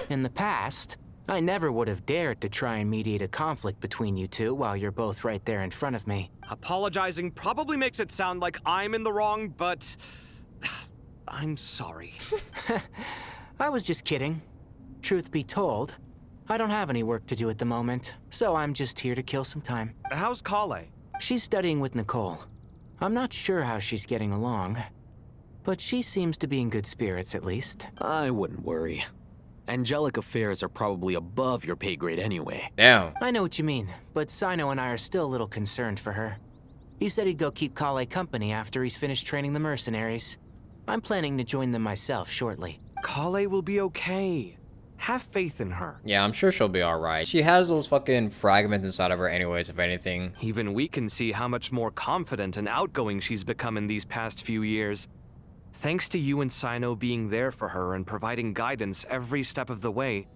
In the past, I never would have dared to try and mediate a conflict between you two while you're both right there in front of me. Apologizing probably makes it sound like I'm in the wrong, but I'm sorry. I was just kidding. Truth be told, I don't have any work to do at the moment, so I'm just here to kill some time. How's Kale? She's studying with Nicole. I'm not sure how she's getting along, but she seems to be in good spirits at least. I wouldn't worry. Angelic affairs are probably above your pay grade anyway. Damn. I know what you mean, but Sino and I are still a little concerned for her. He said he'd go keep Kale company after he's finished training the mercenaries. I'm planning to join them myself shortly. Kale will be okay. Have faith in her. Yeah, I'm sure she'll be alright. She has those fucking fragments inside of her anyways, if anything. Even we can see how much more confident and outgoing she's become in these past few years. Thanks to you and Sino being there for her and providing guidance every step of the way,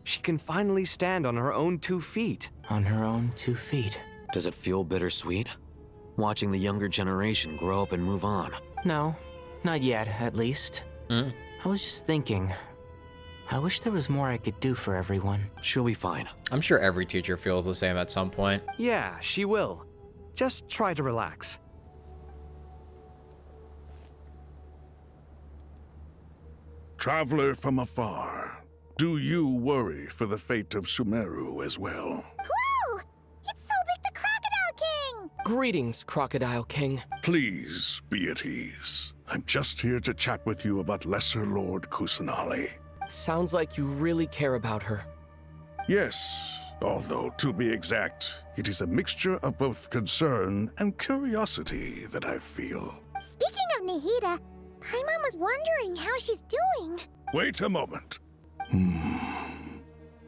she can finally stand on her own 2 feet. On her own 2 feet. Does it feel bittersweet? Watching the younger generation grow up and move on? No, not yet, at least. I was just thinking, I wish there was more I could do for everyone. She'll be fine. I'm sure every teacher feels the same at some point. Yeah, she will. Just try to relax. Traveler from afar, do you worry for the fate of Sumeru as well? Whoa! It's Sobek the Crocodile King! Greetings, Crocodile King. Please be at ease. I'm just here to chat with you about Lesser Lord Kusanali. Sounds like you really care about her. Yes, although to be exact, it is a mixture of both concern and curiosity that I feel. Speaking of Nahida, Paimon was wondering how she's doing. Wait a moment.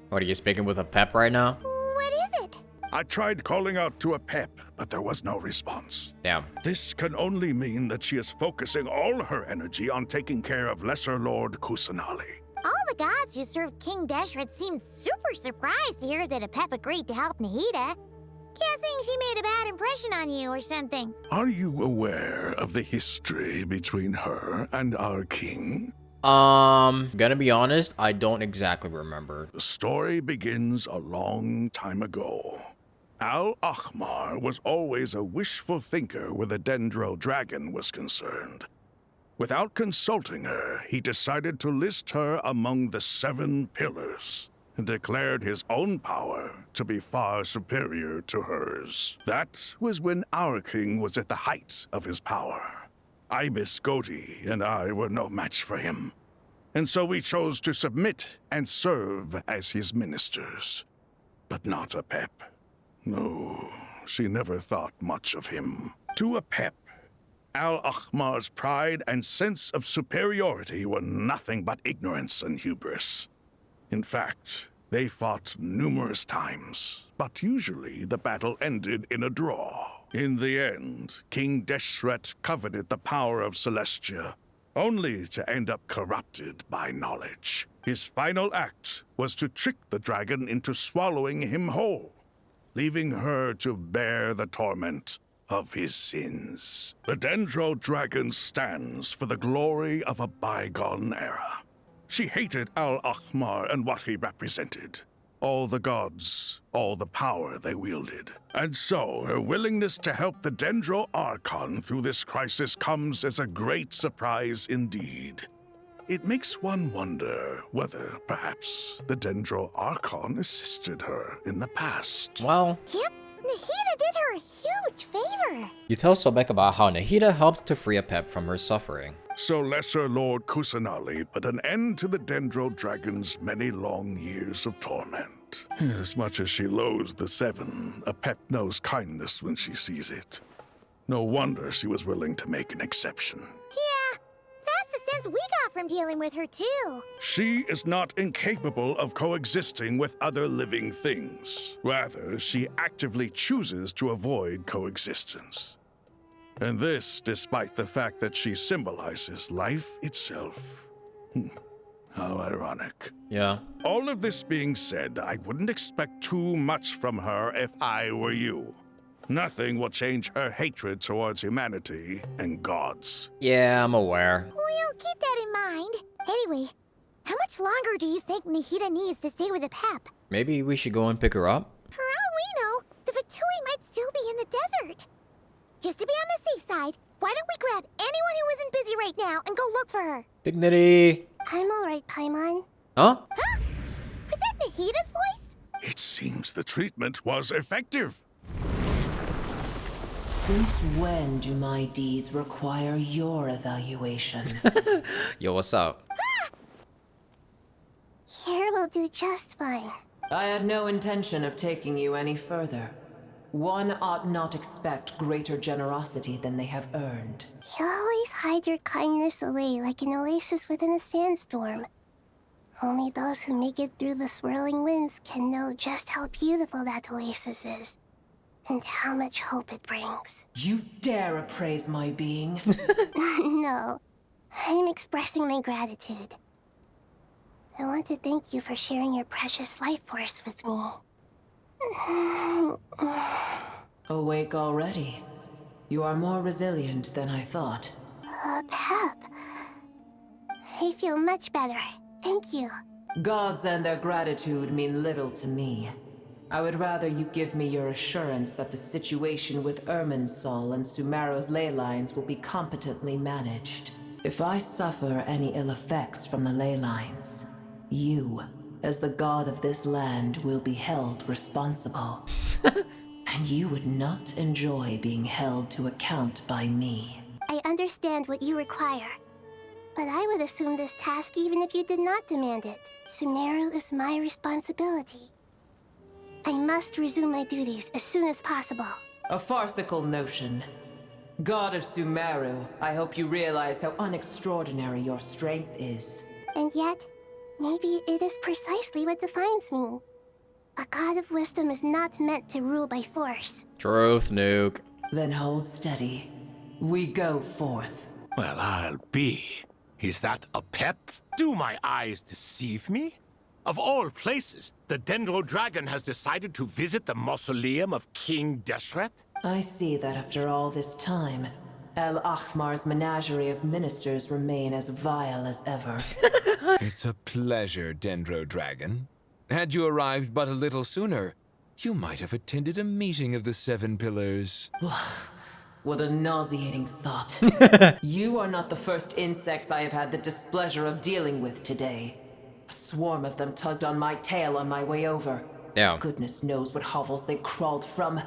What, are you speaking with a pep right now? What is it? I tried calling out to a pep, but there was no response. Damn. This can only mean that she is focusing all her energy on taking care of Lesser Lord Kusanali. All the gods who served King Deshret seemed super surprised to hear that a pep agreed to help Nahida. Guessing she made a bad impression on you or something. Are you aware of the history between her and our king? Gonna be honest, I don't exactly remember. The story begins a long time ago. Al-Ahmar was always a wishful thinker where the Dendro dragon was concerned. Without consulting her, he decided to list her among the 7 pillars, and declared his own power to be far superior to hers. That was when our king was at the height of his power. Ibis Goti and I were no match for him. And so we chose to submit and serve as his ministers. But not Apep. No, she never thought much of him. To Apep, Al-Ahmar's pride and sense of superiority were nothing but ignorance and hubris. In fact, they fought numerous times, but usually the battle ended in a draw. In the end, King Deshret coveted the power of Celestia, only to end up corrupted by knowledge. His final act was to trick the dragon into swallowing him whole, leaving her to bear the torment of his sins. The Dendro Dragon stands for the glory of a bygone era. She hated Al-Ahmar and what he represented. All the gods, all the power they wielded. And so, her willingness to help the Dendro Archon through this crisis comes as a great surprise indeed. It makes one wonder whether, perhaps, the Dendro Archon assisted her in the past. Well, Yep, Nahida did her a huge favor. you tell Sobek about how Nahida helped to free Apep from her suffering. So Lesser Lord Kusanali put an end to the Dendro Dragon's many long years of torment. As much as she loathes the Seven, Apep knows kindness when she sees it. No wonder she was willing to make an exception. Yeah, that's the sense we got from dealing with her too. She is not incapable of coexisting with other living things. Rather, she actively chooses to avoid coexistence. And this despite the fact that she symbolizes life itself. How ironic. Yeah. All of this being said, I wouldn't expect too much from her if I were you. Nothing will change her hatred towards humanity and gods. Yeah, I'm aware. We'll keep that in mind. Anyway, how much longer do you think Nahida needs to stay with Apep? Maybe we should go and pick her up? For all we know, the Fatui might still be in the desert. Just to be on the safe side, why don't we grab anyone who isn't busy right now and go look for her? Dignity. I'm alright, Paimon. Huh? Huh? Was that Nahida's voice? It seems the treatment was effective. Since when do my deeds require your evaluation? Yo, what's up? Here will do just fine. I had no intention of taking you any further. One ought not expect greater generosity than they have earned. You always hide your kindness away like an oasis within a sandstorm. Only those who make it through the swirling winds can know just how beautiful that oasis is, and how much hope it brings. You dare appraise my being? No, I'm expressing my gratitude. I want to thank you for sharing your precious life force with me. Awake already? You are more resilient than I thought. Pep. I feel much better. Thank you. Gods and their gratitude mean little to me. I would rather you give me your assurance that the situation with Irminsul and Sumeru's ley lines will be competently managed. If I suffer any ill effects from the ley lines, you, as the god of this land, will be held responsible. And you would not enjoy being held to account by me. I understand what you require, but I would assume this task even if you did not demand it. Sumeru is my responsibility. I must resume my duties as soon as possible. A farcical notion. God of Sumeru, I hope you realize how unextraordinary your strength is. And yet, maybe it is precisely what defines me. A god of wisdom is not meant to rule by force. Truth, Nuke. Then hold steady. We go forth. Well, I'll be. Is that a pep? Do my eyes deceive me? Of all places, the Dendro Dragon has decided to visit the mausoleum of King Deshret? I see that after all this time, El Ahmar's menagerie of ministers remain as vile as ever. It's a pleasure, Dendro Dragon. Had you arrived but a little sooner, you might have attended a meeting of the Seven Pillars. What a nauseating thought. You are not the first insects I have had the displeasure of dealing with today. A swarm of them tugged on my tail on my way over. Damn. Goodness knows what hovels they crawled from.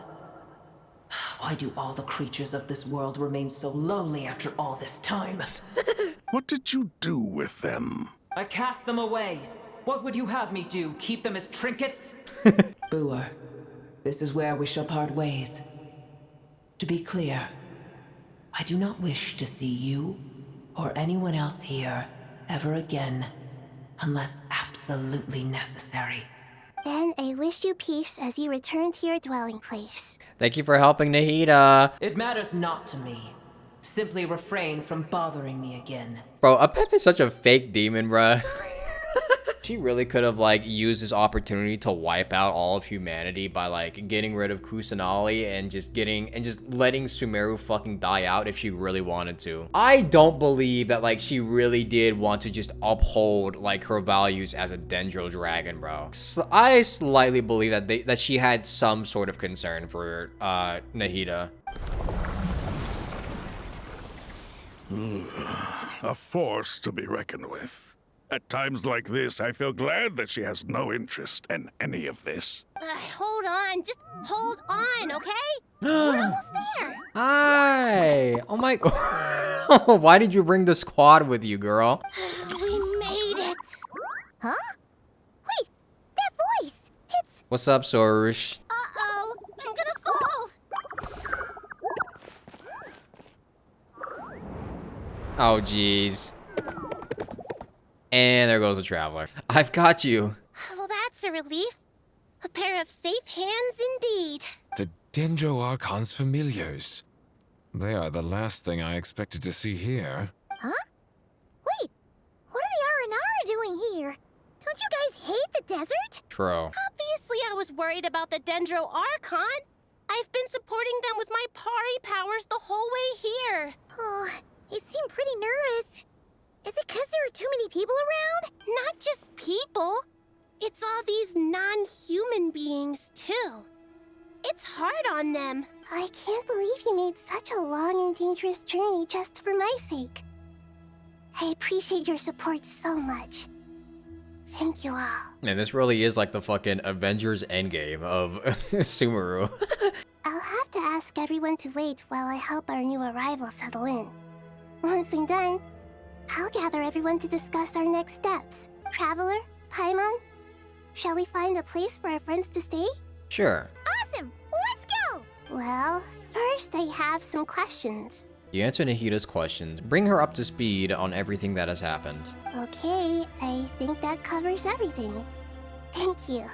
Why do all the creatures of this world remain so lowly after all this time? What did you do with them? I cast them away. What would you have me do? Keep them as trinkets? Bua, this is where we shall part ways. To be clear, I do not wish to see you or anyone else here ever again, unless absolutely necessary. Then I wish you peace as you return to your dwelling place. Thank you for helping Nahida. It matters not to me. Simply refrain from bothering me again. Bro, Apep is such a fake demon, bruh. She really could have, like, used this opportunity to wipe out all of humanity by, like, getting rid of Kusanali and just letting Sumeru fucking die out if she really wanted to. I don't believe that, like, she really did want to just uphold, like, her values as a Dendro dragon, bro. I slightly believe that she had some sort of concern for, Nahida. A force to be reckoned with. At times like this, I feel glad that she has no interest in any of this. Hold on. Just hold on, okay? We're almost there. Hi. Oh my. Why did you bring the squad with you, girl? We made it. Huh? Wait, that voice. It's... What's up, Sorush? Uh-oh. I'm gonna fall. Oh, jeez. And there goes the traveler. I've got you. Well, that's a relief. A pair of safe hands indeed. The Dendro Archon's familiars. They are the last thing I expected to see here. Huh? Wait, what are the Aranara doing here? Don't you guys hate the desert? True. Obviously, I was worried about the Dendro Archon. I've been supporting them with my Pari powers the whole way here. Oh, you seem pretty nervous. Is it because there are too many people around? Not just people. It's all these non-human beings, too. It's hard on them. I can't believe you made such a long and dangerous journey just for my sake. I appreciate your support so much. Thank you all. Man, this really is like the fucking Avengers Endgame of Sumeru. I'll have to ask everyone to wait while I help our new arrival settle in. Once I'm done, I'll gather everyone to discuss our next steps. Traveler, Paimon, shall we find a place for our friends to stay? Sure. Awesome! Let's go! Well, first I have some questions. You answer Nahida's questions. Bring her up to speed on everything that has happened. Okay, I think that covers everything. Thank you.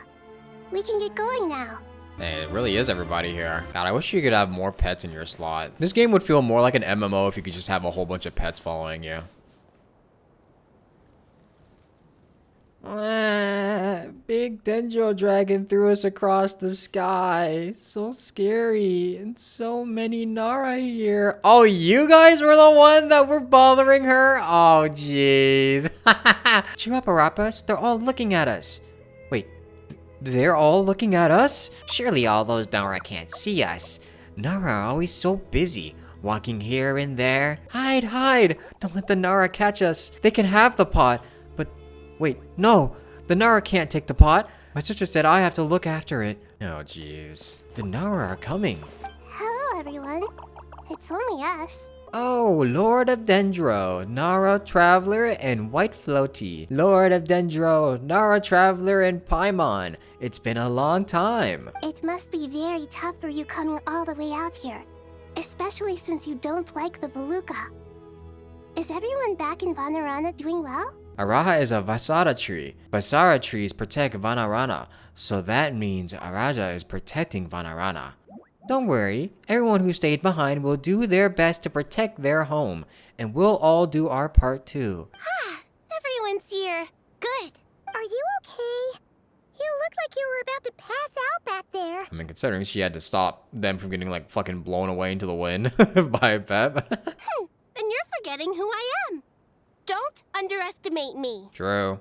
We can get going now. Hey, it really is everybody here. God, I wish you could have more pets in your slot. This game would feel more like an MMO if you could just have a whole bunch of pets following you. Big Dendro dragon threw us across the sky. So scary. And so many Nara here. Oh, you guys were the one that were bothering her? Oh, jeez. Chihuahuarapas, they're all looking at us. Wait, they're all looking at us? Surely all those Nara can't see us. Nara are always so busy, walking here and there. Hide, hide! Don't let the Nara catch us. They can have the pot. Wait, no! The Nara can't take the pot! My sister said I have to look after it. Oh, jeez. The Nara are coming. Hello, everyone. It's only us. Oh, Lord of Dendro, Nara Traveler, and White Floaty. Lord of Dendro, Nara Traveler, and Paimon. It's been a long time. It must be very tough for you coming all the way out here. Especially since you don't like the Veluca. Is everyone back in Vanarana doing well? Araha is a Vasara tree. Vasara trees protect Vanarana, so that means Araja is protecting Vanarana. Don't worry, everyone who stayed behind will do their best to protect their home, and we'll all do our part too. Ah, everyone's here. Good. Are you okay? You look like you were about to pass out back there. I mean, considering she had to stop them from getting like fucking blown away into the wind by a pep. Then you're forgetting who I am. Don't underestimate me. True.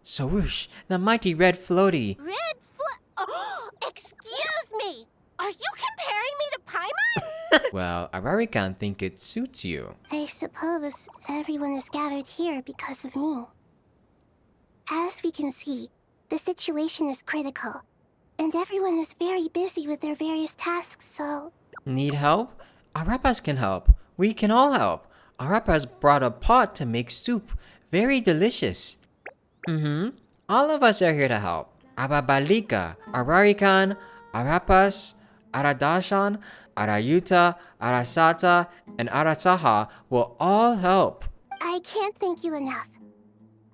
So whoosh, the mighty red floaty. Oh, excuse me. Are you comparing me to Paimon? Well, Ararikan think it suits you. I suppose everyone is gathered here because of me. As we can see, the situation is critical, and everyone is very busy with their various tasks, so... Need help? Arapas can help. We can all help. Arapas brought a pot to make soup. Very delicious. All of us are here to help. Ababalika, Ararikan, Arapas, Aradashan, Arayuta, Arasata, and Arasaha will all help. I can't thank you enough.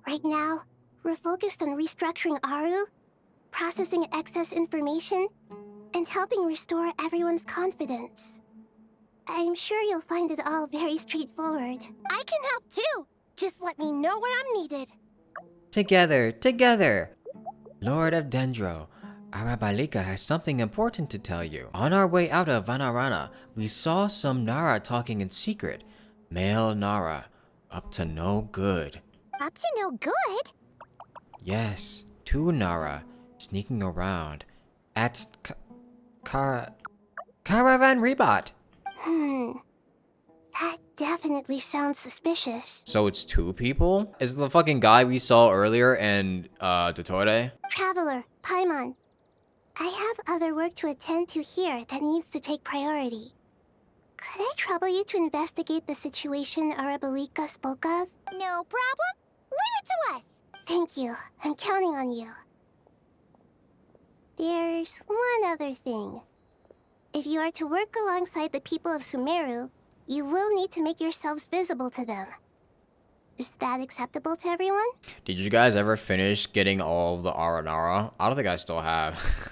Right now, we're focused on restructuring Aru, processing excess information, and helping restore everyone's confidence. I'm sure you'll find it all very straightforward. I can help too! Just let me know where I'm needed. Together, together! Lord of Dendro, Arabalika has something important to tell you. On our way out of Vanarana, we saw some Nara talking in secret. Male Nara, up to no good. Up to no good? Yes, 2 Nara, sneaking around. At Caravan Rebot. That definitely sounds suspicious. So it's 2 people? Is the fucking guy we saw earlier and Dottore? Traveler, Paimon. I have other work to attend to here that needs to take priority. Could I trouble you to investigate the situation Arabalika spoke of? No problem. Leave it to us. Thank you. I'm counting on you. There's one other thing. If you are to work alongside the people of Sumeru, you will need to make yourselves visible to them. Is that acceptable to everyone? Did you guys ever finish getting all of the Aranara? I don't think I still have.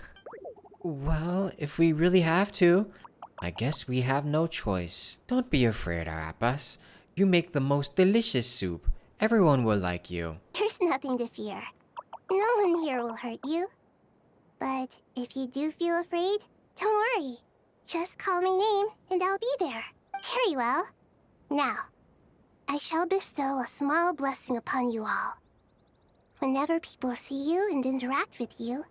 Well, if we really have to, I guess we have no choice. Don't be afraid, Arapas. You make the most delicious soup. Everyone will like you. There's nothing to fear. No one here will hurt you. But if you do feel afraid, don't worry. Just call my name and I'll be there. Very well. Now, I shall bestow a small blessing upon you all. Whenever people see you and interact with you,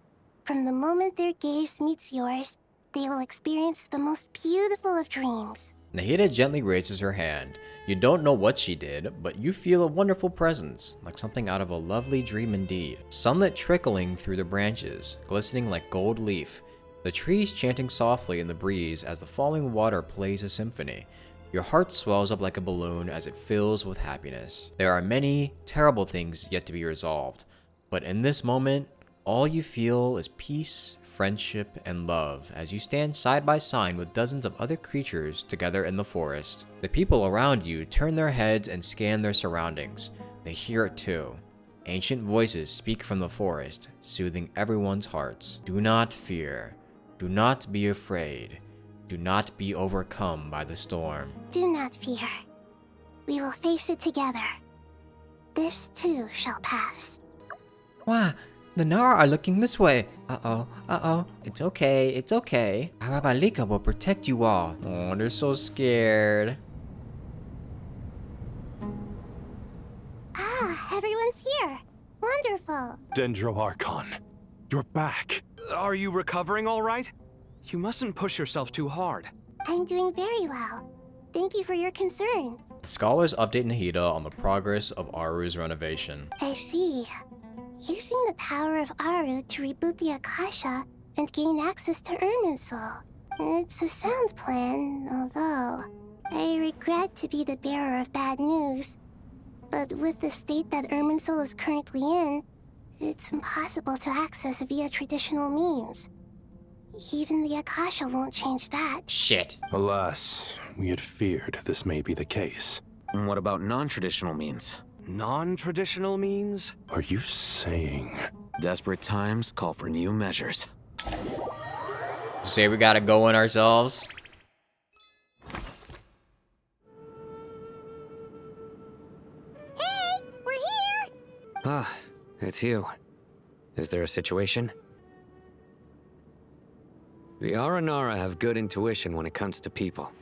from the moment their gaze meets yours, they will experience the most beautiful of dreams. Nahida gently raises her hand. You don't know what she did, but you feel a wonderful presence, like something out of a lovely dream indeed. Sunlight trickling through the branches, glistening like gold leaf. The trees chanting softly in the breeze as the falling water plays a symphony. Your heart swells up like a balloon as it fills with happiness. There are many terrible things yet to be resolved, but in this moment, all you feel is peace, friendship, and love as you stand side by side with dozens of other creatures together in the forest. The people around you turn their heads and scan their surroundings. They hear it too. Ancient voices speak from the forest, soothing everyone's hearts. Do not fear. Do not be afraid. Do not be overcome by the storm. Do not fear. We will face it together. This too shall pass. Wow, the Nara are looking this way. Uh-oh. It's okay. Arabalika will protect you all. Oh, they're so scared. Ah, everyone's here. Wonderful. Dendro Archon, you're back. Are you recovering all right? You mustn't push yourself too hard. I'm doing very well. Thank you for your concern. Scholars update Nahida on the progress of Aru's renovation. I see. Using the power of Aru to reboot the Akasha and gain access to Irminsul. It's a sound plan, although I regret to be the bearer of bad news. But with the state that Irminsul is currently in, it's impossible to access via traditional means. Even the Akasha won't change that. Shit. Alas, we had feared this may be the case. And what about non-traditional means? Non-traditional means? Are you saying... Desperate times call for new measures. Say we gotta go in ourselves? Hey, we're here! Ah, it's you. Is there a situation? The Aranara have good intuition when it comes to people.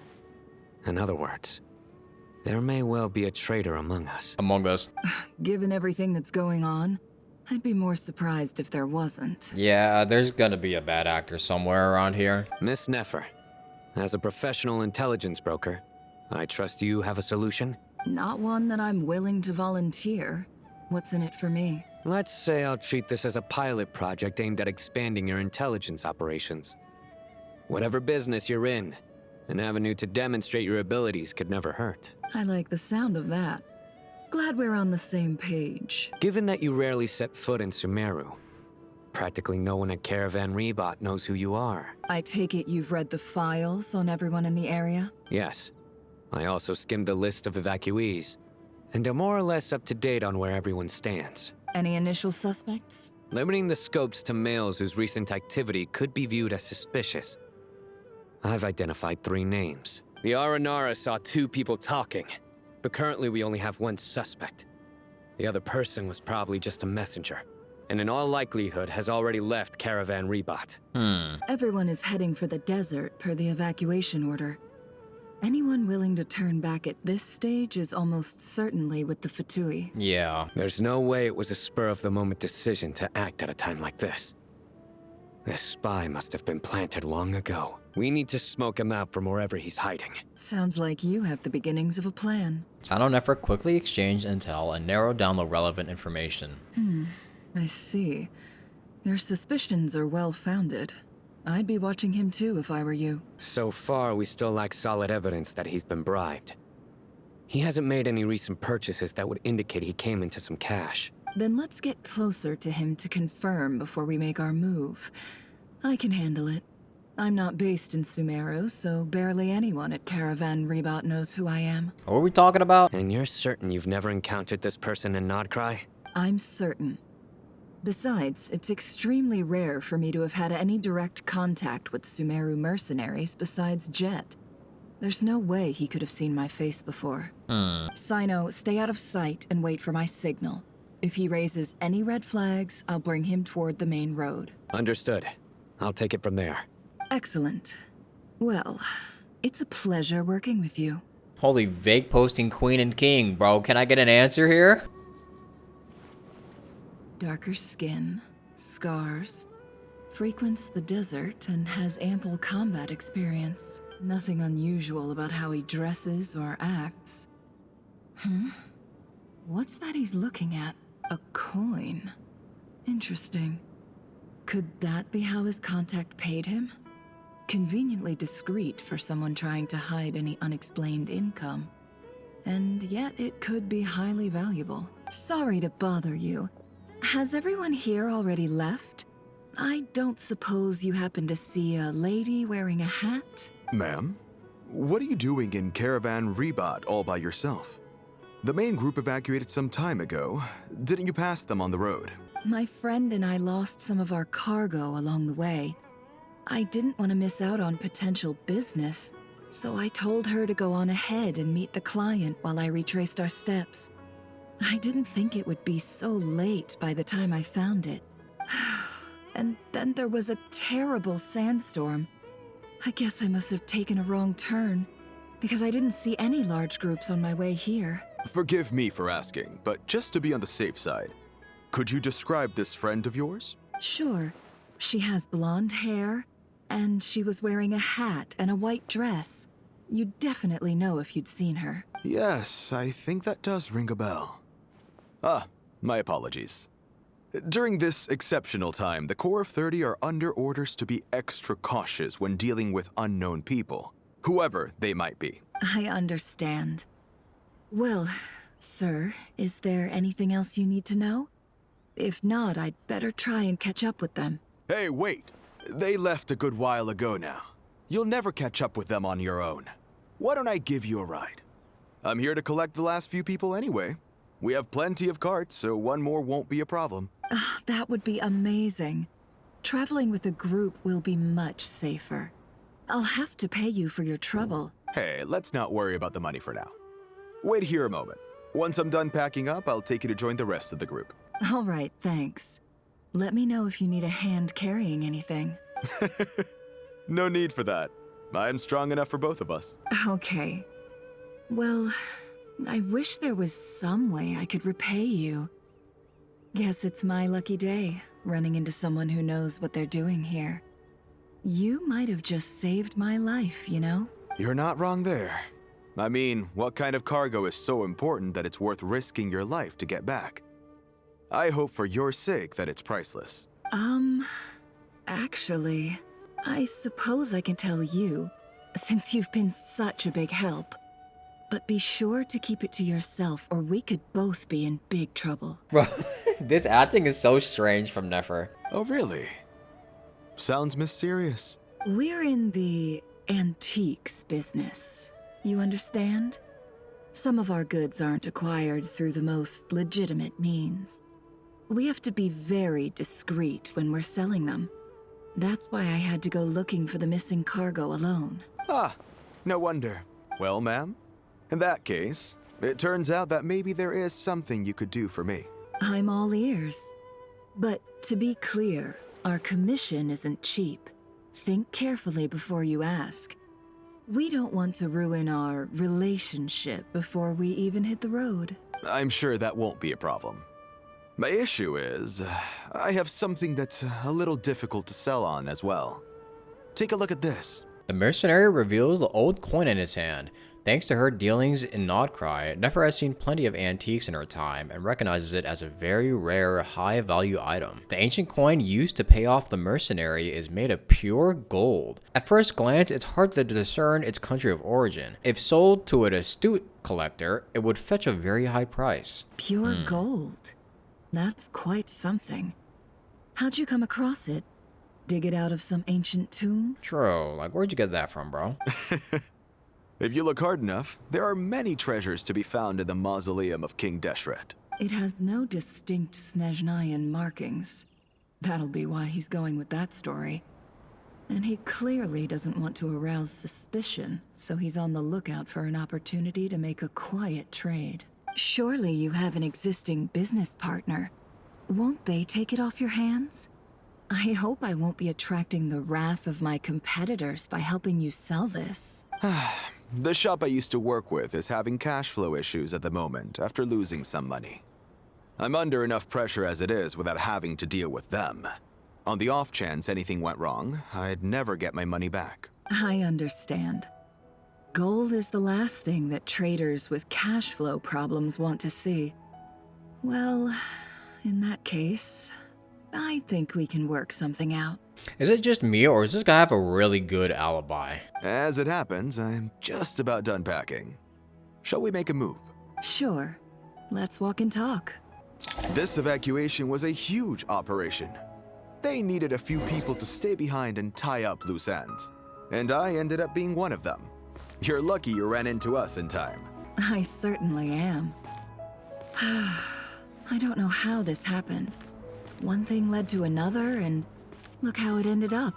In other words, there may well be a traitor among us. Among us. Given everything that's going on, I'd be more surprised if there wasn't. Yeah, there's gonna be a bad actor somewhere around here. Miss Nefer, as a professional intelligence broker, I trust you have a solution? Not one that I'm willing to volunteer. What's in it for me? Let's say I'll treat this as a pilot project aimed at expanding your intelligence operations. Whatever business you're in, An avenue to demonstrate your abilities could never hurt. I like the sound of that. Glad we're on the same page. Given that you rarely set foot in Sumeru, practically no one at Caravan Rebot knows who you are. I take it you've read the files on everyone in the area? Yes. I also skimmed the list of evacuees, and am more or less up to date on where everyone stands. Any initial suspects? Limiting the scopes to males whose recent activity could be viewed as suspicious, I've identified 3 names. The Aranara saw 2 people talking, but currently we only have 1 suspect. The other person was probably just a messenger, and in all likelihood has already left Caravan Rebot. Everyone is heading for the desert per the evacuation order. Anyone willing to turn back at this stage is almost certainly with the Fatui. Yeah. There's no way it was a spur-of-the-moment decision to act at a time like this. This spy must have been planted long ago. We need to smoke him out from wherever he's hiding. Sounds like you have the beginnings of a plan. Sino and Nefer quickly exchanged intel and narrowed down the relevant information. I see. Your suspicions are well-founded. I'd be watching him too if I were you. So far, we still lack solid evidence that he's been bribed. He hasn't made any recent purchases that would indicate he came into some cash. Then let's get closer to him to confirm before we make our move. I can handle it. I'm not based in Sumeru, so barely anyone at Caravan Rebot knows who I am. What are we talking about? And you're certain you've never encountered this person in Nodcry? I'm certain. Besides, it's extremely rare for me to have had any direct contact with Sumeru mercenaries besides Jet. There's no way he could have seen my face before. Sino, stay out of sight and wait for my signal. If he raises any red flags, I'll bring him toward the main road. Understood. I'll take it from there. Excellent. Well, it's a pleasure working with you. Holy vague posting queen and king, bro. Can I get an answer here? Darker skin, scars, frequents the desert, and has ample combat experience. Nothing unusual about how he dresses or acts. What's that he's looking at? A coin. Interesting. Could that be how his contact paid him? Conveniently discreet for someone trying to hide any unexplained income. And yet it could be highly valuable. Sorry to bother you. Has everyone here already left? I don't suppose you happen to see a lady wearing a hat? Ma'am, what are you doing in Caravan Rebot all by yourself? The main group evacuated some time ago. Didn't you pass them on the road? My friend and I lost some of our cargo along the way. I didn't want to miss out on potential business, so I told her to go on ahead and meet the client while I retraced our steps. I didn't think it would be so late by the time I found it. And then there was a terrible sandstorm. I guess I must have taken a wrong turn, because I didn't see any large groups on my way here. Forgive me for asking, but just to be on the safe side, could you describe this friend of yours? Sure. She has blonde hair, and she was wearing a hat and a white dress. You'd definitely know if you'd seen her. Yes, I think that does ring a bell. Ah, my apologies. During this exceptional time, the Corps of 30 are under orders to be extra cautious when dealing with unknown people, whoever they might be. I understand. Well, sir, is there anything else you need to know? If not, I'd better try and catch up with them. Hey, wait! They left a good while ago now. You'll never catch up with them on your own. Why don't I give you a ride? I'm here to collect the last few people anyway. We have plenty of carts, so one more won't be a problem. That would be amazing. Traveling with a group will be much safer. I'll have to pay you for your trouble. Hey, let's not worry about the money for now. Wait here a moment. Once I'm done packing up, I'll take you to join the rest of the group. All right, thanks. Let me know if you need a hand carrying anything. No need for that. I'm strong enough for both of us. Okay. Well, I wish there was some way I could repay you. Guess it's my lucky day, running into someone who knows what they're doing here. You might have just saved my life, you know? You're not wrong there. I mean, what kind of cargo is so important that it's worth risking your life to get back? I hope for your sake that it's priceless. Actually, I suppose I can tell you. since you've been such a big help. But be sure to keep it to yourself, or we could both be in big trouble. Bro, this acting is so strange from Nefer. Oh, really? Sounds mysterious. We're in the antiques business. You understand? Some of our goods aren't acquired through the most legitimate means. We have to be very discreet when we're selling them. That's why I had to go looking for the missing cargo alone. Ah, no wonder. Well, ma'am, in that case, it turns out that maybe there is something you could do for me. I'm all ears. But to be clear, our commission isn't cheap. Think carefully before you ask. We don't want to ruin our relationship before we even hit the road. I'm sure that won't be a problem. My issue is, I have something that's a little difficult to sell on as well. Take a look at this. The mercenary reveals the old coin in his hand. Thanks to her dealings in Nodcry, Nefer has seen plenty of antiques in her time and recognizes it as a very rare, high-value item. The ancient coin used to pay off the mercenary is made of pure gold. At first glance, it's hard to discern its country of origin. If sold to an astute collector, it would fetch a very high price. Pure gold? That's quite something. How'd you come across it? Dig it out of some ancient tomb? True, like where'd you get that from, bro? If you look hard enough, there are many treasures to be found in the mausoleum of King Deshret. It has no distinct Snezhnayan markings. That'll be why he's going with that story. And he clearly doesn't want to arouse suspicion, so he's on the lookout for an opportunity to make a quiet trade. Surely you have an existing business partner. Won't they take it off your hands? I hope I won't be attracting the wrath of my competitors by helping you sell this. The shop I used to work with is having cash flow issues at the moment after losing some money. I'm under enough pressure as it is without having to deal with them. On the off chance anything went wrong, I'd never get my money back. I understand. Gold is the last thing that traders with cash flow problems want to see. Well, in that case, I think we can work something out. Is it just me, or does this guy have a really good alibi? As it happens, I'm just about done packing. Shall we make a move? Sure. Let's walk and talk. This evacuation was a huge operation. They needed a few people to stay behind and tie up loose ends. And I ended up being one of them. You're lucky you ran into us in time. I certainly am. I don't know how this happened. One thing led to another, and look how it ended up.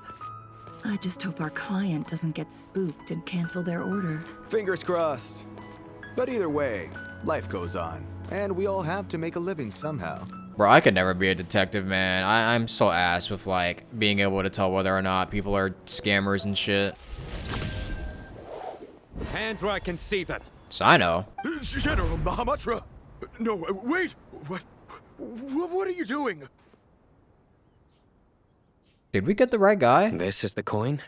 I just hope our client doesn't get spooked and cancel their order. Fingers crossed. But either way, life goes on, and we all have to make a living somehow. Bro, I could never be a detective, man. I'm so ass with, like, being able to tell whether or not people are scammers and shit. Hands where I can see them. So I know. General Mahamatra! No, wait! What are you doing? Did we get the right guy? This is the coin?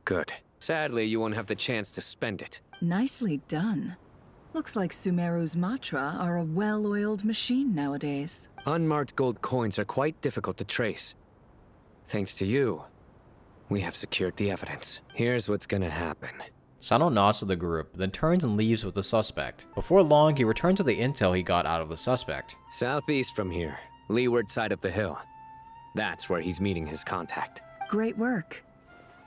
Good. Sadly, you won't have the chance to spend it. Nicely done. Looks like Sumeru's Matra are a well-oiled machine nowadays. Unmarked gold coins are quite difficult to trace. Thanks to you, we have secured the evidence. Here's what's gonna happen. Sano nods to the group, then turns and leaves with the suspect. Before long, he returned to the intel he got out of the suspect. Southeast from here, leeward side of the hill. That's where he's meeting his contact. Great work.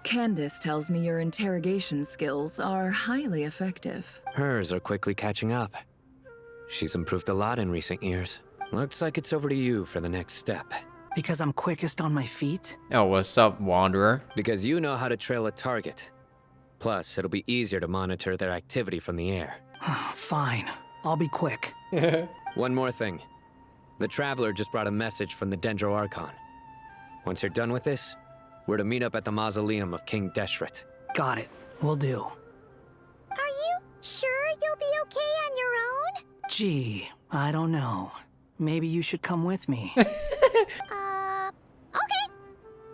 Candace tells me your interrogation skills are highly effective. Hers are quickly catching up. She's improved a lot in recent years. Looks like it's over to you for the next step. Because I'm quickest on my feet? Oh, what's up, Wanderer? Because you know how to trail a target. Plus, it'll be easier to monitor their activity from the air. Fine. I'll be quick. One more thing. The Traveler just brought a message from the Dendro Archon. Once you're done with this, we're to meet up at the mausoleum of King Deshret. Got it. Will do. Are you sure you'll be okay on your own? Gee, I don't know. Maybe you should come with me. Okay.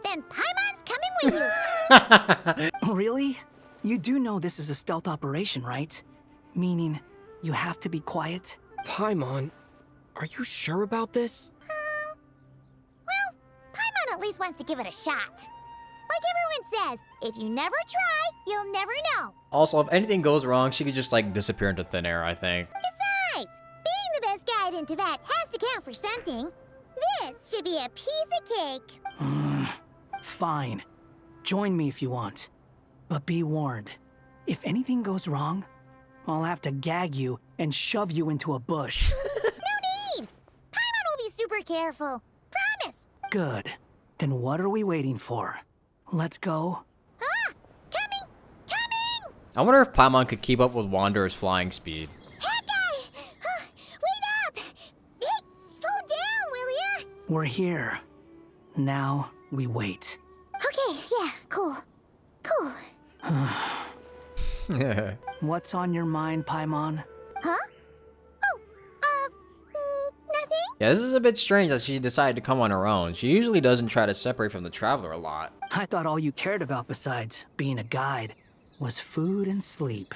Then Paimon's coming with you. Really? You do know this is a stealth operation, right? Meaning, you have to be quiet? Paimon, are you sure about this? Well, Paimon at least wants to give it a shot. Like everyone says, if you never try, you'll never know. Also, if anything goes wrong, she could just like disappear into thin air, I think. Besides, being the best guide in Tibet has to count for something. This should be a piece of cake. Fine. Join me if you want. But be warned. If anything goes wrong, I'll have to gag you and shove you into a bush. No need! Paimon will be super careful. Promise! Good. Then what are we waiting for? Let's go. Ah! Coming! Coming! I wonder if Paimon could keep up with Wanderer's flying speed. Guy! Wait up! Hey, slow down, will ya? We're here. Now we wait. Okay, yeah, cool. Cool. What's on your mind, Paimon? Huh? Oh, nothing? Yeah, this is a bit strange that she decided to come on her own. She usually doesn't try to separate from the Traveler a lot. I thought all you cared about besides being a guide was food and sleep.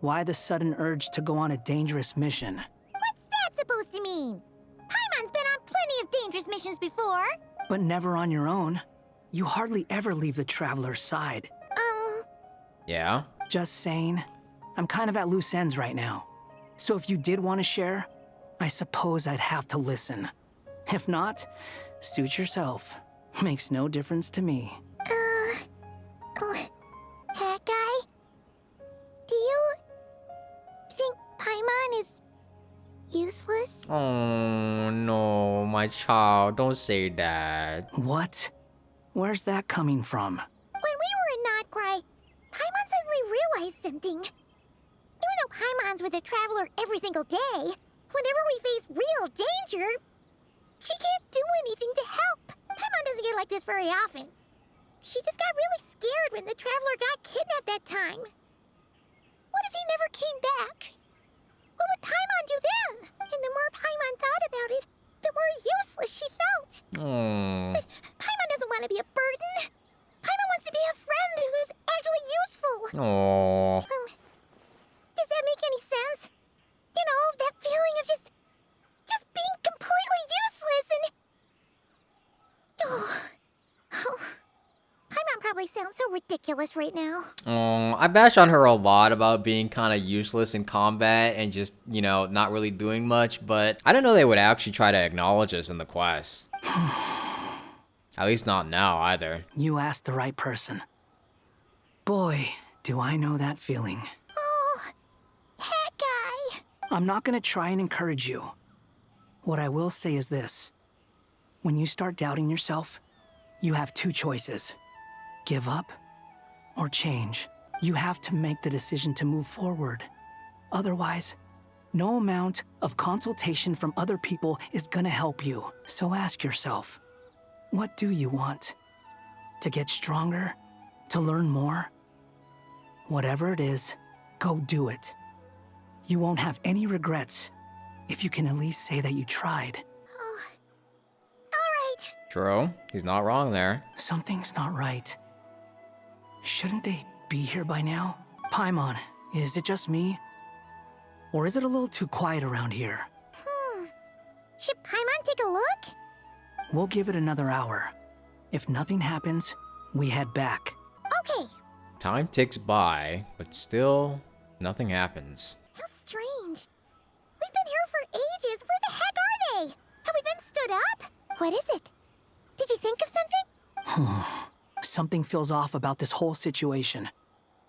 Why the sudden urge to go on a dangerous mission? What's that supposed to mean? Paimon's been on plenty of dangerous missions before. But never on your own. You hardly ever leave the Traveler's side. Yeah? Just saying. I'm kind of at loose ends right now. So if you did want to share, I suppose I'd have to listen. If not, suit yourself. Makes no difference to me. Hat guy? Do you think Paimon is useless? Oh no, my child, don't say that. What? Where's that coming from? When we were in Notcry, Paimon suddenly realized something. Even though Paimon's with the Traveler every single day, whenever we face real danger, she can't do anything to help. Paimon doesn't get like this very often. She just got really scared when the Traveler got kidnapped that time. What if he never came back? What would Paimon do then? And the more Paimon thought about it, the more useless she felt. But Paimon doesn't want to be a burden. Paimon wants to be a friend who's actually useful. Aww. Does that make any sense? You know, that feeling of just being completely useless and... Paimon probably sounds so ridiculous right now. I bash on her a lot about being kind of useless in combat and just, you know, not really doing much, but I didn't know they would actually try to acknowledge us in the quest. At least not now, either. You asked the right person. Boy, do I know that feeling. Oh, Hat Guy. I'm not gonna try and encourage you. What I will say is this. When you start doubting yourself, you have two choices. Give up or change. You have to make the decision to move forward. Otherwise, no amount of consultation from other people is gonna help you. So ask yourself, what do you want? To get stronger? To learn more? Whatever it is, go do it. You won't have any regrets if you can at least say that you tried. True. He's not wrong there. Something's not right. Shouldn't they be here by now? Paimon, is it just me? Or is it a little too quiet around here? Should Paimon take a look? We'll give it another hour. If nothing happens, we head back. Okay. Time ticks by, but still, nothing happens. How strange. We've been here for ages. Where the heck are they? Have we been stood up? What is it? Did you think of something? Something feels off about this whole situation.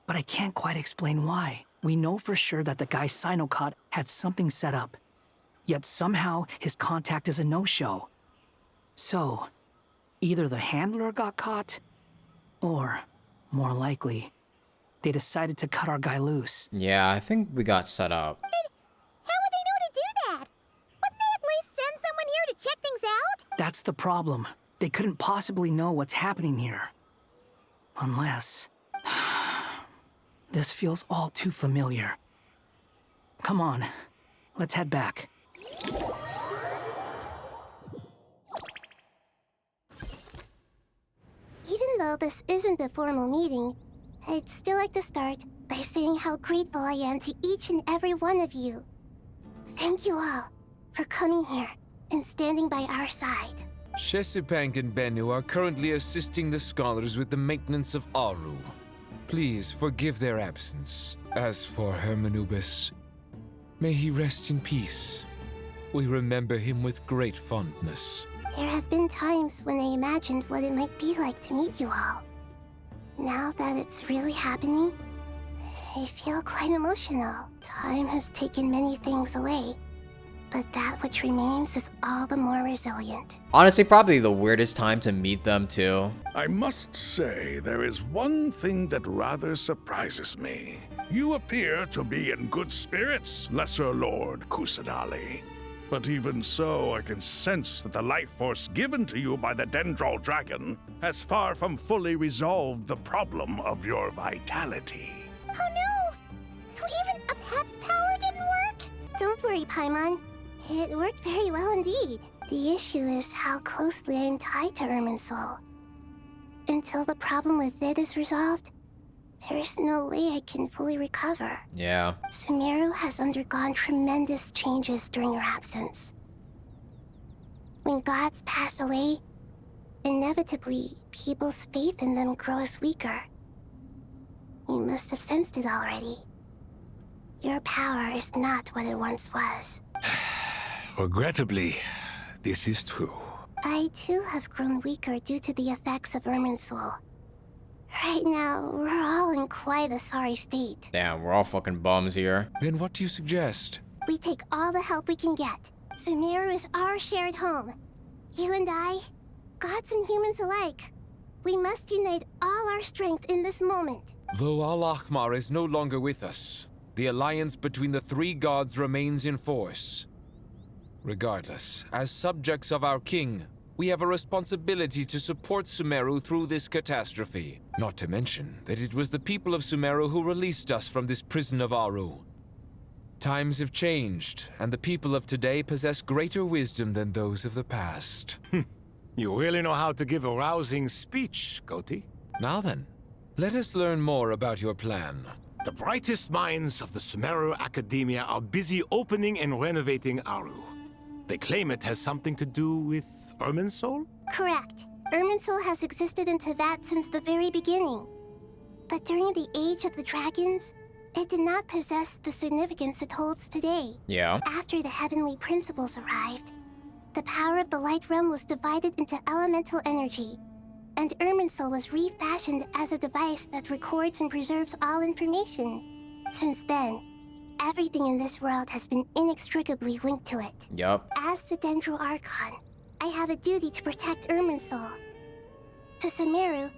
But I can't quite explain why. We know for sure that the guy Sinocot had something set up. Yet somehow his contact is a no-show. So, either the handler got caught, or, more likely, they decided to cut our guy loose. Yeah, I think we got set up. How would they know to do that? Wouldn't they at least send someone here to check things out? That's the problem. They couldn't possibly know what's happening here. Unless... This feels all too familiar. Come on, let's head back. Even though this isn't a formal meeting, I'd still like to start by saying how grateful I am to each and every one of you. Thank you all for coming here and standing by our side. Chesipank and Bennu are currently assisting the scholars with the maintenance of Aru. Please forgive their absence. As for Hermanubis, may he rest in peace. We remember him with great fondness. There have been times when I imagined what it might be like to meet you all. Now that it's really happening, I feel quite emotional. Time has taken many things away, but that which remains is all the more resilient. Honestly, probably the weirdest time to meet them too. I must say, there is one thing that rather surprises me. You appear to be in good spirits, Lesser Lord Kusanali. But even so, I can sense that the life force given to you by the Dendral Dragon has far from fully resolved the problem of your vitality. Oh no! So even a Pep's power didn't work? Don't worry, Paimon. It worked very well indeed. The issue is how closely I am tied to Irminsul. Until the problem with it is resolved, there is no way I can fully recover. Yeah. Sumeru has undergone tremendous changes during your absence. When gods pass away, inevitably, people's faith in them grows weaker. You must have sensed it already. Your power is not what it once was. Regrettably, this is true. I too have grown weaker due to the effects of Irminsul. Right now, we're all in quite a sorry state. Damn, we're all fucking bums here. Then what do you suggest? We take all the help we can get. Sumeru is our shared home. You and I, gods and humans alike. We must unite all our strength in this moment. Though Al-Ahmar is no longer with us, the alliance between the three gods remains in force. Regardless, as subjects of our king, we have a responsibility to support Sumeru through this catastrophe. Not to mention that it was the people of Sumeru who released us from this prison of Aru. Times have changed, and the people of today possess greater wisdom than those of the past. You really know how to give a rousing speech, Koti. Now then, let us learn more about your plan. The brightest minds of the Sumeru Academia are busy opening and renovating Aru. They claim it has something to do with Irminsul? Correct. Irminsul has existed in Teyvat since the very beginning. But during the Age of the Dragons, it did not possess the significance it holds today. Yeah. After the heavenly principles arrived, the power of the Light Realm was divided into elemental energy, and Irminsul was refashioned as a device that records and preserves all information. Since then, everything in this world has been inextricably linked to it. Yup. As the Dendral Archon, I have a duty to protect Irminsul. To Sumeru,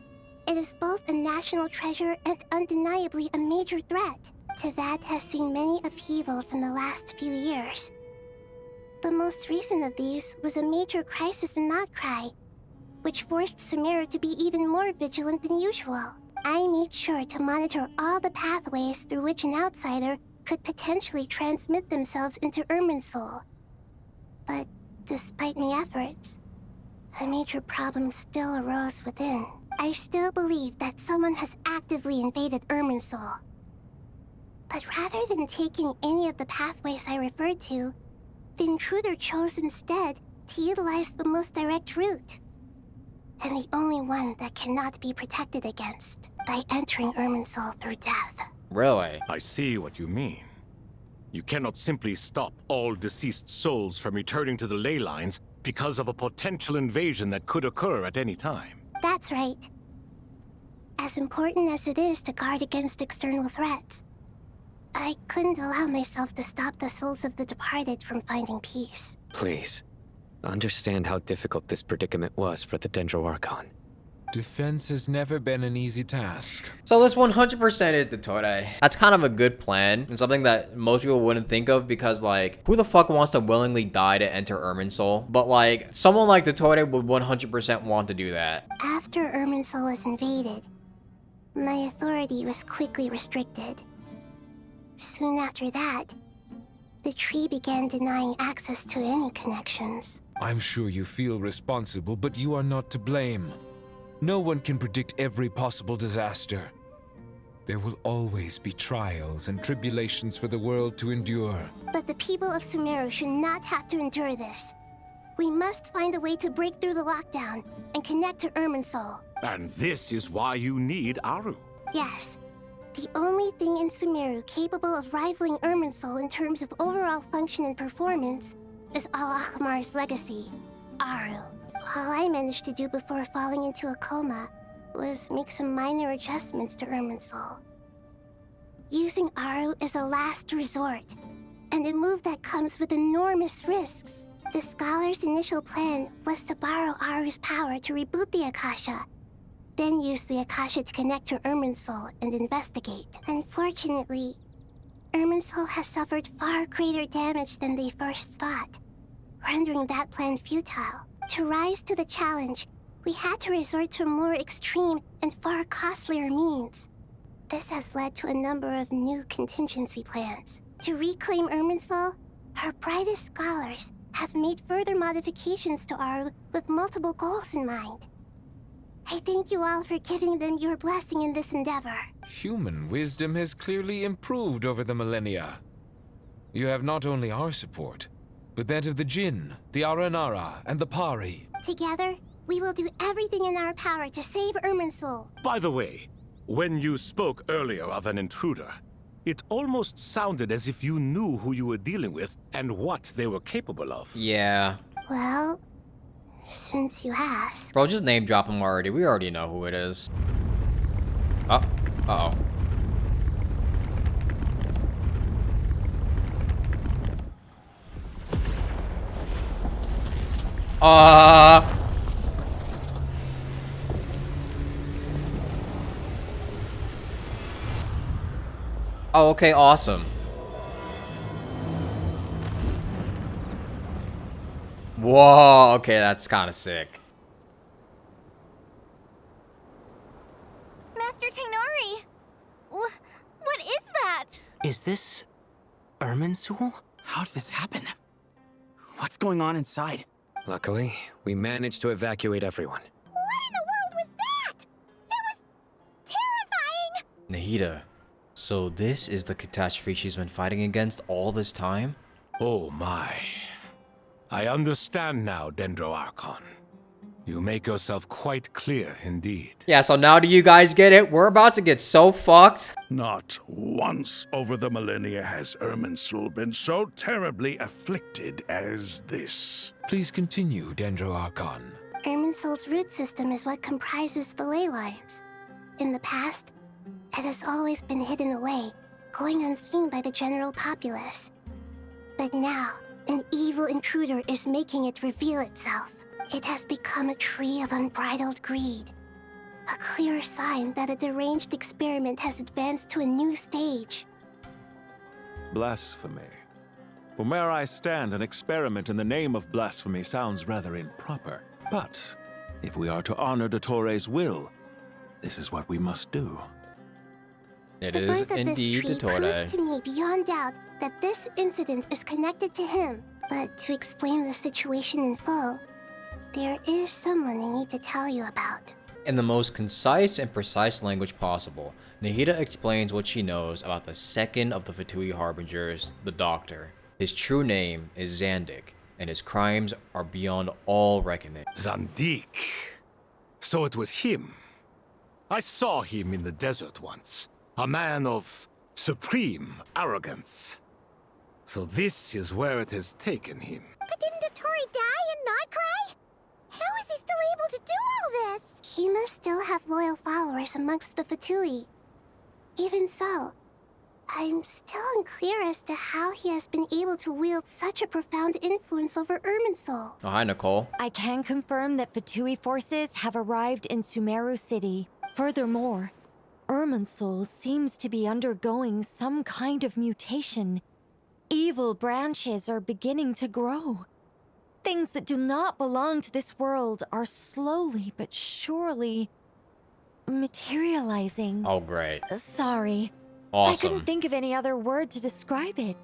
it is both a national treasure and undeniably a major threat. Teyvat has seen many upheavals in the last few years. The most recent of these was a major crisis in Notcry, which forced Sumeru to be even more vigilant than usual. I made sure to monitor all the pathways through which an outsider could potentially transmit themselves into Irminsul. But despite my efforts, a major problem still arose within. I still believe that someone has actively invaded Irminsul. But rather than taking any of the pathways I referred to, the intruder chose instead to utilize the most direct route. And the only one that cannot be protected against, by entering Irminsul through death. Really? I see what you mean. You cannot simply stop all deceased souls from returning to the ley lines because of a potential invasion that could occur at any time. That's right. As important as it is to guard against external threats, I couldn't allow myself to stop the souls of the departed from finding peace. Please, understand how difficult this predicament was for the Dendro Archon. Defense has never been an easy task. So this 100% is Dottore. That's kind of a good plan and something that most people wouldn't think of because, like, who the fuck wants to willingly die to enter Irminsul? But, like, someone like Dottore would 100% want to do that. After Irminsul was invaded, my authority was quickly restricted. Soon after that, the tree began denying access to any connections. I'm sure you feel responsible, but you are not to blame. No one can predict every possible disaster. There will always be trials and tribulations for the world to endure. But the people of Sumeru should not have to endure this. We must find a way to break through the lockdown and connect to Irminsul. And this is why you need Aru. Yes. The only thing in Sumeru capable of rivaling Irminsul in terms of overall function and performance is Al-Akhmar's legacy, Aru. All I managed to do before falling into a coma was make some minor adjustments to Irminsul. Using Aru is a last resort, and a move that comes with enormous risks. The scholar's initial plan was to borrow Aru's power to reboot the Akasha, then use the Akasha to connect to Irminsul and investigate. Unfortunately, Irminsul has suffered far greater damage than they first thought, rendering that plan futile. To rise to the challenge, we had to resort to a more extreme and far costlier means. This has led to a number of new contingency plans. To reclaim Irminsul, our brightest scholars have made further modifications to Aru with multiple goals in mind. I thank you all for giving them your blessing in this endeavor. Human wisdom has clearly improved over the millennia. You have not only our support, but that of the Jinn, the Aranara, and the Pari. Together, we will do everything in our power to save Irminsul. By the way, when you spoke earlier of an intruder, it almost sounded as if you knew who you were dealing with and what they were capable of. Yeah. Well, since you ask... Bro, just name drop him already. We already know who it is. Oh. Uh-oh. Oh, okay, awesome. Whoa, okay, that's kind of sick. Master Tainari! What is that? Is this Irminsul? How did this happen? What's going on inside? Luckily, we managed to evacuate everyone. What in the world was that? That was terrifying! Nahida, so this is the catastrophe she's been fighting against all this time? Oh my. I understand now, Dendro Archon. You make yourself quite clear indeed. Yeah, so now do you guys get it? We're about to get so fucked. Not once over the millennia has Irminsul been so terribly afflicted as this. Please continue, Dendro Archon. Irminsul's root system is what comprises the ley lines. In the past, it has always been hidden away, going unseen by the general populace. But now, an evil intruder is making it reveal itself. It has become a tree of unbridled greed. A clear sign that a deranged experiment has advanced to a new stage. Blasphemy. From where I stand, an experiment in the name of blasphemy sounds rather improper. But if we are to honor Dottoro's will, this is what we must do. It The is birth of indeed this tree Dottore. proves to me beyond doubt that this incident is connected to him. But to explain the situation in full, there is someone I need to tell you about. In the most concise and precise language possible, Nahida explains what she knows about the second of the Fatui Harbingers, the Doctor. His true name is Zandik, and his crimes are beyond all reckoning. Zandik. So it was him. I saw him in the desert once. A man of supreme arrogance. So this is where it has taken him. But didn't Dottore die and not cry? How is he still able to do all this? He must still have loyal followers amongst the Fatui. Even so, I'm still unclear as to how he has been able to wield such a profound influence over Irminsul. Oh, hi, Nicole. I can confirm that Fatui forces have arrived in Sumeru City. Furthermore, Irminsul seems to be undergoing some kind of mutation. Evil branches are beginning to grow. Things that do not belong to this world are slowly but surely materializing. Oh, great. Sorry. Awesome. I couldn't think of any other word to describe it.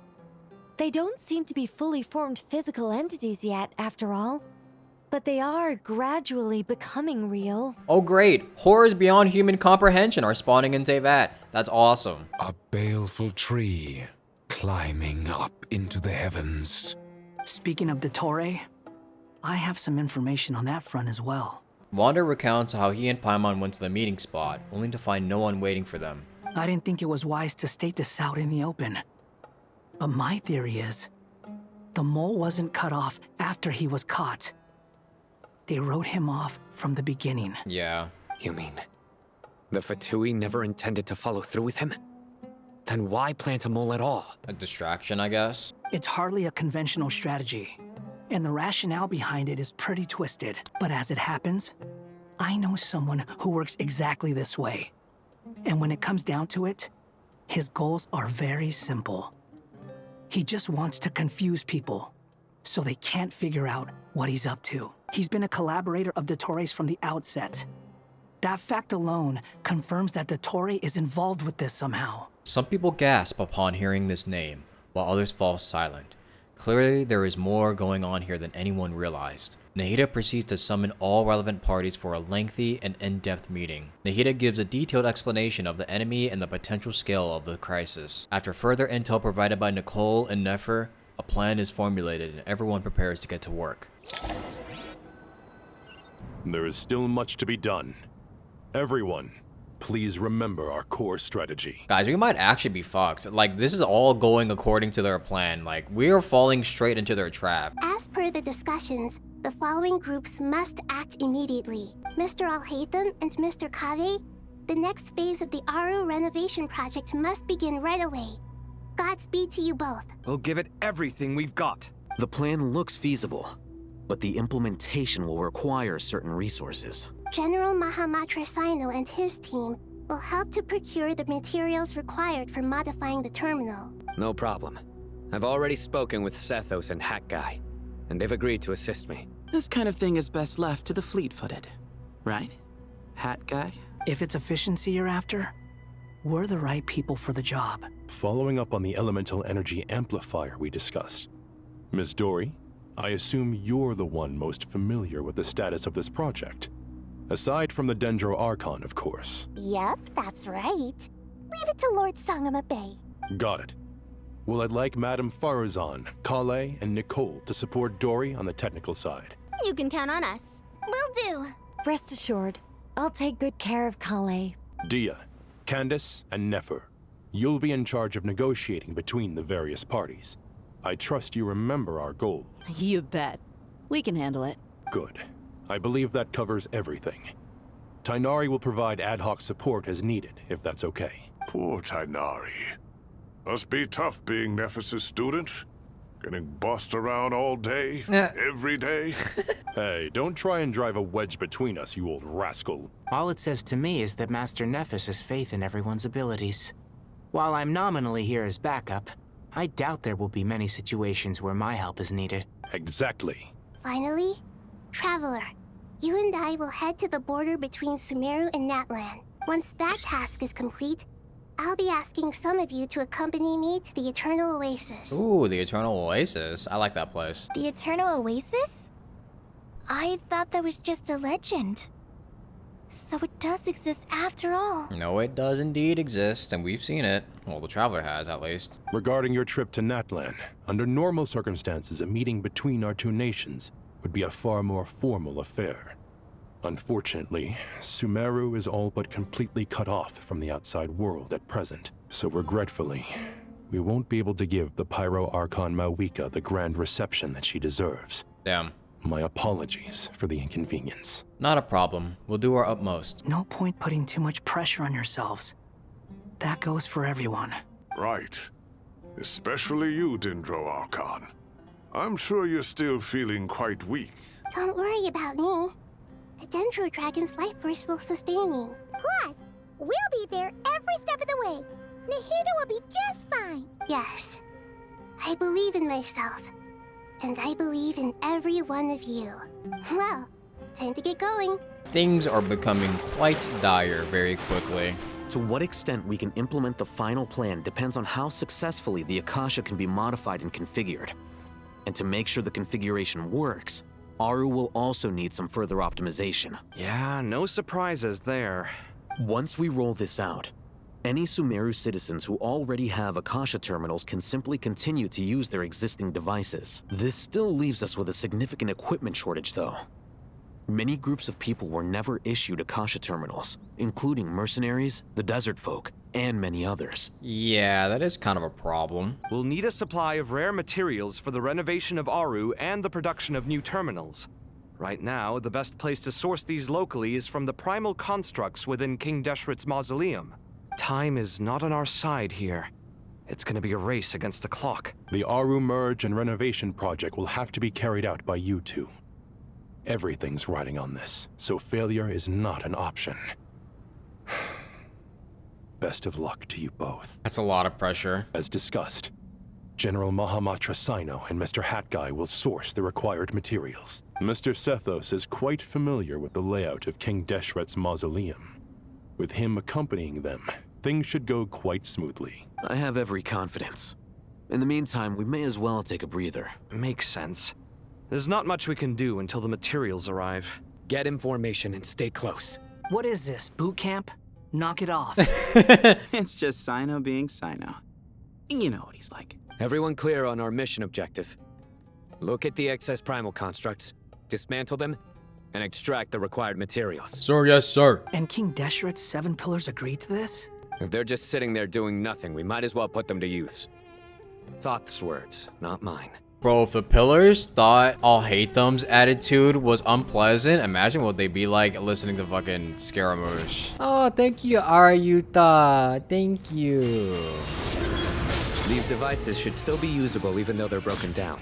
They don't seem to be fully formed physical entities yet, after all. But they are gradually becoming real. Oh, great. Horrors beyond human comprehension are spawning in Teyvat. That's awesome. A baleful tree climbing up into the heavens. Speaking of Dottore, I have some information on that front as well. Wander recounts how he and Paimon went to the meeting spot, only to find no one waiting for them. I didn't think it was wise to state this out in the open. But my theory is, the mole wasn't cut off after he was caught. They wrote him off from the beginning. Yeah. You mean the Fatui never intended to follow through with him? Then why plant a mole at all? A distraction, I guess? It's hardly a conventional strategy, and the rationale behind it is pretty twisted. But as it happens, I know someone who works exactly this way. And when it comes down to it, his goals are very simple. He just wants to confuse people, so they can't figure out what he's up to. He's been a collaborator of Dottores from the outset. That fact alone confirms that Dottore is involved with this somehow. Some people gasp upon hearing this name, while others fall silent. Clearly, there is more going on here than anyone realized. Nahida proceeds to summon all relevant parties for a lengthy and in-depth meeting. Nahida gives a detailed explanation of the enemy and the potential scale of the crisis. After further intel provided by Nicole and Nefer, a plan is formulated and everyone prepares to get to work. There is still much to be done. Everyone, please remember our core strategy. Guys, we might actually be fucked. Like, this is all going according to their plan. Like, we are falling straight into their trap. As per the discussions, the following groups must act immediately. Mr. Al-Haytham and Mr. Kave, the next phase of the Aru renovation project must begin right away. Godspeed to you both. We'll give it everything we've got. The plan looks feasible, but the implementation will require certain resources. General Mahamatra Sino and his team will help to procure the materials required for modifying the terminal. No problem. I've already spoken with Sethos and Hat Guy, and they've agreed to assist me. This kind of thing is best left to the fleet-footed, right? Hat Guy? If it's efficiency you're after, we're the right people for the job. Following up on the elemental energy amplifier we discussed, Ms. Dory, I assume you're the one most familiar with the status of this project. Aside from the Dendro Archon, of course. Yep, that's right. Leave it to Lord Sangamabe. Got it. Well, I'd like Madame Farazan, Kale, and Nicole to support Dory on the technical side. You can count on us. Will do. Rest assured, I'll take good care of Kale. Dia, Candace, and Nefer, you'll be in charge of negotiating between the various parties. I trust you remember our goal. You bet. We can handle it. Good. I believe that covers everything. Tainari will provide ad hoc support as needed, if that's okay. Poor Tainari. Must be tough being Nephis' student. Getting bossed around all day, every day. Hey, don't try and drive a wedge between us, you old rascal. All it says to me is that Master Nephis has faith in everyone's abilities. While I'm nominally here as backup, I doubt there will be many situations where my help is needed. Exactly. Finally, Traveler, you and I will head to the border between Sumeru and Natlan. Once that task is complete, I'll be asking some of you to accompany me to the Eternal Oasis. Ooh, the Eternal Oasis. I like that place. The Eternal Oasis? I thought that was just a legend. So it does exist after all. No, it does indeed exist, and we've seen it. Well, the Traveler has, at least. Regarding your trip to Natlan, under normal circumstances, a meeting between our two nations would be a far more formal affair. Unfortunately, Sumeru is all but completely cut off from the outside world at present, so regretfully, we won't be able to give the Pyro Archon Mawika the grand reception that she deserves. Damn. My apologies for the inconvenience. Not a problem. We'll do our utmost. No point putting too much pressure on yourselves. That goes for everyone. Right. Especially you, Dendro Archon. I'm sure you're still feeling quite weak. Don't worry about me. The Dendro Dragon's life force will sustain me. Plus, we'll be there every step of the way. Nahida will be just fine. Yes. I believe in myself. And I believe in every one of you. Well, time to get going. Things are becoming quite dire very quickly. To what extent we can implement the final plan depends on how successfully the Akasha can be modified and configured. And to make sure the configuration works, Aru will also need some further optimization. Yeah, no surprises there. Once we roll this out, Any Sumeru citizens who already have Akasha terminals can simply continue to use their existing devices. This still leaves us with a significant equipment shortage, though. Many groups of people were never issued Akasha terminals, including mercenaries, the desert folk, and many others. Yeah, that is kind of a problem. We'll need a supply of rare materials for the renovation of Aru and the production of new terminals. Right now, the best place to source these locally is from the primal constructs within King Deshret's mausoleum. Time is not on our side here. It's gonna be a race against the clock. The Aru merge and renovation project will have to be carried out by you two. Everything's riding on this, so failure is not an option. Best of luck to you both. That's a lot of pressure. As discussed, General Mahamatra Sino and Mr. Hat Guy will source the required materials. Mr. Sethos is quite familiar with the layout of King Deshret's mausoleum. With him accompanying them, things should go quite smoothly. I have every confidence. In the meantime, we may as well take a breather. Makes sense. There's not much we can do until the materials arrive. Get information and stay close. What is this, boot camp? Knock it off. It's just Sino being Sino. You know what he's like. Everyone clear on our mission objective. Look at the excess primal constructs, dismantle them, and extract the required materials. Sir, yes, sir. And King Deshret's 7 pillars agreed to this? If they're just sitting there doing nothing, we might as well put them to use. Thoth's words, not mine. Bro, if the pillars thought I'll hate them's attitude was unpleasant, imagine what they'd be like listening to fucking Scaramouche. Oh, thank you, Aryuta. Thank you. These devices should still be usable even though they're broken down.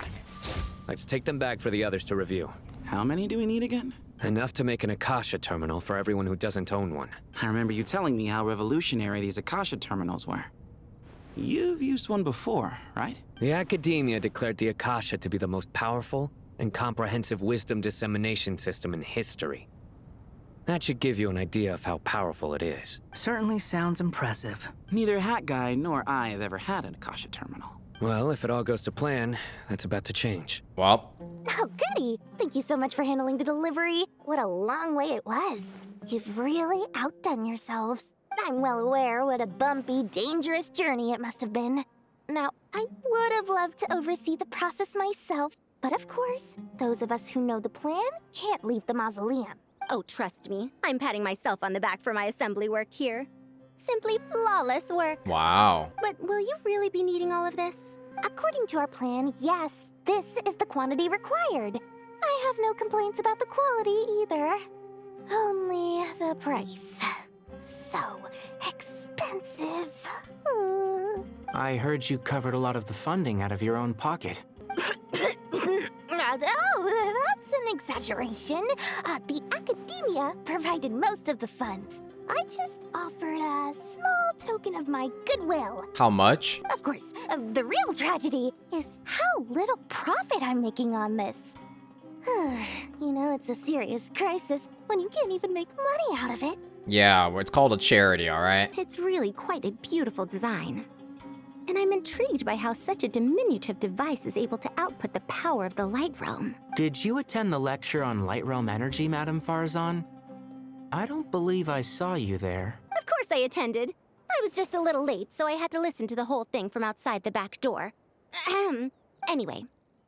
Let's take them back for the others to review. How many do we need again? Enough to make an Akasha terminal for everyone who doesn't own one. I remember you telling me how revolutionary these Akasha terminals were. You've used one before, right? The Academia declared the Akasha to be the most powerful and comprehensive wisdom dissemination system in history. That should give you an idea of how powerful it is. Certainly sounds impressive. Neither Hat Guy nor I have ever had an Akasha terminal. Well, if it all goes to plan, that's about to change. Well. Oh, goody! Thank you so much for handling the delivery. What a long way it was. You've really outdone yourselves. I'm well aware what a bumpy, dangerous journey it must have been. Now, I would have loved to oversee the process myself, but of course, those of us who know the plan can't leave the mausoleum. Oh, trust me, I'm patting myself on the back for my assembly work here. Simply flawless work. Wow. But will you really be needing all of this? According to our plan, yes, this is the quantity required. I have no complaints about the quality either. Only the price. So expensive. I heard you covered a lot of the funding out of your own pocket. Oh, that's an exaggeration. The Academia provided most of the funds. I just offered a small token of my goodwill. How much? Of course, the real tragedy is how little profit I'm making on this. You know, it's a serious crisis when you can't even make money out of it. Yeah, well, it's called a charity, alright? It's really quite a beautiful design. And I'm intrigued by how such a diminutive device is able to output the power of the Light Realm. Did you attend the lecture on Light Realm energy, Madame Farzan? I don't believe I saw you there. Of course I attended. I was just a little late, so I had to listen to the whole thing from outside the back door. Anyway,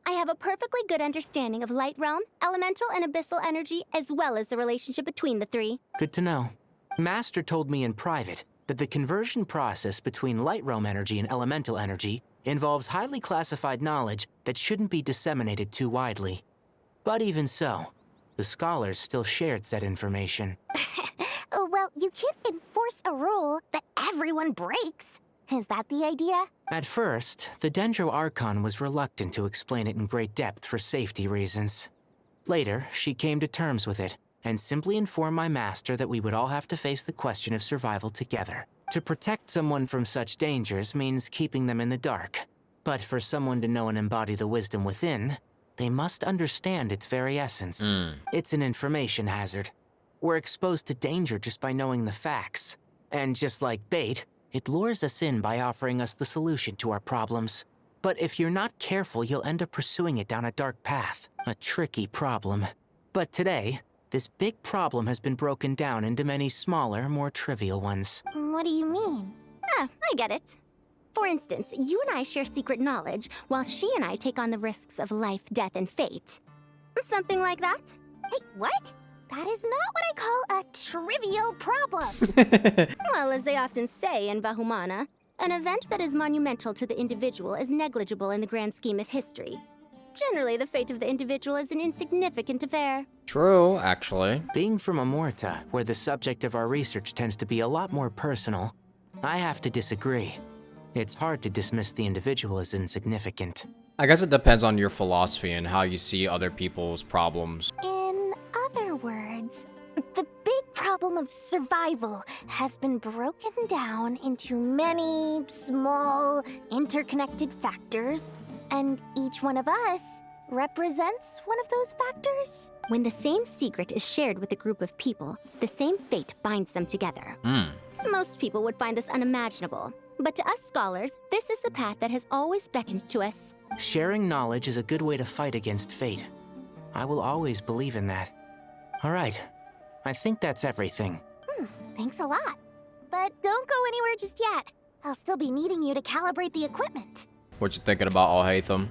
I have a perfectly good understanding of Light Realm, elemental and abyssal energy, as well as the relationship between the three. Good to know. Master told me in private that the conversion process between Light Realm energy and elemental energy involves highly classified knowledge that shouldn't be disseminated too widely. But even so, the scholars still shared said information. Well, you can't enforce a rule that everyone breaks. Is that the idea? At first, the Dendro Archon was reluctant to explain it in great depth for safety reasons. Later, she came to terms with it, and simply informed my master that we would all have to face the question of survival together. To protect someone from such dangers means keeping them in the dark. But for someone to know and embody the wisdom within, they must understand its very essence. It's an information hazard. We're exposed to danger just by knowing the facts. And just like bait, it lures us in by offering us the solution to our problems. But if you're not careful, you'll end up pursuing it down a dark path. A tricky problem. But today, this big problem has been broken down into many smaller, more trivial ones. What do you mean? Ah, I get it. For instance, you and I share secret knowledge, while she and I take on the risks of life, death, and fate. Something like that? Hey, what? That is not what I call a trivial problem. Well, as they often say in Bahumana, an event that is monumental to the individual is negligible in the grand scheme of history. Generally, the fate of the individual is an insignificant affair. True, actually. Being from Amorta, where the subject of our research tends to be a lot more personal, I have to disagree. It's hard to dismiss the individual as insignificant. I guess it depends on your philosophy and how you see other people's problems. In other words, the big problem of survival has been broken down into many small, interconnected factors, and each one of us represents one of those factors. When the same secret is shared with a group of people, the same fate binds them together. Most people would find this unimaginable, but to us scholars, this is the path that has always beckoned to us. Sharing knowledge is a good way to fight against fate. I will always believe in that. All right, I think that's everything. Thanks a lot. But don't go anywhere just yet. I'll still be needing you to calibrate the equipment. What you thinking about, Al-Haytham?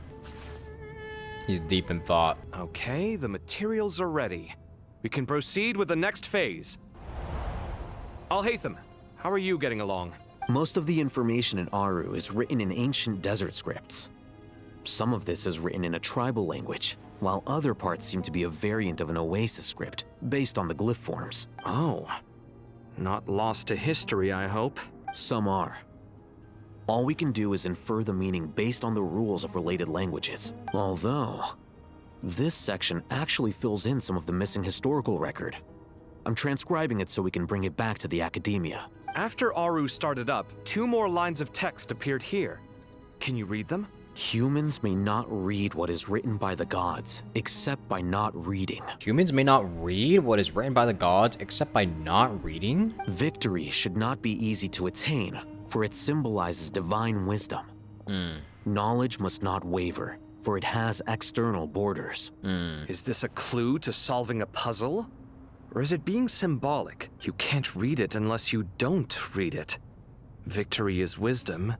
He's deep in thought. Okay, the materials are ready. We can proceed with the next phase. Al-Haytham, how are you getting along? Most of the information in Aru is written in ancient desert scripts. Some of this is written in a tribal language, while other parts seem to be a variant of an Oasis script, based on the glyph forms. Oh. Not lost to history, I hope. Some are. All we can do is infer the meaning based on the rules of related languages. Although, this section actually fills in some of the missing historical record. I'm transcribing it so we can bring it back to the academia. After Aru started up, 2 more lines of text appeared here. Can you read them? Humans may not read what is written by the gods, except by not reading. Humans may not read what is written by the gods, except by not reading? Victory should not be easy to attain, for it symbolizes divine wisdom. Knowledge must not waver, for it has external borders. Is this a clue to solving a puzzle? Or is it being symbolic? You can't read it unless you don't read it. Victory is wisdom.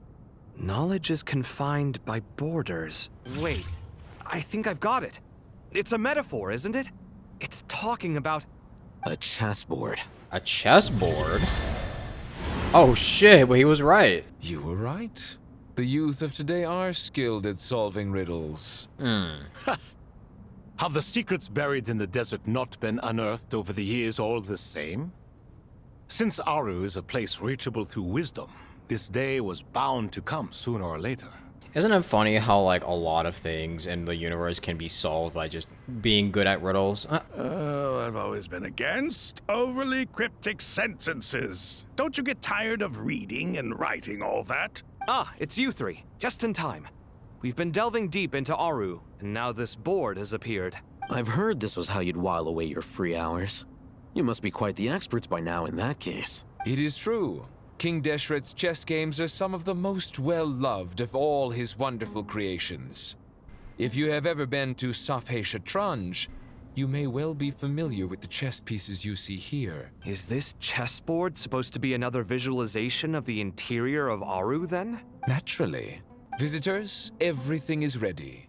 Knowledge is confined by borders. Wait, I think I've got it. It's a metaphor, isn't it? It's talking about... a chessboard. A chessboard? Oh shit, well, he was right. You were right. The youth of today are skilled at solving riddles. Have the secrets buried in the desert not been unearthed over the years all the same? Since Aru is a place reachable through wisdom, this day was bound to come sooner or later. Isn't it funny how, like, a lot of things in the universe can be solved by just being good at riddles? Oh, I've always been against overly cryptic sentences. Don't you get tired of reading and writing all that? Ah, it's you 3. Just in time. We've been delving deep into Aru, and now this board has appeared. I've heard this was how you'd while away your free hours. You must be quite the experts by now in that case. It is true. King Deshret's chess games are some of the most well-loved of all his wonderful creations. If you have ever been to Safhe Shatranj, you may well be familiar with the chess pieces you see here. Is this chessboard supposed to be another visualization of the interior of Aru, then? Naturally. Visitors, everything is ready.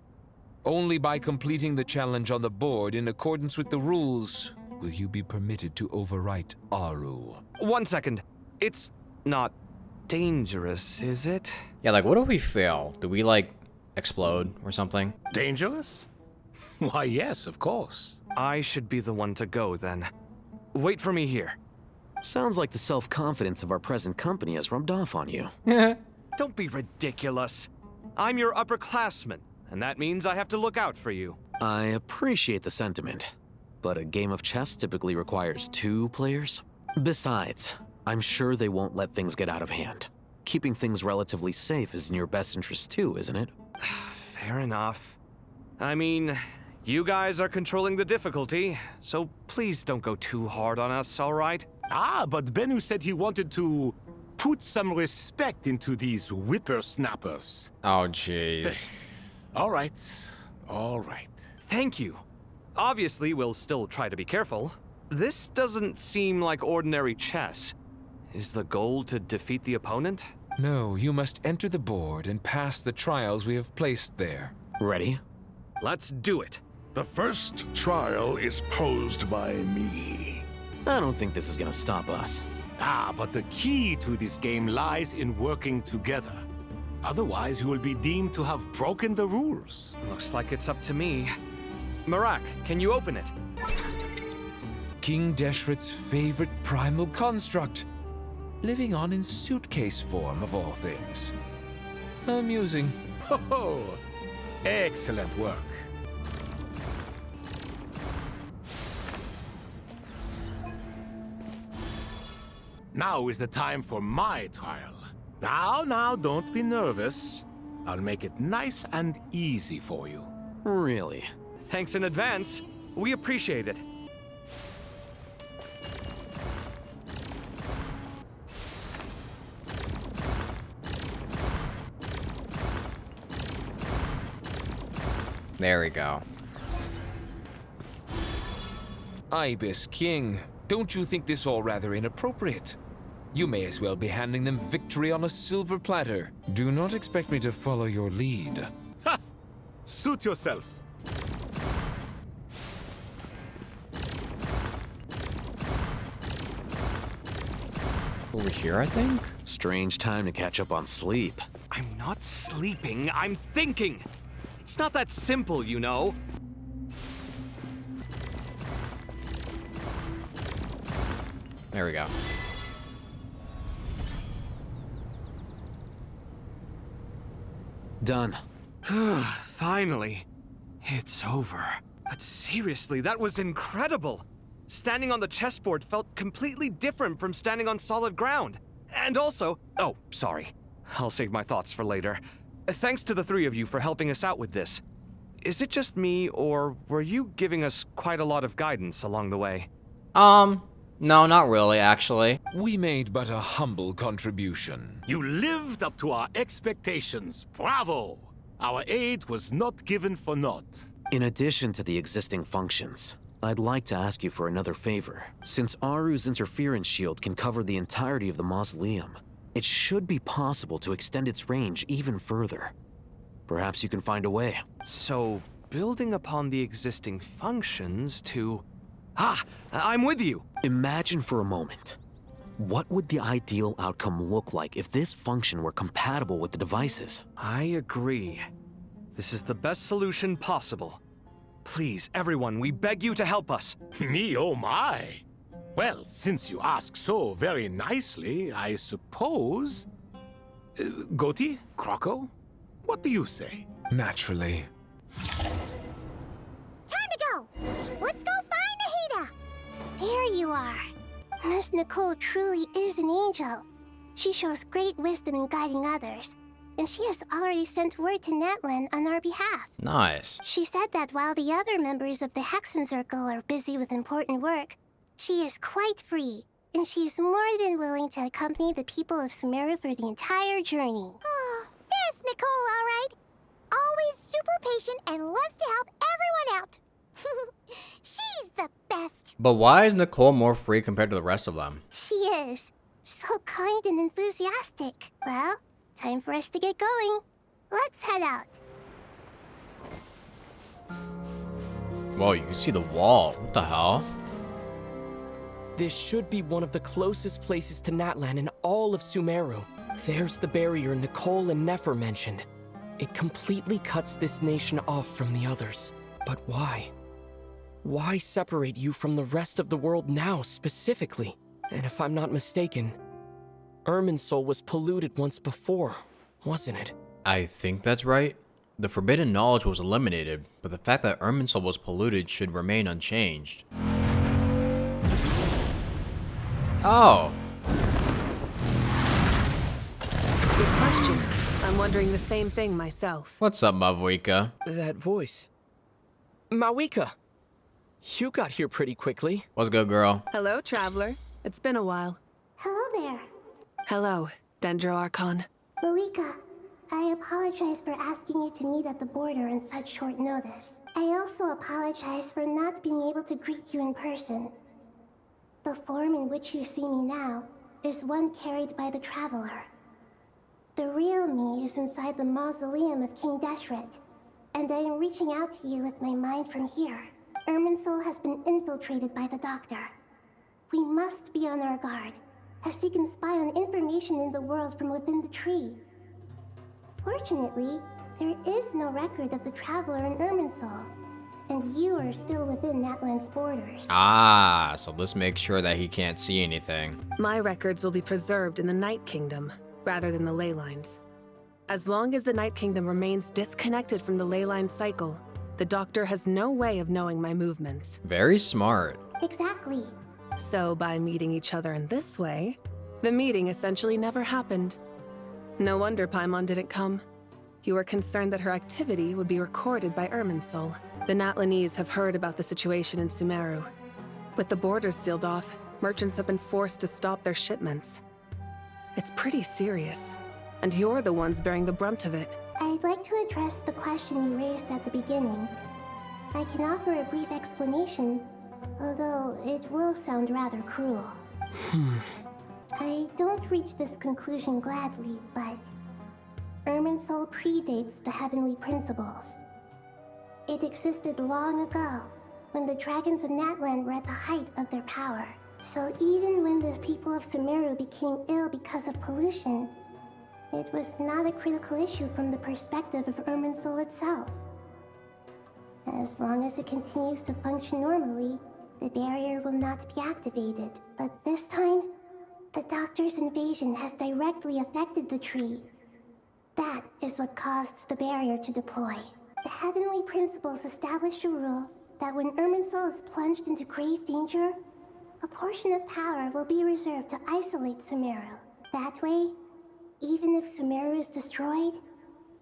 Only by completing the challenge on the board in accordance with the rules will you be permitted to overwrite Aru. 1 second. It's not dangerous, is it? Yeah, like, what if we fail? Do we, like, explode or something? Dangerous? Why, yes, of course. I should be the one to go, then. Wait for me here. Sounds like the self-confidence of our present company has rubbed off on you. Don't be ridiculous. I'm your upperclassman, and that means I have to look out for you. I appreciate the sentiment, but a game of chess typically requires 2 players. Besides, I'm sure they won't let things get out of hand. Keeping things relatively safe is in your best interest too, isn't it? Fair enough. I mean, you guys are controlling the difficulty, so please don't go too hard on us, all right? Ah, but Bennu said he wanted to put some respect into these whippersnappers. Oh, jeez. All right, all right. Thank you. Obviously, we'll still try to be careful. This doesn't seem like ordinary chess. Is the goal to defeat the opponent? No, you must enter the board and pass the trials we have placed there. Ready? Let's do it. The first trial is posed by me. I don't think this is gonna stop us. Ah, but the key to this game lies in working together. Otherwise, you will be deemed to have broken the rules. Looks like it's up to me. Marak, can you open it? King Deshret's favorite primal construct. Living on in suitcase form, of all things. Amusing. Oh, excellent work. Now is the time for my trial. Now, don't be nervous. I'll make it nice and easy for you. Really? Thanks in advance. We appreciate it. There we go. Ibis King, don't you think this all rather inappropriate? You may as well be handing them victory on a silver platter. Do not expect me to follow your lead. Ha! Suit yourself. Over here, I think? Strange time to catch up on sleep. I'm not sleeping, I'm thinking. It's not that simple, you know. There we go. Done. Finally. It's over. But seriously, that was incredible. Standing on the chessboard felt completely different from standing on solid ground. And also... Oh, sorry. I'll save my thoughts for later. Thanks to the three of you for helping us out with this. Is it just me, or were you giving us quite a lot of guidance along the way? No, not really, actually. We made but a humble contribution. You lived up to our expectations. Bravo! Our aid was not given for naught. In addition to the existing functions, I'd like to ask you for another favor. Since Aru's interference shield can cover the entirety of the mausoleum, it should be possible to extend its range even further. Perhaps you can find a way. So, building upon the existing functions to... I'm with you! Imagine for a moment. What would the ideal outcome look like if this function were compatible with the devices? I agree. This is the best solution possible. Please, everyone, we beg you to help us. Me, oh my! Well, since you ask so very nicely, I suppose... Goti? Croco? What do you say? Naturally. Time to go! Let's go find Nahida! There you are. Miss Nicole truly is an angel. She shows great wisdom in guiding others, and she has already sent word to Natlan on our behalf. Nice. She said that while the other members of the Hexen Circle are busy with important work, she is quite free, and she is more than willing to accompany the people of Sumeru for the entire journey. Oh, there's Nicole, all right. Always super patient and loves to help everyone out. She's the best. But why is Nicole more free compared to the rest of them? She is. So kind and enthusiastic. Well, time for us to get going. Let's head out. Whoa, you can see the wall. What the hell? This should be one of the closest places to Natlan in all of Sumeru. There's the barrier Nicole and Nefer mentioned. It completely cuts this nation off from the others. But why? Why separate you from the rest of the world now, specifically? And if I'm not mistaken, Irminsul was polluted once before, wasn't it? I think that's right. The forbidden knowledge was eliminated, but the fact that Irminsul was polluted should remain unchanged. Oh. Good question. I'm wondering the same thing myself. What's up, Mavwika? That voice. Mawika! You got here pretty quickly. What's good, girl? Hello, traveler. It's been a while. Hello there. Hello, Dendro Archon. Malika, I apologize for asking you to meet at the border on such short notice. I also apologize for not being able to greet you in person. The form in which you see me now is one carried by the traveler. The real me is inside the mausoleum of King Deshret, and I am reaching out to you with my mind from here. Irminsul has been infiltrated by the Doctor. We must be on our guard, as he can spy on information in the world from within the tree. Fortunately, there is no record of the Traveler in Irminsul, and you are still within Natlan's borders. Ah, so let's make sure that he can't see anything. My records will be preserved in the Night Kingdom, rather than the ley lines. As long as the Night Kingdom remains disconnected from the ley line cycle, the Doctor has no way of knowing my movements. Very smart. Exactly. So by meeting each other in this way, the meeting essentially never happened. No wonder Paimon didn't come. You were concerned that her activity would be recorded by Irminsul. The Natlanese have heard about the situation in Sumeru. With the borders sealed off, merchants have been forced to stop their shipments. It's pretty serious, and you're the ones bearing the brunt of it. I'd like to address the question you raised at the beginning. I can offer a brief explanation, although it will sound rather cruel. I don't reach this conclusion gladly, but Irminsul predates the heavenly principles. It existed long ago, when the dragons of Natlan were at the height of their power. So even when the people of Sumeru became ill because of pollution, it was not a critical issue from the perspective of Irminsul itself. As long as it continues to function normally, the barrier will not be activated. But this time, the Doctor's invasion has directly affected the tree. That is what caused the barrier to deploy. The heavenly principles established a rule that when Irminsul is plunged into grave danger, a portion of power will be reserved to isolate Sumeru. That way, even if Sumeru is destroyed,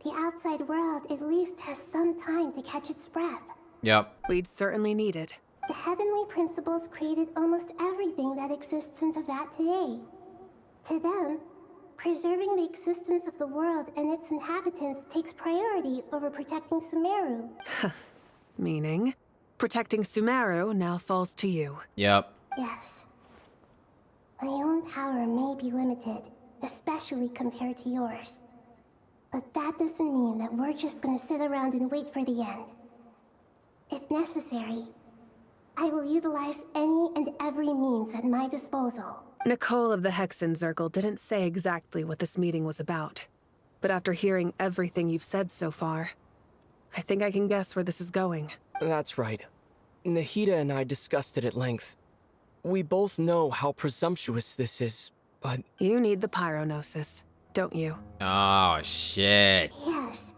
the outside world at least has some time to catch its breath. Yep. We'd certainly need it. The heavenly principles created almost everything that exists in Teyvat today. To them, preserving the existence of the world and its inhabitants takes priority over protecting Sumeru. Meaning, protecting Sumeru now falls to you. Yep. Yes. My own power may be limited, especially compared to yours. But that doesn't mean that we're just gonna sit around and wait for the end. If necessary, I will utilize any and every means at my disposal. Nicole of the Hexen Circle didn't say exactly what this meeting was about. But after hearing everything you've said so far, I think I can guess where this is going. That's right. Nahida and I discussed it at length. We both know how presumptuous this is, but... You need the pyronosis, don't you? Oh, shit. Yes,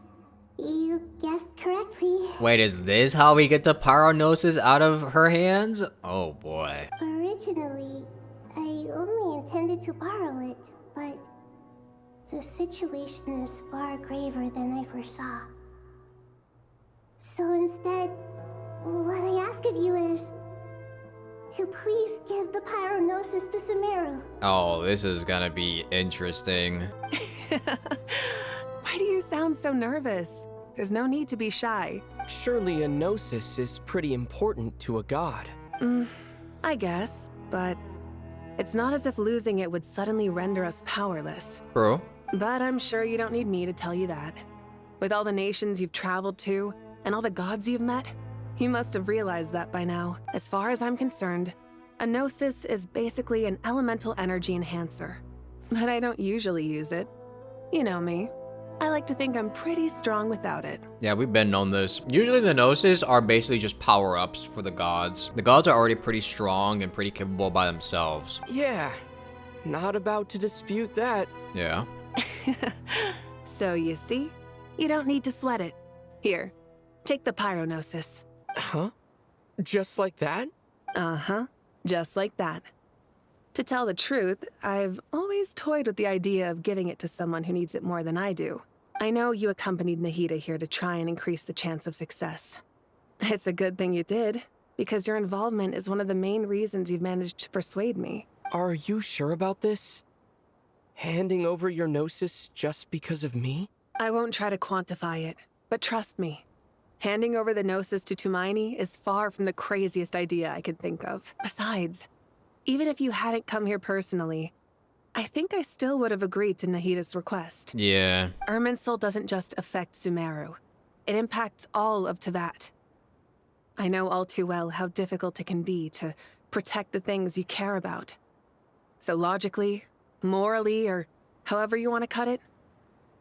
you guessed correctly. Wait, is this how we get the pyronosis out of her hands? Oh, boy. Originally, I only intended to borrow it, but the situation is far graver than I foresaw. So instead, what I ask of you is to please give the pyronosis to Sumeru. Oh, this is gonna be interesting. Why do you sound so nervous? There's no need to be shy. Surely a gnosis is pretty important to a god. I guess, but it's not as if losing it would suddenly render us powerless. Bro. But I'm sure you don't need me to tell you that. With all the nations you've traveled to, and all the gods you've met, you must have realized that by now. As far as I'm concerned, a gnosis is basically an elemental energy enhancer. But I don't usually use it. You know me. I like to think I'm pretty strong without it. Yeah, we've been on this. Usually the gnosis are basically just power-ups for the gods. The gods are already pretty strong and pretty capable by themselves. Yeah, not about to dispute that. Yeah. So you see, you don't need to sweat it. Here, take the pyronosis. Huh? Just like that? Uh-huh, just like that. To tell the truth, I've always toyed with the idea of giving it to someone who needs it more than I do. I know you accompanied Nahida here to try and increase the chance of success. It's a good thing you did, because your involvement is one of the main reasons you've managed to persuade me. Are you sure about this? Handing over your gnosis just because of me? I won't try to quantify it, but trust me. Handing over the gnosis to Tumaini is far from the craziest idea I could think of. Besides, even if you hadn't come here personally, I think I still would have agreed to Nahida's request. Yeah. Irminsul doesn't just affect Sumeru. It impacts all of Teyvat. I know all too well how difficult it can be to protect the things you care about. So logically, morally, or however you want to cut it,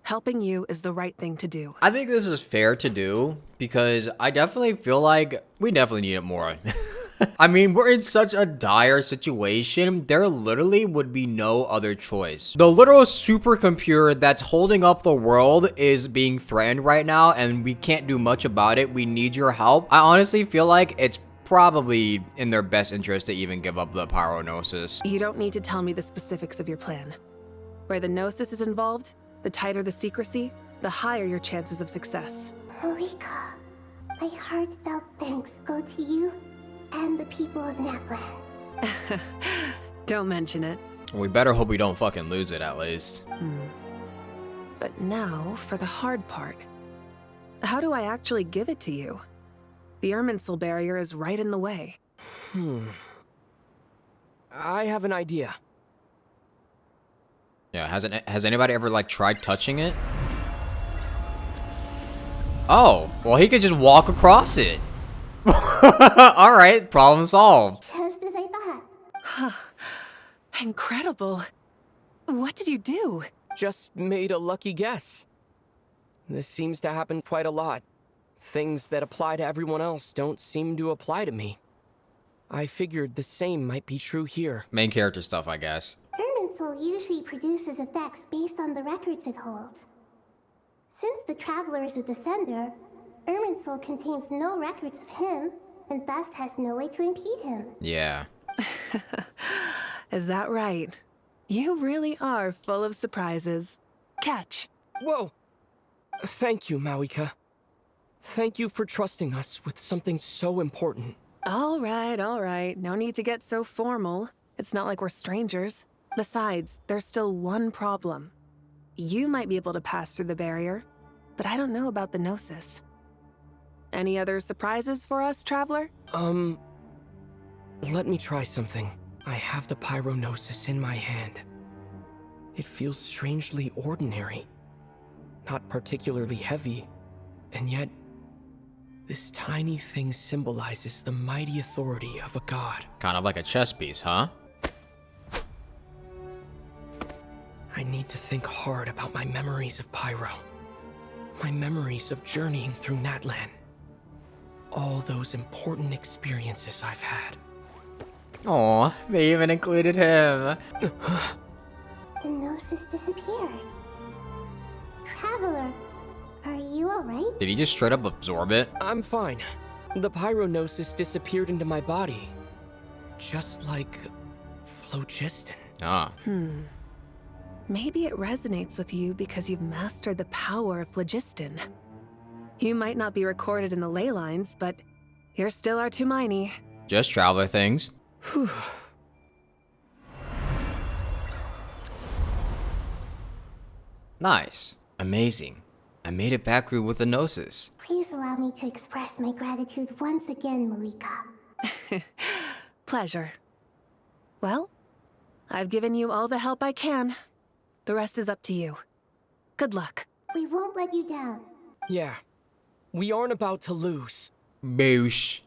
helping you is the right thing to do. I think this is fair to do because I definitely feel like we definitely need it more. I mean, we're in such a dire situation, there literally would be no other choice. The literal supercomputer that's holding up the world is being threatened right now, and we can't do much about it. We need your help. I honestly feel like it's probably in their best interest to even give up the pyronosis. You don't need to tell me the specifics of your plan. Where the Gnosis is involved, the tighter the secrecy, the higher your chances of success. Malika, my heartfelt thanks go to you and the people of Naplan. Don't mention it. We better hope we don't fucking lose it at least. But now, for the hard part. How do I actually give it to you? The Irminsul barrier is right in the way. I have an idea. Yeah, has anybody ever like tried touching it? Oh, well he could just walk across it. Alright, problem solved. Just as I thought. Incredible. What did you do? Just made a lucky guess. This seems to happen quite a lot. Things that apply to everyone else don't seem to apply to me. I figured the same might be true here. Main character stuff, I guess. Irminsul usually produces effects based on the records it holds. Since the Traveler is a descender, Irminsul contains no records of him, and thus has no way to impede him. Yeah. Is that right? You really are full of surprises. Catch. Whoa! Thank you, Mawika. Thank you for trusting us with something so important. All right. No need to get so formal. It's not like we're strangers. Besides, there's still one problem. You might be able to pass through the barrier, but I don't know about the Gnosis. Any other surprises for us, Traveler? Let me try something. I have the pyronosis in my hand. It feels strangely ordinary. Not particularly heavy, and yet this tiny thing symbolizes the mighty authority of a god. Kind of like a chess piece, huh? I need to think hard about my memories of Pyro. My memories of journeying through Natlan. All those important experiences I've had. Aw, they even included him. The Gnosis disappeared. Traveler, are you alright? Did he just straight up absorb it? I'm fine. The pyronosis disappeared into my body. Just like phlogiston. Ah. Maybe it resonates with you because you've mastered the power of phlogiston. You might not be recorded in the ley lines, but you're still our Tumini. Just traveler things. Whew. Nice. Amazing. I made it back through with the Gnosis. Please allow me to express my gratitude once again, Malika. Pleasure. Well, I've given you all the help I can. The rest is up to you. Good luck. We won't let you down. Yeah. We aren't about to lose. Boosh.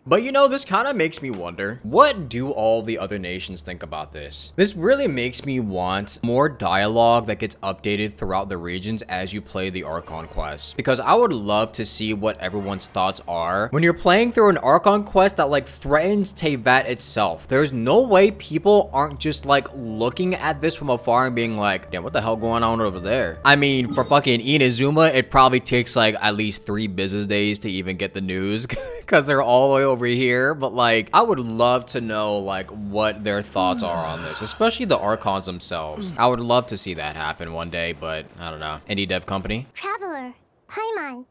But you know, this kind of makes me wonder, what do all the other nations think about this? This really makes me want more dialogue that gets updated throughout the regions as you play the Archon quest. Because I would love to see what everyone's thoughts are when you're playing through an Archon quest that like threatens Teyvat itself. There's no way people aren't just like looking at this from afar and being like, damn, what the hell going on over there? I mean, for fucking Inazuma, it probably takes like at least 3 business days to even get the news because they're all the way over here, but like I would love to know like what their thoughts are on this, especially the Archons themselves. I would love to see that happen one day, but I don't know. Indie dev company. Traveler, Paimon,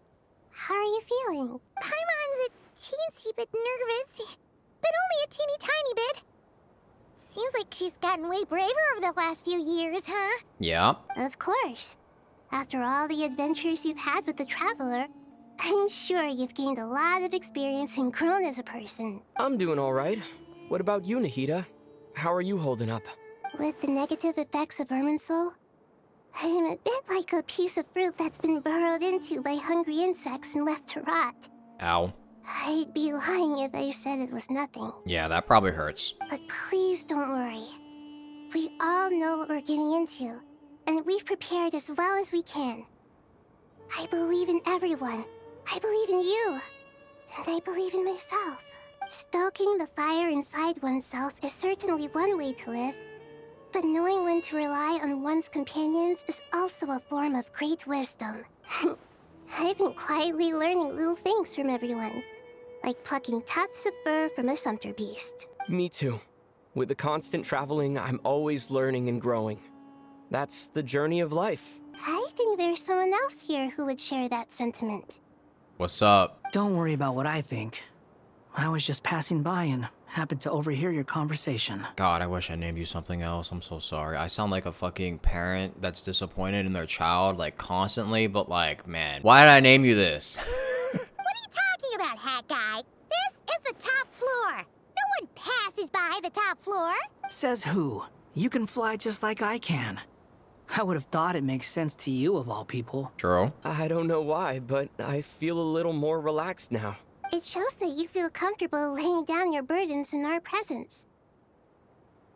how are you feeling? Paimon's a teensy bit nervous, but only a teeny tiny bit. Seems like she's gotten way braver over the last few years, huh? Yeah. Of course. After all the adventures you've had with the Traveler, I'm sure you've gained a lot of experience and grown as a person. I'm doing all right. What about you, Nahida? how are you holding up? With the negative effects of Irminsul, I am a bit like a piece of fruit that's been burrowed into by hungry insects and left to rot. Ow. I'd be lying if I said it was nothing. Yeah, that probably hurts. But please don't worry. We all know what we're getting into, and we've prepared as well as we can. I believe in everyone. I believe in you. And I believe in myself. Stoking the fire inside oneself is certainly one way to live, but knowing when to rely on one's companions is also a form of great wisdom. I've been quietly learning little things from everyone, like plucking tufts of fur from a sumpter beast. Me too. With the constant traveling, I'm always learning and growing. That's the journey of life. I think there's someone else here who would share that sentiment. What's up? Don't worry about what I think. I was just passing by and happened to overhear your conversation. God, I wish I named you something else. I'm so sorry. I sound like a fucking parent that's disappointed in their child, like, constantly, but like, man, why did I name you this? What are you talking about, hat guy? This is the top floor. No one passes by the top floor. Says who? You can fly just like I can. I would have thought it makes sense to you of all people. True. I don't know why, but I feel a little more relaxed now. It shows that you feel comfortable laying down your burdens in our presence.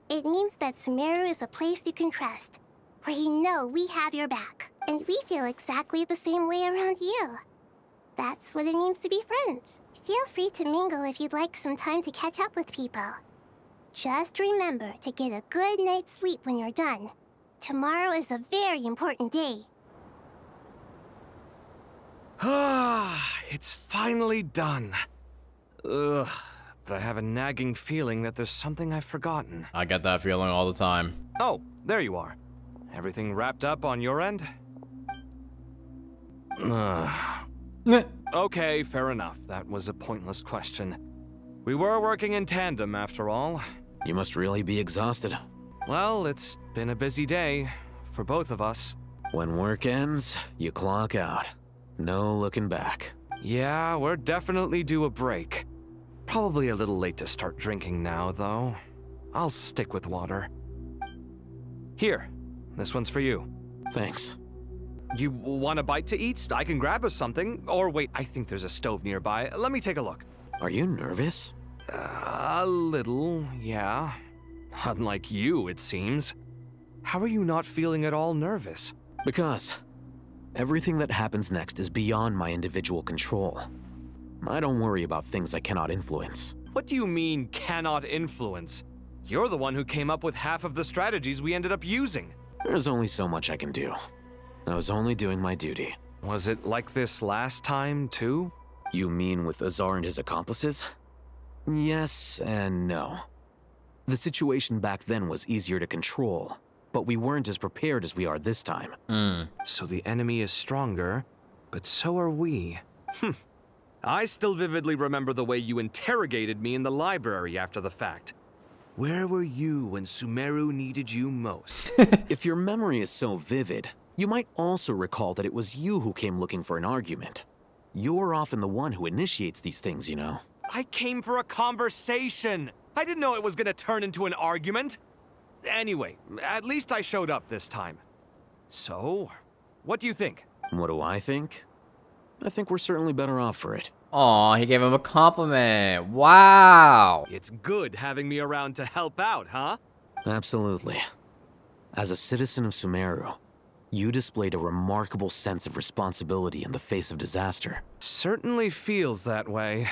It means that Sumeru is a place you can trust, where you know we have your back. And we feel exactly the same way around you. That's what it means to be friends. Feel free to mingle if you'd like some time to catch up with people. Just remember to get a good night's sleep when you're done. Tomorrow is a very important day. Ah, it's finally done. Ugh, but I have a nagging feeling that there's something I've forgotten. I get that feeling all the time. Oh, there you are. Everything wrapped up on your end? Okay, fair enough. That was a pointless question. We were working in tandem, after all. You must really be exhausted. Well, it's been a busy day for both of us. When work ends, you clock out. No looking back. Yeah, we're definitely due a break. Probably a little late to start drinking now, though. I'll stick with water. Here, this one's for you. Thanks. You want a bite to eat? I can grab us something. Or wait, I think there's a stove nearby. Let me take a look. Are you nervous? A little, yeah. Unlike you, it seems. How are you not feeling at all nervous? Because everything that happens next is beyond my individual control. I don't worry about things I cannot influence. What do you mean, cannot influence? You're the one who came up with half of the strategies we ended up using. There's only so much I can do. I was only doing my duty. Was it like this last time, too? You mean with Azar and his accomplices? Yes and no. The situation back then was easier to control, but we weren't as prepared as we are this time. So the enemy is stronger, but so are we. I still vividly remember the way you interrogated me in the library after the fact. Where were you when Sumeru needed you most? If your memory is so vivid, you might also recall that it was you who came looking for an argument. You're often the one who initiates these things, you know. I came for a conversation. I didn't know it was gonna turn into an argument. Anyway, at least I showed up this time. So, what do you think? What do I think? I think we're certainly better off for it. Aw, he gave him a compliment. Wow. It's good having me around to help out, huh? Absolutely. As a citizen of Sumeru, you displayed a remarkable sense of responsibility in the face of disaster. Certainly feels that way.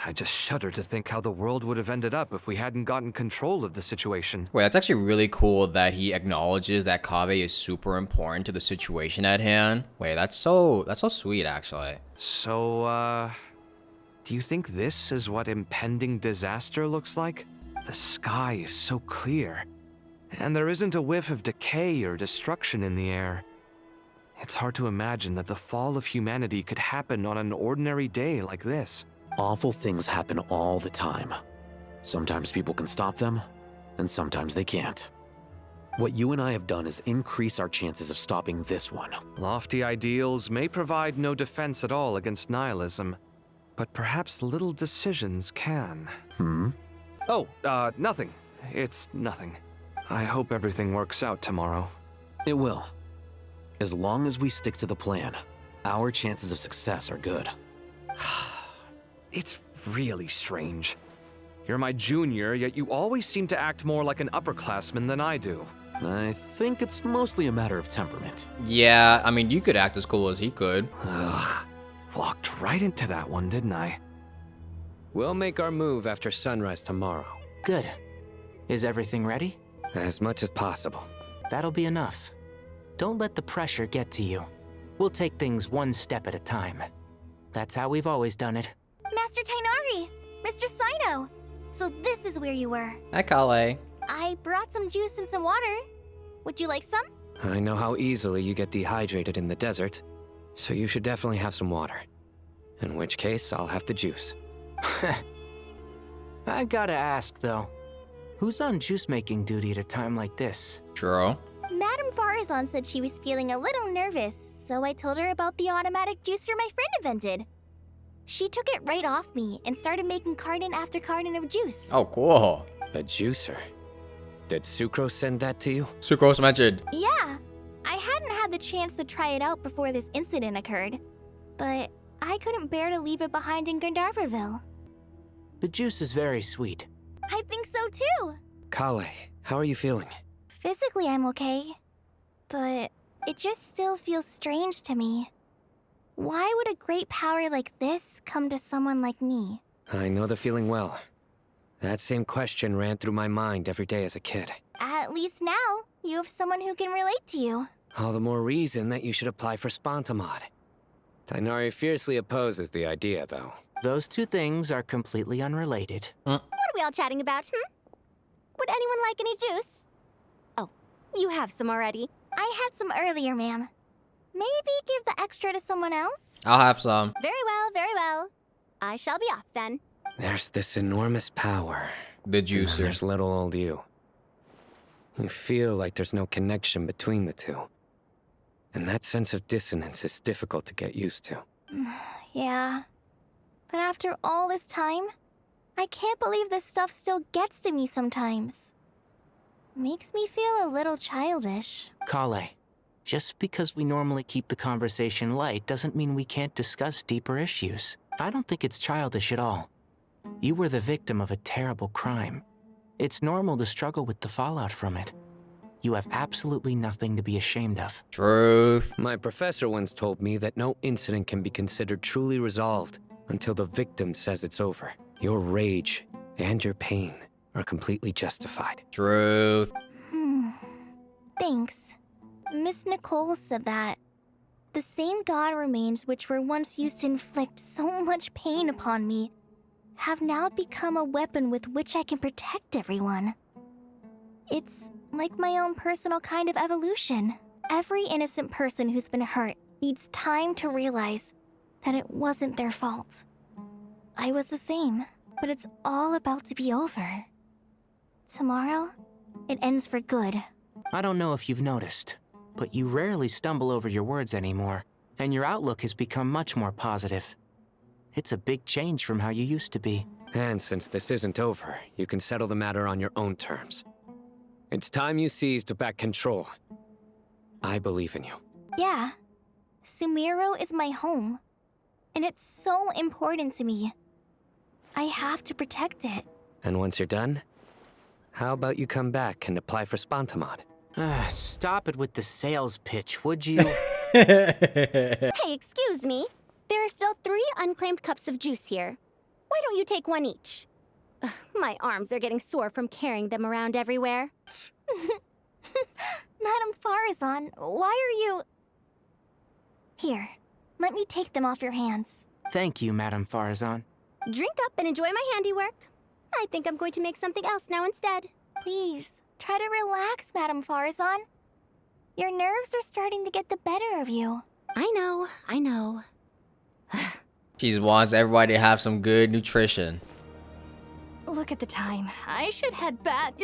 I just shudder to think how the world would have ended up if we hadn't gotten control of the situation. Wait, that's actually really cool that he acknowledges that Kaveh is super important to the situation at hand. Wait, that's so sweet, actually. So, do you think this is what impending disaster looks like? The sky is so clear, and there isn't a whiff of decay or destruction in the air. It's hard to imagine that the fall of humanity could happen on an ordinary day like this. Awful things happen all the time. Sometimes people can stop them, and sometimes they can't. What you and I have done is increase our chances of stopping this one. Lofty ideals may provide no defense at all against nihilism, but perhaps little decisions can. Hmm? Oh, nothing. It's nothing. I hope everything works out tomorrow. It will. As long as we stick to the plan, our chances of success are good. It's really strange. You're my junior, yet you always seem to act more like an upperclassman than I do. I think it's mostly a matter of temperament. Yeah, I mean, you could act as cool as he could. Ugh. Walked right into that one, didn't I? We'll make our move after sunrise tomorrow. Good. Is everything ready? As much as possible. That'll be enough. Don't let the pressure get to you. We'll take things one step at a time. That's how we've always done it. Master Tainari! Mr. Sino! So this is where you were. Hi, Kale. I brought some juice and some water. Would you like some? I know how easily you get dehydrated in the desert, so you should definitely have some water. In which case, I'll have the juice. I gotta ask, though. Who's on juice-making duty at a time like this? True. Madame Farazan said she was feeling a little nervous, so I told her about the automatic juicer my friend invented. She took it right off me and started making carton after carton of juice. Oh, cool. A juicer? Did Sucrose send that to you? Sucrose mentioned. Yeah. I hadn't had the chance to try it out before this incident occurred, but I couldn't bear to leave it behind in Gandharvaville. The juice is very sweet. I think so too. Kale, how are you feeling? Physically, I'm okay, but it just still feels strange to me. Why would a great power like this come to someone like me? I know the feeling well. That same question ran through my mind every day as a kid. At least now, you have someone who can relate to you. All the more reason that you should apply for Spontamod. Tainari fiercely opposes the idea, though. Those two things are completely unrelated. What are we all chatting about, Would anyone like any juice? Oh, you have some already. I had some earlier, ma'am. Maybe give the extra to someone else? I'll have some. Very well, very well. I shall be off then. There's this enormous power. The And juicer. there's little old you. You feel like there's no connection between the two. And that sense of dissonance is difficult to get used to. Yeah. But after all this time, I can't believe this stuff still gets to me sometimes. Makes me feel a little childish. Kale, just because we normally keep the conversation light doesn't mean we can't discuss deeper issues. I don't think it's childish at all. You were the victim of a terrible crime. It's normal to struggle with the fallout from it. You have absolutely nothing to be ashamed of. Truth. My professor once told me that no incident can be considered truly resolved until the victim says it's over. Your rage and your pain are completely justified. Truth. Thanks. Miss Nicole said that. The same god remains which were once used to inflict so much pain upon me have now become a weapon with which I can protect everyone. It's like my own personal kind of evolution. Every innocent person who's been hurt needs time to realize that it wasn't their fault. I was the same, but it's all about to be over. Tomorrow, it ends for good. I don't know if you've noticed, but you rarely stumble over your words anymore, and your outlook has become much more positive. It's a big change from how you used to be. And since this isn't over, you can settle the matter on your own terms. It's time you seized back control. I believe in you. Yeah. Sumeru is my home. And it's so important to me. I have to protect it. And once you're done, how about you come back and apply for Spontamod? Stop it with the sales pitch, would you? Hey, excuse me. There are still 3 unclaimed cups of juice here. Why don't you take one each? Ugh, my arms are getting sore from carrying them around everywhere. Madame Farazan, why are you... Here, let me take them off your hands. Thank you, Madame Farazan. Drink up and enjoy my handiwork. I think I'm going to make something else now instead. Please, try to relax, Madame Farazan. Your nerves are starting to get the better of you. I know. She just wants everybody to have some good nutrition. Look at the time. I should head back.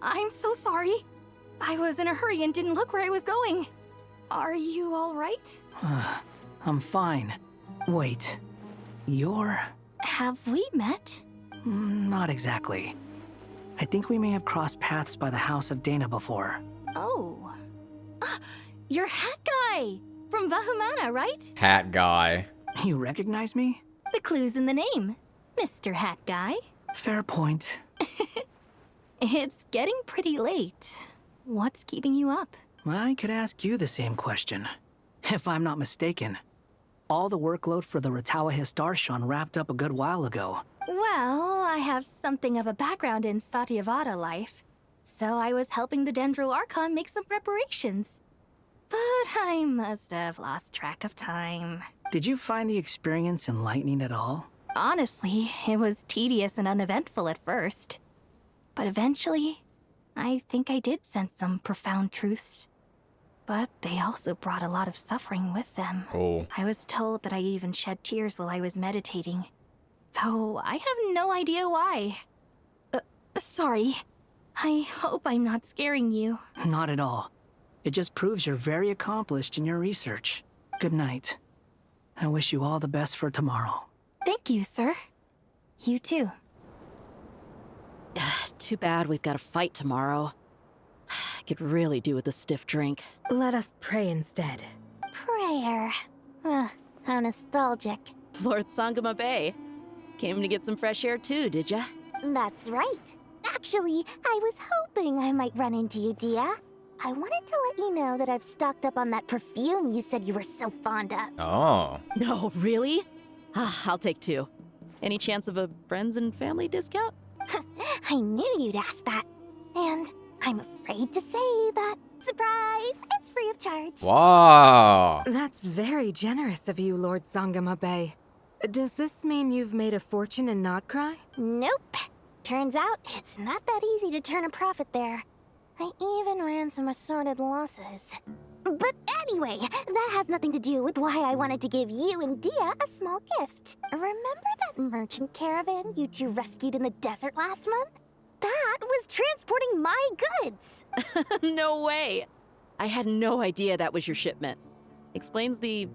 I'm so sorry. I was in a hurry and didn't look where I was going. Are you all right? I'm fine. Wait, you're... Have we met? Not exactly. I think we may have crossed paths by the house of Dana before. Oh. Ah, you're Hat Guy! From Vahumana, right? Hat guy. You recognize me? The clue's in the name. Mr. Hat Guy. Fair point. It's getting pretty late. What's keeping you up? I could ask you the same question. If I'm not mistaken, all the workload for the Ratawa Histarshan wrapped up a good while ago. Well, I have something of a background in Satyavada life, so I was helping the Dendro Archon make some preparations. But I must have lost track of time. Did you find the experience enlightening at all? Honestly, it was tedious and uneventful at first. But eventually, I think I did sense some profound truths. But they also brought a lot of suffering with them. Oh. I was told that I even shed tears while I was meditating. Though I have no idea why. Sorry. I hope I'm not scaring you. Not at all. It just proves you're very accomplished in your research. Good night. I wish you all the best for tomorrow. Thank you, sir. You too. Too bad we've got a fight tomorrow. I could really do with a stiff drink. Let us pray instead. Prayer. How nostalgic. Lord Sangama Bay. Came to get some fresh air too, did ya? That's right. Actually, I was hoping I might run into you, Dia. I wanted to let you know that I've stocked up on that perfume you said you were so fond of. Oh. No, really? I'll take 2. Any chance of a friends and family discount? I knew you'd ask that. And I'm afraid to say that. Surprise! It's free of charge. Wow. That's very generous of you, Lord Sangama Bay. Does this mean you've made a fortune in Notcry? Nope. Turns out it's not that easy to turn a profit there. I even ran some assorted losses. But anyway, that has nothing to do with why I wanted to give you and Dia a small gift. Remember that merchant caravan you two rescued in the desert last month? That was transporting my goods! No way! I had no idea that was your shipment. Explains the,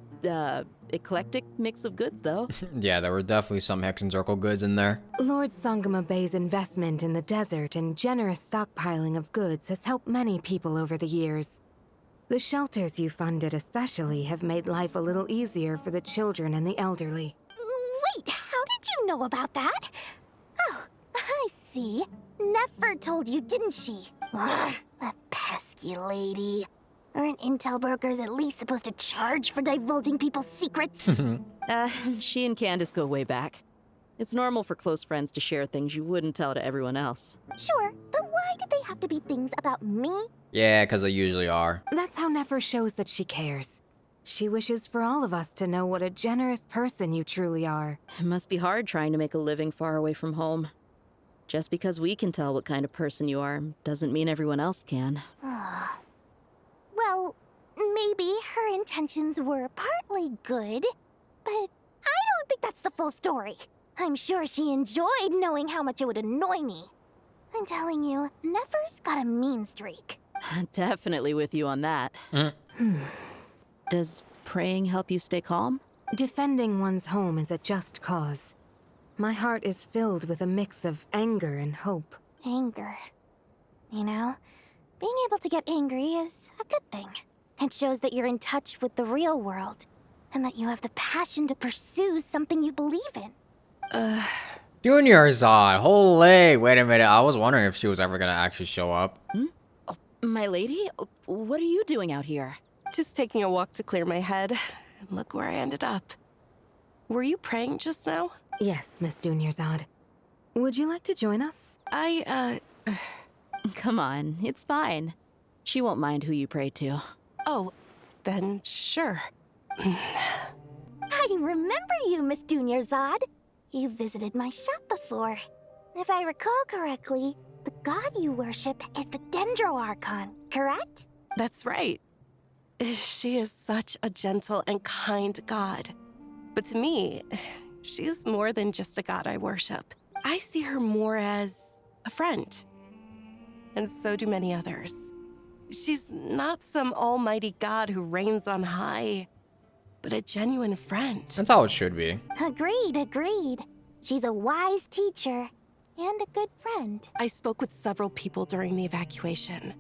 eclectic mix of goods, though. Yeah, there were definitely some Hex and Circle goods in there. Lord Sangama Bay's investment in the desert and generous stockpiling of goods has helped many people over the years. The shelters you funded especially have made life a little easier for the children and the elderly. Wait, how did you know about that? Oh, I see. Nefer told you, didn't she? Ugh, that pesky lady. Aren't intel brokers at least supposed to charge for divulging people's secrets? She and Candace go way back. It's normal for close friends to share things you wouldn't tell to everyone else. Sure, but why did they have to be things about me? Yeah, because they usually are. That's how Nefer shows that she cares. She wishes for all of us to know what a generous person you truly are. It must be hard trying to make a living far away from home. Just because we can tell what kind of person you are doesn't mean everyone else can. Well, maybe her intentions were partly good, but I don't think that's the full story. I'm sure she enjoyed knowing how much it would annoy me. I'm telling you, Nefer's got a mean streak. Definitely with you on that. Does praying help you stay calm? Defending one's home is a just cause. My heart is filled with a mix of anger and hope. Anger. You know, being able to get angry is a good thing. It shows that you're in touch with the real world, and that you have the passion to pursue something you believe in. Junior Zod, holy, wait a minute. I was wondering if she was ever gonna actually show up. Oh, my lady? What are you doing out here? Just taking a walk to clear my head. And look where I ended up. Were you praying just now? Yes, Miss Dunyarzad. Would you like to join us? Come on, it's fine. She won't mind who you pray to. Oh, then sure. I remember you, Miss Dunyarzad. You visited my shop before. If I recall correctly, the god you worship is the Dendro Archon, correct? That's right. She is such a gentle and kind god. But to me, she's more than just a god I worship. I see her more as a friend. And so do many others. She's not some almighty god who reigns on high, but a genuine friend. That's how it should be. Agreed. She's a wise teacher, And a good friend. I spoke with several people during the evacuation.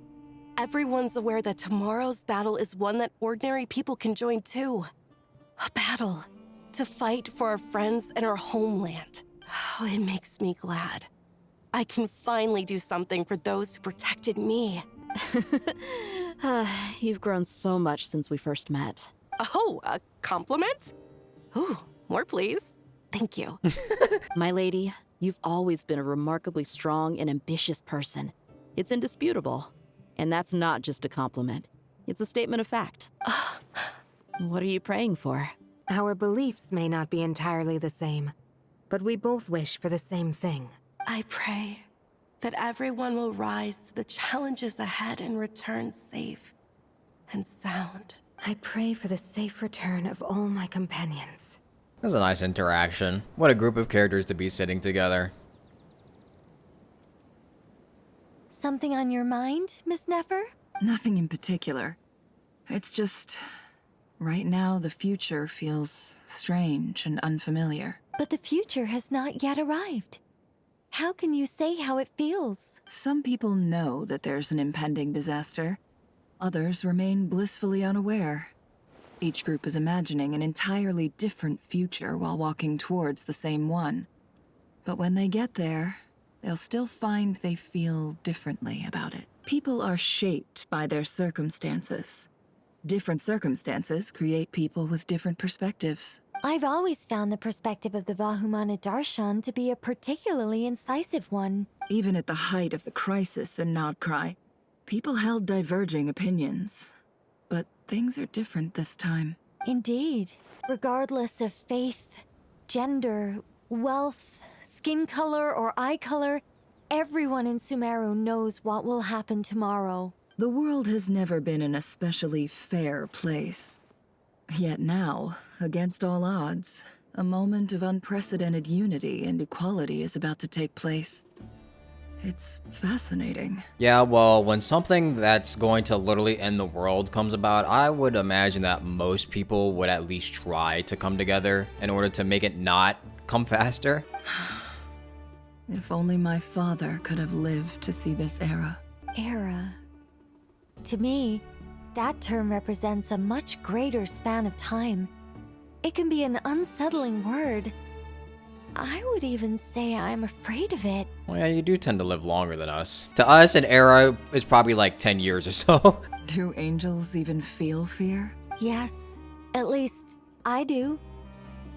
Everyone's aware that tomorrow's battle is one that ordinary people can join too. A battle to fight for our friends and our homeland. Oh, it makes me glad. I can finally do something for those who protected me. You've grown so much since we first met. Oh, a compliment? Ooh, more please. Thank you. My lady, you've always been a remarkably strong and ambitious person. It's indisputable. And that's not just a compliment. It's a statement of fact. What are you praying for? Our beliefs may not be entirely the same, but we both wish for the same thing. I pray that everyone will rise to the challenges ahead and return safe and sound. I pray for the safe return of all my companions. That's a nice interaction. What a group of characters to be sitting together. Something on your mind, Miss Nefer? Nothing in particular. It's just... right now, the future feels strange and unfamiliar. But the future has not yet arrived. How can you say how it feels? Some people know that there's an impending disaster. Others remain blissfully unaware. Each group is imagining an entirely different future while walking towards the same one. But when they get there, they'll still find they feel differently about it. People are shaped by their circumstances. Different circumstances create people with different perspectives. I've always found the perspective of the Vahumana Darshan to be a particularly incisive one. Even at the height of the crisis in Nodcry, people held diverging opinions. But things are different this time. Indeed. Regardless of faith, gender, wealth, skin color, or eye color, everyone in Sumeru knows what will happen tomorrow. The world has never been an especially fair place. Yet now, against all odds, a moment of unprecedented unity and equality is about to take place. It's fascinating. Yeah, well, when something that's going to literally end the world comes about, I would imagine that most people would at least try to come together in order to make it not come faster. If only my father could have lived to see this era. Era. To me, that term represents a much greater span of time. It can be an unsettling word. I would even say I'm afraid of it. Well, yeah, you do tend to live longer than us. To us, an era is probably like 10 years or so. Do angels even feel fear? Yes, at least I do.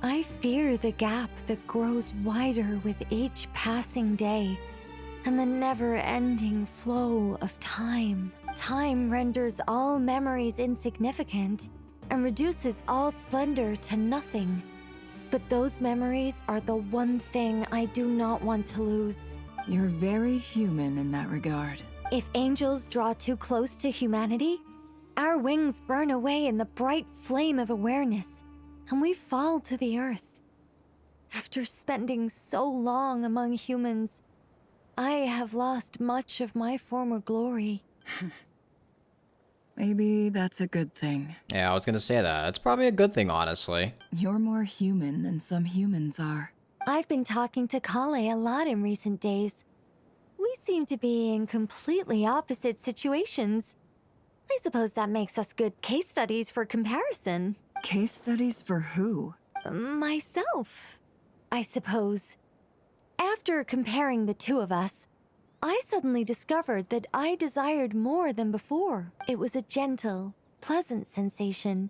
I fear the gap that grows wider with each passing day, and the never-ending flow of time. Time renders all memories insignificant, and reduces all splendor to nothing. But those memories are the one thing I do not want to lose. You're very human in that regard. If angels draw too close to humanity, our wings burn away in the bright flame of awareness, and we fall to the earth. After spending so long among humans, I have lost much of my former glory. Maybe that's a good thing. Yeah, I was gonna say that. It's probably a good thing, honestly. You're more human than some humans are. I've been talking to Kale a lot in recent days. We seem to be in completely opposite situations. I suppose that makes us good case studies for comparison. Case studies for who? Myself, I suppose. After comparing the two of us, I suddenly discovered that I desired more than before. It was a gentle, pleasant sensation.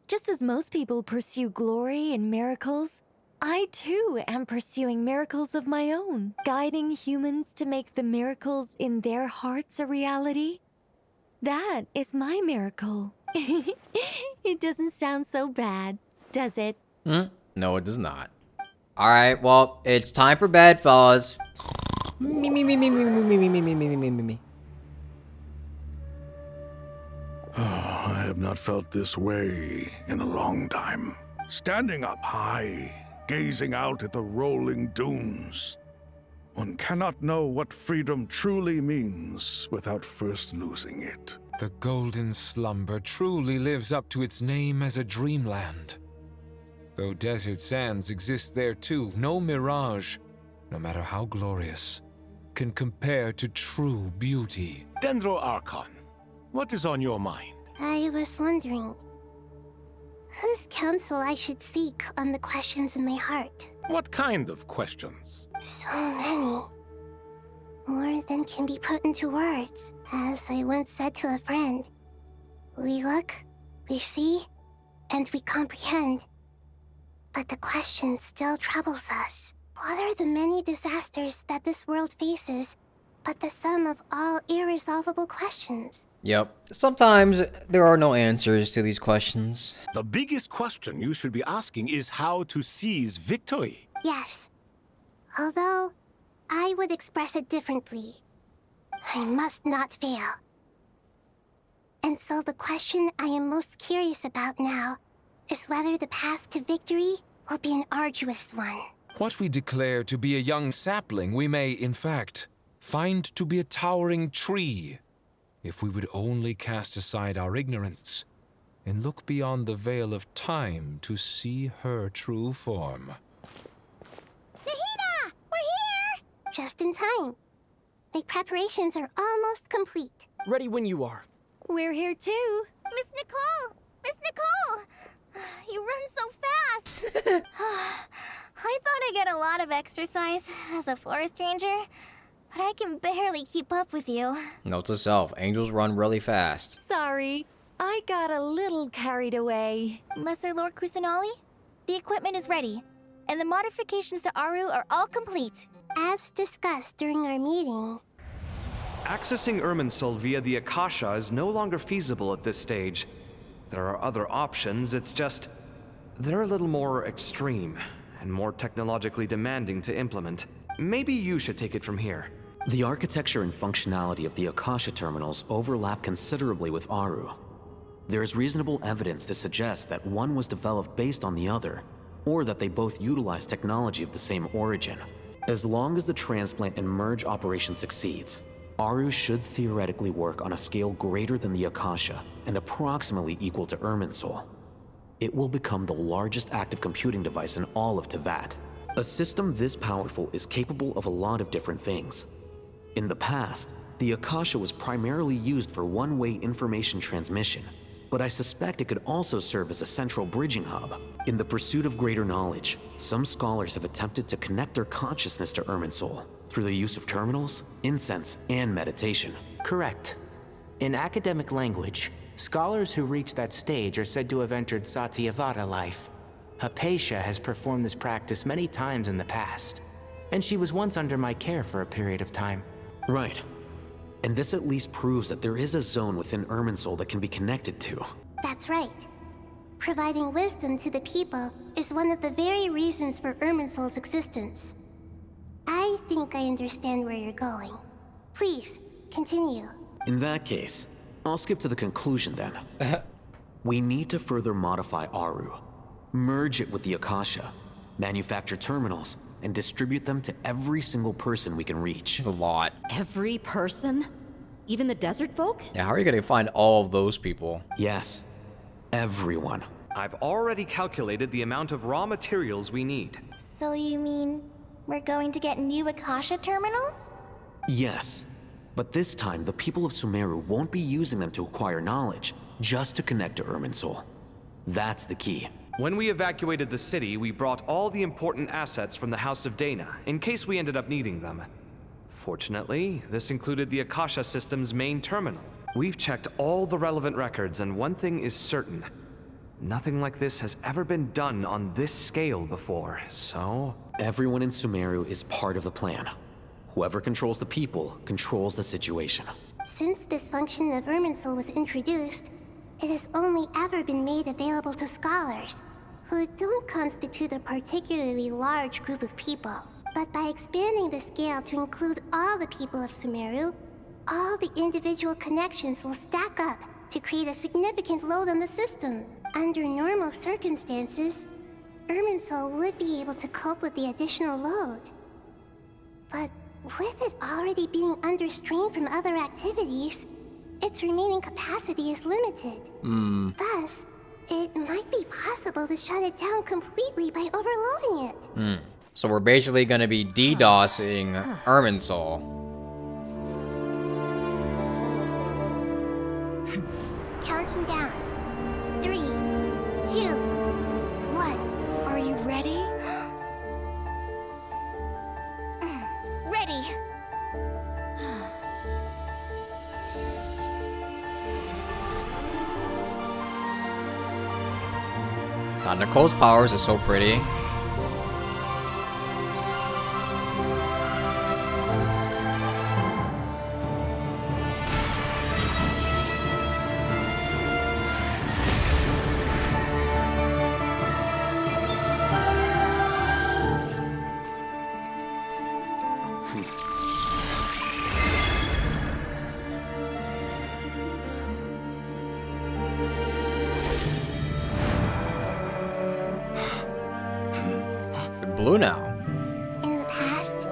Just as most people pursue glory and miracles, I too am pursuing miracles of my own, guiding humans to make the miracles in their hearts a reality. That is my miracle. It doesn't sound so bad, does it? No, it does not. Alright, well, it's time for bed, fellas. I have not felt this way in a long time. Standing up high, gazing out at the rolling dunes. One cannot know what freedom truly means without first losing it. The golden slumber truly lives up to its name as a dreamland. Though desert sands exist there too, no mirage, no matter how glorious, can compare to true beauty. Dendro Archon, what is on your mind? I was wondering whose counsel I should seek on the questions in my heart. What kind of questions? So many. More than can be put into words. As I once said to a friend, we look, we see, and we comprehend. But the question still troubles us. What are the many disasters that this world faces but the sum of all irresolvable questions? Yep. Sometimes there are no answers to these questions. The biggest question you should be asking is how to seize victory. Yes. Although, I would express it differently. I must not fail. And so the question I am most curious about now is whether the path to victory will be an arduous one. What we declare to be a young sapling, we may, in fact, find to be a towering tree, if we would only cast aside our ignorance and look beyond the veil of time to see her true form. Nahida! We're here! Just in time. The preparations are almost complete. Ready when you are. We're here too. Miss Nicole! Miss Nicole! You run so fast! I thought I'd get a lot of exercise as a forest ranger, but I can barely keep up with you. Note to self, angels run really fast. Sorry, I got a little carried away. Lesser Lord Kusanali, the equipment is ready, and the modifications to Aru are all complete. As discussed during our meeting, Accessing Irminsul via the Akasha is no longer feasible at this stage. There are other options, it's just they're a little more extreme and more technologically demanding to implement. Maybe you should take it from here. The architecture and functionality of the Akasha terminals overlap considerably with Aru. There is reasonable evidence to suggest that one was developed based on the other, or that they both utilize technology of the same origin. As long as the transplant and merge operation succeeds, Aru should theoretically work on a scale greater than the Akasha and approximately equal to Irminsul. It will become the largest active computing device in all of Teyvat. A system this powerful is capable of a lot of different things. In the past, the Akasha was primarily used for one-way information transmission, but I suspect it could also serve as a central bridging hub. In the pursuit of greater knowledge, some scholars have attempted to connect their consciousness to Irminsul through the use of terminals, incense, and meditation. Correct. In academic language, scholars who reach that stage are said to have entered Satyavada life. Hypatia has performed this practice many times in the past, and she was once under my care for a period of time. Right. And this at least proves that there is a zone within Irminsul that can be connected to. that's right. Providing wisdom to the people is one of the very reasons for Irminsul's existence. I think I understand where you're going. Please, continue. In that case, I'll skip to the conclusion then. We need to further modify Aru, merge it with the Akasha, manufacture terminals, and distribute them to every single person we can reach. It's a lot. Every person? Even the desert folk? Yeah, how are you gonna find all of those people? Yes, everyone. I've already calculated the amount of raw materials we need. So you mean we're going to get new Akasha terminals? Yes, but this time the people of Sumeru won't be using them to acquire knowledge, just to connect to Irminsul. That's the key. When we evacuated the city, we brought all the important assets from the House of Dana, in case we ended up needing them. Fortunately, this included the Akasha system's main terminal. We've checked all the relevant records, and one thing is certain. Nothing like this has ever been done on this scale before, so... Everyone in Sumeru is part of the plan. Whoever controls the people controls the situation. Since this function of Irminsul was introduced, it has only ever been made available to scholars, who don't constitute a particularly large group of people. But by expanding the scale to include all the people of Sumeru, all the individual connections will stack up to create a significant load on the system. Under normal circumstances, Irminsul would be able to cope with the additional load. But with it already being under strain from other activities, its remaining capacity is limited. Thus, it might be possible to shut it down completely by overloading it. So we're basically gonna be DDoSing Irminsul. Counting down. 3, 2, 1. Are you ready? Ready. God, Nicole's powers are so pretty. Blue now. In the past,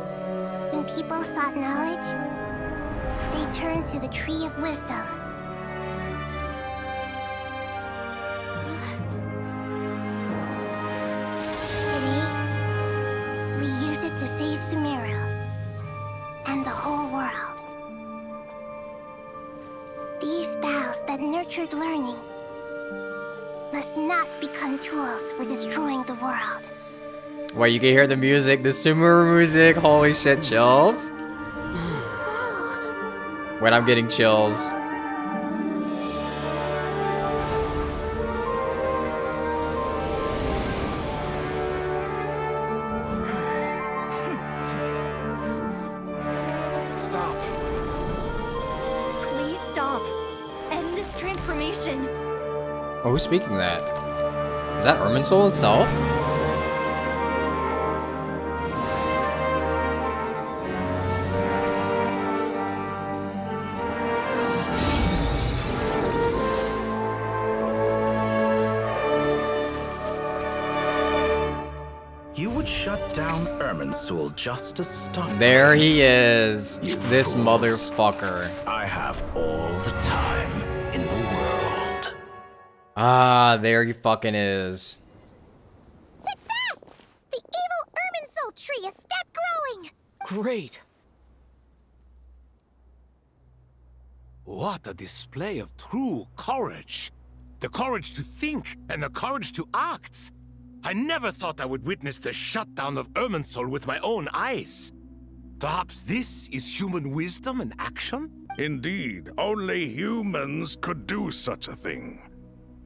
when people sought knowledge, they turned to the Tree of Wisdom. Today, we use it to save Sumeru and the whole world. These boughs that nurtured learning must not become tools for destroying the world. Wait, you can hear the music, the Sumeru music. Holy shit, chills. Wait, I'm getting chills. Stop. Please stop. End this transformation. Oh, who's speaking that? Is that Irminsul itself? You would shut down Irminsul just to stop. There he is. You This fools. motherfucker. I have all the time in the world. Ah, there he fucking is. Success! The evil Irminsul tree has stopped growing! Great. What a display of true courage. The courage to think and the courage to act. I never thought I would witness the shutdown of Irminsul with my own eyes. Perhaps this is human wisdom in action? Indeed, only humans could do such a thing.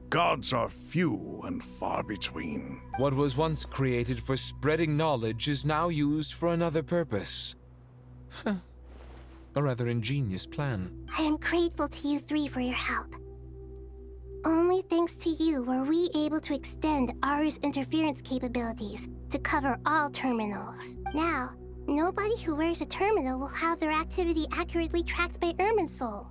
Gods are few and far between. What was once created for spreading knowledge is now used for another purpose. Huh. A rather ingenious plan. I am grateful to you three for your help. Only thanks to you were we able to extend Aru's interference capabilities to cover all terminals. Now, nobody who wears a terminal will have their activity accurately tracked by Irminsul.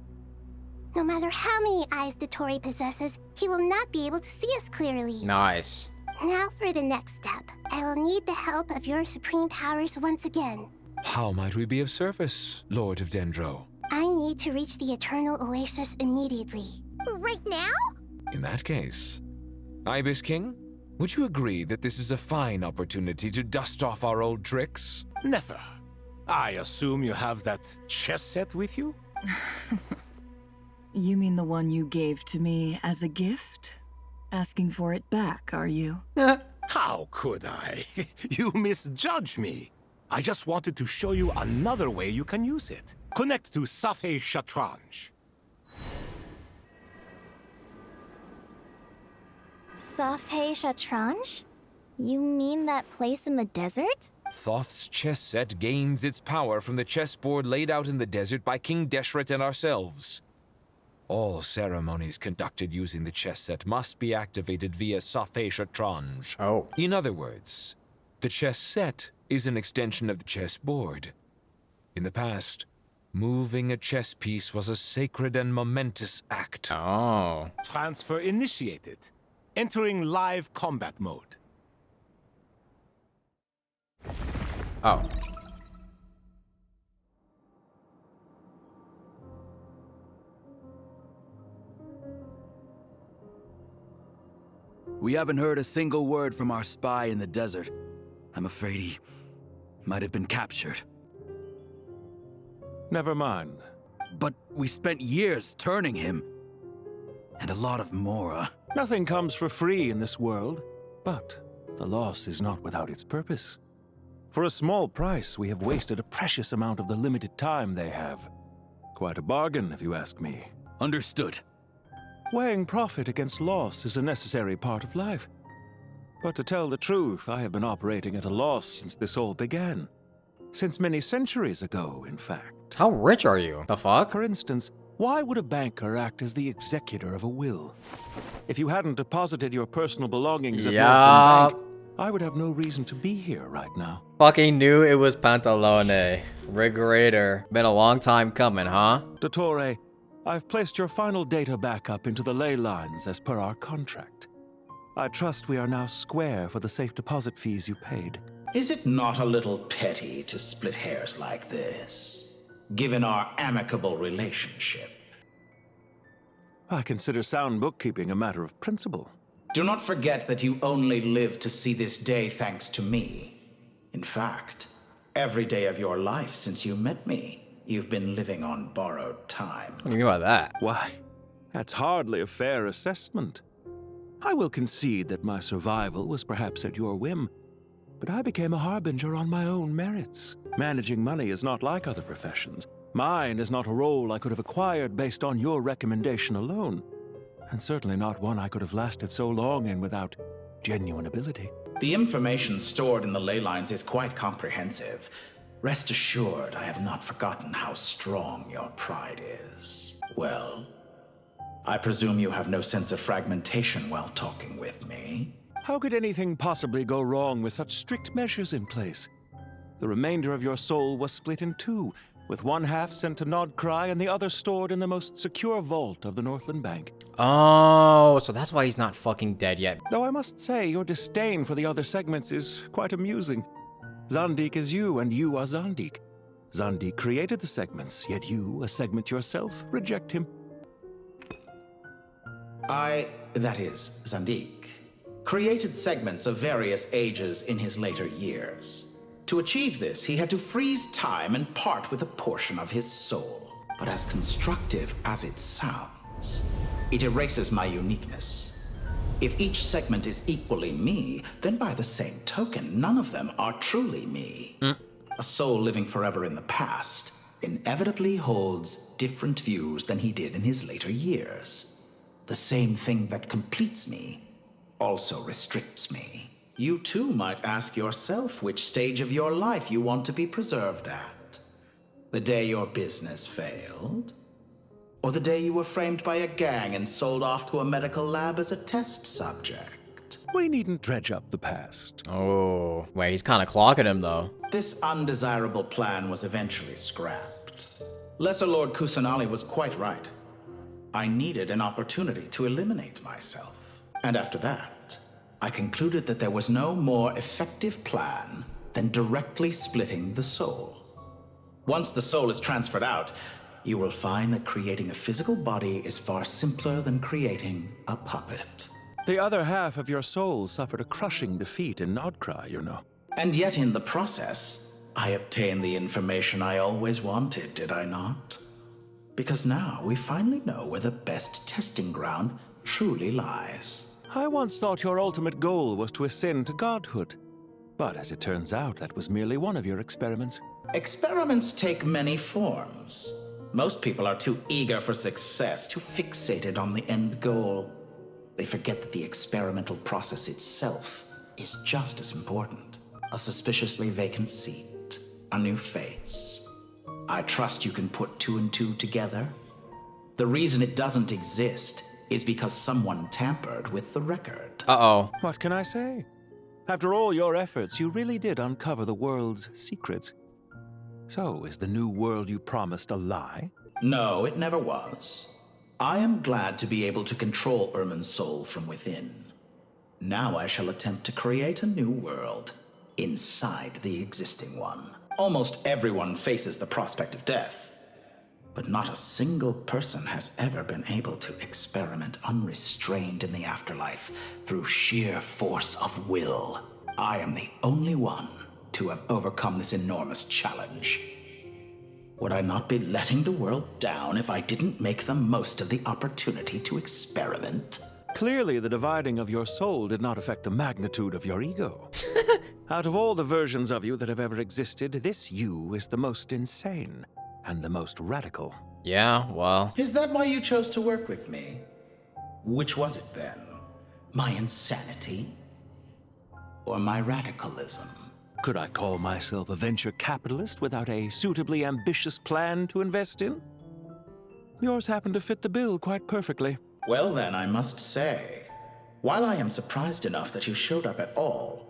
No matter how many eyes Dottore possesses, he will not be able to see us clearly. Nice. Now for the next step. I will need the help of your supreme powers once again. How might we be of service, Lord of Dendro? I need to reach the Eternal Oasis immediately. Right now? In that case, Ibis King, would you agree that this is a fine opportunity to dust off our old tricks? Never. I assume you have that chess set with you? You mean the one you gave to me as a gift? Asking for it back, are you? How could I? You misjudge me. I just wanted to show you another way you can use it. Connect to Safei Shatranj. Safei Shatranj? You mean that place in the desert? Thoth's chess set gains its power from the chessboard laid out in the desert by King Deshret and ourselves. All ceremonies conducted using the chess set must be activated via Safei Shatranj. Oh. In other words, the chess set is an extension of the chessboard. In the past, moving a chess piece was a sacred and momentous act. Oh. Transfer initiated. Entering live combat mode. Oh. We haven't heard a single word from our spy in the desert. I'm afraid he might have been captured. Never mind. But we spent years turning him. And a lot of Mora. Nothing comes for free in this world, but the loss is not without its purpose. For a small price, we have wasted a precious amount of the limited time they have. Quite a bargain, if you ask me. Understood. Weighing profit against loss is a necessary part of life. But to tell the truth, I have been operating at a loss since this all began. Since many centuries ago, in fact. How rich are you? The fuck? For instance, why would a banker act as the executor of a will? If you hadn't deposited your personal belongings at Northland Bank, I would have no reason to be here right now. Fucking knew it was Pantalone. Rigurator. Been a long time coming, huh? Dottore, I've placed your final data backup into the ley lines as per our contract. I trust we are now square for the safe deposit fees you paid. Is it not a little petty to split hairs like this, given our amicable relationship? I consider sound bookkeeping a matter of principle. Do not forget that you only live to see this day thanks to me. In fact, every day of your life since you met me, you've been living on borrowed time. What do you mean by that? Why, that's hardly a fair assessment. I will concede that my survival was perhaps at your whim, but I became a harbinger on my own merits. Managing money is not like other professions. Mine is not a role I could have acquired based on your recommendation alone, and certainly not one I could have lasted so long in without genuine ability. The information stored in the ley lines is quite comprehensive. Rest assured, I have not forgotten how strong your pride is. Well, I presume you have no sense of fragmentation while talking with me. How could anything possibly go wrong with such strict measures in place? The remainder of your soul was split in two, with one half sent to Nodcry and the other stored in the most secure vault of the Northland Bank. Oh, so that's why he's not fucking dead yet. Though I must say, your disdain for the other segments is quite amusing. Zandik is you, and you are Zandik. Zandik created the segments, yet you, a segment yourself, reject him. That is, Zandik, created segments of various ages in his later years. To achieve this, he had to freeze time and part with a portion of his soul. But as constructive as it sounds, it erases my uniqueness. If each segment is equally me, then by the same token, none of them are truly me. A soul living forever in the past inevitably holds different views than he did in his later years. The same thing that completes me also restricts me. You too might ask yourself which stage of your life you want to be preserved at. The day your business failed? Or the day you were framed by a gang and sold off to a medical lab as a test subject? We needn't dredge up the past. Oh, wait, he's kind of clocking him though. This undesirable plan was eventually scrapped. Lesser Lord Kusanali was quite right. I needed an opportunity to eliminate myself. And after that, I concluded that there was no more effective plan than directly splitting the soul. Once the soul is transferred out, you will find that creating a physical body is far simpler than creating a puppet. The other half of your soul suffered a crushing defeat in Nodcry, you know. And yet in the process, I obtained the information I always wanted, did I not? Because now we finally know where the best testing ground truly lies. I once thought your ultimate goal was to ascend to godhood. But as it turns out, that was merely one of your experiments. Experiments take many forms. Most people are too eager for success, too fixated on the end goal. They forget that the experimental process itself is just as important. A suspiciously vacant seat, a new face. I trust you can put two and two together. The reason it doesn't exist is because someone tampered with the record. Uh-oh. What can I say? After all your efforts, you really did uncover the world's secrets. So, is the new world you promised a lie? No, it never was. I am glad to be able to control Irmin's soul from within. Now I shall attempt to create a new world inside the existing one. Almost everyone faces the prospect of death, but not a single person has ever been able to experiment unrestrained in the afterlife through sheer force of will. I am the only one to have overcome this enormous challenge. Would I not be letting the world down if I didn't make the most of the opportunity to experiment? Clearly, the dividing of your soul did not affect the magnitude of your ego. Out of all the versions of you that have ever existed, this you is the most insane and the most radical. Yeah, well. Is that why you chose to work with me? Which was it then? My insanity? Or my radicalism? Could I call myself a venture capitalist without a suitably ambitious plan to invest in? Yours happened to fit the bill quite perfectly. Well then, I must say, while I am surprised enough that you showed up at all,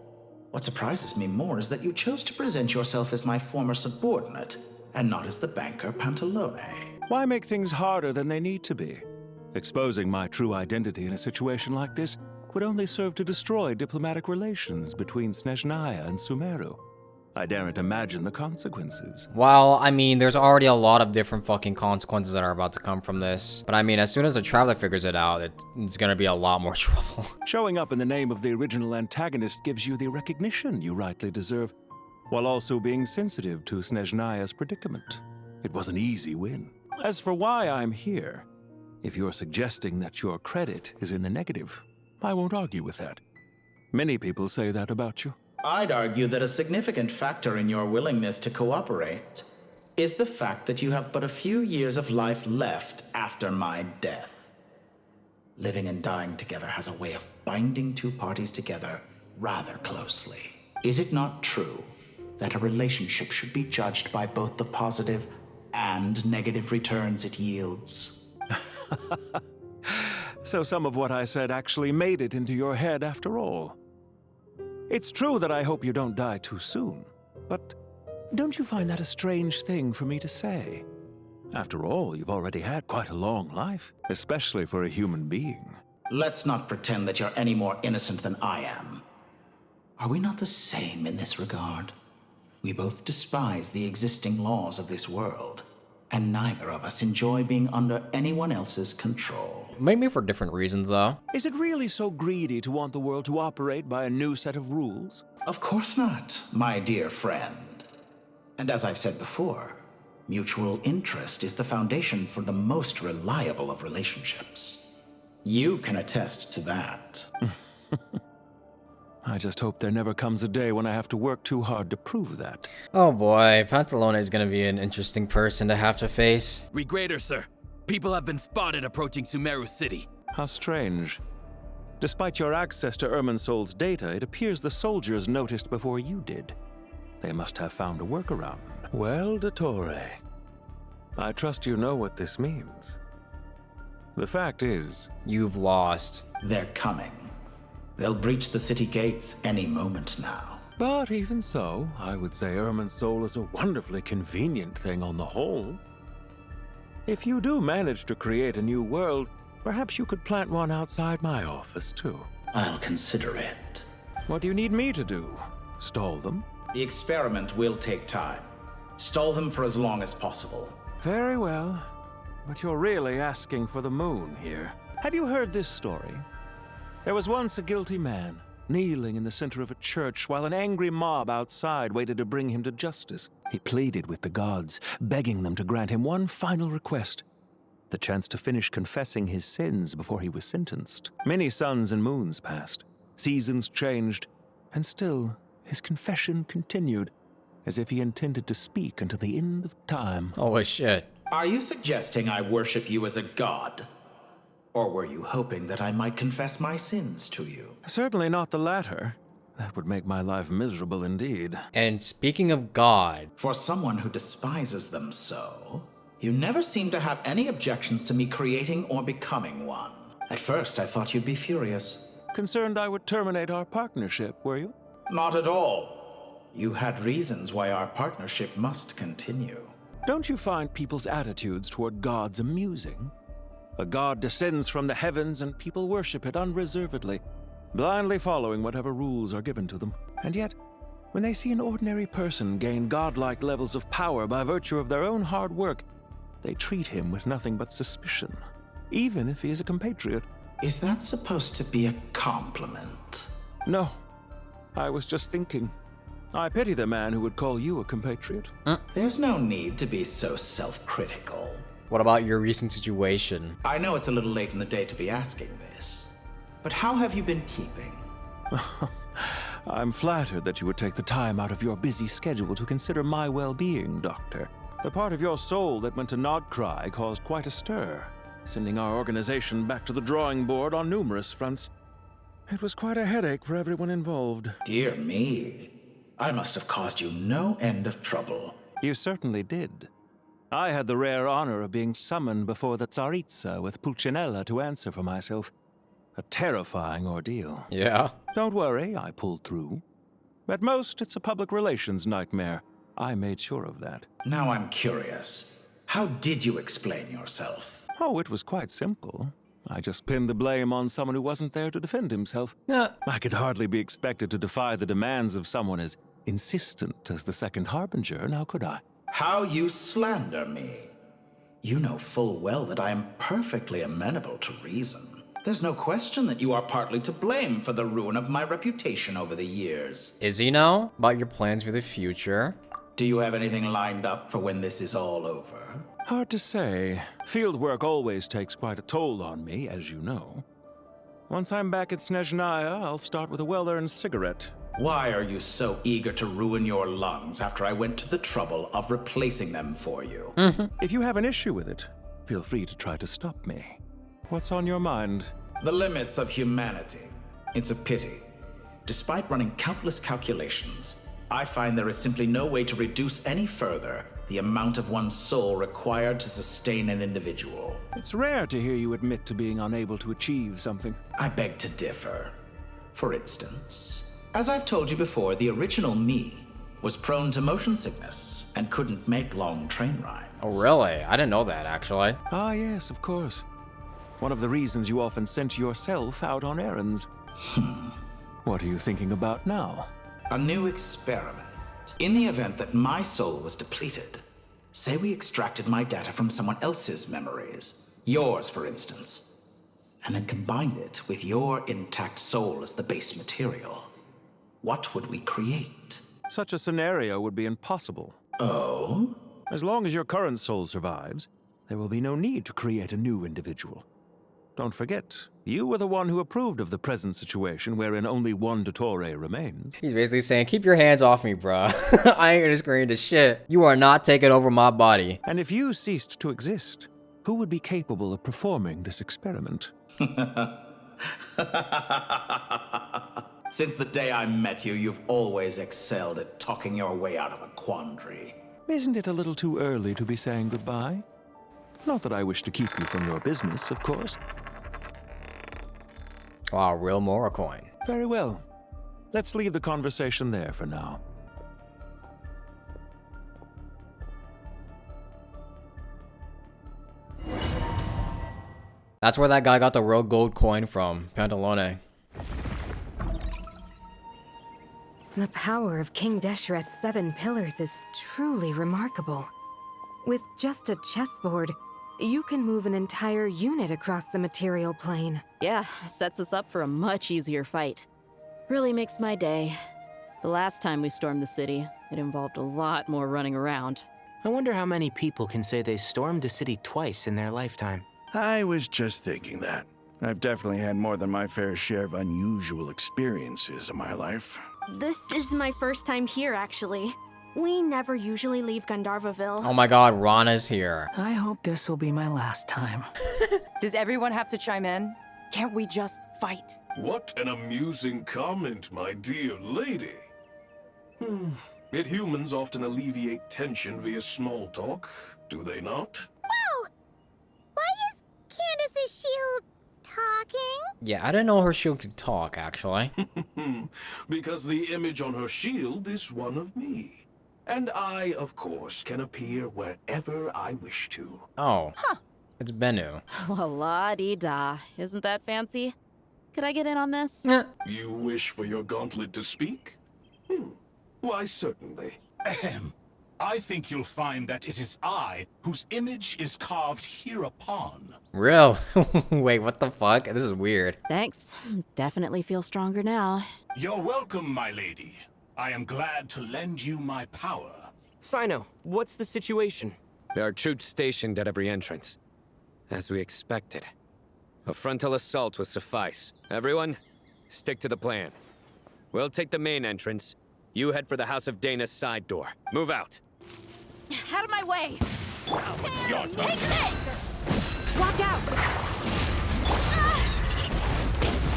what surprises me more is that you chose to present yourself as my former subordinate, and not as the banker Pantalone. Why make things harder than they need to be? Exposing my true identity in a situation like this would only serve to destroy diplomatic relations between Snezhnaya and Sumeru. I daren't imagine the consequences. Well, I mean, there's already a lot of different fucking consequences that are about to come from this. But I mean, as soon as the Traveler figures it out, it's gonna be a lot more trouble. Showing up in the name of the original antagonist gives you the recognition you rightly deserve, while also being sensitive to Snezhnaya's predicament. It was an easy win. As for why I'm here, if you're suggesting that your credit is in the negative, I won't argue with that. Many people say that about you. I'd argue that a significant factor in your willingness to cooperate is the fact that you have but a few years of life left after my death. Living and dying together has a way of binding two parties together rather closely. Is it not true that a relationship should be judged by both the positive and negative returns it yields? So some of what I said actually made it into your head after all. It's true that I hope you don't die too soon, but don't you find that a strange thing for me to say? After all, you've already had quite a long life, especially for a human being. Let's not pretend that you're any more innocent than I am. Are we not the same in this regard? We both despise the existing laws of this world, and neither of us enjoy being under anyone else's control. Maybe for different reasons, though. Is it really so greedy to want the world to operate by a new set of rules? Of course not, my dear friend. And as I've said before, mutual interest is the foundation for the most reliable of relationships. You can attest to that. I just hope there never comes a day when I have to work too hard to prove that. Oh boy, Pantalone is gonna be an interesting person to have to face. Regrader, sir. People have been spotted approaching Sumeru City. How strange. Despite your access to Irminsol's data, it appears the soldiers noticed before you did. They must have found a workaround. Well, Dottore, I trust you know what this means. The fact is, you've lost. They're coming. They'll breach the city gates any moment now. But even so, I would say Irminsol is a wonderfully convenient thing on the whole. If you do manage to create a new world, perhaps you could plant one outside my office, too. I'll consider it. What do you need me to do? Stall them? The experiment will take time. Stall them for as long as possible. Very well. But you're really asking for the moon here. Have you heard this story? There was once a guilty man, kneeling in the center of a church while an angry mob outside waited to bring him to justice. He pleaded with the gods, begging them to grant him one final request: the chance to finish confessing his sins before he was sentenced. Many suns and moons passed, seasons changed, and still his confession continued, as if he intended to speak until the end of time. Holy shit. Are you suggesting I worship you as a god? Or were you hoping that I might confess my sins to you? Certainly not the latter. That would make my life miserable indeed. And speaking of God... For someone who despises them so, you never seem to have any objections to me creating or becoming one. At first, I thought you'd be furious. Concerned I would terminate our partnership, were you? Not at all. You had reasons why our partnership must continue. Don't you find people's attitudes toward gods amusing? A god descends from the heavens and people worship it unreservedly, blindly following whatever rules are given to them. And yet, when they see an ordinary person gain godlike levels of power by virtue of their own hard work, they treat him with nothing but suspicion, even if he is a compatriot. Is that supposed to be a compliment? No. I was just thinking. I pity the man who would call you a compatriot. There's no need to be so self-critical. What about your recent situation? I know it's a little late in the day to be asking this, but how have you been keeping? I'm flattered that you would take the time out of your busy schedule to consider my well-being, Doctor. The part of your soul that went to Nodcry caused quite a stir, sending our organization back to the drawing board on numerous fronts. It was quite a headache for everyone involved. Dear me. I must have caused you no end of trouble. You certainly did. I had the rare honor of being summoned before the Tsaritsa with Pulcinella to answer for myself. A terrifying ordeal. Yeah. Don't worry, I pulled through. At most, it's a public relations nightmare. I made sure of that. Now I'm curious. How did you explain yourself? Oh, it was quite simple. I just pinned the blame on someone who wasn't there to defend himself. I could hardly be expected to defy the demands of someone as insistent as the second Harbinger, now could I? How you slander me. You know full well that I am perfectly amenable to reason. There's no question that you are partly to blame for the ruin of my reputation over the years. Is he now? About your plans for the future? Do you have anything lined up for when this is all over? Hard to say. Field work always takes quite a toll on me, as you know. Once I'm back at Snezhnaya, I'll start with a well-earned cigarette. Why are you so eager to ruin your lungs after I went to the trouble of replacing them for you? If you have an issue with it, feel free to try to stop me. What's on your mind? The limits of humanity. It's a pity. Despite running countless calculations, I find there is simply no way to reduce any further the amount of one's soul required to sustain an individual. It's rare to hear you admit to being unable to achieve something. I beg to differ. For instance, as I've told you before, the original me was prone to motion sickness and couldn't make long train rides. Oh, really? I didn't know that, actually. Ah, yes, of course. One of the reasons you often sent yourself out on errands. What are you thinking about now? A new experiment. In the event that my soul was depleted, say we extracted my data from someone else's memories, yours for instance, and then combined it with your intact soul as the base material, what would we create? Such a scenario would be impossible. Oh? As long as your current soul survives, there will be no need to create a new individual. Don't forget, you were the one who approved of the present situation wherein only one Dottore remains. He's basically saying, keep your hands off me, bruh. I ain't gonna scream to shit. You are not taking over my body. And if you ceased to exist, who would be capable of performing this experiment? Since the day I met you, you've always excelled at talking your way out of a quandary. Isn't it a little too early to be saying goodbye? Not that I wish to keep you from your business, of course. Wow, real Mora coin. Very well. Let's leave the conversation there for now. That's where that guy got the real gold coin from, Pantalone. The power of King Deshret's 7 pillars is truly remarkable. With just a chessboard, you can move an entire unit across the material plane. Yeah, sets us up for a much easier fight. Really makes my day. The last time we stormed the city, it involved a lot more running around. I wonder how many people can say they stormed a city twice in their lifetime. I was just thinking that. I've definitely had more than my fair share of unusual experiences in my life. This is my first time here, actually. We never usually leave Gandharvaville. Oh my god, Rana's here. I hope this will be my last time. Does everyone have to chime in? Can't we just fight? What an amusing comment, my dear lady. Yet humans often alleviate tension via small talk, do they not? Whoa! Why is Candace's shield talking? Yeah, I didn't know her shield could talk, actually. Because the image on her shield is one of me. And I, of course, can appear wherever I wish to. Oh. Huh. It's Bennu. Well, la-dee-da. Isn't that fancy? Could I get in on this? You wish for your gauntlet to speak? Why, certainly. I think you'll find that it is I whose image is carved hereupon. Real? Wait, what the fuck? This is weird. Thanks. Definitely feel stronger now. You're welcome, my lady. I am glad to lend you my power. Sino, what's the situation? There are troops stationed at every entrance. As we expected. A frontal assault will suffice. Everyone, stick to the plan. We'll take the main entrance. You head for the House of Dana's side door. Move out. Out of my way! Your turn. Take this! Watch out!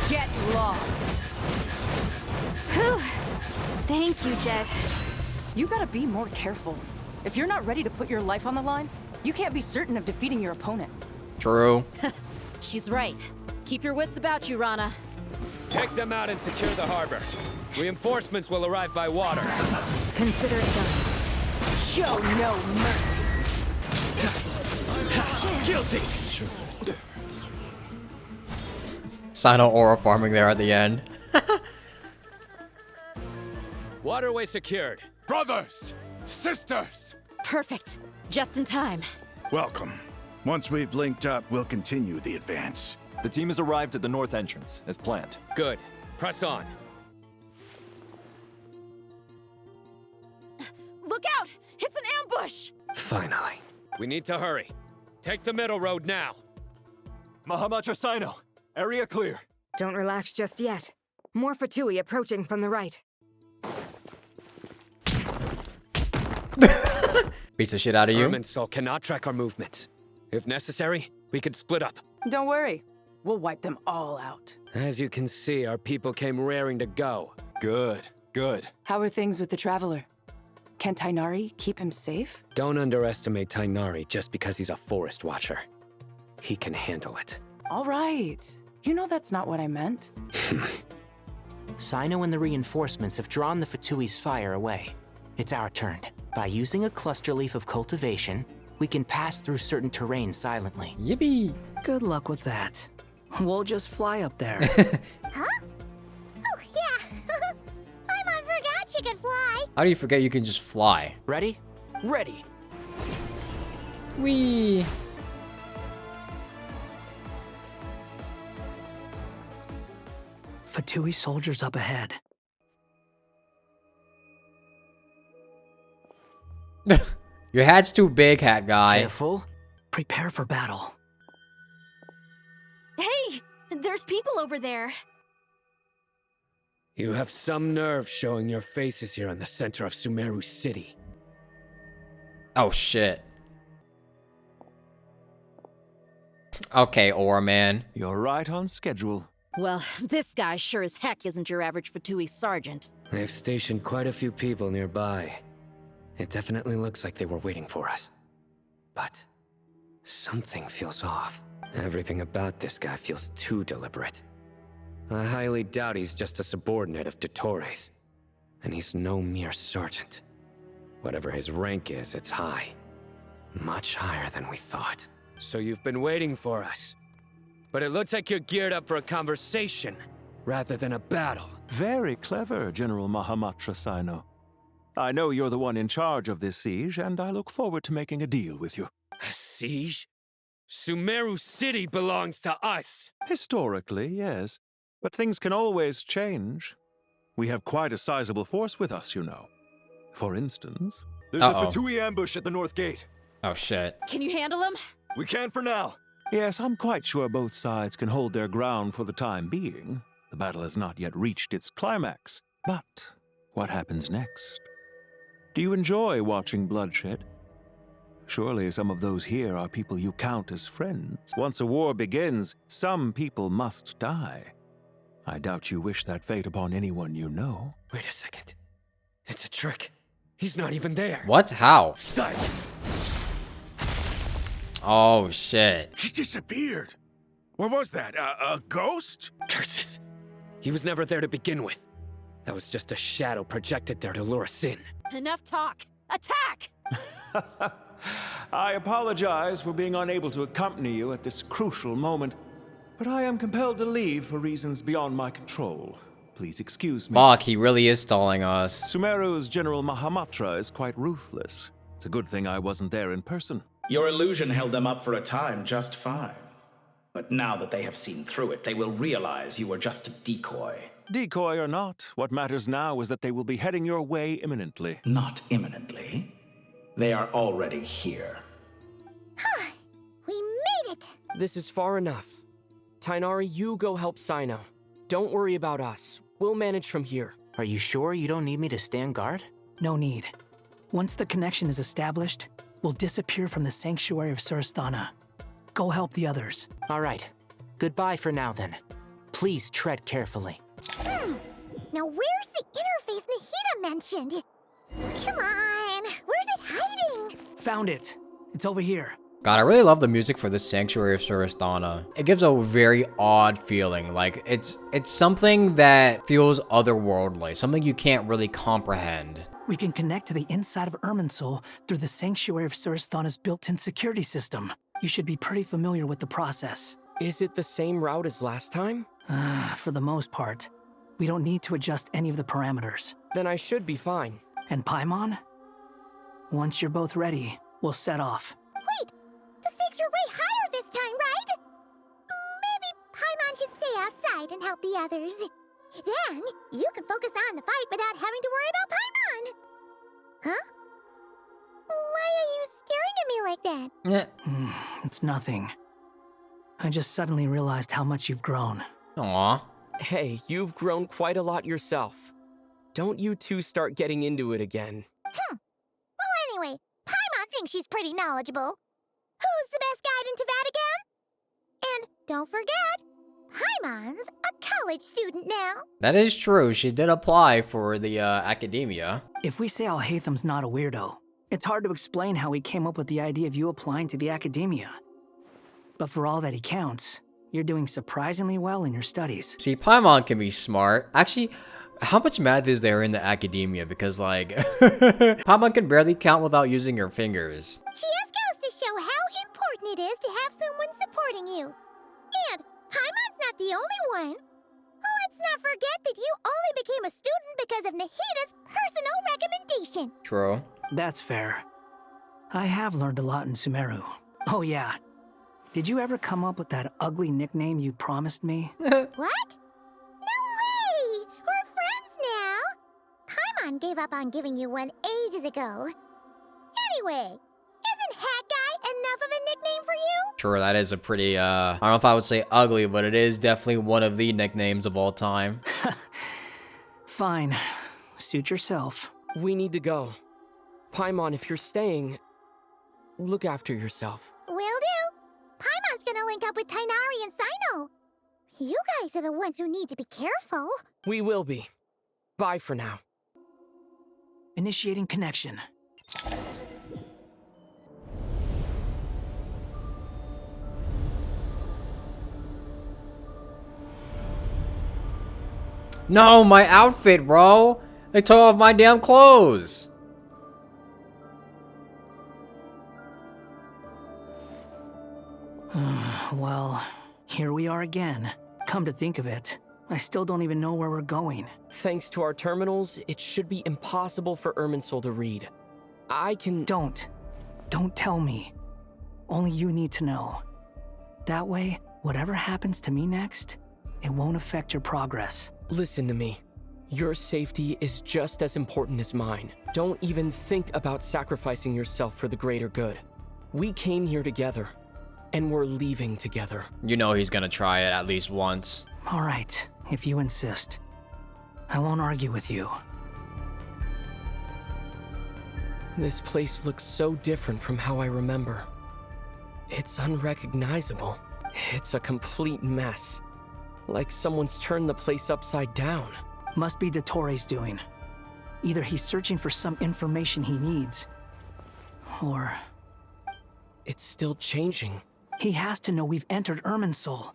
Get lost. Whew. Thank you, Jet. You gotta be more careful. If you're not ready to put your life on the line, you can't be certain of defeating your opponent. True. She's right. Keep your wits about you, Rana. Take them out and secure the harbor. Reinforcements will arrive by water. Consider it done. Show no mercy. Guilty! Sino aura farming there at the end. Waterway secured. Brothers! Sisters! Perfect. Just in time. Welcome. Once we've linked up, we'll continue the advance. The team has arrived at the north entrance, as planned. Good. Press on. Look out! It's an ambush! Finally. We need to hurry. Take the middle road now. Mahamatra Sino, area clear. Don't relax just yet. More Fatui approaching from the right. Beats the shit out of you. Irminsul cannot track our movements. If necessary, we could split up. Don't worry. We'll wipe them all out. As you can see, our people came raring to go. Good, good. How are things with the Traveler? Can Tainari keep him safe? Don't underestimate Tainari just because he's a forest watcher. He can handle it. All right. You know that's not what I meant. Sino and the reinforcements have drawn the Fatui's fire away. It's our turn. By using a cluster leaf of cultivation, we can pass through certain terrain silently. Yippee! Good luck with that. We'll just fly up there. Huh? Oh, yeah. I forgot you could fly. How do you forget you can just fly? Ready? Ready. Whee! Fatui soldiers up ahead. Your hat's too big, hat guy. Careful. Prepare for battle. Hey, there's people over there. You have some nerve showing your faces here in the center of Sumeru City. Oh shit. Okay, Aura man. You're right on schedule. Well, this guy sure as heck isn't your average Fatui sergeant. They've stationed quite a few people nearby. It definitely looks like they were waiting for us. But something feels off. Everything about this guy feels too deliberate. I highly doubt he's just a subordinate of Dottores. And he's no mere sergeant. Whatever his rank is, it's high. Much higher than we thought. So you've been waiting for us. But it looks like you're geared up for a conversation, rather than a battle. Very clever, General Mahamatra Sino. I know you're the one in charge of this siege, and I look forward to making a deal with you. A siege? Sumeru City belongs to us! Historically, yes. But things can always change. We have quite a sizable force with us, you know. For instance... There's a Fatui ambush at the north gate. Oh shit. Can you handle him? We can for now. Yes, I'm quite sure both sides can hold their ground for the time being. The battle has not yet reached its climax. But what happens next? Do you enjoy watching bloodshed? Surely some of those here are people you count as friends. Once a war begins, some people must die. I doubt you wish that fate upon anyone you know. Wait a second. It's a trick. He's not even there. What? How? Silence! Oh shit. He disappeared. What was that? A ghost? Curses. He was never there to begin with. That was just a shadow projected there to lure us in. Enough talk. Attack! I apologize for being unable to accompany you at this crucial moment, but I am compelled to leave for reasons beyond my control. Please excuse me. Fuck, he really is stalling us. Sumeru's General Mahamatra is quite ruthless. It's a good thing I wasn't there in person. Your illusion held them up for a time just fine. But now that they have seen through it, they will realize you were just a decoy. Decoy or not, what matters now is that they will be heading your way imminently. Not imminently. They are already here. We made it! This is far enough. Tainari, you go help Sino. Don't worry about us. We'll manage from here. Are you sure you don't need me to stand guard? No need. Once the connection is established, we'll disappear from the sanctuary of Surasthana. Go help the others. All right. Goodbye for now, then. Please tread carefully. Now where's the interface Nahida mentioned? Come on, where's it hiding? Found it. It's over here. God, I really love the music for the Sanctuary of Surasthana. It gives a very odd feeling. Like, it's something that feels otherworldly, something you can't really comprehend. We can connect to the inside of Irminsul through the Sanctuary of Surasthana's built-in security system. You should be pretty familiar with the process. Is it the same route as last time? For the most part. We don't need to adjust any of the parameters. Then I should be fine. And Paimon? Once you're both ready, we'll set off. Wait! The stakes are way higher this time, right? Maybe Paimon should stay outside and help the others. Then, you can focus on the fight without having to worry about Paimon. Huh? Why are you staring at me like that? It's nothing. I just suddenly realized how much you've grown. Aww. Hey, you've grown quite a lot yourself. Don't you two start getting into it again. Well, anyway, Paimon thinks she's pretty knowledgeable. Who's the best guide in Teyvat again? And don't forget, Paimon's a college student now. That is true. She did apply for the academia. If we say Alhaitham's not a weirdo, it's hard to explain how he came up with the idea of you applying to the academia. But for all that he counts, you're doing surprisingly well in your studies. See, Paimon can be smart. Actually, how much math is there in the academia? Because, like, Paimon can barely count without using her fingers. Just goes to show how important it is to have someone supporting you. And Paimon's not the only one. Let's not forget that you only became a student because of Nahida's personal recommendation. True. That's fair. I have learned a lot in Sumeru. Oh yeah. Did you ever come up with that ugly nickname you promised me? What? No way! We're friends now! Paimon gave up on giving you one ages ago. Anyway, isn't Hat Guy enough of a nickname for you? Sure, that is a pretty, I don't know if I would say ugly, but it is definitely one of the nicknames of all time. Fine. Suit yourself. We need to go. Paimon, if you're staying, look after yourself. Will do. Paimon's gonna link up with Tainari and Sino. You guys are the ones who need to be careful. We will be. Bye for now. Initiating connection. No, my outfit, bro! They took off my damn clothes! Well, here we are again. Come to think of it, I still don't even know where we're going. Thanks to our terminals, it should be impossible for Irminsul to read. I can... Don't tell me. Only you need to know. That way, whatever happens to me next, it won't affect your progress. Listen to me. Your safety is just as important as mine. Don't even think about sacrificing yourself for the greater good. We came here together, and we're leaving together. You know he's gonna try it at least once. All right, if you insist. I won't argue with you. This place looks so different from how I remember. It's unrecognizable. It's a complete mess. Like someone's turned the place upside down. Must be Dottoro's doing. Either he's searching for some information he needs, or... It's still changing. He has to know we've entered Irminsul.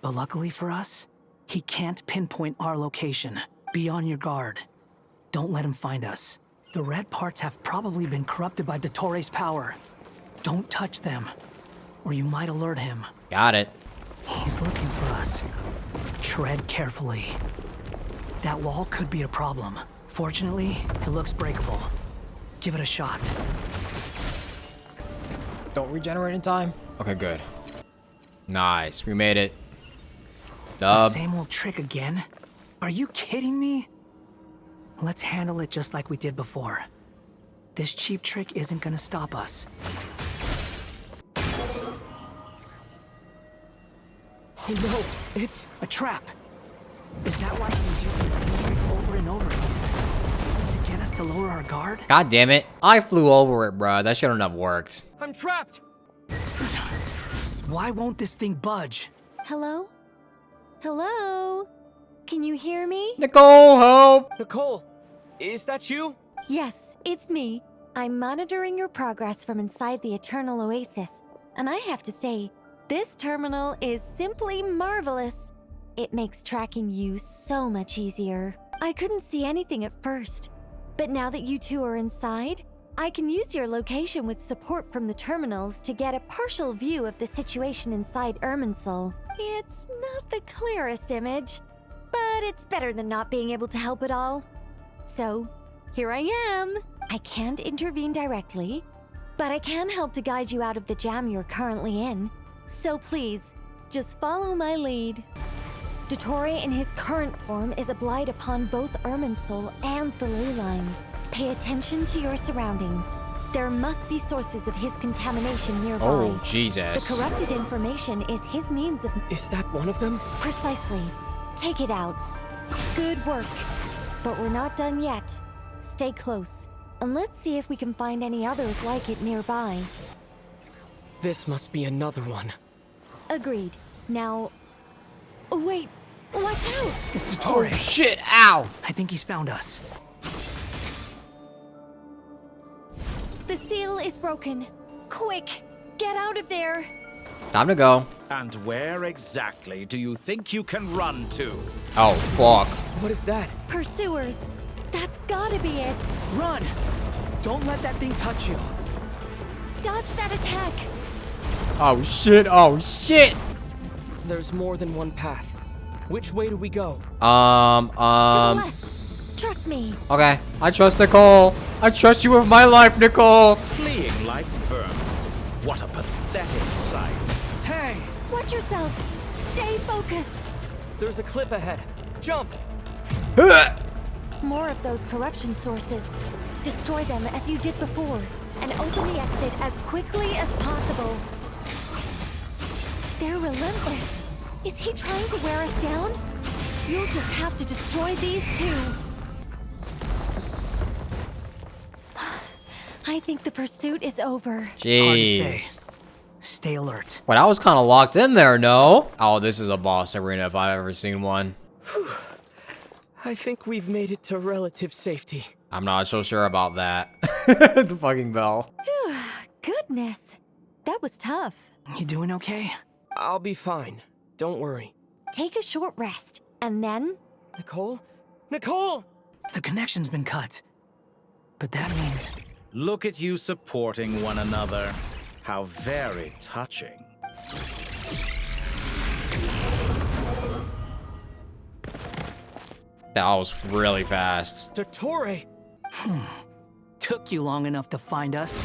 But luckily for us, he can't pinpoint our location. Be on your guard. Don't let him find us. The red parts have probably been corrupted by Dottoro's power. Don't touch them, or you might alert him. Got it. He's looking for us. Tread carefully. That wall could be a problem. Fortunately, it looks breakable. Give it a shot. Don't regenerate in time. Okay, good. Nice. We made it. Dub. The same old trick again? Are you kidding me? Let's handle it just like we did before. This cheap trick isn't gonna stop us. Oh no, it's a trap. Is that why he was using the same trick over and over again? To get us to lower our guard? God damn it. I flew over it, bro. That shouldn't have worked. I'm trapped. Why won't this thing budge? Hello? Hello? Can you hear me? Nicole, help! Nicole, is that you? Yes, it's me. I'm monitoring your progress from inside the Eternal Oasis, and I have to say, this terminal is simply marvelous. It makes tracking you so much easier. I couldn't see anything at first, but now that you two are inside, I can use your location with support from the terminals to get a partial view of the situation inside Irminsul. It's not the clearest image, but it's better than not being able to help at all. So, here I am. I can't intervene directly, but I can help to guide you out of the jam you're currently in. So please, just follow my lead. Dottore in his current form is a blight upon both Irminsul and the ley lines. Pay attention to your surroundings. There must be sources of his contamination nearby. Oh, Jesus. The corrupted information is his means of... Is that one of them? Precisely. Take it out. Good work. But we're not done yet. Stay close, and let's see if we can find any others like it nearby. This must be another one. Agreed. Now... Wait! Watch out! It's Dottore. Oh, shit! Ow! I think he's found us. The seal is broken. Quick! Get out of there! Time to go. And where exactly do you think you can run to? Oh, fuck. What is that? Pursuers! That's gotta be it! Run! Don't let that thing touch you. Dodge that attack! Oh, shit. Oh, shit! There's more than one path. Which way do we go? To the left! Trust me! Okay. I trust Nicole. I trust you with my life, Nicole. Fleeing like vermin. What a pathetic sight. Hey! Watch yourself! Stay focused! There's a cliff ahead. Jump! More of those corruption sources. Destroy them as you did before, and open the exit as quickly as possible. They're relentless. Is he trying to wear us down? You'll just have to destroy these two. I think the pursuit is over. Jeez. Stay alert. Well, I was kind of locked in there, no? Oh, this is a boss arena if I've ever seen one. I think we've made it to relative safety. I'm not so sure about that. The fucking bell. Goodness. That was tough. You doing okay? I'll be fine. Don't worry. Take a short rest, and then... Nicole? Nicole! The connection's been cut. But that means... Look at you supporting one another. How very touching. That was really fast. Dottore! Took you long enough to find us.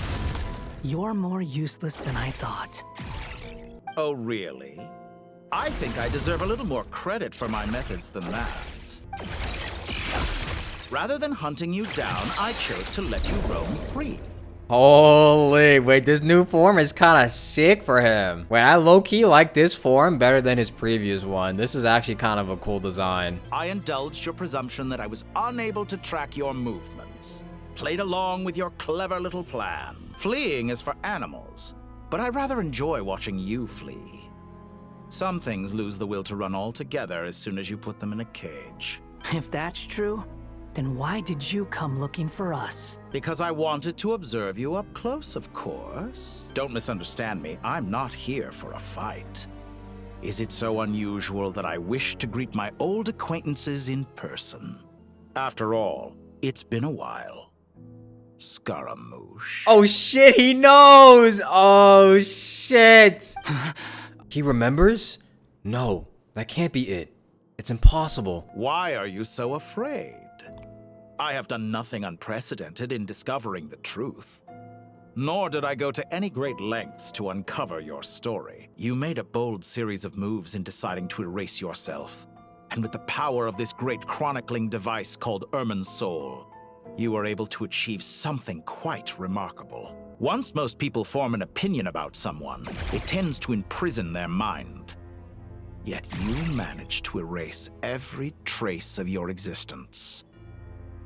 You're more useless than I thought. Oh, really? I think I deserve a little more credit for my methods than that. Rather than hunting you down, I chose to let you roam free. Holy, wait, this new form is kind of sick for him. Wait, I low-key like this form better than his previous one. This is actually kind of a cool design. I indulged your presumption that I was unable to track your movements. Played along with your clever little plan. Fleeing is for animals, but I rather enjoy watching you flee. Some things lose the will to run altogether as soon as you put them in a cage. If that's true, then why did you come looking for us? Because I wanted to observe you up close, of course. Don't misunderstand me, I'm not here for a fight. Is it so unusual that I wish to greet my old acquaintances in person? After all, it's been a while. Scaramouche. Oh shit, he knows! Oh shit! He remembers? No, that can't be it. It's impossible. Why are you so afraid? I have done nothing unprecedented in discovering the truth. Nor did I go to any great lengths to uncover your story. You made a bold series of moves in deciding to erase yourself. And with the power of this great chronicling device called Ermin's Soul, you were able to achieve something quite remarkable. Once most people form an opinion about someone, it tends to imprison their mind. Yet you managed to erase every trace of your existence.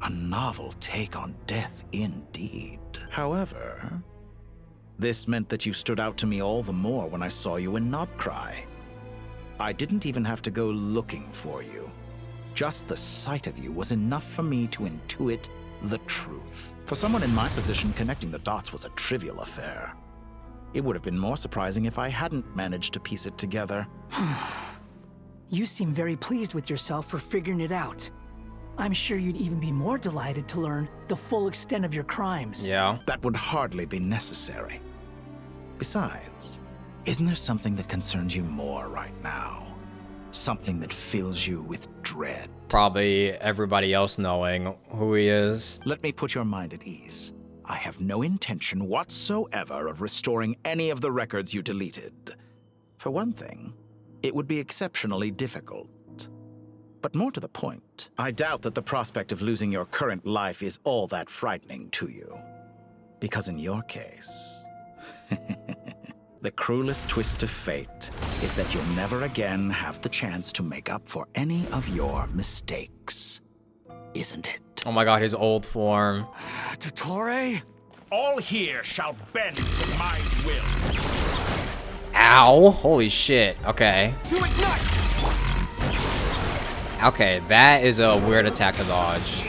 A novel take on death indeed. However, this meant that you stood out to me all the more when I saw you in Nodcry. I didn't even have to go looking for you. Just the sight of you was enough for me to intuit the truth. For someone in my position, connecting the dots was a trivial affair. It would have been more surprising if I hadn't managed to piece it together. You seem very pleased with yourself for figuring it out. I'm sure you'd even be more delighted to learn the full extent of your crimes. Yeah. That would hardly be necessary. Besides, isn't there something that concerns you more right now? Something that fills you with dread? Probably everybody else knowing who he is. Let me put your mind at ease. I have no intention whatsoever of restoring any of the records you deleted. For one thing, it would be exceptionally difficult. But more to the point, I doubt that the prospect of losing your current life is all that frightening to you. Because in your case, the cruelest twist of fate is that you'll never again have the chance to make up for any of your mistakes. Isn't it? Oh my god, his old form. Dottore? All here shall bend to my will. Ow. Holy shit. Okay. To ignite! Okay, that is a weird attack to dodge.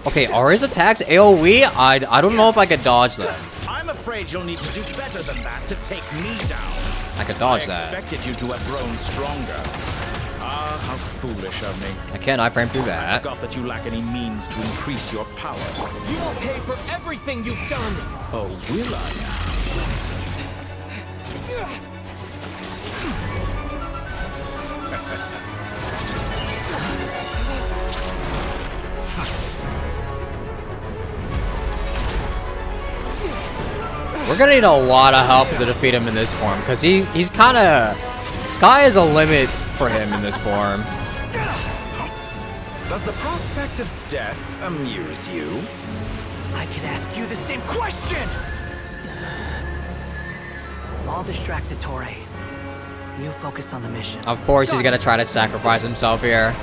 Okay, are his attacks AoE? I don't know if I could dodge them. I'm afraid you'll need to do better than that to take me down. I could dodge that. I expected you to have grown stronger. Ah, how foolish of me. I can't iframe through I that. forgot that you lack any means to increase your power. You will pay for everything you've done! Oh, will I? We're gonna need a lot of help to defeat him in this form, because he's kind of... Sky is a limit for him in this form. Does the prospect of death amuse you? I could ask you the same question! I'll distract Dottore. You focus on the mission. Of course he's gonna try to sacrifice himself here.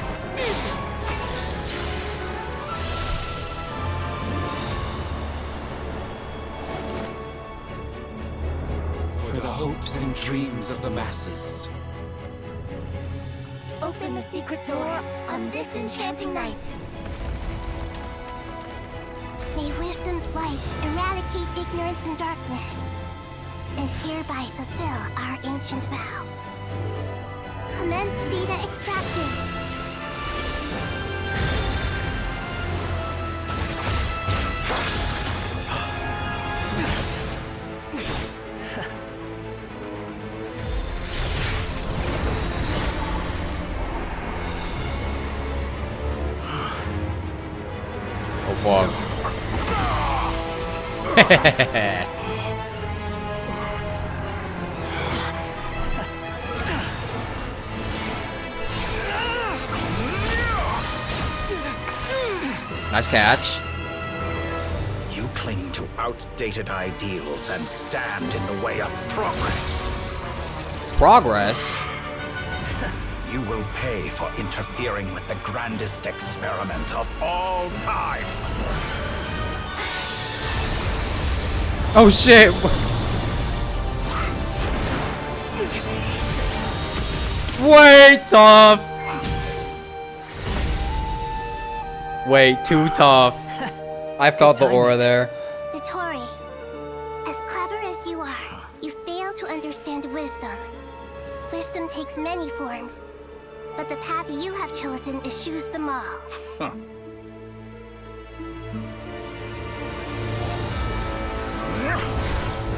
For the hopes and dreams of the masses. Open the secret door on this enchanting night. May wisdom's light eradicate ignorance and darkness, and hereby fulfill our ancient vow. Commence data extraction. Oh fuck. Nice catch. You cling to outdated ideals and stand in the way of progress. Progress? You will pay for interfering with the grandest experiment of all time. Oh shit! Way tough! Way too tough. I felt the aura there. Dottore, as clever as you are, you fail to understand wisdom. Wisdom takes many forms, but the path you have chosen eschews them all. Huh.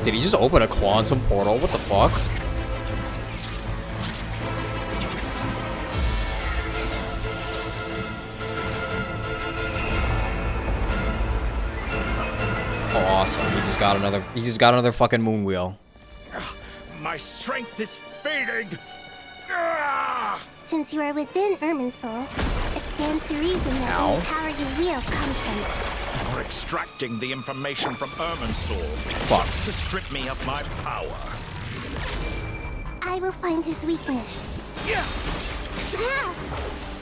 Did he just open a quantum portal? What the fuck? Oh, Awesome. He just got another fucking moon wheel. My strength is fading. Since you are within Irminsul, it stands to reason that any power you wield comes from it. You're extracting the information from Irminsul just to strip me of my power. I will find his weakness.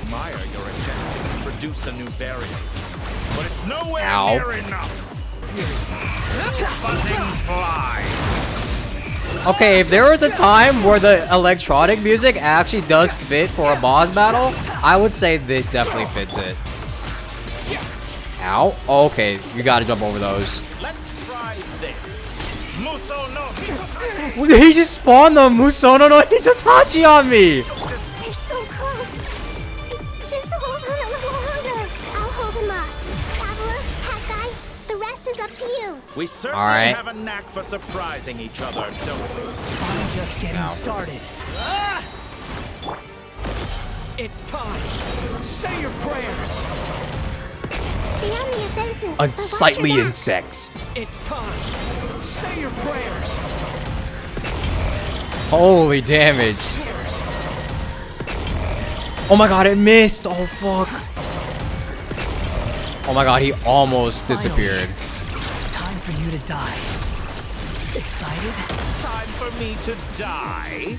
Admire your attempt to introduce a new variant, but it's nowhere near enough. Buzzing fly. Okay, if there was a time where the electronic music actually does fit for a boss battle, I would say this definitely fits it. Ow. Okay, you gotta jump over those. Let's try this. Muso no. He just spawned the Musono no Hitachi on me! They're so close. Just hold on a little longer. I'll hold him up. Traveler, Hat Guy, the rest is up to you. We certainly have a knack for surprising each other, don't we? I'm just getting started. It's time. Say your prayers. Stay on the offensive. Unsightly insects. It's time. Say your prayers. Holy damage. Oh my god, it missed. Oh fuck. Oh my god, he almost disappeared. Time for you to die. Excited? Time for me to die?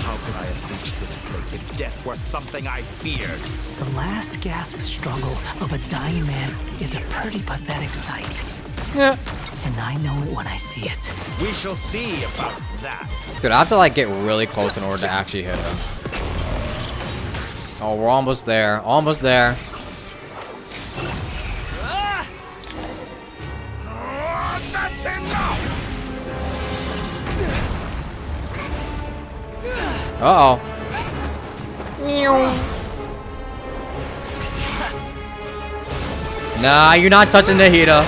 How could I have reached this place if death were something I feared? The last gasp struggle of a dying man is a pretty pathetic sight. Yeah. And I know it when I see it. We shall see about that. Dude, I have to like get really close in order to actually hit him. Oh, we're almost there. Almost there. That's enough! Uh-oh. Nah, you're not touching the heater.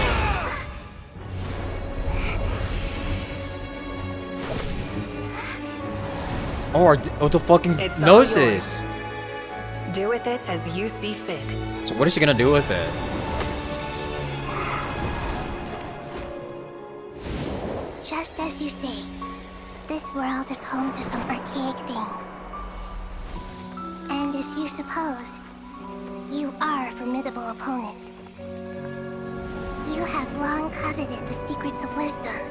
Or what the fucking noses? Do with it as you see fit. So what is she gonna do with it? Just as you say, this world is home to some archaic things. And as you suppose, you are a formidable opponent. You have long coveted the secrets of wisdom.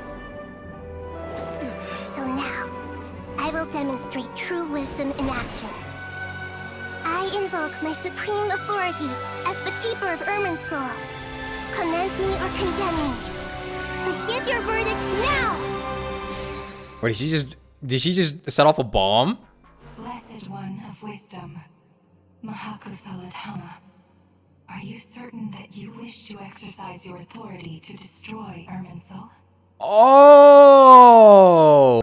So now, I will demonstrate true wisdom in action. I invoke my supreme authority as the keeper of Irminsul. Commend me or condemn me. But give your verdict now! Wait, did she just set off a bomb? Blessed One of Wisdom, Mahakusaladhama, are you certain that you wish to exercise your authority to destroy Irminsul? Oh!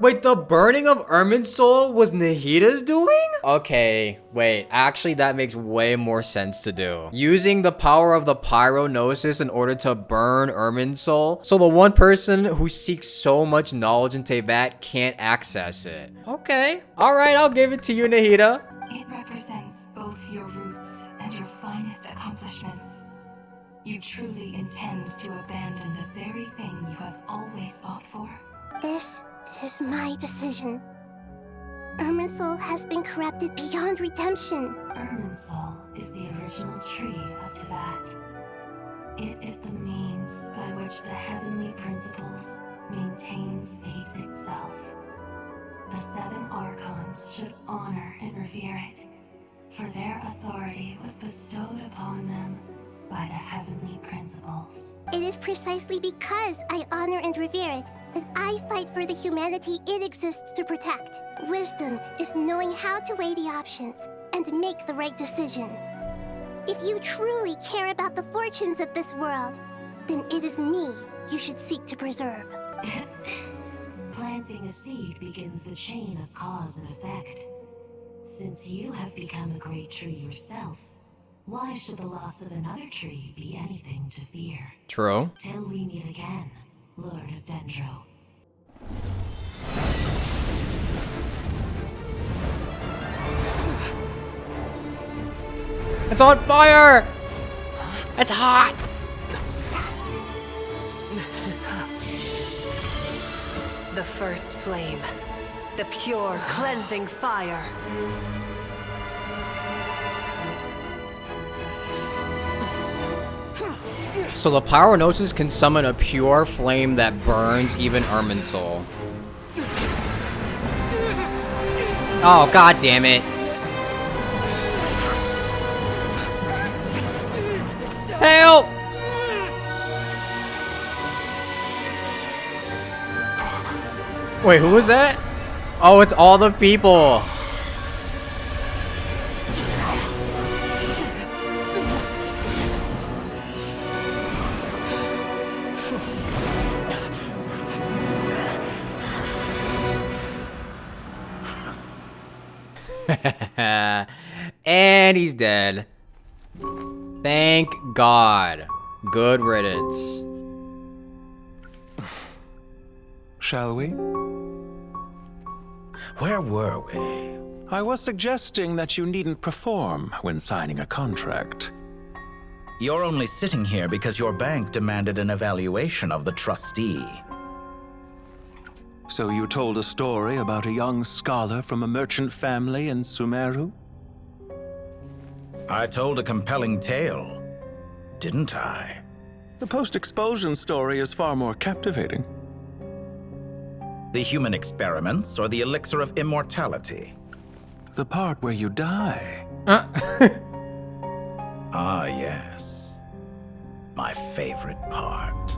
Wait, the burning of Irminsul was Nahida's doing? Okay, wait. Actually, that makes way more sense to do. Using the power of the pyronosis in order to burn Irminsul, so the one person who seeks so much knowledge in Teyvat can't access it. Okay. Alright, I'll give it to you, Nahida. It represents both your roots and your finest accomplishments. You truly intend to abandon the very thing you have always fought for? This is my decision. Irminsul has been corrupted beyond redemption. Irminsul is the original tree of Teyvat. It is the means by which the heavenly principles maintains fate itself. The 7 Archons should honor and revere it, for their authority was bestowed upon them by the heavenly principles. It is precisely because I honor and revere it that I fight for the humanity it exists to protect. Wisdom is knowing how to weigh the options and make the right decision. If you truly care about the fortunes of this world, then it is me you should seek to preserve. Planting a seed begins the chain of cause and effect. Since you have become a great tree yourself, why should the loss of another tree be anything to fear? True. Till we meet again, Lord of Dendro. It's on fire! It's hot! the first flame. The pure, cleansing fire. So the Power Gnosis can summon a pure flame that burns even Irminsul. Oh, god damn it. Help! Wait, who was that? Oh, it's all the people. And he's dead. Thank God. Good riddance. Shall we? Where were we? I was suggesting that you needn't perform when signing a contract. You're only sitting here because your bank demanded an evaluation of the trustee. So you told a story about a young scholar from a merchant family in Sumeru? I told a compelling tale, didn't I? The post-expulsion story is far more captivating. The human experiments or the elixir of immortality? The part where you die. Ah, yes. My favorite part.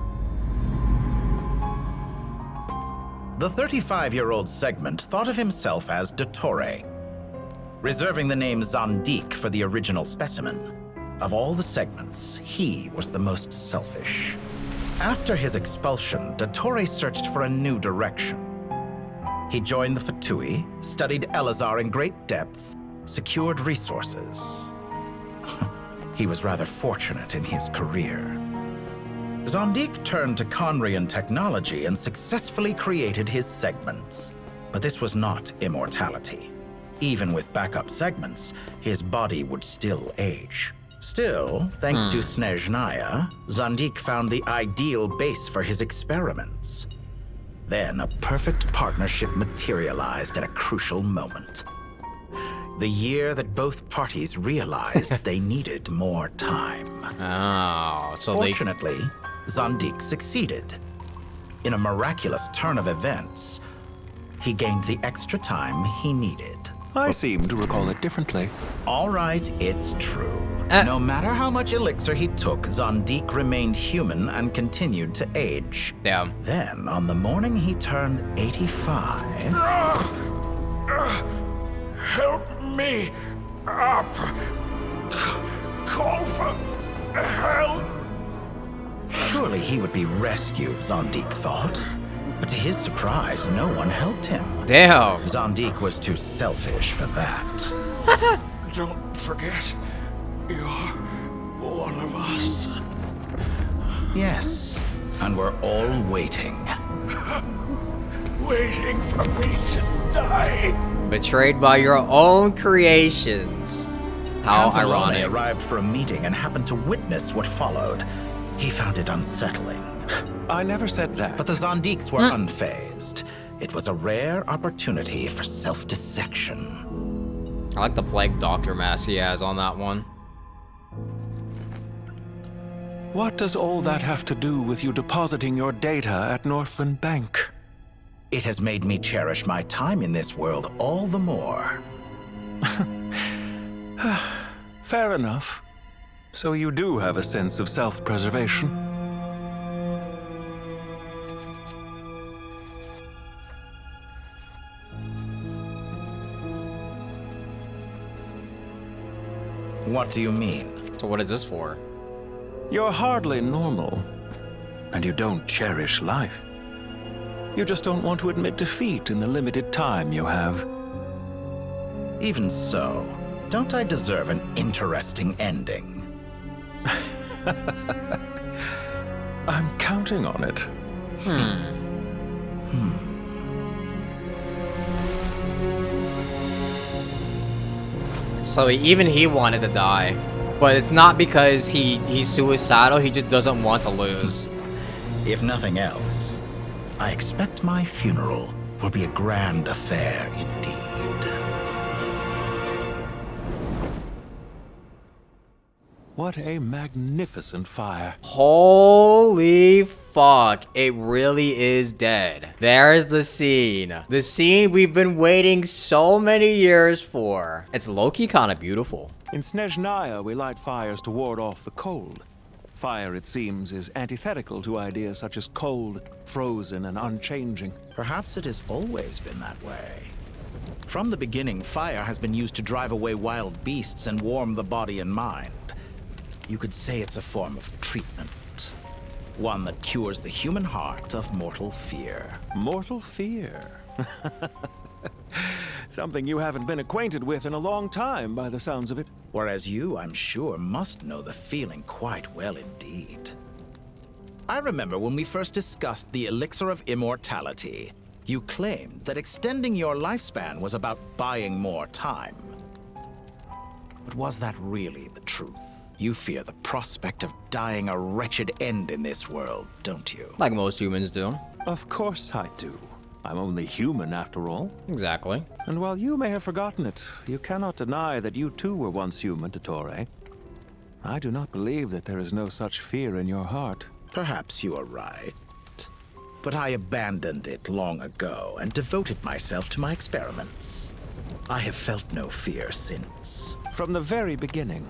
The 35-year-old Segment thought of himself as Dottore, reserving the name Zandik for the original specimen. Of all the Segments, he was the most selfish. After his expulsion, Dottore searched for a new direction. He joined the Fatui, studied Elazar in great depth, secured resources. He was rather fortunate in his career. Zandik turned to Conrian technology and successfully created his segments. But this was not immortality. Even with backup segments, his body would still age. Still, thanks to Snezhnaya, Zandik found the ideal base for his experiments. Then a perfect partnership materialized at a crucial moment. The year that both parties realized they needed more time. Oh, so Fortunately, Zandik succeeded. In a miraculous turn of events, he gained the extra time he needed. I seem to recall it differently. All right, it's true. No matter how much elixir he took, Zandik remained human and continued to age. Damn. Then, on the morning he turned 85... Help me up. Call for help. Surely he would be rescued, Zandik thought. But to his surprise, no one helped him. Damn. Zandik was too selfish for that. Don't forget, you're one of us. Yes, and we're all waiting. Waiting for me to die. Betrayed by your own creations. How Panzerone ironic. arrived for a meeting and happened to witness what followed. He found it unsettling. I never said that. But the Zandiks were unfazed. It was a rare opportunity for self-dissection. I like the plague doctor mask he has on that one. What does all that have to do with you depositing your data at Northland Bank? It has made me cherish my time in this world all the more. Fair enough. So you do have a sense of self-preservation. What do you mean? So what is this for? You're hardly normal, and you don't cherish life. You just don't want to admit defeat in the limited time you have. Even so, don't I deserve an interesting ending? I'm counting on it. So even he wanted to die. But it's not because he's suicidal, he just doesn't want to lose. If nothing else, I expect my funeral will be a grand affair indeed. What a magnificent fire. Holy fuck, it really is dead. There's the scene. The scene we've been waiting so many years for. It's low-key kind of beautiful. In Snezhnaya, we light fires to ward off the cold. Fire, it seems, is antithetical to ideas such as cold, frozen, and unchanging. Perhaps it has always been that way. From the beginning, fire has been used to drive away wild beasts and warm the body and mind. You could say it's a form of treatment. One that cures the human heart of mortal fear. Mortal fear? Something you haven't been acquainted with in a long time, by the sounds of it. Whereas you, I'm sure, must know the feeling quite well indeed. I remember when we first discussed the elixir of immortality, you claimed that extending your lifespan was about buying more time. But was that really the truth? You fear the prospect of dying a wretched end in this world, don't you? Like most humans do. Of course I do. I'm only human after all. Exactly. And while you may have forgotten it, you cannot deny that you too were once human, Dottore. I do not believe that there is no such fear in your heart. Perhaps you are right. But I abandoned it long ago and devoted myself to my experiments. I have felt no fear since. From the very beginning,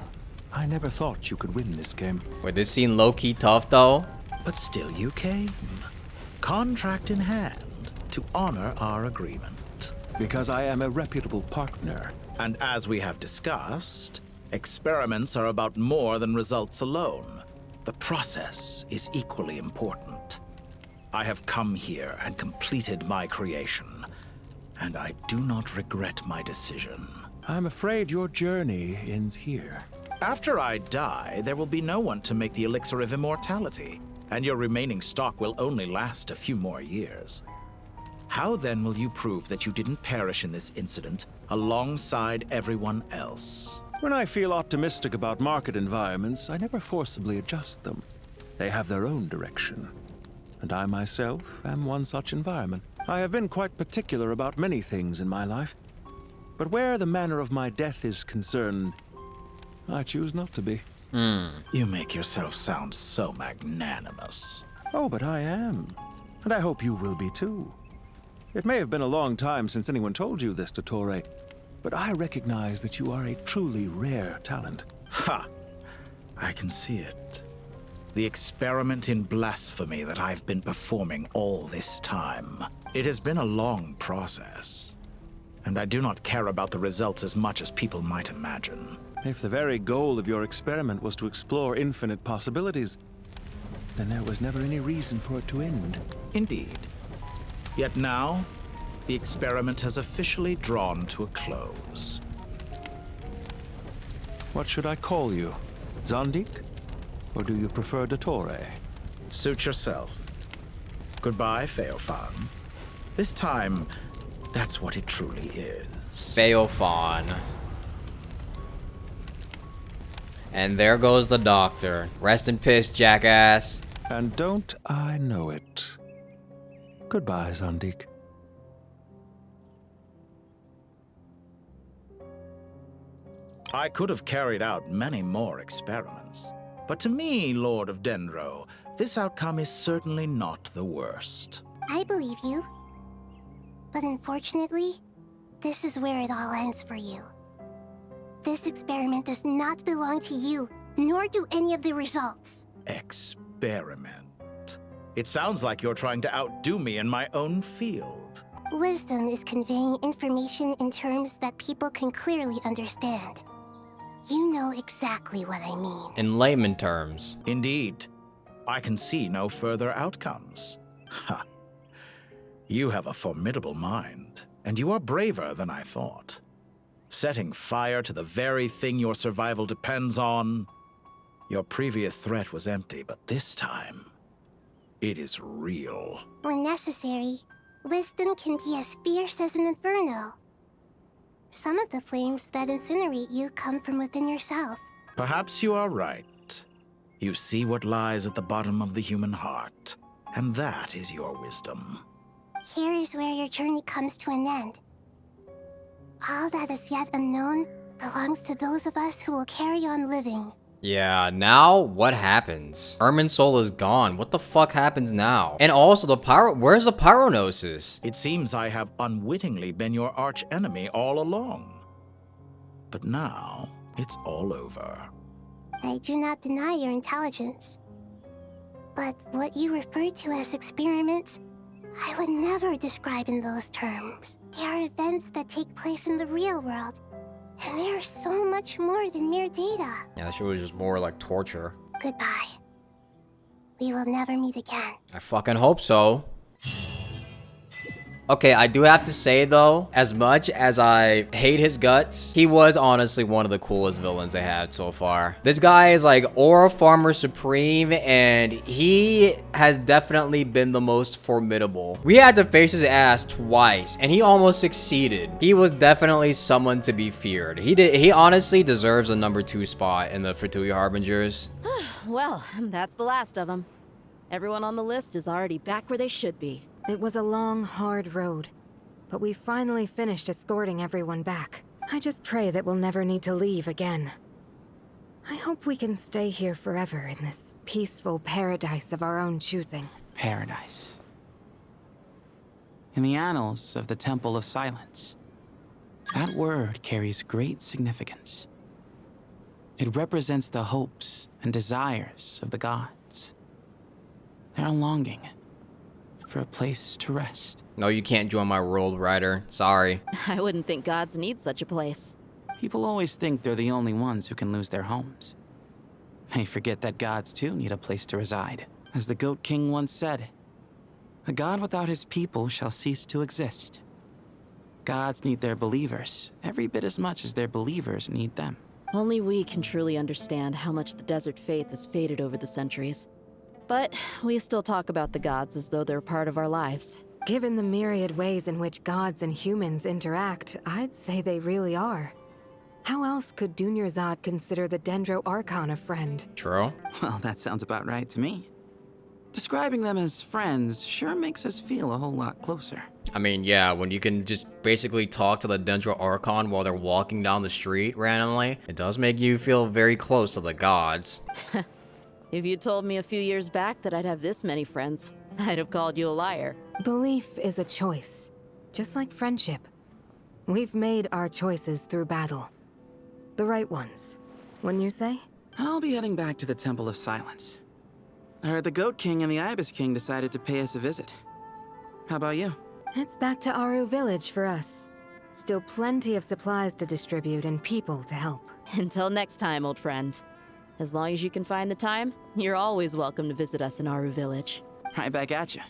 I never thought you could win this game. Wait, this scene low-key tough though? But still you came. Contract in hand to honor our agreement. Because I am a reputable partner. And as we have discussed, experiments are about more than results alone. The process is equally important. I have come here and completed my creation, and I do not regret my decision. I'm afraid your journey ends here. After I die, there will be no one to make the elixir of immortality, and your remaining stock will only last a few more years. How then will you prove that you didn't perish in this incident alongside everyone else? When I feel optimistic about market environments, I never forcibly adjust them. They have their own direction. And I myself am one such environment. I have been quite particular about many things in my life. But where the manner of my death is concerned, I choose not to be. You make yourself sound so magnanimous. Oh, but I am. And I hope you will be too. It may have been a long time since anyone told you this, Dottore, but I recognize that you are a truly rare talent. Ha! I can see it. The experiment in blasphemy that I've been performing all this time. It has been a long process, and I do not care about the results as much as people might imagine. If the very goal of your experiment was to explore infinite possibilities, then there was never any reason for it to end. Indeed. Yet now, the experiment has officially drawn to a close. What should I call you? Zandik? Or do you prefer Dottore? Suit yourself. Goodbye, Feofan. This time, that's what it truly is. Feofan. And there goes the doctor. Rest in peace, jackass. And don't I know it. Goodbye, Zandik. I could have carried out many more experiments. But to me, Lord of Dendro, this outcome is certainly not the worst. I believe you. But unfortunately, this is where it all ends for you. This experiment does not belong to you, nor do any of the results. Experiment? It sounds like you're trying to outdo me in my own field. Wisdom is conveying information in terms that people can clearly understand. You know exactly what I mean. In layman terms. Indeed. I can see no further outcomes. Ha. You have a formidable mind, and you are braver than I thought. Setting fire to the very thing your survival depends on. Your previous threat was empty, but this time, it is real. When necessary, wisdom can be as fierce as an inferno. Some of the flames that incinerate you come from within yourself. Perhaps you are right. You see what lies at the bottom of the human heart, And that is your wisdom. Here is where your journey comes to an end. All that is yet unknown belongs to those of us who will carry on living. Yeah, now what happens? Herman's soul is gone. What the fuck happens now? And also where's the Pyronosis? It seems I have unwittingly been your arch enemy all along. But now, it's all over. I do not deny your intelligence. But what you refer to as experiments, I would never describe in those terms. They are events that take place in the real world, and they are so much more than mere data. Yeah, that shit was just more like torture. Goodbye. We will never meet again. I fucking hope so. Okay, I do have to say though, as much as I hate his guts, he was honestly one of the coolest villains they had so far. This guy is like Aura Farmer Supreme, and he has definitely been the most formidable. We had to face his ass twice, and he almost succeeded. He was definitely someone to be feared. He honestly deserves a #2 spot in the Fatui Harbingers. Well, that's the last of them. Everyone on the list is already back where they should be. It was a long, hard road, but we finally finished escorting everyone back. I just pray that we'll never need to leave again. I hope we can stay here forever in this peaceful paradise of our own choosing. Paradise. In the annals of the Temple of Silence, that word carries great significance. It represents the hopes and desires of the gods. Their longing for a place to rest. No, you can't join my world, Ryder. Sorry. I wouldn't think gods need such a place. People always think they're the only ones who can lose their homes. They forget that gods too need a place to reside. As the Goat King once said, "A god without his people shall cease to exist." Gods need their believers every bit as much as their believers need them. Only we can truly understand how much the desert faith has faded over the centuries. But we still talk about the gods as though they're part of our lives. Given the myriad ways in which gods and humans interact, I'd say they really are. How else could Dunyarzad consider the Dendro Archon a friend? True. Well, that sounds about right to me. Describing them as friends sure makes us feel a whole lot closer. I mean, yeah, when you can just basically talk to the Dendro Archon while they're walking down the street randomly, it does make you feel very close to the gods. If you told me a few years back that I'd have this many friends, I'd have called you a liar. Belief is a choice, just like friendship. We've made our choices through battle. The right ones, wouldn't you say? I'll be heading back to the Temple of Silence. I heard the Goat King and the Ibis King decided to pay us a visit. How about you? It's back to Aru Village for us. Still plenty of supplies to distribute and people to help. Until next time, old friend. As long as you can find the time, you're always welcome to visit us in Aru Village. Right back at you.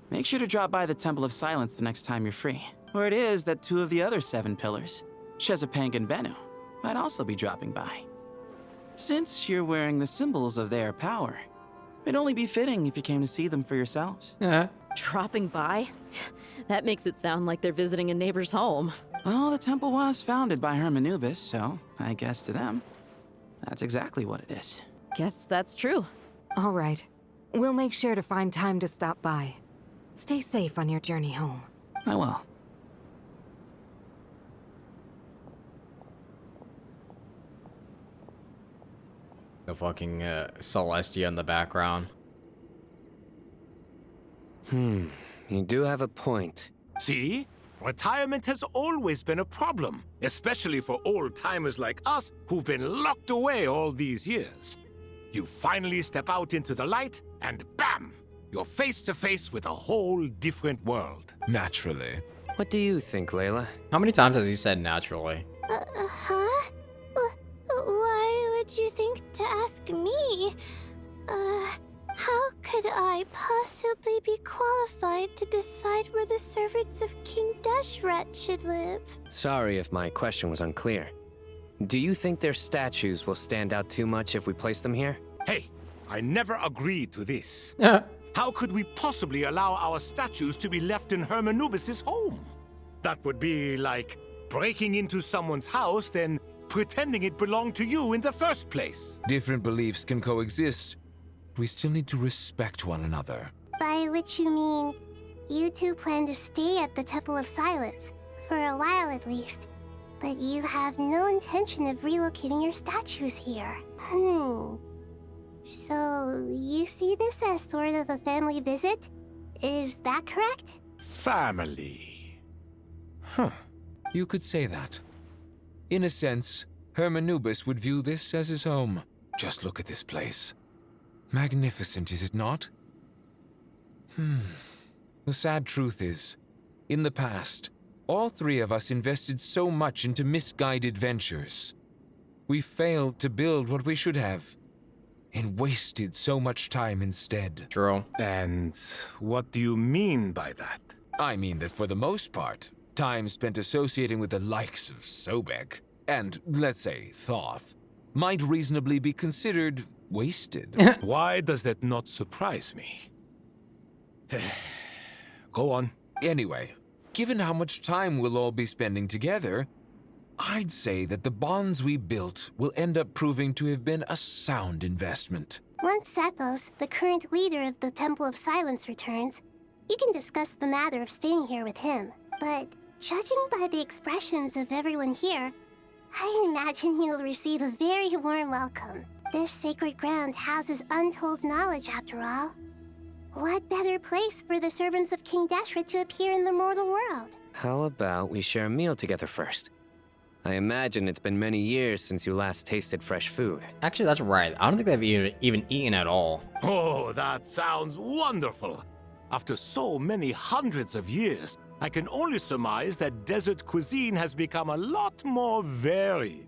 Make sure to drop by the Temple of Silence the next time you're free. Where it is that 2 of the other 7 pillars, Shezapang and Bennu, might also be dropping by. Since you're wearing the symbols of their power, it'd only be fitting if you came to see them for yourselves. Dropping by? That makes it sound like they're visiting a neighbor's home. Well, the temple was founded by Hermanubis, so I guess to them, that's exactly what it is. Guess that's true. All right. We'll make sure to find time to stop by. Stay safe on your journey home. I will. The fucking Celestia in the background. You do have a point. See? Retirement has always been a problem, especially for old-timers like us who've been locked away all these years. You finally step out into the light, and bam! You're face to face with a whole different world. Naturally. What do you think, Layla? How many times has he said naturally? Huh? Why would you think to ask me? How could I possibly be qualified to decide where the servants of King Deshret should live? Sorry if my question was unclear. Do you think their statues will stand out too much if we place them here? Hey, I never agreed to this. How could we possibly allow our statues to be left in Hermanubis' home? That would be like breaking into someone's house, then pretending it belonged to you in the first place. Different beliefs can coexist. We still need to respect one another. But which you mean you two plan to stay at the Temple of Silence, for a while at least. But you have no intention of relocating your statues here. So, you see this as sort of a family visit? Is that correct? Family. Huh. You could say that. In a sense, Hermanubis would view this as his home. Just look at this place. Magnificent, is it not? The sad truth is, in the past, all three of us invested so much into misguided ventures. We failed to build what we should have, and wasted so much time instead. True. And what do you mean by that? I mean that for the most part, time spent associating with the likes of Sobek, and, let's say, Thoth, might reasonably be considered wasted. Why does that not surprise me? Go on. Anyway, given how much time we'll all be spending together, I'd say that the bonds we built will end up proving to have been a sound investment. Once Sethos, the current leader of the Temple of Silence, returns, you can discuss the matter of staying here with him. But judging by the expressions of everyone here, I imagine you'll receive a very warm welcome. This sacred ground houses untold knowledge, after all. What better place for the servants of King Deshret to appear in the mortal world? How about we share a meal together first? I imagine it's been many years since you last tasted fresh food. Actually, that's right. I don't think they've even eaten at all. Oh, that sounds wonderful. After so many hundreds of years, I can only surmise that desert cuisine has become a lot more varied.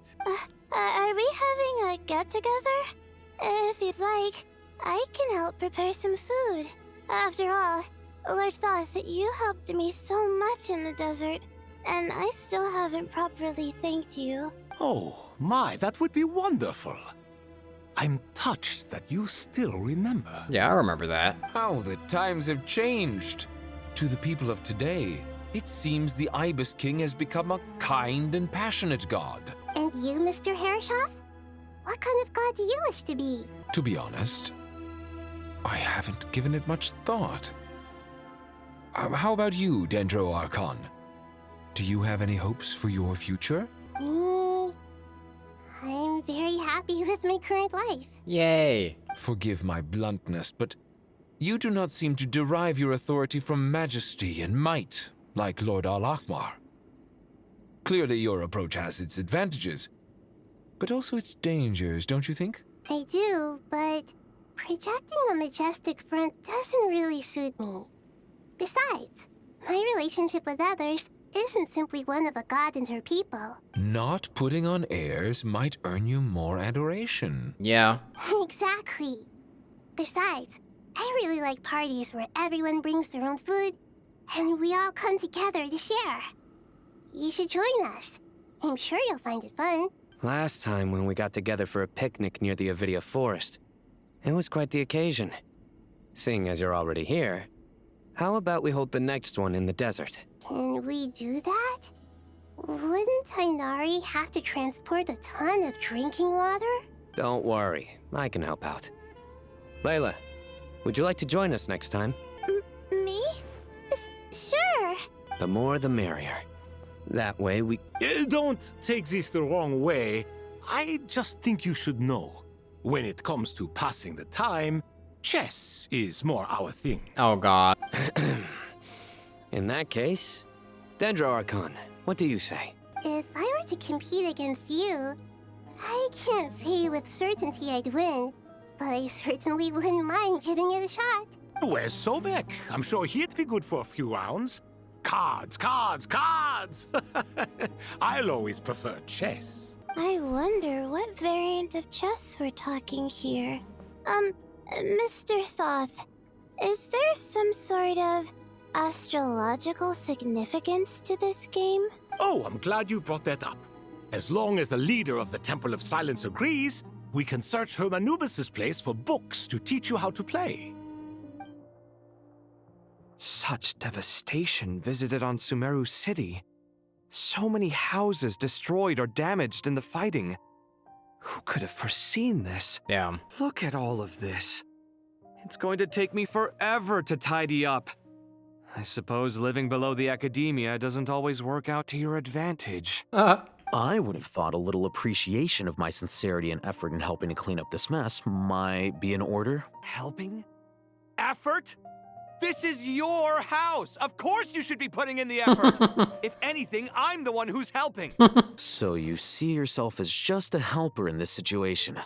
Are we having a get-together? If you'd like, I can help prepare some food. After all, Lord Thoth, you helped me so much in the desert, and I still haven't properly thanked you. Oh, my, that would be wonderful. I'm touched that you still remember. Yeah, I remember that. How the times have changed. To the people of today, it seems the Ibis King has become a kind and passionate god. And you, Mr. Herreshoff? What kind of god do you wish to be? To be honest, I haven't given it much thought. How about you, Dendro Archon? Do you have any hopes for your future? Me? I'm very happy with my current life. Yay. Forgive my bluntness, but you do not seem to derive your authority from majesty and might, like Lord Al-Ahmar. Clearly your approach has its advantages, but also its dangers, don't you think? I do, but projecting a majestic front doesn't really suit me. Besides, my relationship with others isn't simply one of a god and her people. Not putting on airs might earn you more adoration. Yeah. Exactly. Besides, I really like parties where everyone brings their own food, and we all come together to share. You should join us. I'm sure you'll find it fun. Last time when we got together for a picnic near the Avidia Forest, it was quite the occasion. Seeing as you're already here, how about we hold the next one in the desert? Can we do that? Wouldn't Tainari have to transport a ton of drinking water? Don't worry, I can help out. Layla, would you like to join us next time? Me? Sure. The more the merrier. That way we... Don't take this the wrong way. I just think you should know. When it comes to passing the time, chess is more our thing. Oh, God. In that case, Dendro Archon, what do you say? If I were to compete against you, I can't say with certainty I'd win, but I certainly wouldn't mind giving it a shot. Where's Sobek? I'm sure he'd be good for a few rounds. Cards, cards, cards! I'll always prefer chess. I wonder what variant of chess we're talking here. Mr. Thoth, is there some sort of astrological significance to this game? Oh, I'm glad you brought that up. As long as the leader of the Temple of Silence agrees, we can search Hermanubis' place for books to teach you how to play. Such devastation visited on Sumeru City. So many houses destroyed or damaged in the fighting. Who could have foreseen this? Damn. Look at all of this. It's going to take me forever to tidy up. I suppose living below the academia doesn't always work out to your advantage. I would have thought a little appreciation of my sincerity and effort in helping to clean up this mess might be in order. Helping? Effort? This is your house! Of course you should be putting in the effort! If anything, I'm the one who's helping. So you see yourself as just a helper in this situation.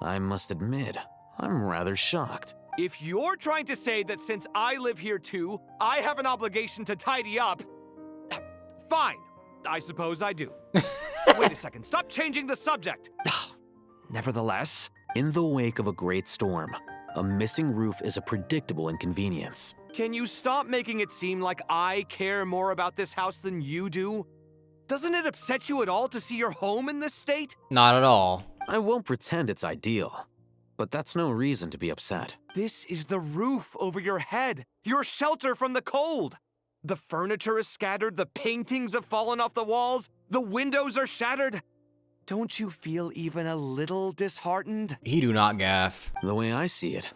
I must admit, I'm rather shocked. If you're trying to say that since I live here too, I have an obligation to tidy up, fine. I suppose I do. Wait a second, stop changing the subject. Nevertheless, in the wake of a great storm, a missing roof is a predictable inconvenience. Can you stop making it seem like I care more about this house than you do? Doesn't it upset you at all to see your home in this state? Not at all. I won't pretend it's ideal, but that's no reason to be upset. This is the roof over your head, your shelter from the cold. The furniture is scattered, the paintings have fallen off the walls, the windows are shattered. Don't you feel even a little disheartened? He do not gaff. The way I see it,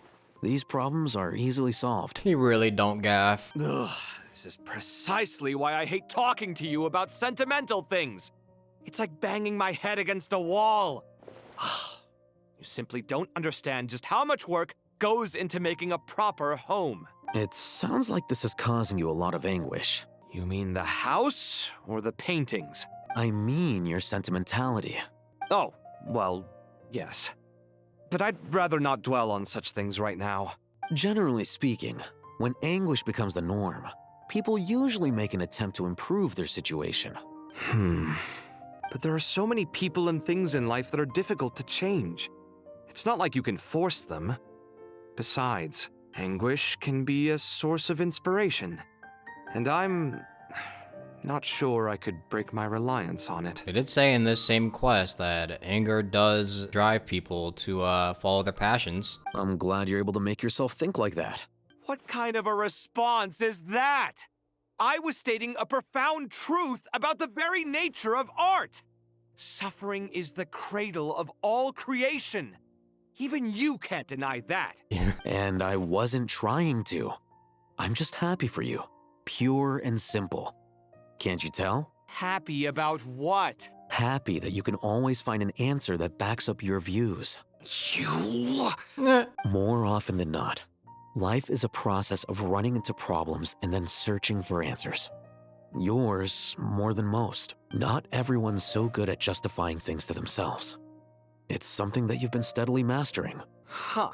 these problems are easily solved. He really don't gaff. Ugh, this is precisely why I hate talking to you about sentimental things. It's like banging my head against a wall. You simply don't understand just how much work goes into making a proper home. It sounds like this is causing you a lot of anguish. You mean the house or the paintings? I mean your sentimentality. Oh, well, yes. But I'd rather not dwell on such things right now. Generally speaking, when anguish becomes the norm, people usually make an attempt to improve their situation. But there are so many people and things in life that are difficult to change. It's not like you can force them. Besides, anguish can be a source of inspiration. And I'm not sure I could break my reliance on it. It did say in this same quest that anger does drive people to follow their passions. I'm glad you're able to make yourself think like that. What kind of a response is that? I was stating a profound truth about the very nature of art. Suffering is the cradle of all creation. Even you can't deny that. And I wasn't trying to. I'm just happy for you. Pure and simple. Can't you tell? Happy about what? Happy that you can always find an answer that backs up your views. You... More often than not, life is a process of running into problems and then searching for answers. Yours more than most. Not everyone's so good at justifying things to themselves. It's something that you've been steadily mastering. Huh.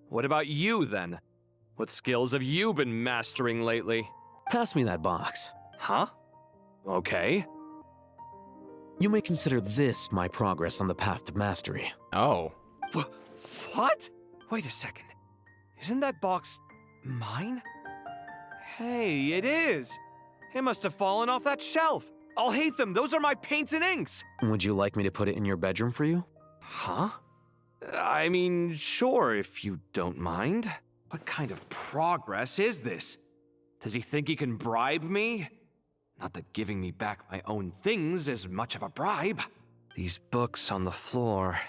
What about you, then? What skills have you been mastering lately? Pass me that box. Huh? Okay. You may consider this my progress on the path to mastery. Oh. What? Wait a second. Isn't that box mine? Hey, it is. It must have fallen off that shelf. I'll hate them. Those are my paints and inks. Would you like me to put it in your bedroom for you? Huh? I mean, sure, if you don't mind. What kind of progress is this? Does he think he can bribe me? Not that giving me back my own things is much of a bribe. These books on the floor,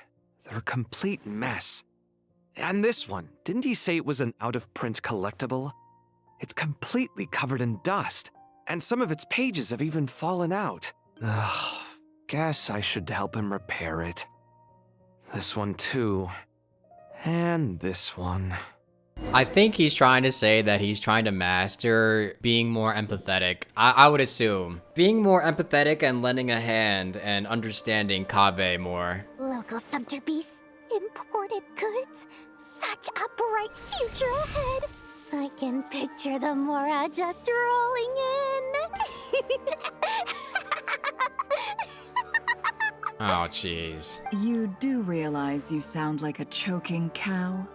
they're a complete mess. And this one, didn't he say it was an out-of-print collectible? It's completely covered in dust, and some of its pages have even fallen out. Ugh, guess I should help him repair it. This one too. And this one. I think he's trying to say that he's trying to master being more empathetic. I would assume. Being more empathetic and lending a hand and understanding Kaveh more. Local sumter beasts, imported goods, such a bright future ahead. I can picture the Mora just rolling in. Oh, jeez. You do realize you sound like a choking cow?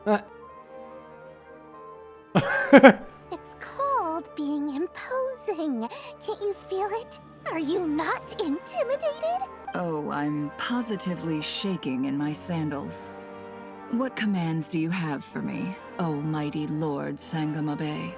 It's called being imposing. Can't you feel it? Are you not intimidated? Oh, I'm positively shaking in my sandals. What commands do you have for me, oh mighty Lord Sangamabe?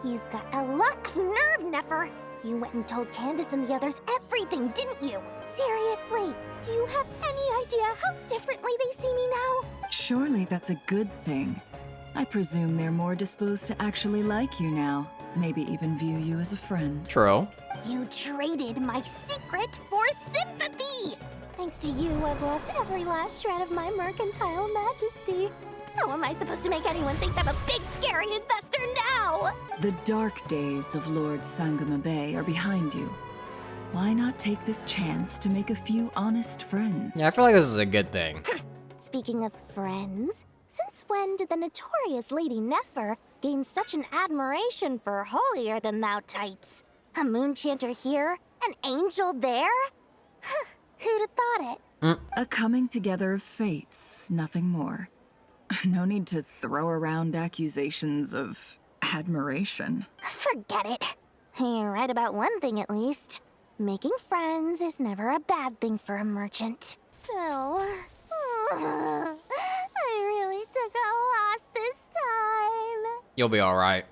You've got a lot of nerve, Nefer. You went and told Candace and the others everything, didn't you? Seriously, do you have any idea how differently they see me now? Surely that's a good thing. I presume they're more disposed to actually like you now. Maybe even view you as a friend. True. You traded my secret for sympathy! Thanks to you, I've lost every last shred of my mercantile majesty. How am I supposed to make anyone think I'm a big, scary investor now? The dark days of Lord Sangama Bay are behind you. Why not take this chance to make a few honest friends? Yeah, I feel like this is a good thing. Speaking of friends, since when did the notorious Lady Nefer gain such an admiration for holier-than-thou types? A moon chanter here, an angel there? Who'd have thought it? A coming together of fates, nothing more. No need to throw around accusations of admiration. Forget it. You're right about one thing at least. Making friends is never a bad thing for a merchant. So, I really took a loss this time. You'll be alright.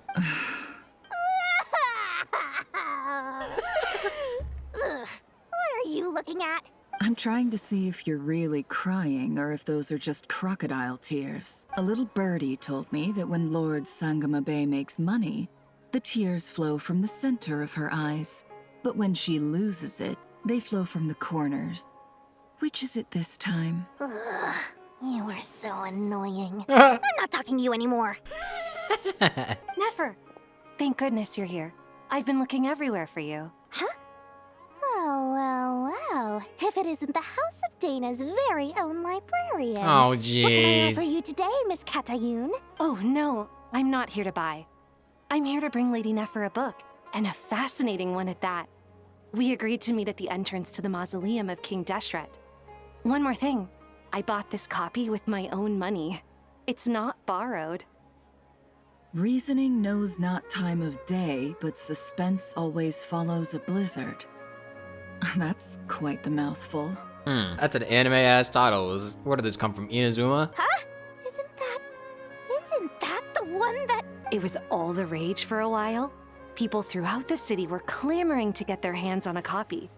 What are you looking at? I'm trying to see if you're really crying or if those are just crocodile tears. A little birdie told me that when Lord Sangama Bay makes money, the tears flow from the center of her eyes. But when she loses it, they flow from the corners. Which is it this time? Ugh, you are so annoying. I'm not talking to you anymore. Nefer, thank goodness you're here. I've been looking everywhere for you. Huh? Well. If it isn't the House of Dana's very own librarian. Oh, What can I offer jeez. you today, Miss Katayun? Oh, no, I'm not here to buy. I'm here to bring Lady Nefer a book, and a fascinating one at that. We agreed to meet at the entrance to the mausoleum of King Deshret. One more thing, I bought this copy with my own money. It's not borrowed. Reasoning knows not time of day, but suspense always follows a blizzard. That's quite the mouthful. That's an anime-ass title. Where did this come from, Inazuma? Huh? Isn't that the one that... It was all the rage for a while. People throughout the city were clamoring to get their hands on a copy.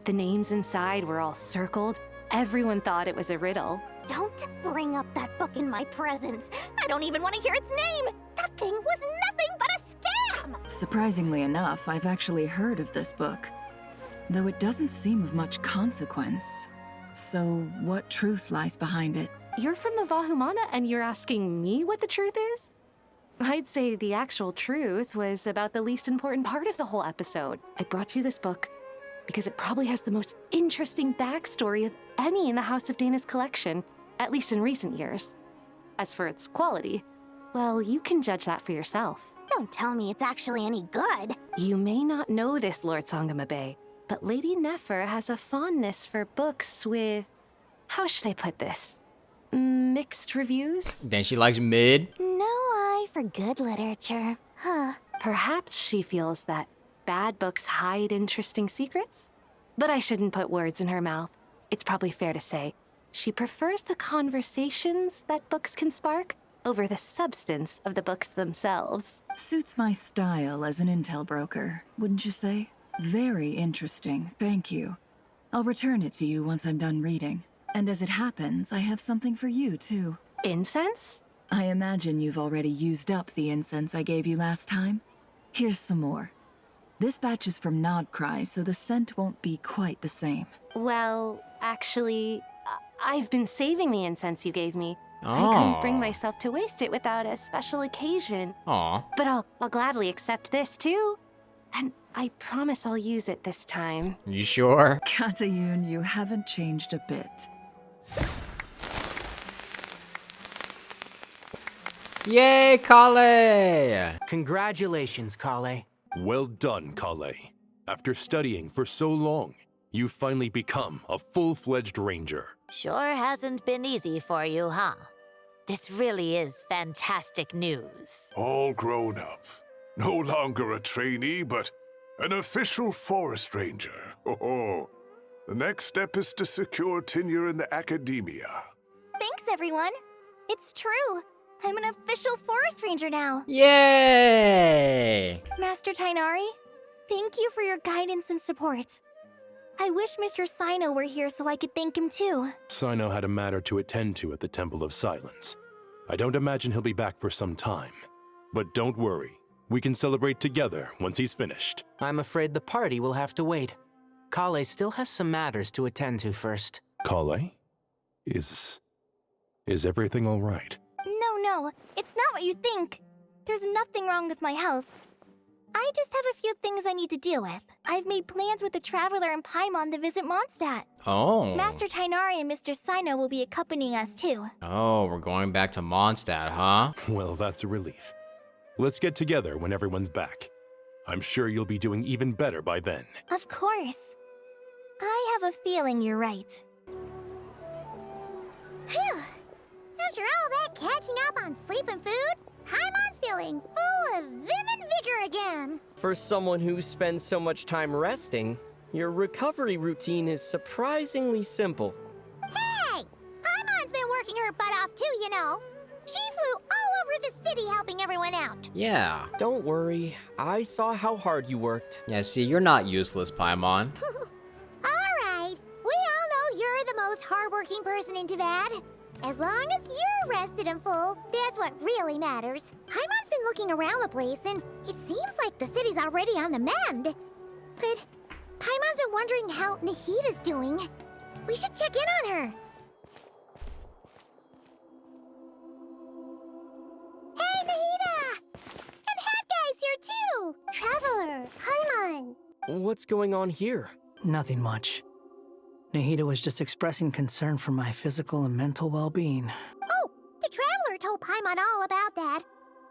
The names inside were all circled. Everyone thought it was a riddle. Don't bring up that book in my presence. I don't even want to hear its name. That thing was nothing but a scam. Surprisingly enough, I've actually heard of this book, though it doesn't seem of much consequence. So, what truth lies behind it? You're from the Vahumana and you're asking me what the truth is? I'd say the actual truth was about the least important part of the whole episode. I brought you this book because it probably has the most interesting backstory of any in the House of Dana's collection, at least in recent years. As for its quality, well, you can judge that for yourself. Don't tell me it's actually any good. You may not know this, Lord Sangama Bay, but Lady Nefer has a fondness for books with... how should I put this? Mixed reviews? Then she likes mid. No eye for good literature. Huh. Perhaps she feels that bad books hide interesting secrets? But I shouldn't put words in her mouth. It's probably fair to say she prefers the conversations that books can spark over the substance of the books themselves. Suits my style as an intel broker, wouldn't you say? Very interesting, thank you. I'll return it to you once I'm done reading. And as it happens, I have something for you, too. Incense? I imagine you've already used up the incense I gave you last time. Here's some more. This batch is from Nodcry, so the scent won't be quite the same. Well, actually, I've been saving the incense you gave me. I couldn't bring Aw. myself to waste it without a special occasion. Aw. But I'll gladly accept this, too. And I promise I'll use it this time. You sure? Katayun, you haven't changed a bit. Yay, Kale! Congratulations, Kale. Well done, Kale. After studying for so long, you finally become a full-fledged ranger. Sure hasn't been easy for you, huh? This really is fantastic news. All grown up. No longer a trainee, but an official forest ranger. Oh, the next step is to secure tenure in the academia. Thanks, everyone. It's true. I'm an official forest ranger now. Yay! Master Tainari, thank you for your guidance and support. I wish Mr. Sino were here so I could thank him too. Sino had a matter to attend to at the Temple of Silence. I don't imagine he'll be back for some time. But don't worry, we can celebrate together once he's finished. I'm afraid the party will have to wait. Kale still has some matters to attend to first. Kale? Is everything all right? No, it's not what you think. There's nothing wrong with my health. I just have a few things I need to deal with. I've made plans with the Traveler and Paimon to visit Mondstadt. Oh. Master Tainari and Mr. Sino will be accompanying us too. Oh, we're going back to Mondstadt, huh? Well, that's a relief. Let's get together when everyone's back. I'm sure you'll be doing even better by then. Of course. I have a feeling you're right. Phew! After all that catching up on sleep and food, Paimon's feeling full of vim and vigor again. For someone who spends so much time resting, your recovery routine is surprisingly simple. Hey! Paimon's been working her butt off too, you know. She flew all over the city helping everyone out. Yeah. Don't worry, I saw how hard you worked. Yeah, see, you're not useless, Paimon. Alright, we all know you're the most hardworking person in Teyvat. As long as you're rested and full, that's what really matters. Paimon's been looking around the place, and it seems like the city's already on the mend. But Paimon's been wondering how Nahida's doing. We should check in on her. Hey, Nahida! And Hat Guy's here too! Traveler, Paimon. What's going on here? Nothing much. Nahida was just expressing concern for my physical and mental well-being. Oh, the Traveler told Paimon all about that.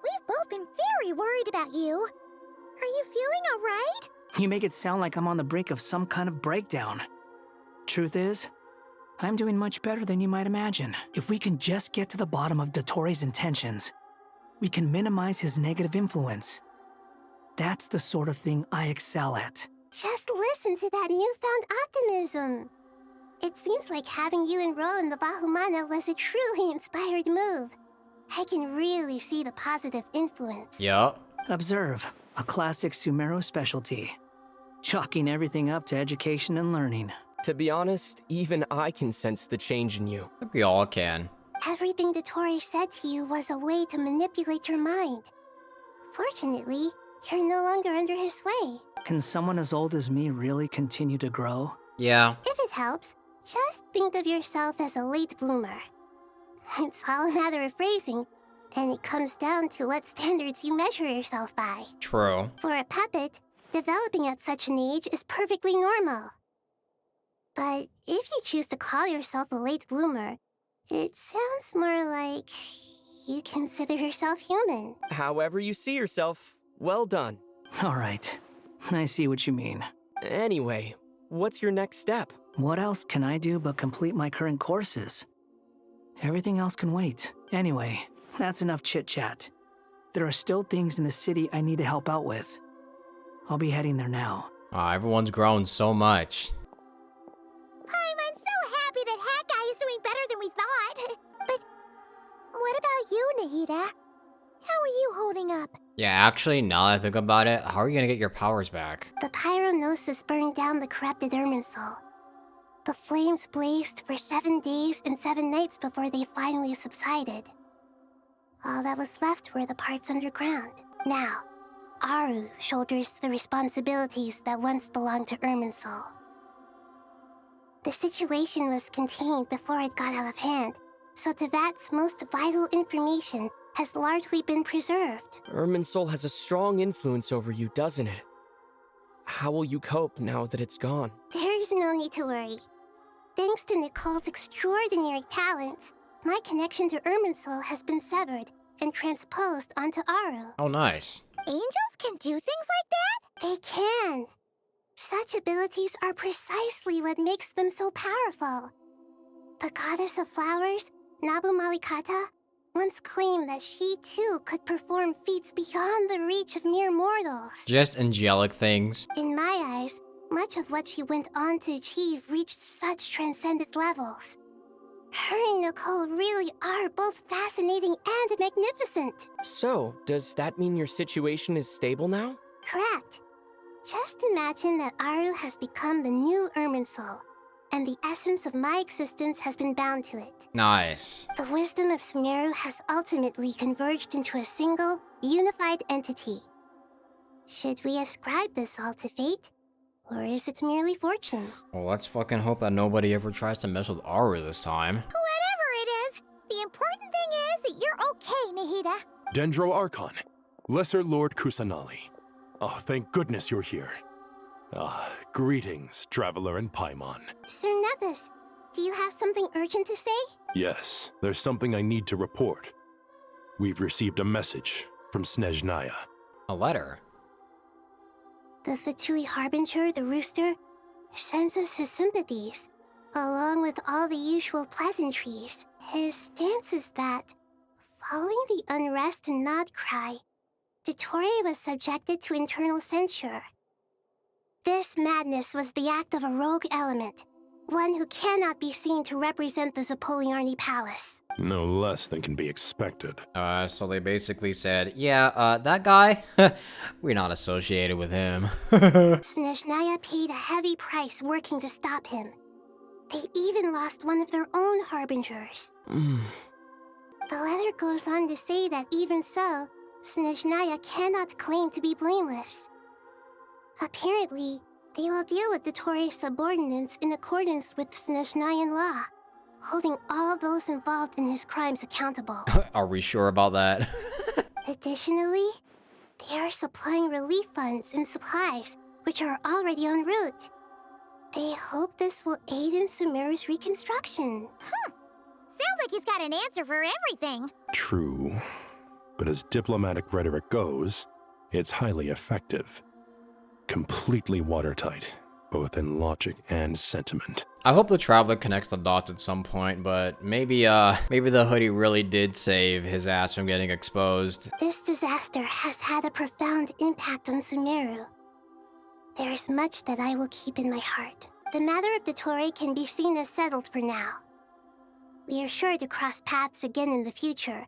We've both been very worried about you. Are you feeling alright? You make it sound like I'm on the brink of some kind of breakdown. Truth is, I'm doing much better than you might imagine. If we can just get to the bottom of Dottoro's intentions, we can minimize his negative influence. That's the sort of thing I excel at. Just listen to that newfound optimism. It seems like having you enroll in the Bahumana was a truly inspired move. I can really see the positive influence. Yup. Observe, a classic Sumeru specialty. Chalking everything up to education and learning. To be honest, even I can sense the change in you. I think we all can. Everything Dottori said to you was a way to manipulate your mind. Fortunately, you're no longer under his sway. Can someone as old as me really continue to grow? Yeah. If it helps, just think of yourself as a late bloomer. It's all a matter of phrasing, and it comes down to what standards you measure yourself by. True. For a puppet, developing at such an age is perfectly normal. But if you choose to call yourself a late bloomer, it sounds more like you consider yourself human. However you see yourself, well done. All right. I see what you mean. Anyway, what's your next step? What else can I do but complete my current courses? Everything else can wait. Anyway, that's enough chit-chat. There are still things in the city I need to help out with. I'll be heading there now. Everyone's grown so much. I'm so happy that Hat Guy is doing better than we thought. But what about you, Nahida? How are you holding up? Yeah, actually, now that I think about it, how are you gonna get your powers back? The pyronosis burned down the corrupted Irminsul. The flames blazed for 7 days and 7 nights before they finally subsided. All that was left were the parts underground. Now, Aru shoulders the responsibilities that once belonged to Irminsul. The situation was contained before it got out of hand, so Teyvat's most vital information has largely been preserved. Irminsul has a strong influence over you, doesn't it? How will you cope now that it's gone? There's no need to worry. Thanks to Nicole's extraordinary talents, my connection to Irminsul has been severed and transposed onto Aru. Oh, nice. Angels can do things like that? They can. Such abilities are precisely what makes them so powerful. The goddess of flowers, Nabu Malikata, once claimed that she too could perform feats beyond the reach of mere mortals. Just angelic things. In my eyes, much of what she went on to achieve reached such transcendent levels. Her and Nicole really are both fascinating and magnificent. So, does that mean your situation is stable now? Correct. Just imagine that Aru has become the new Irminsul, and the essence of my existence has been bound to it. Nice. The wisdom of Sumeru has ultimately converged into a single, unified entity. Should we ascribe this all to fate? Or is it merely fortune? Well, let's fucking hope that nobody ever tries to mess with Aru this time. Whatever it is, the important thing is that you're okay, Nahida. Dendro Archon, Lesser Lord Kusanali. Oh, thank goodness you're here. Greetings, Traveler and Paimon. Sir Nevis, do you have something urgent to say? Yes, there's something I need to report. We've received a message from Snezhnaya. A letter? The Fatui Harbinger, the Rooster, sends us his sympathies, along with all the usual pleasantries. His stance is that, following the unrest and Nod Cry, Dottore was subjected to internal censure. This madness was the act of a rogue element, one who cannot be seen to represent the Zapoliarni Palace. No less than can be expected. So they basically said, yeah, that guy, we're not associated with him. Snezhnaya paid a heavy price working to stop him. They even lost one of their own harbingers. The letter goes on to say that even so, Snezhnaya cannot claim to be blameless. Apparently, they will deal with Dottore's subordinates in accordance with Snezhnayan law, holding all those involved in his crimes accountable. Are we sure about that? Additionally, they are supplying relief funds and supplies, which are already en route. They hope this will aid in Sumeru's reconstruction. Sounds like he's got an answer for everything. True. But as diplomatic rhetoric goes, it's highly effective. Completely watertight, both in logic and sentiment. I hope the Traveler connects the dots at some point, but maybe the hoodie really did save his ass from getting exposed. This disaster has had a profound impact on Sumeru. There is much that I will keep in my heart. The matter of Dottore can be seen as settled for now. We are sure to cross paths again in the future,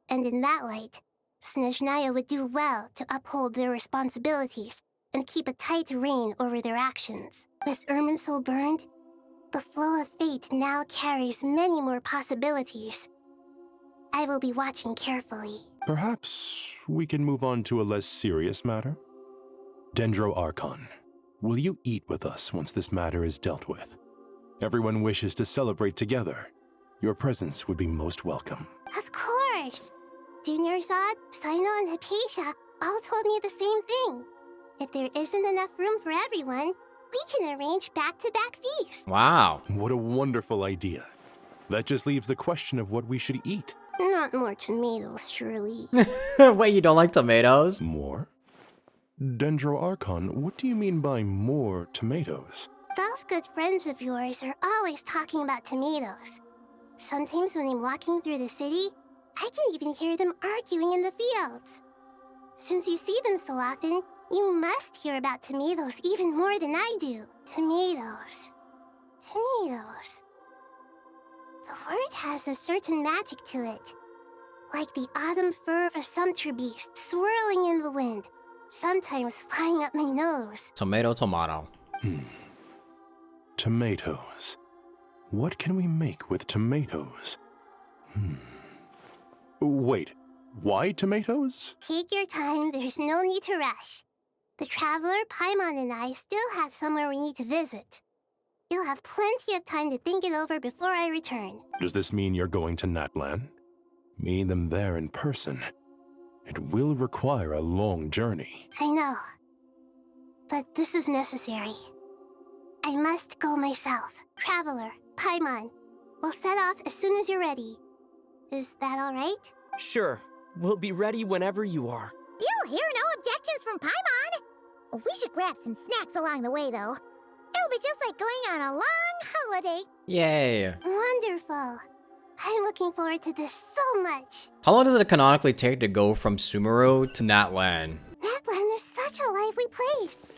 and in that light, Snezhnaya would do well to uphold their responsibilities and keep a tight rein over their actions. With Irminsul burned, the flow of fate now carries many more possibilities. I will be watching carefully. Perhaps we can move on to a less serious matter? Dendro Archon, will you eat with us once this matter is dealt with? Everyone wishes to celebrate together. Your presence would be most welcome. Of course! Junior Zod, Sino, and Hypatia all told me the same thing. If there isn't enough room for everyone, we can arrange back-to-back feasts. Wow. What a wonderful idea. That just leaves the question of what we should eat. Not more tomatoes, surely. Wait, you don't like tomatoes? More? Dendro Archon, what do you mean by more tomatoes? Those good friends of yours are always talking about tomatoes. Sometimes when I'm walking through the city, I can even hear them arguing in the fields. Since you see them so often, you must hear about tomatoes even more than I do. Tomatoes. Tomatoes. The word has a certain magic to it. Like the autumn fur of a sumpter beast swirling in the wind, sometimes flying up my nose. Tomato. Tomatoes. What can we make with tomatoes? Wait, why tomatoes? Take your time, there's no need to rush. The Traveler, Paimon, and I still have somewhere we need to visit. You'll have plenty of time to think it over before I return. Does this mean you're going to Natlan? Meet them there in person. It will require a long journey. I know. But this is necessary. I must go myself. Traveler, Paimon, we'll set off as soon as you're ready. Is that all right? Sure. We'll be ready whenever you are. You'll hear no objections from Paimon. We should grab some snacks along the way, though. It'll be just like going on a long holiday. Yay. Wonderful. I'm looking forward to this so much. How long does it canonically take to go from Sumeru to Natlan? Natlan is such a lively place.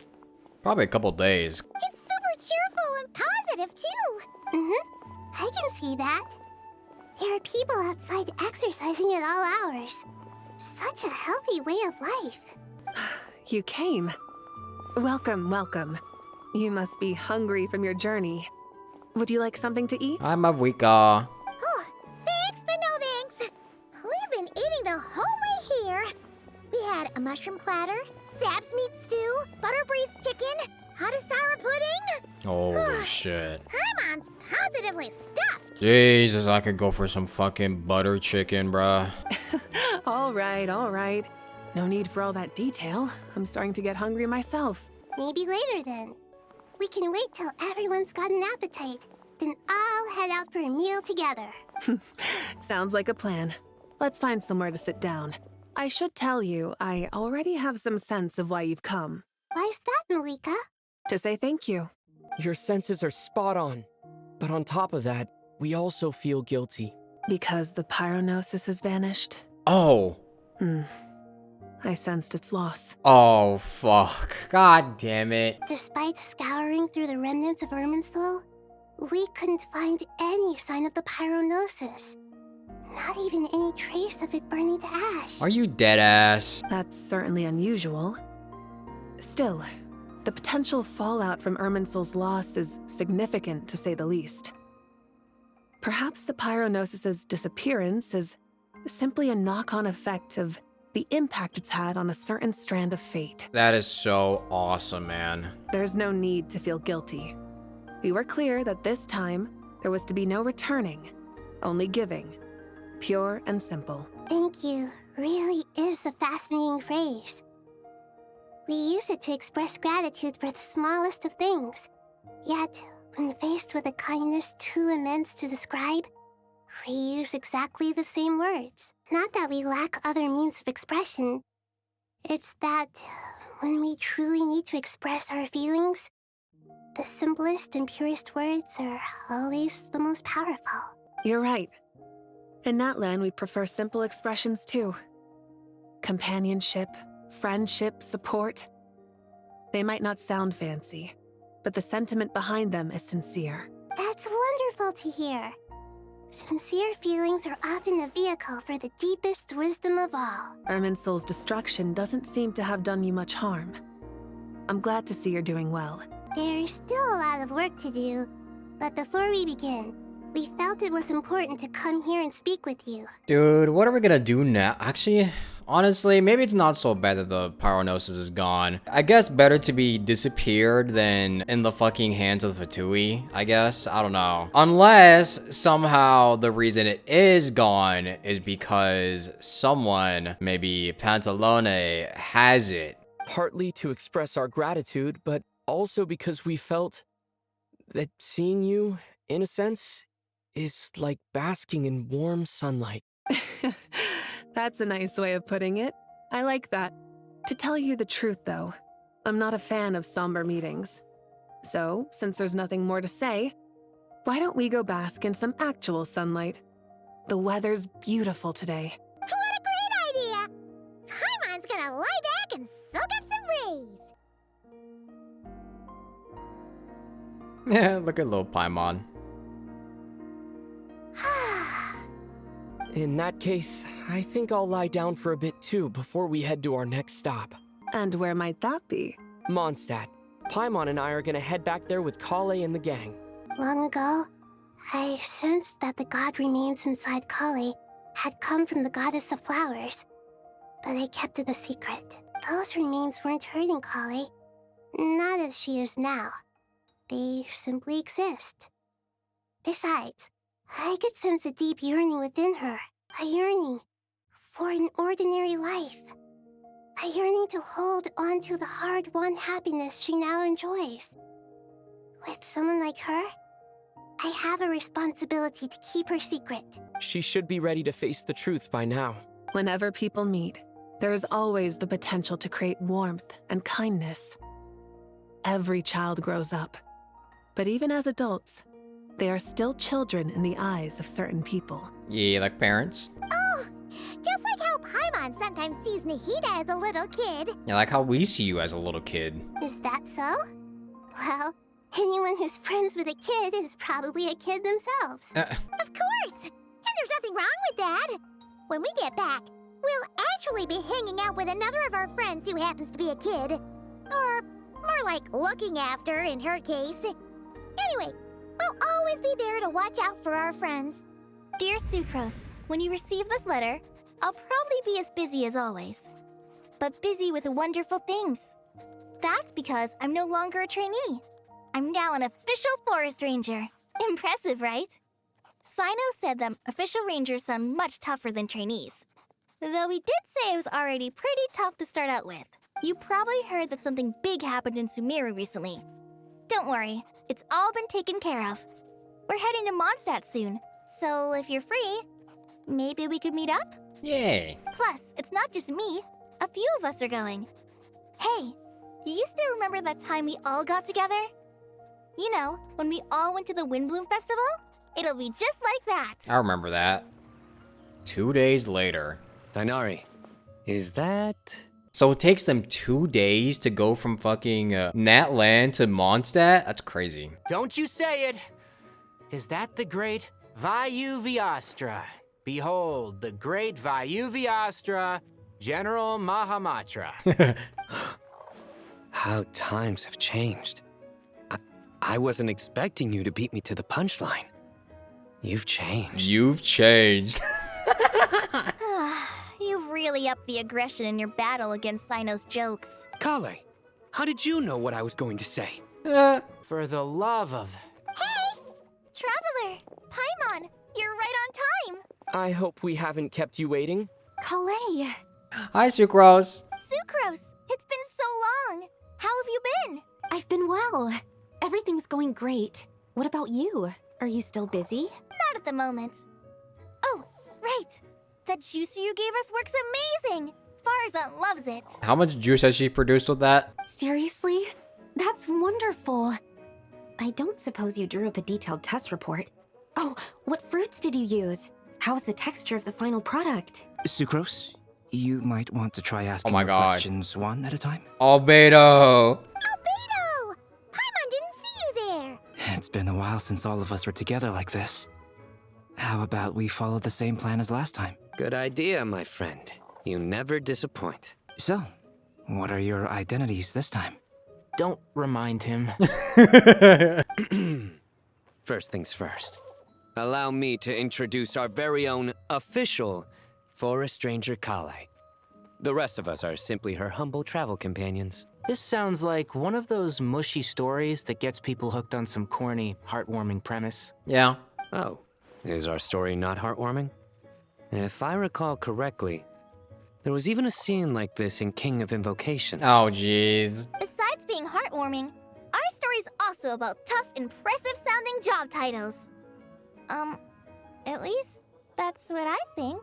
Probably a couple days. It's super cheerful and positive, too. I can see that. There are people outside exercising at all hours. Such a healthy way of life. You came. Welcome, welcome. You must be hungry from your journey. Would you like something to eat? I'm a weaker. Oh, thanks, but no thanks. We've been eating the whole way here. We had a mushroom platter, Sab's meat stew, butter braised chicken, hot sour pudding. Holy shit. Paimon's positively stuffed. Jesus, I could go for some fucking butter chicken, bruh. All right. No need for all that detail. I'm starting to get hungry myself. Maybe later then. We can wait till everyone's got an appetite. Then I'll head out for a meal together. Sounds like a plan. Let's find somewhere to sit down. I should tell you, I already have some sense of why you've come. Why's that, Malika? To say thank you. Your senses are spot on. But on top of that, we also feel guilty. Because the pyronosis has vanished? Oh. I sensed its loss. Oh, fuck. God damn it. Despite scouring through the remnants of Irminsul, we couldn't find any sign of the pyronosis. Not even any trace of it burning to ash. Are you dead ass? That's certainly unusual. Still, the potential fallout from Irminsul's loss is significant, to say the least. Perhaps the pyronosis's disappearance is simply a knock-on effect of the impact it's had on a certain strand of fate. That is so awesome, man. There's no need to feel guilty. We were clear that this time, there was to be no returning, only giving. Pure and simple. Thank you really is a fascinating phrase. We use it to express gratitude for the smallest of things. Yet, when faced with a kindness too immense to describe, we use exactly the same words. Not that we lack other means of expression. It's that when we truly need to express our feelings, the simplest and purest words are always the most powerful. You're right. In Natlan, we prefer simple expressions too. Companionship, friendship, support. They might not sound fancy, but the sentiment behind them is sincere. That's wonderful to hear. Sincere feelings are often a vehicle for the deepest wisdom of all. Irminsul's destruction doesn't seem to have done you much harm. I'm glad to see you're doing well. There's still a lot of work to do, but before we begin, we felt it was important to come here and speak with you. Dude, what are we gonna do now? Actually, honestly, maybe it's not so bad that the pyronosis is gone. I guess better to be disappeared than in the fucking hands of the Fatui, I guess. I don't know. Unless somehow the reason it is gone is because someone, maybe Pantalone, has it. Partly to express our gratitude, but also because we felt that seeing you, in a sense, is like basking in warm sunlight. That's a nice way of putting it. I like that. To tell you the truth, though, I'm not a fan of somber meetings. So, since there's nothing more to say, why don't we go bask in some actual sunlight? The weather's beautiful today. What a great idea! Paimon's gonna lie back and soak up some rays. Yeah, look at little Paimon. In that case, I think I'll lie down for a bit too before we head to our next stop. And where might that be? Mondstadt. Paimon and I are gonna head back there with Kale and the gang. Long ago, I sensed that the god remains inside Kale had come from the goddess of flowers, but I kept it a secret. Those remains weren't hurting Kale, not as she is now. They simply exist. Besides, I could sense a deep yearning within her. A yearning for an ordinary life. A yearning to hold on to the hard-won happiness she now enjoys. With someone like her, I have a responsibility to keep her secret. She should be ready to face the truth by now. Whenever people meet, there is always the potential to create warmth and kindness. Every child grows up. But even as adults, they are still children in the eyes of certain people. Yeah, like parents. Oh, just like how Paimon sometimes sees Nahida as a little kid. Yeah, like how we see you as a little kid. Is that so? Well, anyone who's friends with a kid is probably a kid themselves. Of course! And there's nothing wrong with that. When we get back, we'll actually be hanging out with another of our friends who happens to be a kid. Or More like looking after in her case. Anyway, we'll always be there to watch out for our friends. Dear Sucrose, when you receive this letter, I'll probably be as busy as always. But busy with wonderful things. That's because I'm no longer a trainee. I'm now an official forest ranger. Impressive, right? Sino said that official rangers sound much tougher than trainees. Though he did say it was already pretty tough to start out with. You probably heard that something big happened in Sumeru recently. Don't worry, it's all been taken care of. We're heading to Mondstadt soon, so if you're free, maybe we could meet up? Yay. Plus, it's not just me. A few of us are going. Hey, do you still remember that time we all got together? You know, when we all went to the Windbloom Festival? It'll be just like that. I remember that. 2 days later. Dainari, is that... So it takes them 2 days to go from fucking Natland to Mondstadt? That's crazy. Don't you say it! Is that the great Vayu Vyastra? Behold, the great Vayu Vyastra, General Mahamatra. How times have changed. I wasn't expecting you to beat me to the punchline. You've changed. You've changed. You've really upped the aggression in your battle against Sino's jokes. Kale, how did you know what I was going to say? For the love of... Hey! Traveler! Paimon! You're right on time! I hope we haven't kept you waiting. Kale! Hi, Sucrose. Sucrose! It's been so long! How have you been? I've been well. Everything's going great. What about you? Are you still busy? Not at the moment. Oh, right! That juicer you gave us works amazing! Farzan loves it. How much juice has she produced with that? Seriously? That's wonderful. I don't suppose you drew up a detailed test report. Oh, what fruits did you use? How's the texture of the final product? Sucrose, you might want to try asking my God. questions one at a time. Albedo! Albedo! Paimon didn't see you there! It's been a while since all of us were together like this. How about we follow the same plan as last time? Good idea, my friend. You never disappoint. So, what are your identities this time? Don't remind him. First things first. Allow me to introduce our very own official Forest Ranger Kale. The rest of us are simply her humble travel companions. This sounds like one of those mushy stories that gets people hooked on some corny, heartwarming premise. Yeah. Oh, is our story not heartwarming? If I recall correctly, there was even a scene like this in King of Invocations. Oh, jeez. Besides being heartwarming, our story's also about tough, impressive-sounding job titles. At least that's what I think.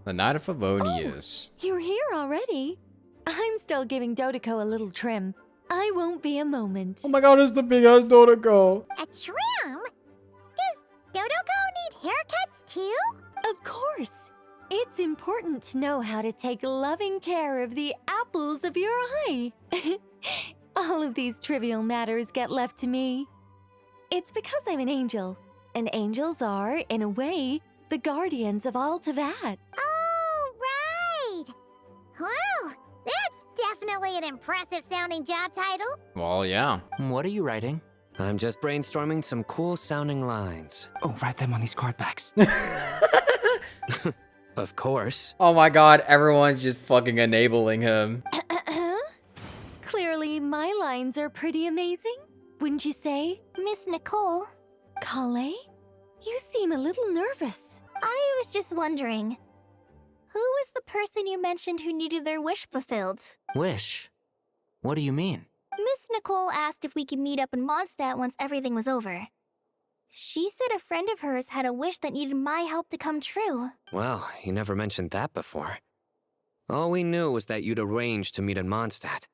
The Night of Favonius. You're here already. I'm still giving Dodeko a little trim. I won't be a moment. Oh my god, it's the big-ass Dodeko. A trim? Does Dodoko need haircuts too? Of course. It's important to know how to take loving care of the apples of your eye. All of these trivial matters get left to me. It's because I'm an angel, and angels are, in a way, the guardians of all Teyvat. Oh, right! Well, that's definitely an impressive-sounding job title. Well, yeah. What are you writing? I'm just brainstorming some cool-sounding lines. Oh, write them on these card backs. Of course. Oh my god, everyone's just fucking enabling him. Clearly, my lines are pretty amazing, wouldn't you say? Miss Nicole? Kale? You seem a little nervous. I was just wondering, who was the person you mentioned who needed their wish fulfilled? Wish? What do you mean? Miss Nicole asked if we could meet up in Mondstadt once everything was over. She said a friend of hers had a wish that needed my help to come true. Well, you never mentioned that before. All we knew was that you'd arranged to meet in Mondstadt.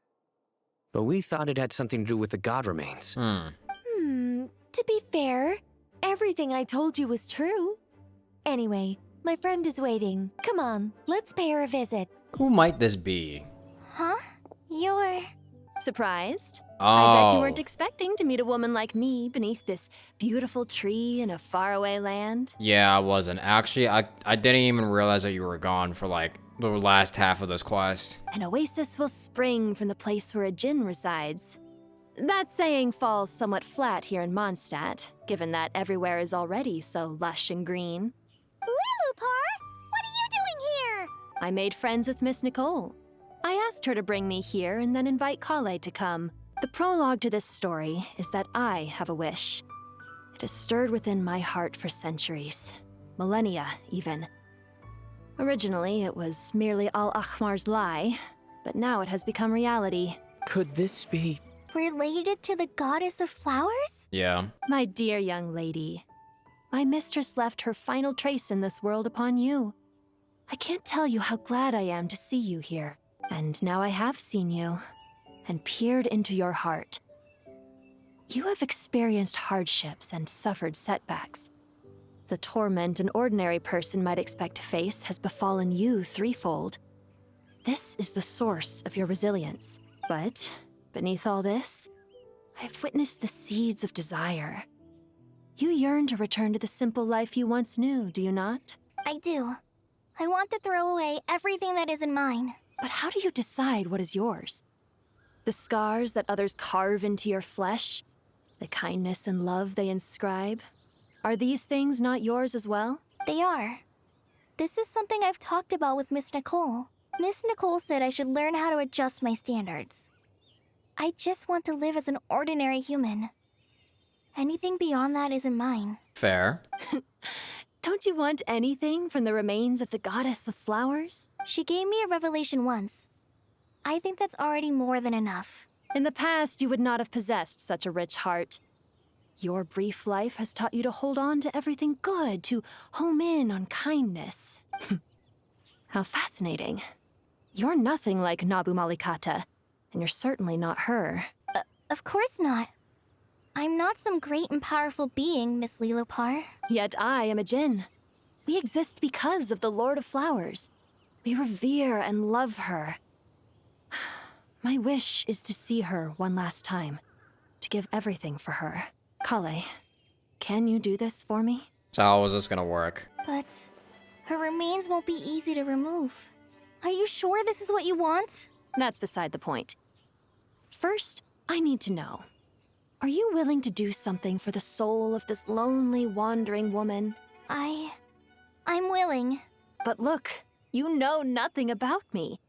But we thought it had something to do with the god remains. To be fair, everything I told you was true. Anyway, my friend is waiting. Come on, let's pay her a visit. Who might this be? Huh? You're... Surprised? Oh. I bet you weren't expecting to meet a woman like me beneath this beautiful tree in a faraway land. Yeah, I wasn't. Actually, I didn't even realize that you were gone for like the last half of this quest. An oasis will spring from the place where a djinn resides. That saying falls somewhat flat here in Mondstadt, given that everywhere is already so lush and green. Lilupar, what are you doing here? I made friends with Miss Nicole. I asked her to bring me here and then invite Kale to come. The prologue to this story is that I have a wish. It has stirred within my heart for centuries. Millennia, even. Originally, it was merely Al-Akhmar's lie, but now it has become reality. Could this be... Related to the goddess of flowers? Yeah. My dear young lady, my mistress left her final trace in this world upon you. I can't tell you how glad I am to see you here. And now I have seen you, and peered into your heart. You have experienced hardships and suffered setbacks. The torment an ordinary person might expect to face has befallen you threefold. This is the source of your resilience. But beneath all this, I've witnessed the seeds of desire. You yearn to return to the simple life you once knew, do you not? I do. I want to throw away everything that isn't mine. But how do you decide what is yours? The scars that others carve into your flesh? The kindness and love they inscribe? Are these things not yours as well? They are. This is something I've talked about with Miss Nicole. Miss Nicole said I should learn how to adjust my standards. I just want to live as an ordinary human. Anything beyond that isn't mine. Fair. Don't you want anything from the remains of the goddess of flowers? She gave me a revelation once. I think that's already more than enough. In the past, you would not have possessed such a rich heart. Your brief life has taught you to hold on to everything good, to home in on kindness. How fascinating. You're nothing like Nabu Malikata, and you're certainly not her. Of course not. I'm not some great and powerful being, Miss Lilupar. Yet I am a djinn. We exist because of the Lord of Flowers. We revere and love her. My wish is to see her one last time, to give everything for her. Kale, can you do this for me? So how is this gonna work? But her remains won't be easy to remove. Are you sure this is what you want? That's beside the point. First, I need to know. Are you willing to do something for the soul of this lonely, wandering woman? I'm willing. But look, you know nothing about me.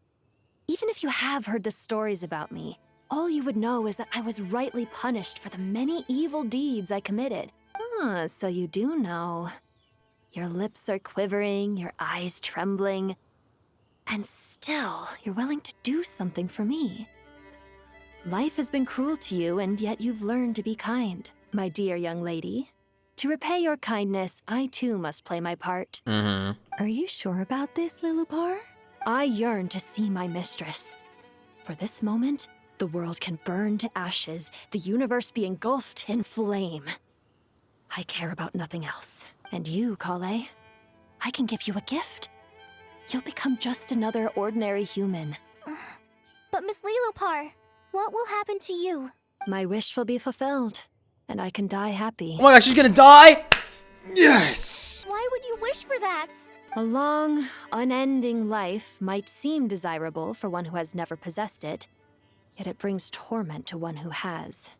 Even if you have heard the stories about me, all you would know is that I was rightly punished for the many evil deeds I committed. Ah, so you do know. Your lips are quivering, your eyes trembling, and still you're willing to do something for me. Life has been cruel to you, and yet you've learned to be kind, my dear young lady. To repay your kindness, I too must play my part. Mm-hmm. Are you sure about this, Lilupar? I yearn to see my mistress. For this moment, the world can burn to ashes, the universe be engulfed in flame. I care about nothing else. And you, Kale, I can give you a gift. You'll become just another ordinary human. But Miss Lilupar, what will happen to you? My wish will be fulfilled, and I can die happy. Oh my gosh, she's gonna die? Yes! Why would you wish for that? A long, unending life might seem desirable for one who has never possessed it, yet it brings torment to one who has.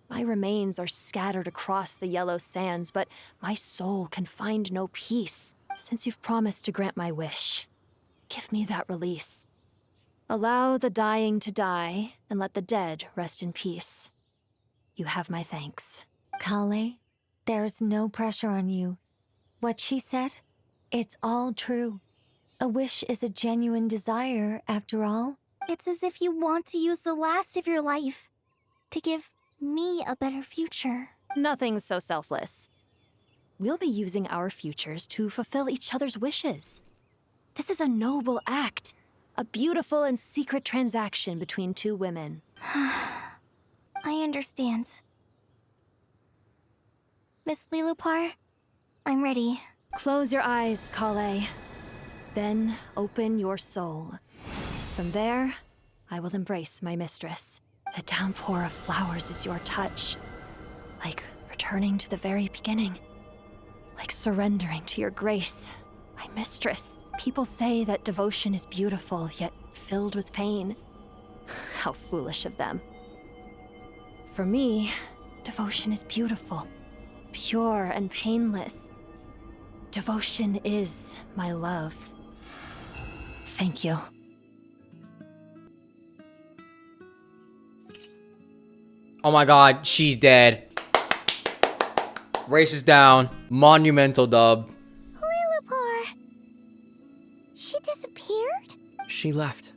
My remains are scattered across the yellow sands, but my soul can find no peace. Since you've promised to grant my wish, give me that release. Allow the dying to die, and let the dead rest in peace. You have my thanks. Kale, there's no pressure on you. What she said, it's all true. A wish is a genuine desire, after all. It's as if you want to use the last of your life to give me a better future. Nothing so selfless. We'll be using our futures to fulfill each other's wishes. This is a noble act. A beautiful and secret transaction between two women. I understand. Miss Lilupar, I'm ready. Close your eyes, Kale. Then open your soul. From there, I will embrace my mistress. The downpour of flowers is your touch. Like returning to the very beginning. Like surrendering to your grace, my mistress. People say that devotion is beautiful, yet filled with pain. How foolish of them. For me, devotion is beautiful, pure and painless. Devotion is my love. Thank you. Oh my god, she's dead. Race is down. Monumental dub. Lillipore. She disappeared? She left,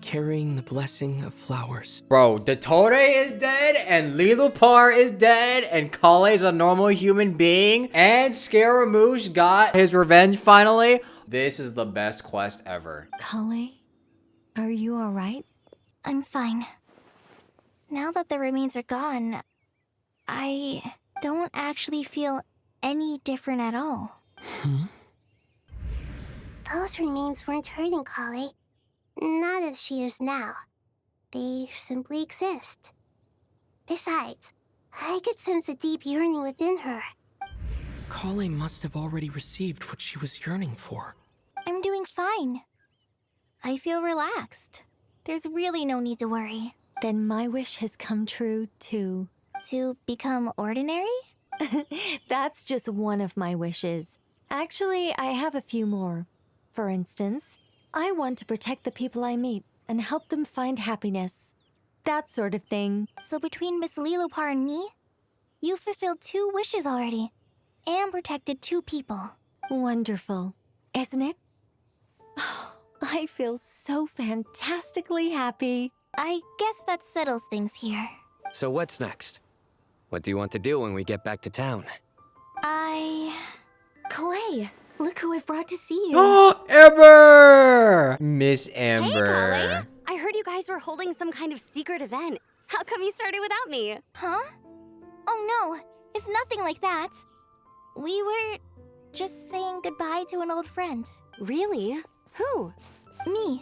carrying the blessing of flowers. Bro, Dottore is dead, and Lillipar is dead, and Kale's a normal human being, and Scaramouche got his revenge finally. This is the best quest ever. Kale, are you alright? I'm fine. Now that the remains are gone, I don't actually feel any different at all. Those remains weren't hurting Kale. Not as she is now. They simply exist. Besides, I could sense a deep yearning within her. Kale must have already received what she was yearning for. I'm doing fine. I feel relaxed. There's really no need to worry. Then my wish has come true, too. To become ordinary? That's just one of my wishes. Actually, I have a few more. For instance, I want to protect the people I meet and help them find happiness. That sort of thing. So between Miss Lillipar and me, you've fulfilled 2 wishes already. And protected 2 people. Wonderful, isn't it? I feel so fantastically happy. I guess that settles things here. So what's next? What do you want to do when we get back to town? Clay, look who I've brought to see you. Oh, Amber! Miss Amber. Hey, Kale. I heard you guys were holding some kind of secret event. How come you started without me? Huh? Oh no, it's nothing like that. We were just saying goodbye to an old friend. Really? Who? Me.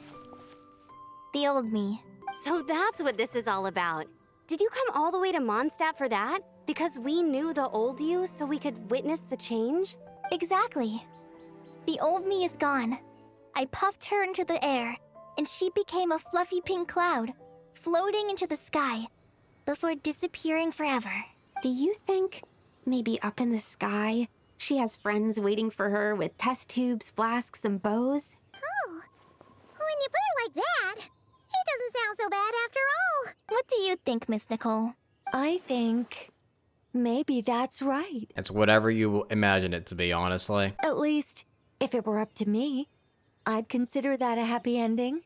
The old me. So that's what this is all about. Did you come all the way to Mondstadt for that? Because we knew the old you so we could witness the change? Exactly. The old me is gone. I puffed her into the air, and she became a fluffy pink cloud, floating into the sky, before disappearing forever. Do you think maybe up in the sky, she has friends waiting for her with test tubes, flasks, and bows? Oh, when you put it like that, it doesn't sound so bad after all. What do you think, Miss Nicole? I think maybe that's right. It's whatever you imagine it to be, honestly. At least, if it were up to me, I'd consider that a happy ending.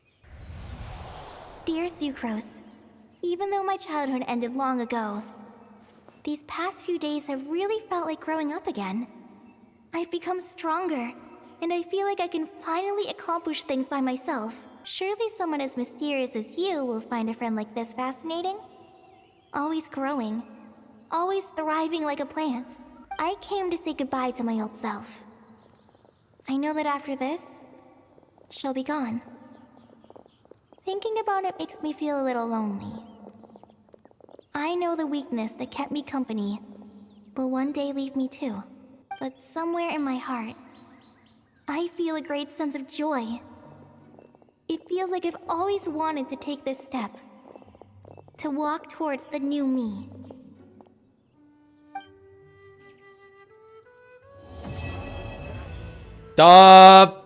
Dear Sucrose, even though my childhood ended long ago, these past few days have really felt like growing up again. I've become stronger, and I feel like I can finally accomplish things by myself. Surely someone as mysterious as you will find a friend like this fascinating? Always growing, always thriving like a plant. I came to say goodbye to my old self. I know that after this, she'll be gone. Thinking about it makes me feel a little lonely. I know the weakness that kept me company will one day leave me too. But somewhere in my heart, I feel a great sense of joy. It feels like I've always wanted to take this step. To walk towards the new me. Dub.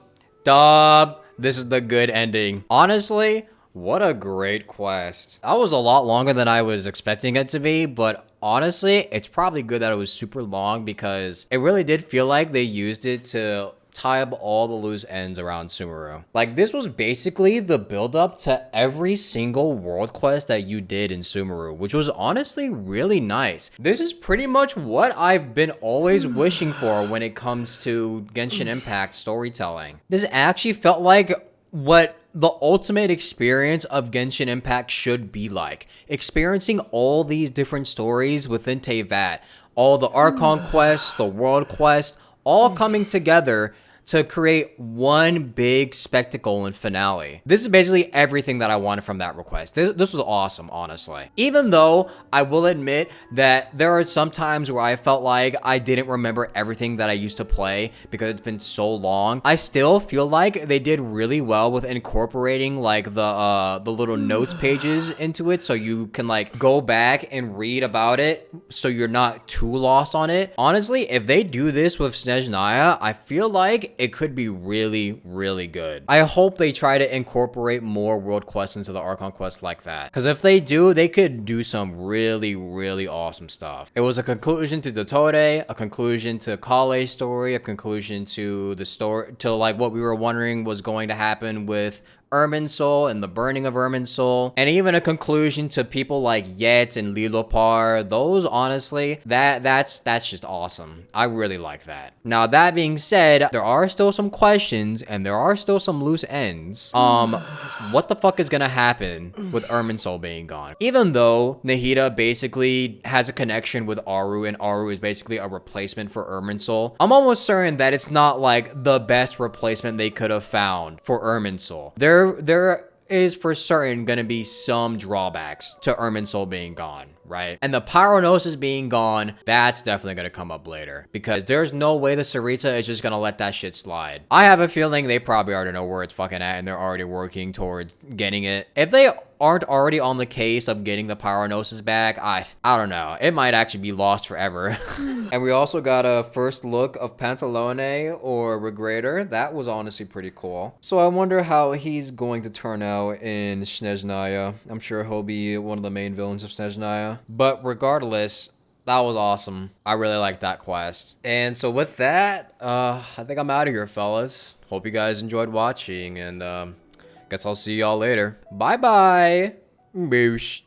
This is the good ending. Honestly, what a great quest. That was a lot longer than I was expecting it to be, but honestly, it's probably good that it was super long because it really did feel like they used it to tie up all the loose ends around Sumeru. Like, this was basically the build-up to every single world quest that you did in Sumeru, which was honestly really nice. This is pretty much what I've been always wishing for when it comes to Genshin Impact storytelling. This actually felt like what the ultimate experience of Genshin Impact should be like. Experiencing all these different stories within Teyvat, all the Archon quests, the world quest, all coming together to create one big spectacle and finale. This is basically everything that I wanted from that request. This was awesome, honestly. Even though I will admit that there are some times where I felt like I didn't remember everything that I used to play because it's been so long, I still feel like they did really well with incorporating like the little notes pages into it, so you can like go back and read about it so you're not too lost on it. Honestly, if they do this with Snezhnaya, I feel like it could be really, really good. I hope they try to incorporate more world quests into the Archon quest like that, because if they do, they could do some really, really awesome stuff. It was a conclusion to Dotore, a conclusion to Kale's story, a conclusion to the story, to like what we were wondering was going to happen with Irminsul and the burning of Irminsul, and even a conclusion to people like Yet and Lilopar. Those, honestly, that's just awesome. I really like that. Now, that being said, there are still some questions and there are still some loose ends. What the fuck is gonna happen with Irminsul being gone? Even though Nahida basically has a connection with Aru and Aru is basically a replacement for Irminsul, I'm almost certain that it's not like the best replacement they could have found for Irminsul. There is for certain gonna be some drawbacks to Irminsul being gone, right? And the Pyronosis being gone, that's definitely gonna come up later, because there's no way the Sarita is just gonna let that shit slide. I have a feeling they probably already know where it's fucking at and they're already working towards getting it. If they aren't already on the case of getting the Pyronosis back, I don't know. It might actually be lost forever. And we also got a first look of Pantalone, or Regrator. That was honestly pretty cool. So I wonder how he's going to turn out in Snezhnaya. I'm sure he'll be one of the main villains of Snezhnaya. But regardless, that was awesome. I really like that quest. And so with that, I think I'm out of here, fellas. Hope you guys enjoyed watching, and guess I'll see y'all later. Bye-bye. Boosh.